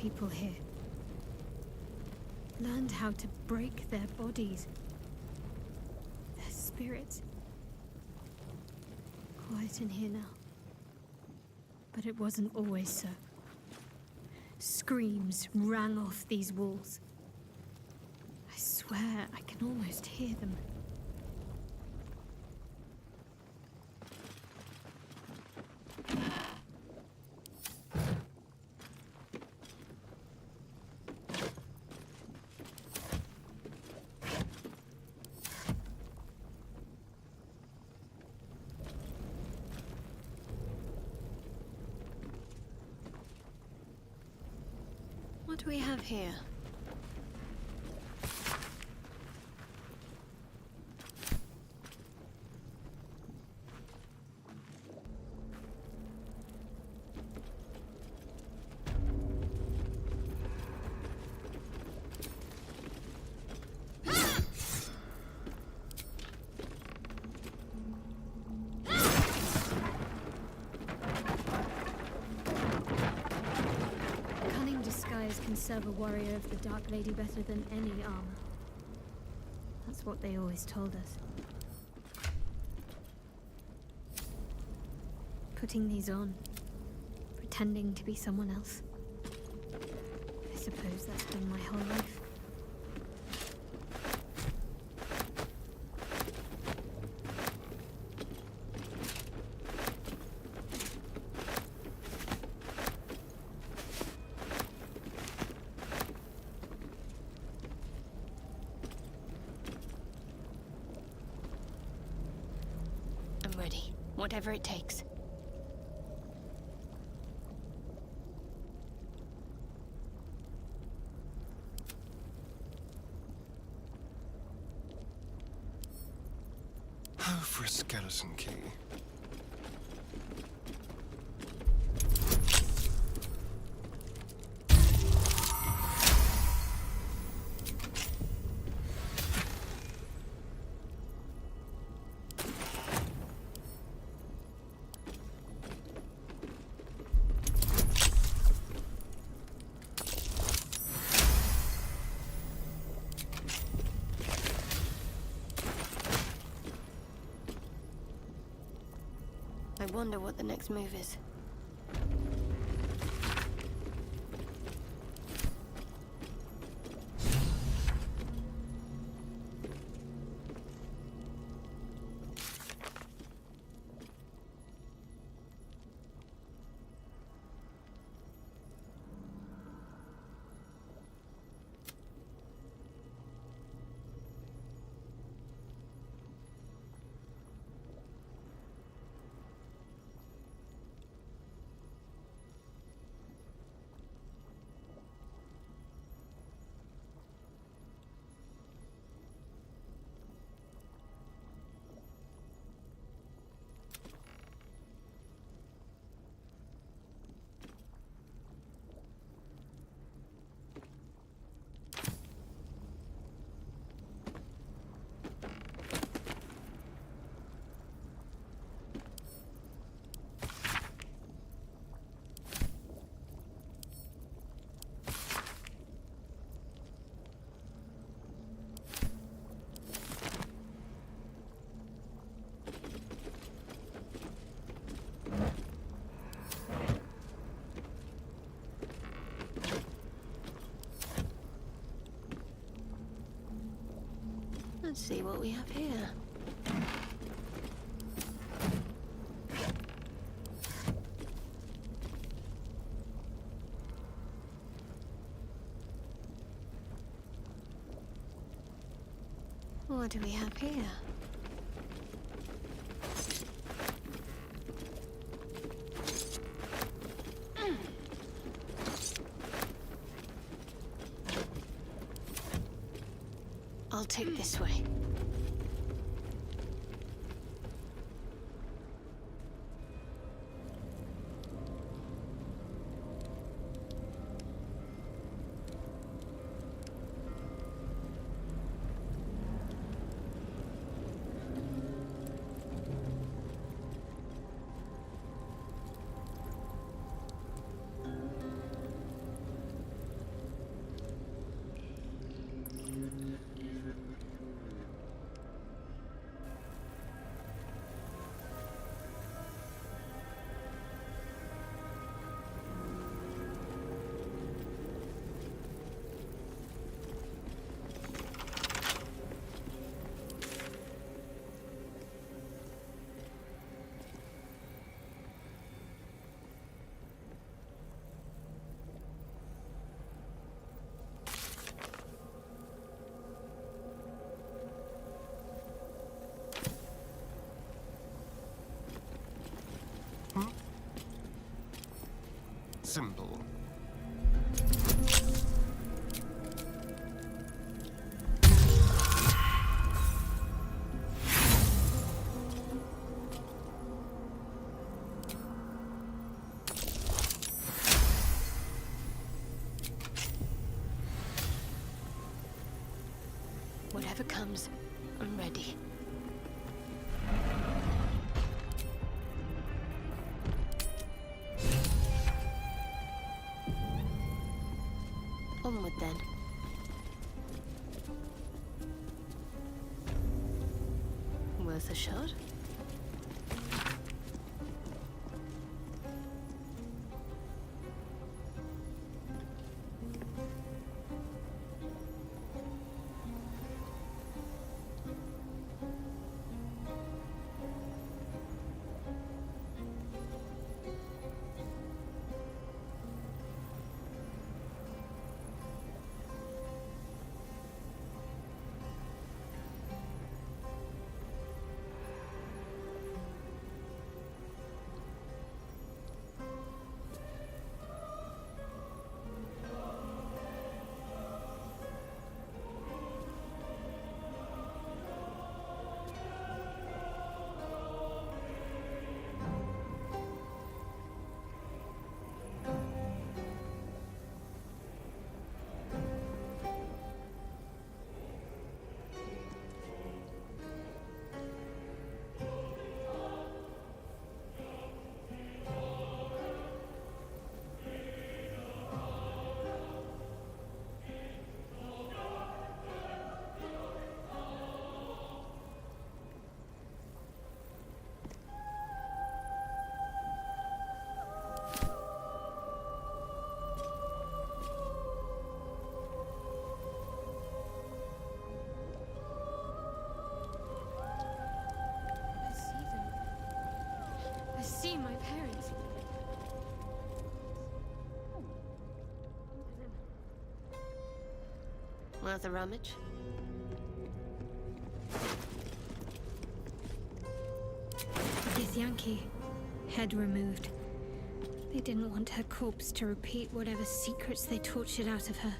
people here. Learned how to break their bodies. Their spirits. Quiet in here now. But it wasn't always so. Screams rang off these walls. I swear I can almost hear them. What do we have here? Can serve a warrior of the Dark Lady better than any armor. That's what they always told us. Putting these on, pretending to be someone else. I suppose that's been my whole life. I'm ready. Whatever it takes. Oh, for a skeleton key. I wonder what the next move is. Let's see what we have here. What do we have here? I'll take this way. simple. Whatever comes, I'm ready. Onward then. Worth a shot? I see my parents. Worth a rummage? Githyanki. Head removed. They didn't want her corpse to repeat whatever secrets they tortured out of her.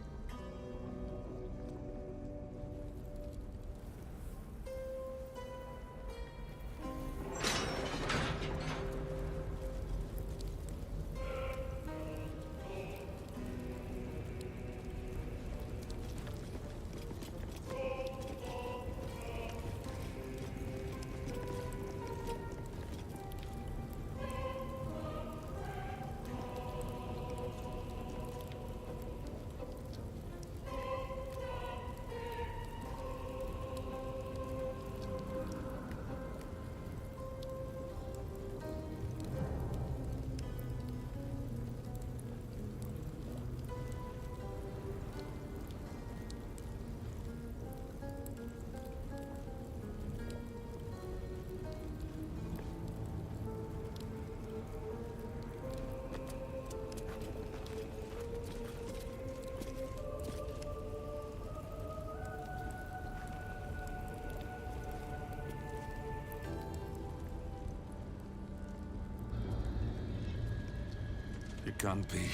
It can't be.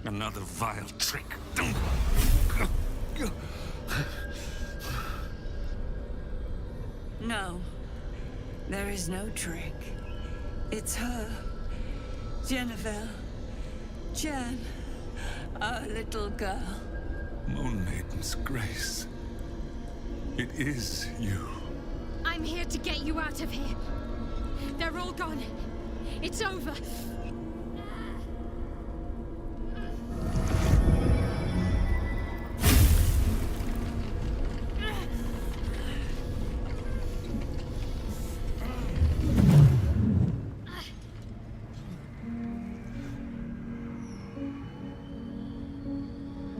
Another vile trick. No. There is no trick. It's her. Jennifer. Jen. Our little girl. Moon Maiden's grace. It is you. I'm here to get you out of here. They're all gone. It's over.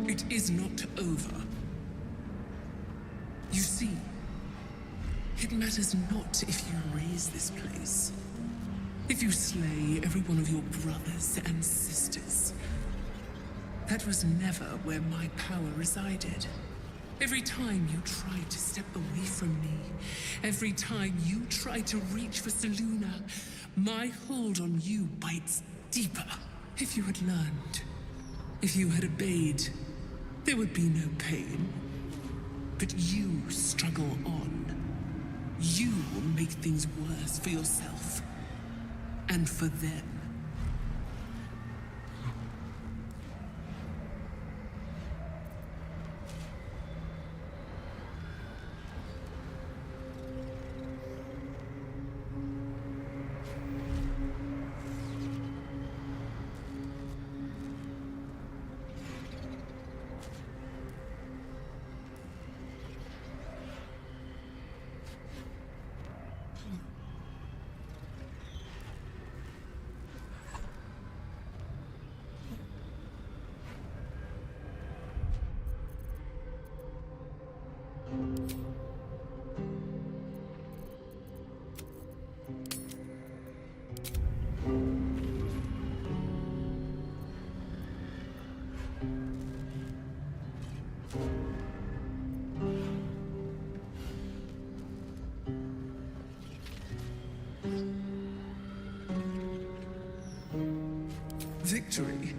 It is not over. You see, it matters not if you raise this place. If you slay every one of your brothers and sisters. That was never where my power resided. Every time you tried to step away from me, every time you tried to reach for Seluna, my hold on you bites deeper. If you had learned, if you had obeyed, there would be no pain. But you struggle on. You will make things worse for yourself. And for them. Victory.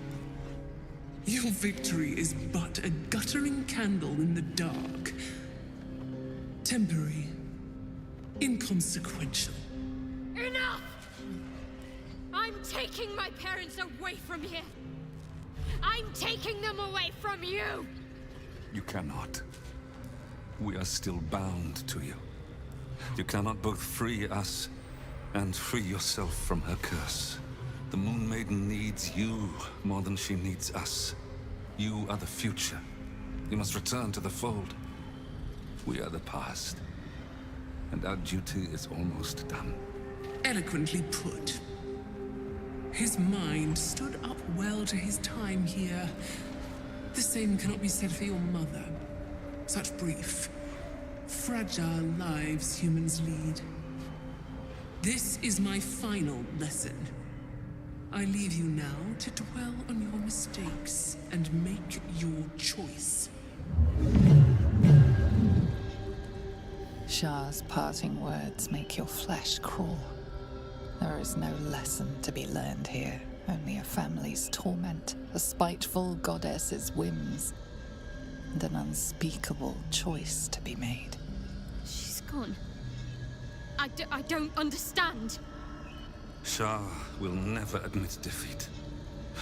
Your victory is but a guttering candle in the dark. Temporary. Inconsequential. Enough! I'm taking my parents away from here. I'm taking them away from you! You cannot. We are still bound to you. You cannot both free us and free yourself from her curse. The Moon Maiden needs you more than she needs us. You are the future. You must return to the fold. We are the past. And our duty is almost done. Eloquently put. His mind stood up well to his time here. The same cannot be said for your mother. Such brief, fragile lives humans lead. This is my final lesson. I leave you now to dwell on your mistakes and make your choice. Shah's parting words make your flesh crawl. There is no lesson to be learned here, only a family's torment, a spiteful goddess's whims, and an unspeakable choice to be made. She's gone. I don't understand. Shah will never admit defeat.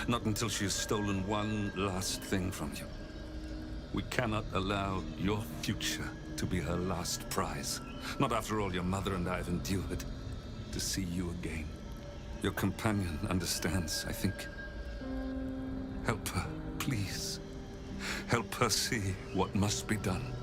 Not until she has stolen one last thing from you. We cannot allow your future to be her last prize. Not after all your mother and I have endured. To see you again. Your companion understands, I think. Help her, please. Help her see what must be done.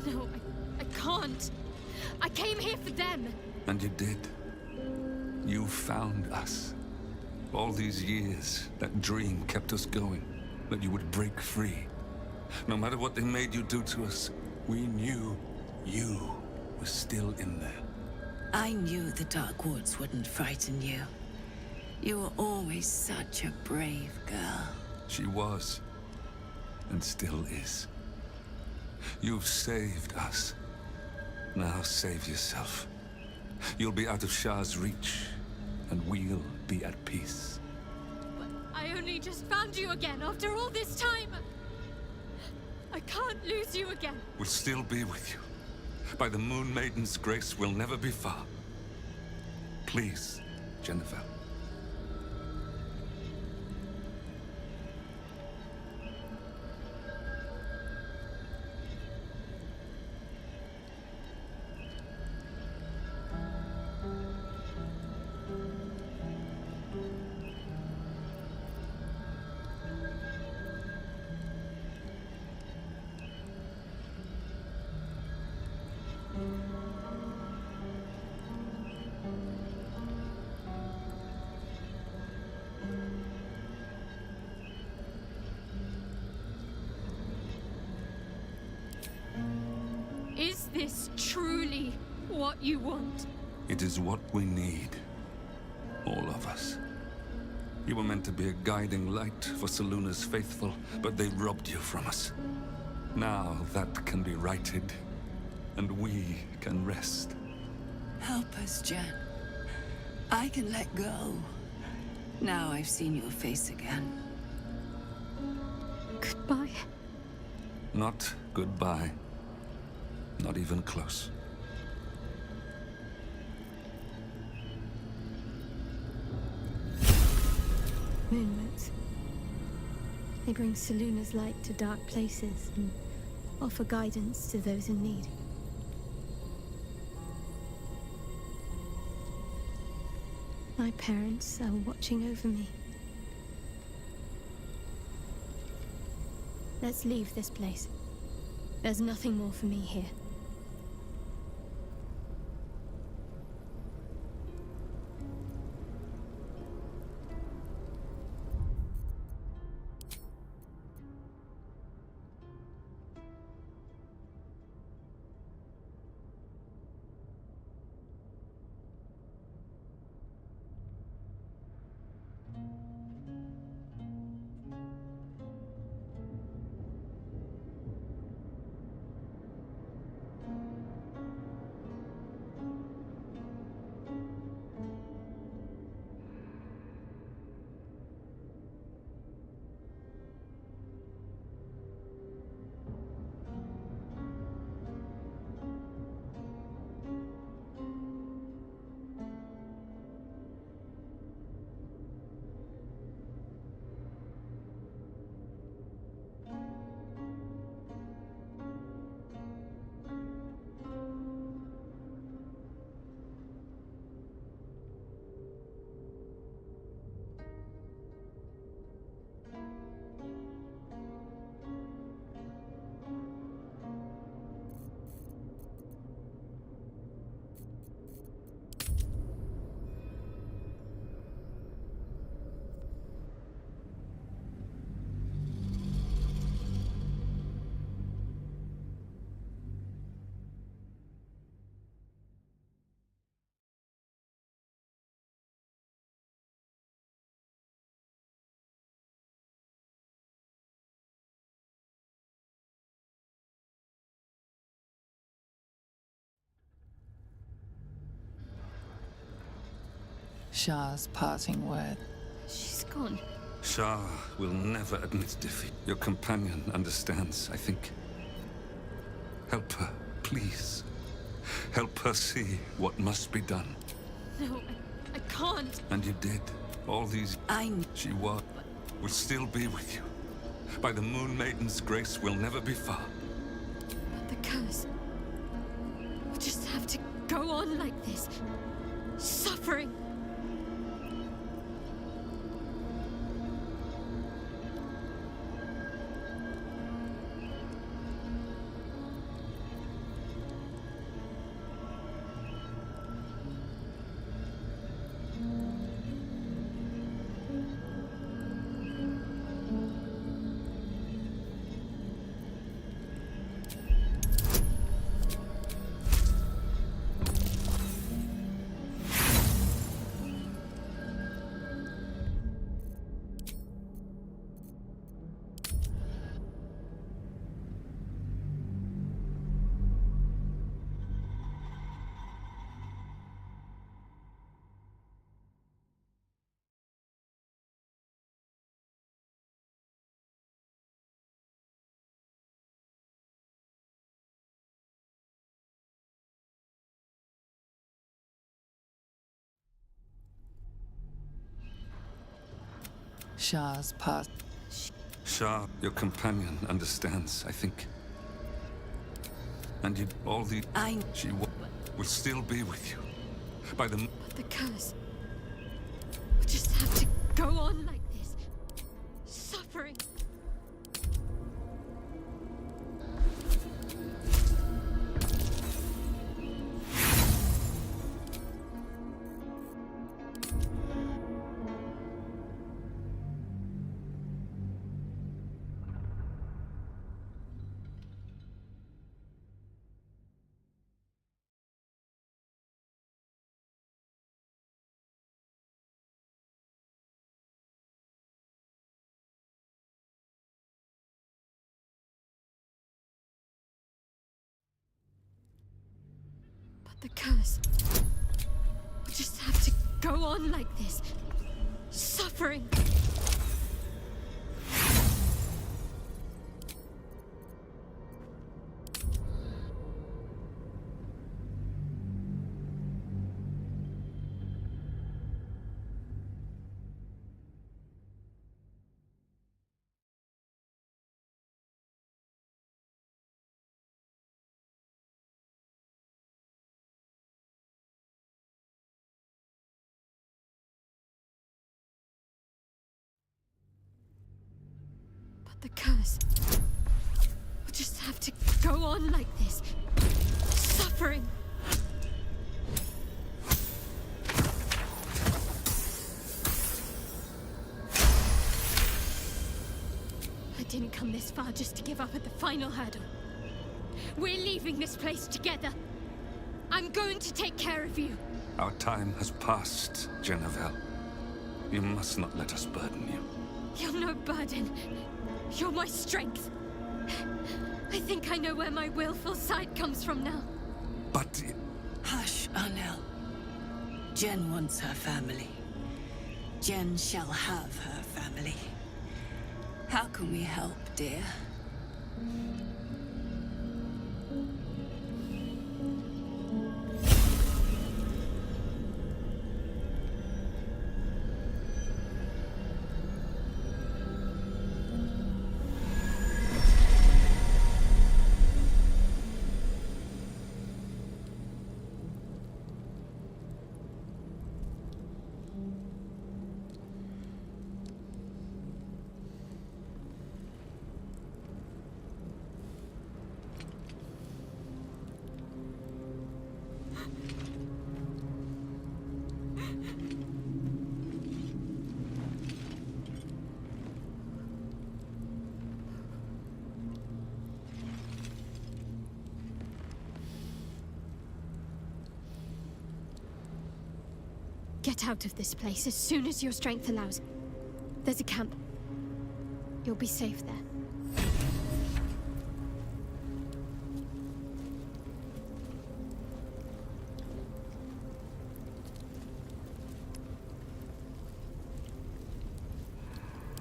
No, I can't. I came here for them. And you did. You found us. All these years, that dream kept us going. That you would break free. No matter what they made you do to us, we knew you were still in there. I knew the Dark Woods wouldn't frighten you. You were always such a brave girl. She was. And still is. You've saved us. Now save yourself. You'll be out of Shah's reach, and we'll be at peace. But I only just found you again after all this time. I can't lose you again. We'll still be with you. By the Moon Maiden's grace, we'll never be far. Please, Jennifer. you want. It is what we need. All of us. You were meant to be a guiding light for Seluna's faithful, but they robbed you from us. Now that can be righted, and we can rest. Help us, Jen. I can let go. Now I've seen your face again. Goodbye. Not goodbye. Not even close. Moonmotes. They bring Seluna's light to dark places and offer guidance to those in need. My parents are watching over me. Let's leave this place. There's nothing more for me here. Shah's parting word. She's gone. Shah will never admit defeat. Your companion understands, I think. Help her, please. Help her see what must be done. No, I can't. And you did. All these... She will still be with you. By the Moon Maiden's grace, we'll never be far. But the curse... We just have to go on like this. Suffering. Shah's part. Shah, your companion, understands, I think. And you, all the... She will still be with you. By the... But the curse... We just have to go on like this. Suffering. The curse will just have to go on like this. Suffering. The curse will just have to go on like this. Suffering. I didn't come this far just to give up at the final hurdle. We're leaving this place together. I'm going to take care of you. Our time has passed, Jennifer. You must not let us burden you. You're no burden. You're my strength. I think I know where my willful side comes from now. But... Hush, Arnel. Jen wants her family. Jen shall have her family. How can we help, dear? Get out of this place as soon as your strength allows. There's a camp. You'll be safe there.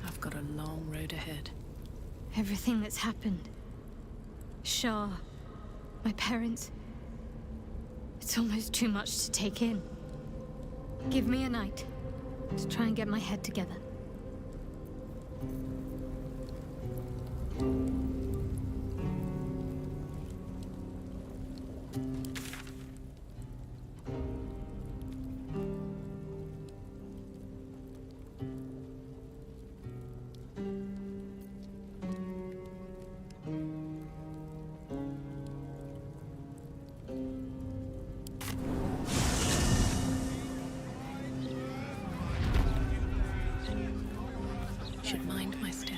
I've got a long road ahead. Everything that's happened. Shah, my parents. It's almost too much to take in. Give me a night to try and get my head together. Should mind my step.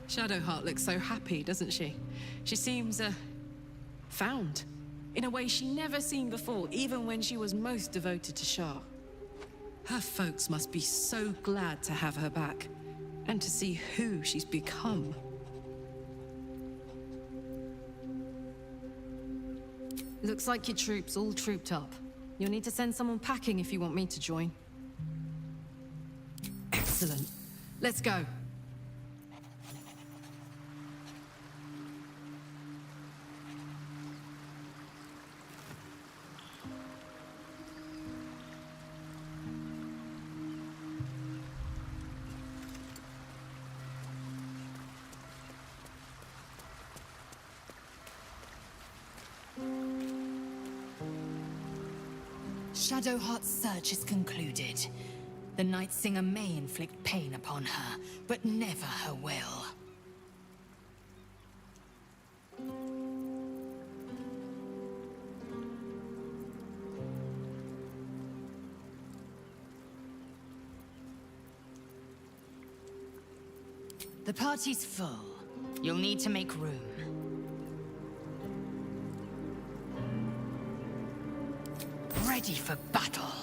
Shadowheart looks so happy, doesn't she? She seems, found. In a way she never seen before, even when she was most devoted to Shah. Her folks must be so glad to have her back, and to see who she's become. Looks like your troops all trooped up. You'll need to send someone packing if you want me to join. Excellent. Let's go. Shadowheart's search is concluded. The Night Singer may inflict pain upon her, but never her will. The party's full. You'll need to make room. Ready for battle.